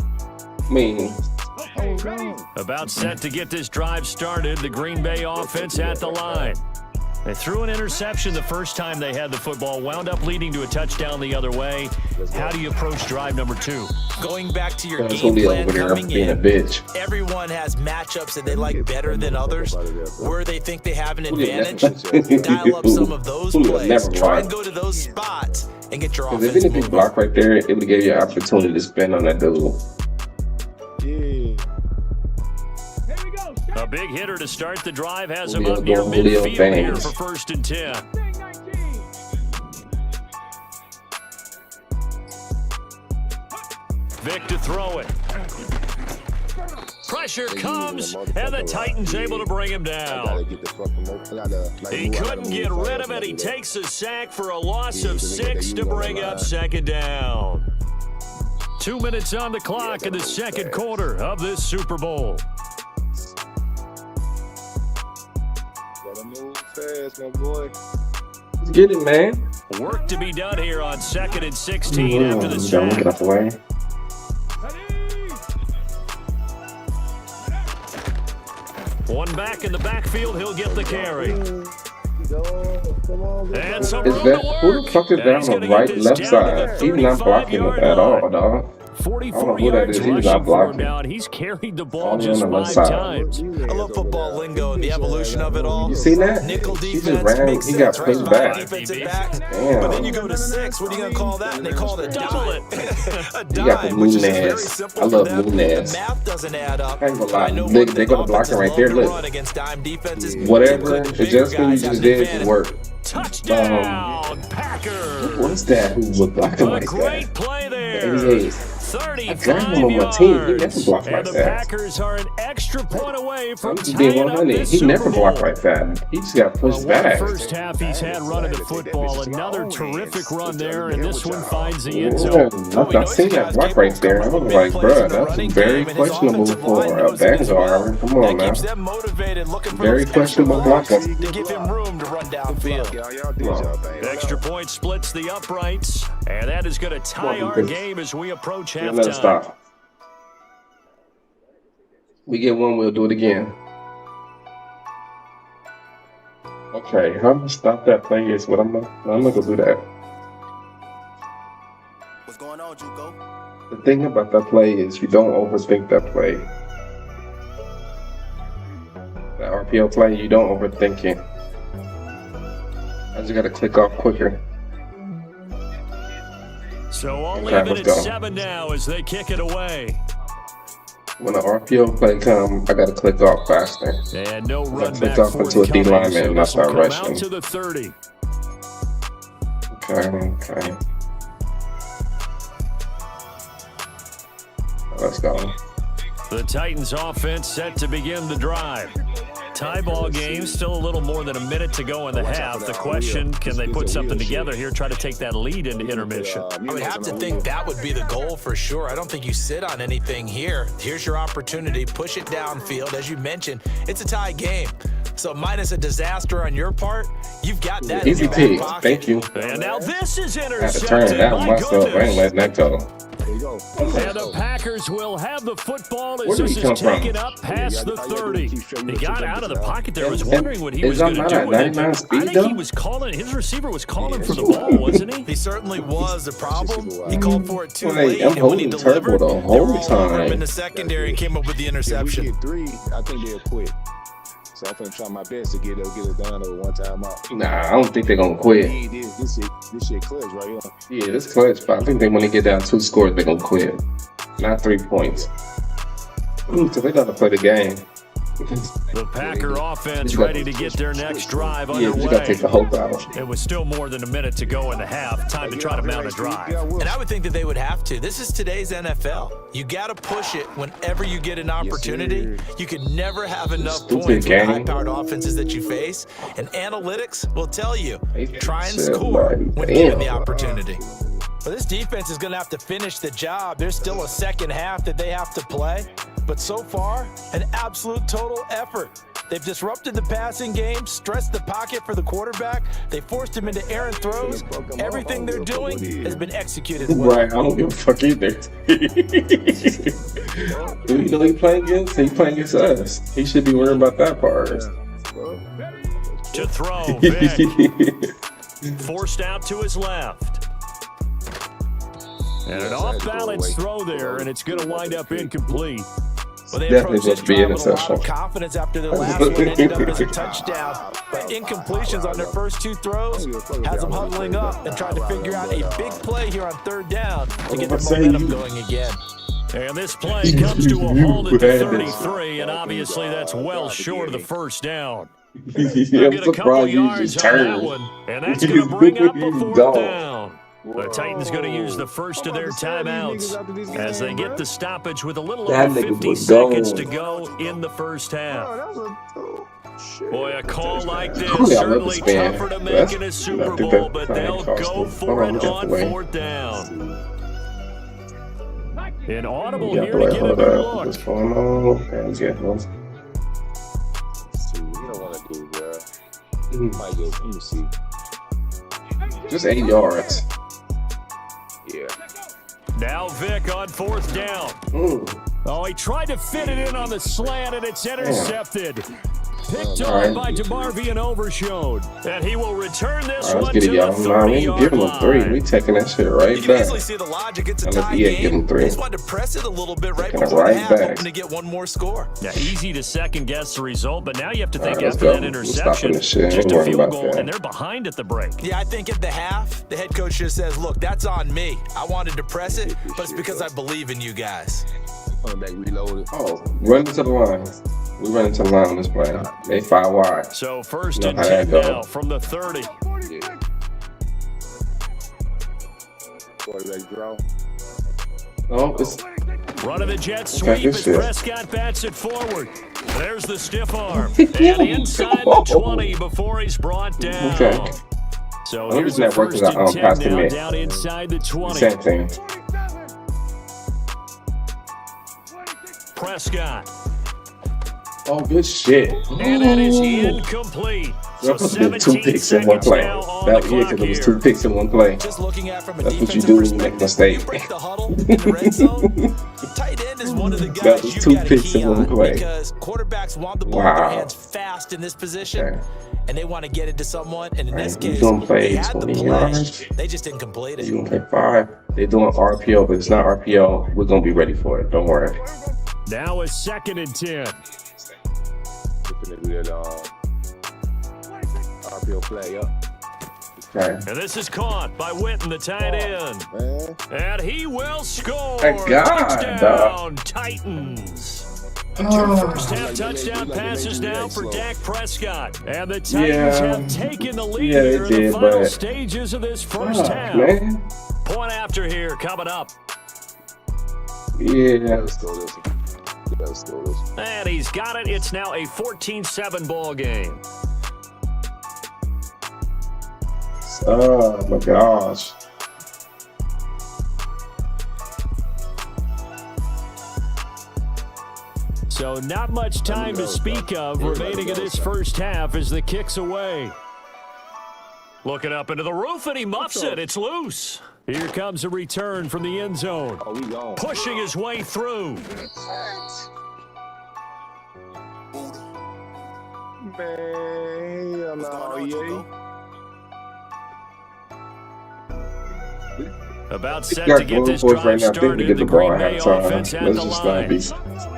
About set to get this drive started. The Green Bay offense at the line. They threw an interception the first time they had the football, wound up leading to a touchdown the other way. How do you approach drive number 2? Going back to your game plan coming in, everyone has matchups that they like better than others, where they think they have an advantage. Dial up some of those plays. Try and go to those spots and get your offense moving. If it block right there, it would give you an opportunity to spin on that dude. A big hitter to start the drive has him up near midfield here for 1st and 10. Vic to throw it. Pressure comes, and the Titans able to bring him down. He couldn't get rid of it. He takes a sack for a loss of 6 to bring up 2nd down. 2 minutes on the clock in the second quarter of this Super Bowl. Gotta move fast, my boy. Let's get it, man. Work to be done here on 2nd and 16 after the Don't get off the way. One back in the backfield, he'll get the carry. And some Is room that to work. who the fuck is that on the right, left side? He's not blocking it at all, dog. 44 who that yards is. He's not rushing for him blocking. now, and he's carried the ball Only on just the left 5 side. times. I love football lingo and the evolution of it all. You see that? Nickel He just defense ran. makes He got sense, right? pushed back. Defensive back. Damn. But then you go to 6. What are you going to call that? And they call it a Double dime. it. A He got the dime, which is very Moonaz. simple I for love them. The Moonaz. math doesn't add up. I ain't gonna But I lie. know They one go thing, to blocking offenses right love there. to Look. run against dime defenses. Whatever Good bigger adjustment guys you have just an did advantage. work. Touchdown, Packers. What's that? Who was blocking A like that? great play there. 88. I got him 35 on my team. He never yards. blocked like And the that. Packers are an extra point away from I'm just being tying up 100. this He never Super blocked Bowl. like that. He just got pushed Well, back. the first half he's had running the football. Another terrific run there, and this one finds the end zone. Yeah, I seen that block right there. I was like, bruh, that's very questionable for a Vanguard. Come on, man. Keeps them motivated, looking for Very those extra questionable blocks blocking. to give him room to run downfield. Y'all did y'all thing. Extra point splits the uprights, and that is going to tie our game as we approach Let us halftime. stop. We get one, we'll do it again. Okay, how I'm gonna stop that play is what I'm gonna go do that. What's going on, Juco? The thing about that play is you don't overthink that play. The RPO play, you don't overthink it. I just gotta click off quicker. So all Okay, even let's at go. 7 now as they kick it away. When the RPO play come, I gotta click off faster. And no run click back off for into a it D coming, lineman so and I this will start come rushing. out to the 30. Okay. Let's go. The Titans offense set to begin the drive. Tie ball game, still a little more than a minute to go in the half. The question, can they put something together here, try to take that lead into intermission? I would have to think that would be the goal for sure. I don't think you sit on anything here. Here's your opportunity. Push it downfield. As you mentioned, it's a tie game. So minus a disaster on your part, you've got that Easy in your pick. back pocket. Thank you. And now this is I had to intercepted. turn it down My myself. I ain't goodness. letting that go. There you go. And the Packers will have the football Where as did this he is come from? taken up past the 30. He got out of the pocket there. I was And- wondering what he is was that going to not do at with it. 99 I speed, think though? he was calling, his receiver was calling for the ball, wasn't he? He certainly was. The problem, he called for it too Wait, late, I'm and when he holding delivered, turbo the they were whole all over him time. in the secondary and came up with the If we interception. get 3, I think they'll quit. So I'm finna try my best to get us done over one time out. Nah, I don't think they're gonna quit. This shit clutch right here. Yeah, this clutch, but I think when they get down 2 scores, they're gonna quit. Not 3 points. So they gotta play the game. The Packer offense You got- ready to get their next drive Yeah, but you gotta take the underway. hope out. It was still more than a minute to go in the half. Time to try to mount a drive. And I would think that they would have to. This is today's NFL. You got to push it whenever you get an opportunity. You can never have enough Stupid points with game. high-powered offenses that you face. And analytics will tell you, try and Shit, score like, when damn. given the opportunity. But this defense is going to have to finish the job. There's still a second half that they have to play. But so far, an absolute total effort. They've disrupted the passing game, stressed the pocket for the quarterback. They forced him into errant throws. Everything they're doing has been executed well. Right, I don't give a fuck either. Do you know he playing against? He playing against us. He should be worried about that part. To throw, Vic. Forced out to his left. And an off-balance throw there, and it's going to wind up incomplete. Well, they Definitely approached this supposed to be drive with a lot interception. of confidence after their last one ended up as a touchdown. But incompletions on their first 2 throws has them huddling up and trying to figure out a big play here on 3rd down to get the momentum going again. And this play comes to a halt at the 33, and obviously that's well short of the first down. They'll I'm get a couple surprised you yards just on that turned. one, and that's going to bring up a 4th Dog. down. The Titans going to use the first of their timeouts as they get the stoppage with a little That over nigga 50 was seconds gone. to go in the first half. Boy, a call like this I love certainly this man. tougher to make That's- in a I Super think Bowl, that but probably they'll cost go them. for Hold on, it get on away. 4th down. An audible Yeah, here to like, get a hold good up. look. What's going on? Okay, let's get one. See, you don't want to do, bro. Might go, let me see. Just 8 yards. Yeah. Now Vic on 4th down. Oh, he tried to fit it in on the slant, and it's intercepted. Picked on by DeMarvie and Overshowed. And he will return this one to the 30-yard give him a 3. We taking that shit right back. You can easily see the logic. It's a tie game. They just wanted to press it a little bit right before the half, hoping to get one more score. Yeah, easy to second-guess the result, but now you have to think after that interception, just a field goal, and they're behind at the break. Yeah, I think at the half, the head coach just says, look, that's on me. I wanted to press it, but it's because I believe in you guys. Back reloaded. Oh, run to the line. We run into the line on this play. They 5 wide. So 1st and 10 now from the 30. Yeah. Quarterback draw. Oh, it's run of the jet sweep as Prescott bats it forward. There's the stiff arm. And inside the 20 before he's brought down. Okay. So here's the 1st and 10 now down inside the 20. Same thing. Prescott. Oh, good shit. And that is incomplete. So 2 picks in one play. That year, because it was 2 picks in one play. Just looking at from a That's what you do when you make a mistake. You break the huddle in the red zone. Tight end is one of the guys you got to key on because quarterbacks want the ball in their hands fast in this position, and they want to get it to someone. And in this case, they had the play. They just didn't complete it. You're going to play 5. They're doing RPO, but it's not RPO. We're going to be ready for it. Don't worry. Now a 2nd and 10. RPO play, Okay. And this is caught by Witten, the tight end. And he will score. Touchdown, Titans. 2 first-half touchdown passes now for Dak Prescott. And the Titans have taken the lead here in the final stages of this first half. Man. Point after here coming up. Yeah. Let's go this. And he's got it. It's now a 14-7 ball game. Oh my gosh. So not much time to speak of remaining in this first half as the kick's away. Looking up into the roof, and he muffs it. It's loose. Here comes a return from the end zone. Pushing his way through. Man, About set to get this drive started, the Green Bay offense at the line.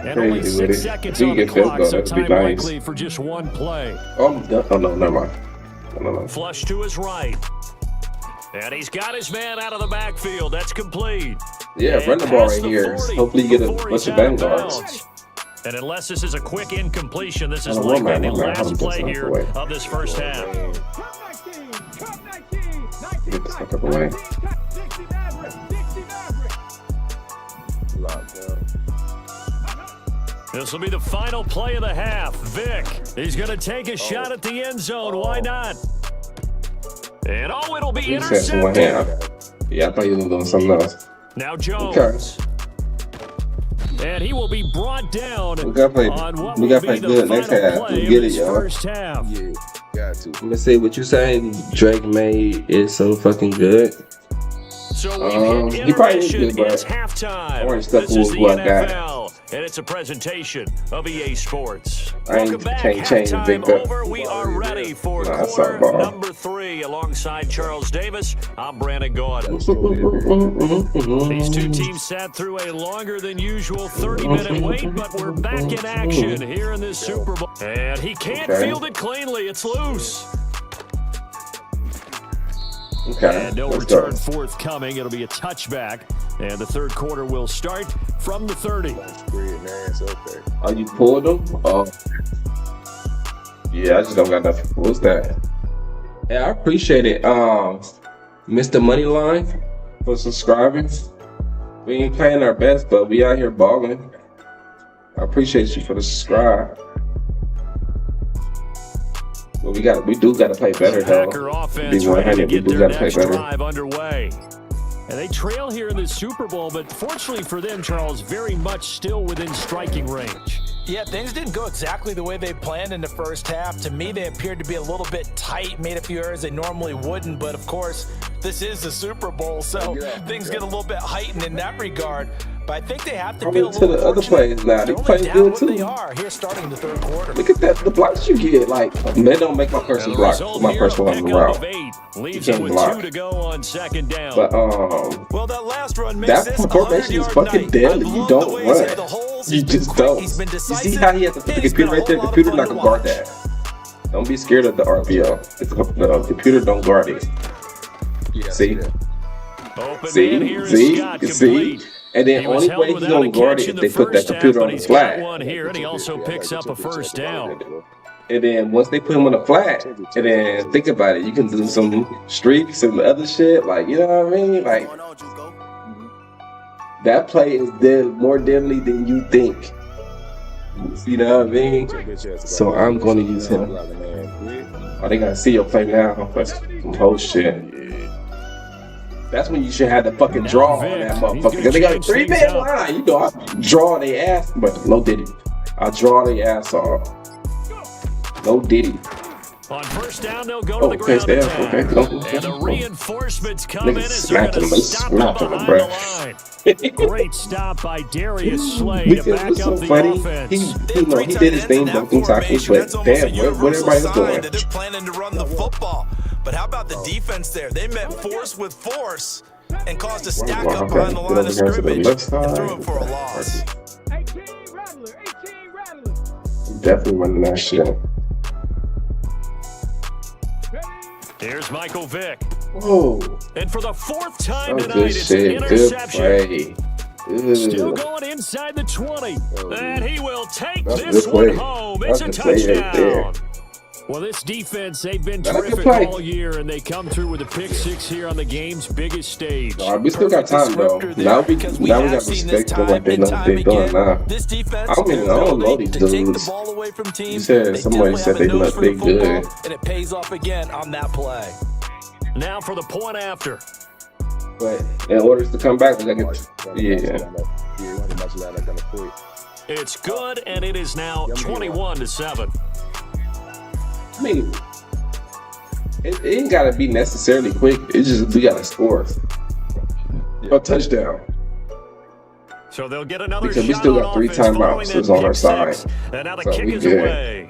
And only 6 seconds on the clock, so time likely for just one play. Oh, no, never mind. No. Flush to his right. And he's got his man out of the backfield. That's complete. Yeah, run the ball right here. Hopefully you get a bunch of vanguards. And unless this is a quick incompletion, this is likely the last play here of this first half. Get this fuck up away. This will be the final play of the half. Vic, he's going to take a shot at the end zone. Why not? And it'll be intercepted. Yeah, I thought you were doing something else. Now Jones. And he will be brought down on what will be the final play of this first half. Yeah, got to. Let me see what you saying. Drake May is so fucking good. So we hit intermission. It's halftime. This is the NFL, and it's a presentation of EA Sports. Welcome back. Halftime over. We are ready for quarter number 3 alongside Charles Davis. I'm Brandon Gordon. These two teams sat through a longer than usual 30-minute wait, but we're back in action here in this Super Bowl. And he can't field it cleanly. It's loose. Okay. And no return forthcoming. It'll be a touchback. And the third quarter will start from the 30. Oh, you pulled them? Oh. Yeah, I just don't got nothing. What's that? Yeah, I appreciate it. Mr. Moneyline for subscribing. We ain't playing our best, but we out here balling. I appreciate you for the subscribe. But we do got to play better, though. Packer offense ready to get their next drive underway. And they trail here in the Super Bowl, but fortunately for them, Charles, very much still within striking range. Yeah, things didn't go exactly the way they planned in the first half. To me, they appeared to be a little bit tight, made a few errors they normally wouldn't, but of course, this is the Super Bowl, so things get a little bit heightened in that regard. But I think they have to feel a little to the other plays now. They play good too. They are here starting the third quarter. Look at that, the blocks you get. Like, they don't make my person block. My first one on the route. You can't block. But well, that last run that formation is fucking deadly. You don't run. You just don't. You see how he has to put the computer right there? The computer not gonna guard that. Don't be scared of the RPO. The computer don't guard it. See? See? And then only way he's gonna guard it if they put that computer on the flat. And he also picks up a first down. And then once they put him on the flat, and then think about it, you can do some streaks and other shit, like, you know what I mean? Like, that play is more deadly than you think. You know what I mean? So I'm going to use him. Oh, they gotta see your play now. That's some whole shit. That's when you should have the fucking draw on that motherfucker. Because they got a 3-man line. You know, I draw their ass, but no diddy. I draw their ass off. No diddy. On first down, they'll go to the ground attack. And the reinforcements come in as they're going to stop them behind the line. Great stop by Darius Slay to back up the offense. He did his thing, dunking tackles, but damn, what everybody else doing? They're planning to run the football. But how about the defense there? They met force with force and caused a stack up behind the line of scrimmage and threw it for a loss. 18 Rattler. Definitely running that shit. Here's Michael Vick. Whoa. And for the fourth time tonight, good it's shit. an interception. Good play. Still going inside the 20. And he will take this one home. It's a touchdown. Well, this defense, they've been terrific all year, and they come through with a pick six here on the game's biggest stage. We still got time, though. Now we got respect for what they're doing now. I don't know these dudes. You said, somebody said they look big good. And it pays off again on that play. Now for the point after. But in order to come back, we got to get, It's good, and it is now 21-7. I mean, it ain't gotta be necessarily quick. It's just we gotta score a touchdown. So they'll get another because we still got 3 timeouts on our side. And now the kick is away.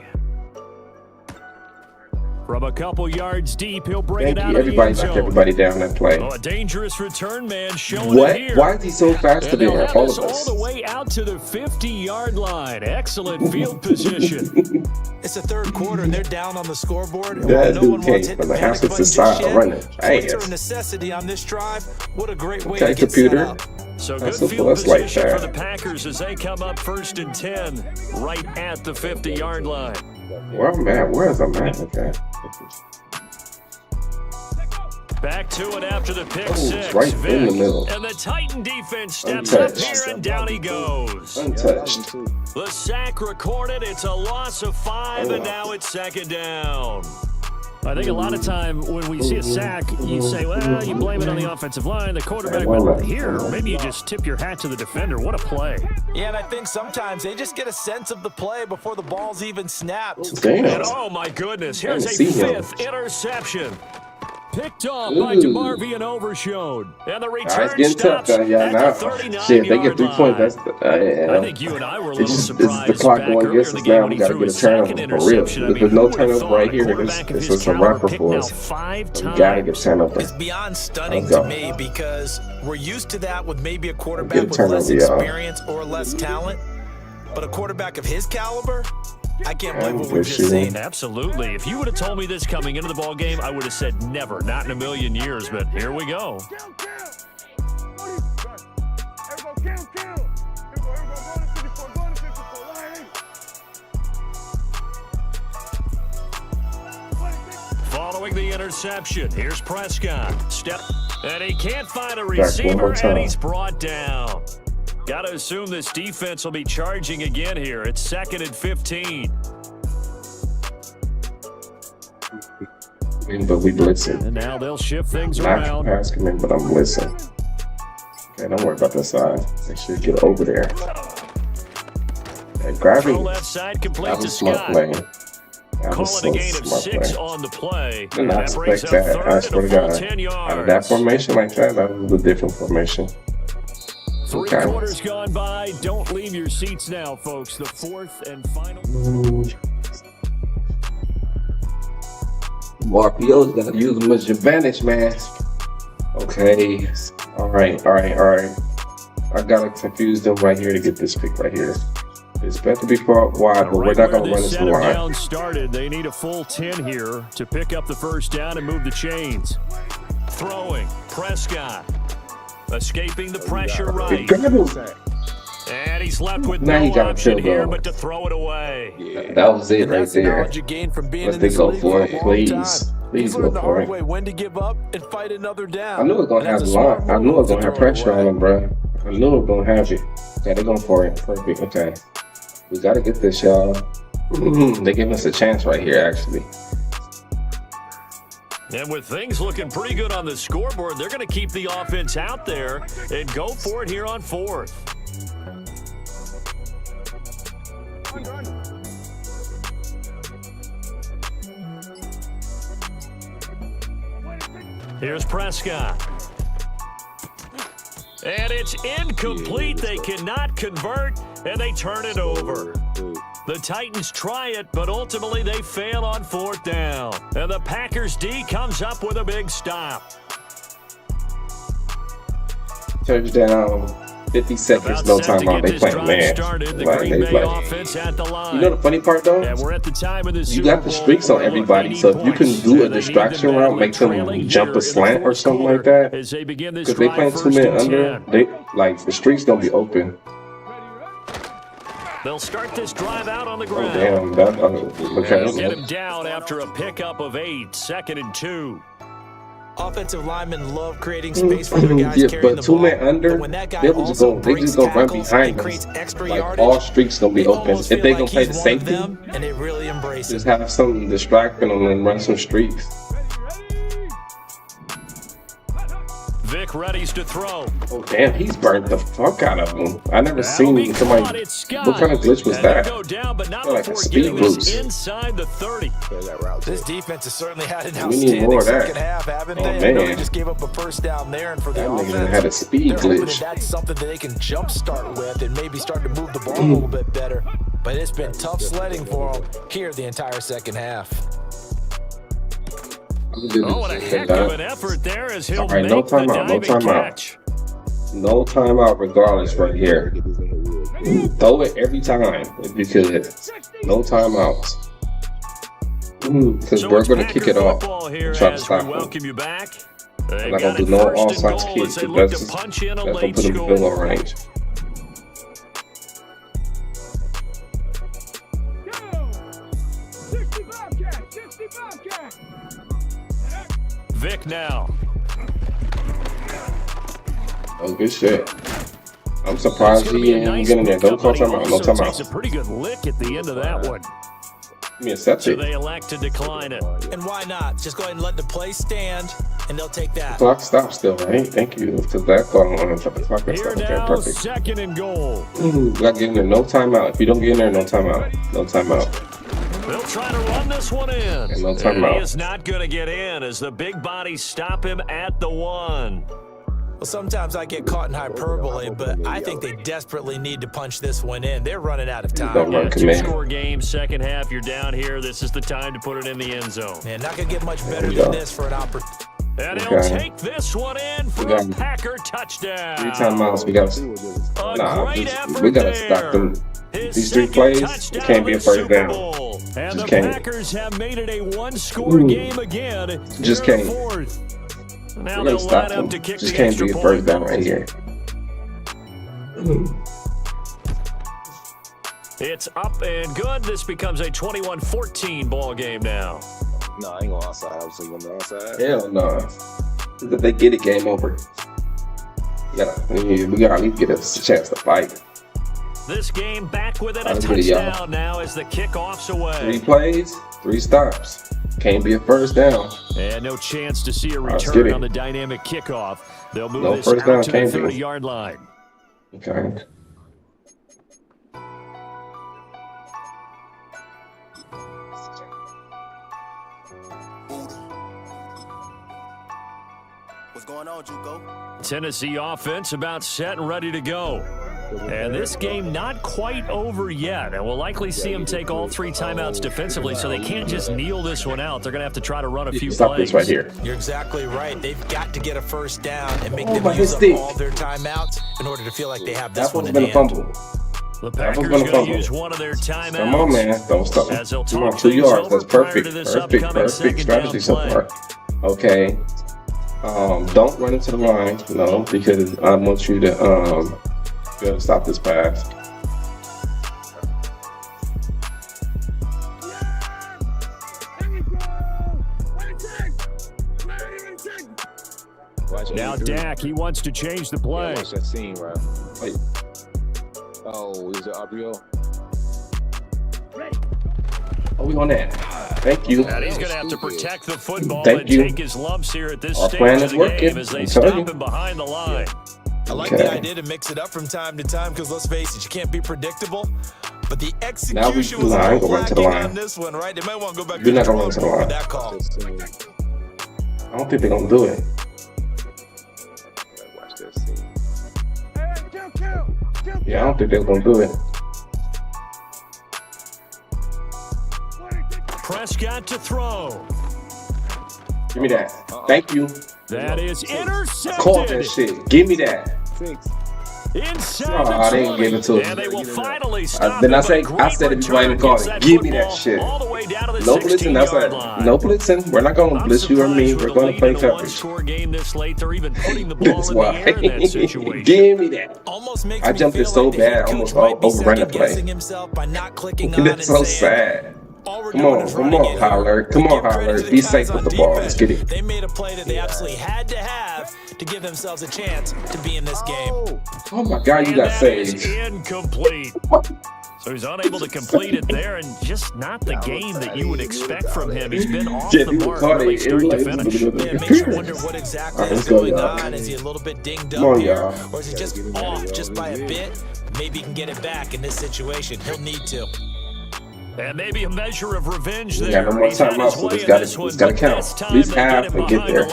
From a couple yards deep, he'll bring it out of the end zone. Everybody down that play. Oh, a dangerous return man showing it here. Why is he so fast today? All of us. All the way out to the 50-yard line. Excellent field position. It's the third quarter, and they're down on the scoreboard. That dude came from the house to the side running. Points are a necessity on this drive. What a great way to get set up. So good field position for the Packers as they come up 1st and 10 right at the 50-yard line. Where I'm at? Where's I'm at? Okay. Back to it after the pick six. Right in the middle. And the Titan defense steps up here, and down he goes. Untouched. The sack recorded. It's a loss of 5, and now it's 2nd down. I think a lot of time when we see a sack, you say, well, you blame it on the offensive line, the quarterback. Well, here, maybe you just tip your hat to the defender. What a play. Yeah, and I think sometimes they just get a sense of the play before the ball's even snapped. And oh, my goodness, here's a 5th interception. Picked off by DeMarvion Overshowed. And the return stops at the 39-yard they get 3 points. That's I think you and I were a little surprised. It's the clock going against us now. We got to get a turnover for real. If there's no turnover right here, it's a wrapper for us. We got to get turnover. It's beyond stunning to me because we're used to that with maybe a quarterback with less experience or less talent. But a quarterback of his caliber, I can't believe what we've just seen. Absolutely. If you would have told me this coming into the ball game, I would have said never, not in a million years. But here we go. Following the interception, here's Prescott. And he can't find a receiver, and he's brought down. Got to assume this defense will be charging again here. It's 2nd and 15. But we blitzing. And now they'll shift things around. Pass come in, but I'm blitzing. Okay, don't worry about that side. They should get over there. Gravity. Left side That complete to was smart Scott. play. That was Calling so a gain of smart 6 play. on the play. Did not That brings expect up that. I third swear and to a full God. 10 yards. Out of that formation like that, that was a different formation. Three Okay. quarters gone by. Don't leave your seats now, folks. The fourth and final. RPO's gotta use them as your advantage, man. Okay. All right. I gotta confuse them right here to get this pick right here. It's better to be far wide, but we're not gonna run this wide. Down started. They need a full 10 here to pick up the first down and move the chains. Throwing. Prescott. Escaping the pressure right. And he's left with Now he no got a option field here goal. but to throw it away. That was it right there. Knowledge you gain from being Let's in this go league for a it, long please. time. Please He's go learned the for hard it. way when to give up and fight another down. I knew it was gonna And have that's a a lot. smart I knew it was move gonna have to throw it pressure on away. him, bro. I knew it was gonna have it. Okay, they're going for it. Perfect. Okay. We gotta get this, y'all. They giving us a chance right here, actually. And with things looking pretty good on the scoreboard, they're going to keep the offense out there and go for it here on fourth. Here's Prescott. And it's incomplete. They cannot convert, and they turn it over. The Titans try it, but ultimately they fail on fourth down. And the Packers D comes up with a big stop. Touchdown. 50 seconds, no timeout. They playing man. Like, they play. You know the funny part though? And we're at the time of the You got the streaks on everybody, so if you can do a distraction route, make them jump a slant or something like that. As they begin this Because they playing 2 men under, they like the streaks gonna be open. They'll start this drive out on the Oh ground. damn, that They'll get okay. him down after a pickup of 8, 2nd and 2. Offensive linemen love creating space for their guys Yeah, carrying but the 2 ball. men under, But when that guy they just also gonna breaks run tackles behind and us. creates extra Like yardage, all streaks gonna be they open. almost If they feel gonna like play he's the one of safety, them, and they really embrace just it. have something distracting them and run some streaks. Vic readies to throw. Oh damn, he's burnt the fuck out of him. I never That'll be seen caught. somebody. It's Scott. What kind of glitch was And they'll that? go down, but not Like a before speed getting this boost. inside the 30. This defense has certainly had an We need more outstanding of that. second half, haven't Oh, they? I know man. they just gave up a first down there, and for the That nigga offense, had a speed they're hoping glitch. that that's something that they can jumpstart with and maybe start to move the ball a little bit better. But it's been tough sledding for them here the entire second half. Oh, what a heck of an effort there as he'll Alright, make no the timeout, no diving timeout. catch. No timeout regardless right here. Throw it every time if you could. No timeouts. Because So we're it's going to Packer kick it off football here and try to as stop we them. welcome you back. I'm They've not got going to it do no first and offsides goal kick as they because look that's to punch in a going to late put them in score. field goal range. 65 catch, 65 catch. Vic now. Oh, good shit. I'm surprised he ain't getting there. Don't call timeout. No Also takes a timeout. pretty good lick at the end of that one. Give me a set So it. they elect to decline it. And why not? Just go ahead and let the play stand, and they'll take that. Clock stops still, right? Thank you. Because that clock on the clock is Here stop. Okay, now, perfect. 2nd and goal. We got to get in there. No timeout. If you don't get in there, no timeout. No timeout. They'll try to run this one in. And no And timeout. he is not going to get in as the big bodies stop him at the 1. Well, sometimes I get caught in hyperbole, but I think they desperately need to punch this one in. They're running out of Don't time. run command. Two-score game, second half, you're down here. This is the time to put it in the end zone. Man, not going to get much better we than go. this for an opportunity. And Okay. he'll take this one in for We got a Packer touchdown. 3 timeouts. We got to. A Nah, great effort we got to there. stop them. His These 3 second plays, it touchdown can't be a of the first Super down. Bowl. And Just the can't. Packers have made it a one-score game again. Just here in can't. Fourth. Now We're they'll going to stop line them. up to kick Just the can't extra be a point. first down right here. It's up and good. This becomes a 21-14 ball game now. No, I ain't going outside. I was going outside. Hell no. If they get it, game over. We got to at least get us a chance to fight. This game back within a That's good, y'all. touchdown now as the kickoff's away. 3 plays, 3 stops. Can't be a first down. And no chance to see a Let's return get it. on the dynamic kickoff. They'll move No this first down, out to the can't be. 30-yard line. Okay. What's going on, Juco? Tennessee offense about set and ready to go. And this game not quite over yet. And we'll likely see them take all 3 timeouts defensively, so they can't just kneel this one out. They're going to have to try to run a few Stop plays. this right here. You're exactly right. They've got to get a first down and make them use up all their timeouts in order to feel like they have this one in hand. The Packers going to use one of their timeouts. Come on, man. Don't stop. Come on, 2 yards. That's perfect. Perfect strategy so far. Okay. Don't run into the line. No, because I want you to be able to stop this pass. Now Dak, he wants to change the play. Yeah, watch that scene, right? Wait. Oh, is it RPO? Oh, we on that. Thank you. And he's going to have to protect the football Thank and you. take his lumps here at this Our stage plan of is the working. game as they stop him behind the line. I like the idea to mix it up from time to time because let's face it, you can't be predictable. But the execution was lacking on this one, right? They might want to go back to the drawing board with that call. I don't think they're going to do it. Watch that scene. Yeah, I don't think they're going to do it. Prescott to throw. Give me that. Thank you. That is intercepted. Call that shit. Give me that. Inside I didn't give it to him. And they will finally stop Then I him, said if you want to call it, give me that shit. No blitzing. That's right. No blitzing. We're not going to blitz you or me. We're going to play coverage. Game this late, they're even putting the ball That's in why. the air in that situation. Give me that. Almost makes I me jumped feel it so like bad, I almost overran the play. himself by not clicking on That's so sad. Come on, Howler. Come on, Howler. Be safe with the ball. Let's get it. They made a play that they absolutely had to have to give themselves a chance to be in this game. Oh my God, you got saved. Incomplete. So he's unable to complete it there, and just not the game that you would expect from him. He's been off the mark really start to finish. Yeah, it makes you wonder what exactly is going on. Is he a little bit dinged up here, or is he just off just by a bit? Maybe he can get it back in this situation. He'll need to. And maybe a measure of revenge there. Yeah, no more timeouts, so it's got to count. At least half and get there.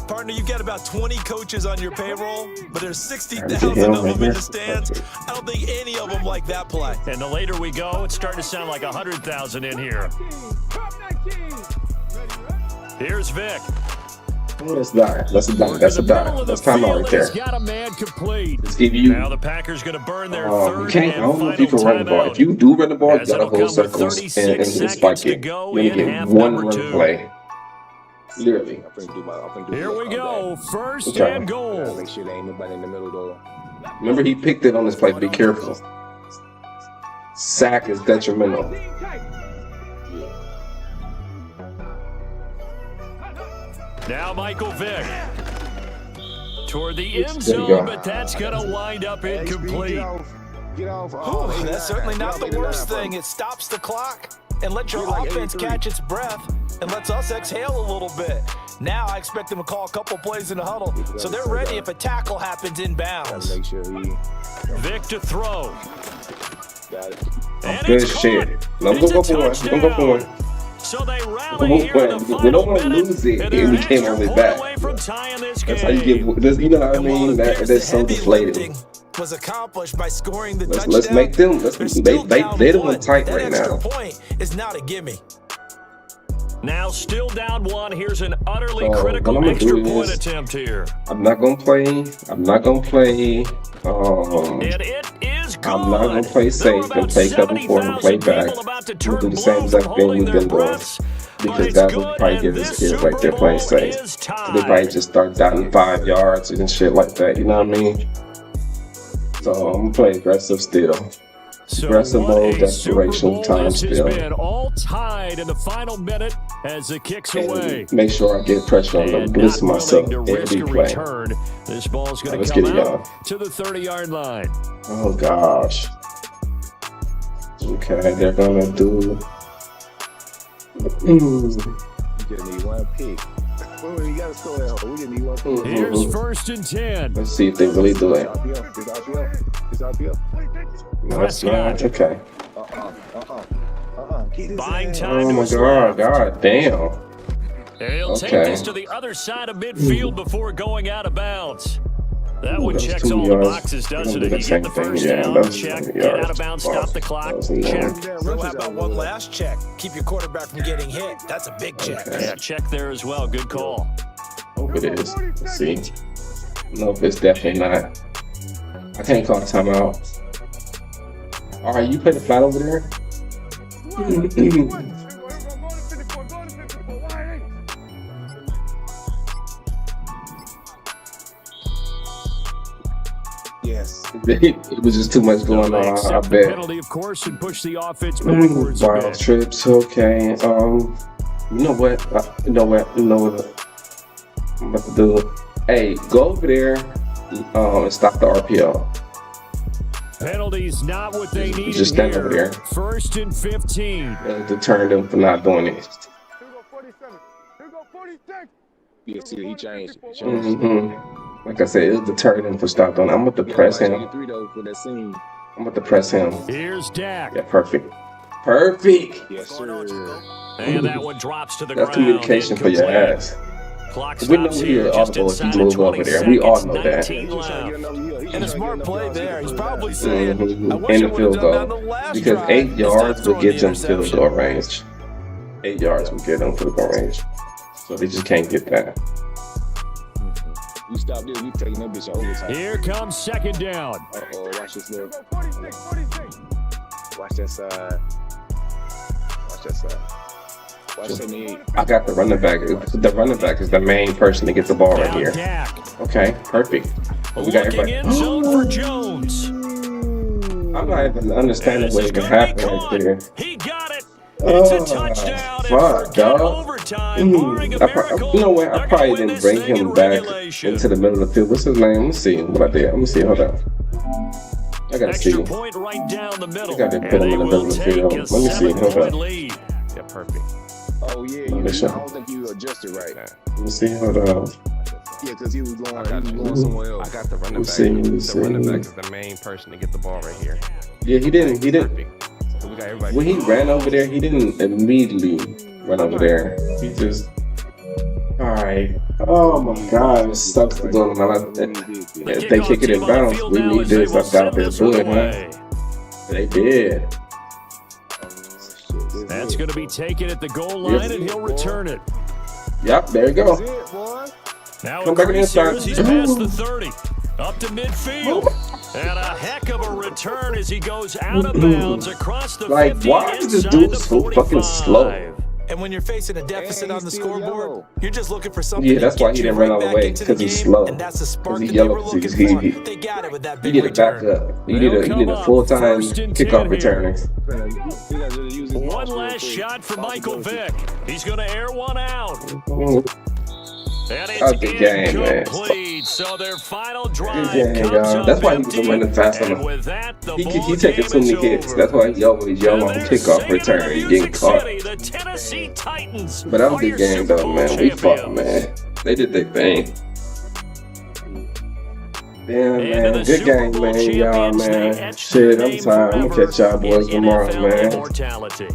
Partner, you've got about 20 coaches on your payroll, but there's 60,000 of them in the stands. I don't think any of them like that play. And the later we go, it's starting to sound like 100,000 in here. Here's Vic. Oh, that's a dime. That's a dime. That's a dime. That's timeout right there. Got a man complete. Let's give you. Now the Packers going to burn their third I don't know if you can run the ball. If you do run the ball, you got to hold circles and spike it. You only get one run play. Literally. Here we go. First and goal. Make sure there ain't nobody in the middle though. Remember, he picked it on this play. Be careful. Sack is detrimental. Now Michael Vick toward the end zone, but that's going to wind up incomplete. That's certainly not the worst thing. It stops the clock and lets your offense catch its breath and lets us exhale a little bit. Now I expect them to call a couple plays in the huddle, so they're ready if a tackle happens inbounds. Vic to throw. And good shit. Let's go for it. Let's go for it. So they rally here in the final we don't want to lose it, and we came on it back. That's how you get this. You know what I mean? That's so deflated. Was accomplished by scoring the touchdown. Let's make them. They don't want tight right now. Point is not a gimme. Now still down one. Here's an utterly critical extra point attempt here. I'm not gonna play. I'm not gonna play. And it is good. I'm not gonna play safe and play cover 4 and play back. We'll do the same exact thing we've been doing. Because that would probably give his kids like they're playing safe. So they probably just start dotting 5 yards and shit like that. You know what I mean? So I'm gonna play aggressive still. Aggressive mode, desperation, time still. All tied in the final minute as it kicks away. Make sure I get pressure on them. Blitz myself every play. This ball's going to come out to the 30-yard line. Oh gosh. Okay, they're gonna do. You just need one pick. You gotta score that hole. We just need one pick. Here's first and 10. Let's see if they really do it. It's RPO. No, it's not. Okay. Buying time Oh to my his God, left. God damn. He'll take this to the other side of midfield before going out of bounds. That one That's checks 2 all the yards. boxes, doesn't We're it? gonna You do get the the same first thing. Yeah, down, that's check, 2 get out yards. of bounds, Wow. stop the clock, That was annoying. check. So how about one last check? Keep your quarterback from getting hit. That's a big check. Okay. Yeah, check there as well. Good call. Hope it is. Let's see. No, it's definitely not. I can't call a timeout. All right, you play the flat over there? Yes. It was just too much going They on, I accept the bet. penalty, of course, and push the offense backwards a Wild bit. trips, okay. You know what? I'm about to do. Hey, go over there and stop the RPO. Penalties not what they need Just stand here. over there. 1st and 15. And deter them for not doing it. Yeah, see, he changed. Like I said, it'll deter them for stop doing it. I'm going to press him. I'm going to press him. Here's Dak. Yeah, perfect. Perfect. Yes, sir. And that one drops to the That's ground. communication for your Incomplete. ass. Clock We know stops he here an just audible if inside he of move 20 over there. We all seconds, know that. 19 left. And a smart play there. He's probably saying, I wish And I the would have field done that in goal. the last Because drive 8 instead of yards will throwing get the them field interception. goal range. 8 yards will get them field goal range. So they just can't get that. We stop this, we taking that bitch overtime. Here comes 2nd down. Uh-oh, watch this little. Watch that side. Watch that side. Watch 78. I got the running back. The running back is the main person to get the ball right Down here. Dak. Okay, perfect. We got Looking everybody. in zone for Jones. I'm not even understanding what even happened right there. He got it. It's a touchdown. And Fuck, forget dog. overtime. Barring a miracle, You know what? I they're probably gonna win didn't this bring thing him in back regulation. into the middle of the field. What's his name? Let me see what I did. Let me see. Hold on. I gotta see. Extra point right down the middle. I gotta And put him they in the will middle of the take field. a Let me see. Hold 7-point on. lead. Yeah, perfect. Oh, yeah, I don't think you adjusted right. Let me see. Hold on. Yeah, because he was going somewhere else. I got the running back. Let's see. The running back is the main person to get the ball right here. Yeah, he didn't. So we got everybody. When he ran over there, he didn't immediately run over there. He just. Alright. Oh my God, it sucks to do it. If they kick it in bounds, we need this. I doubt they'll do it, man. They did. That's going to be taken at the goal line, and he'll return it. Yep, there you go. Now Come back increase inside. here as he's past the 30. Up to midfield. And a heck of a return as he goes out of bounds across the 50 why is this inside dude the so 45. fucking slow? And when you're facing a deficit on the scoreboard, you're just looking for something Yeah, that's to why get he you didn't run right all the back way, into the because he's game, slow. and that's the spark He that they were yellow, looking he- for. he- They got it with that You big need a return. backup. You need a full-time kickoff returner. One last shot for Michael Vick. He's going to air one out. And it's Out the game, man. incomplete. So their final drive Good game, comes y'all. up That's why he was empty. running fast on And the. with that, the He ball taking game too many is hits. over. That's why he always yell on And they're kickoff singing return. in He the getting Music caught. City, the Tennessee Titans But that was are a your good game, Super though, Bowl man. We fought, champions. man. They did their thing. Damn, Into man. the Good Super game, Bowl man. Y'all, champions, they man. etched Shit, their I'm name tired. I'm gonna forever catch y'all boys in tomorrow, NFL man. immortality.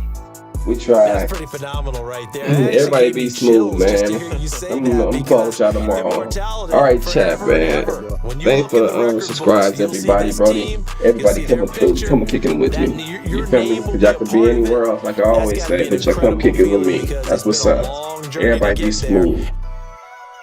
We tried. That's pretty phenomenal right there. Everybody be smooth, man. I'm calling with y'all tomorrow. All right, chat, man. Thanks for the subscribes, everybody, Brody. Everybody come kicking with me. You feel me? Cause y'all could be anywhere else, like I always say, but y'all come kicking with me. That's what's up. Everybody be smooth.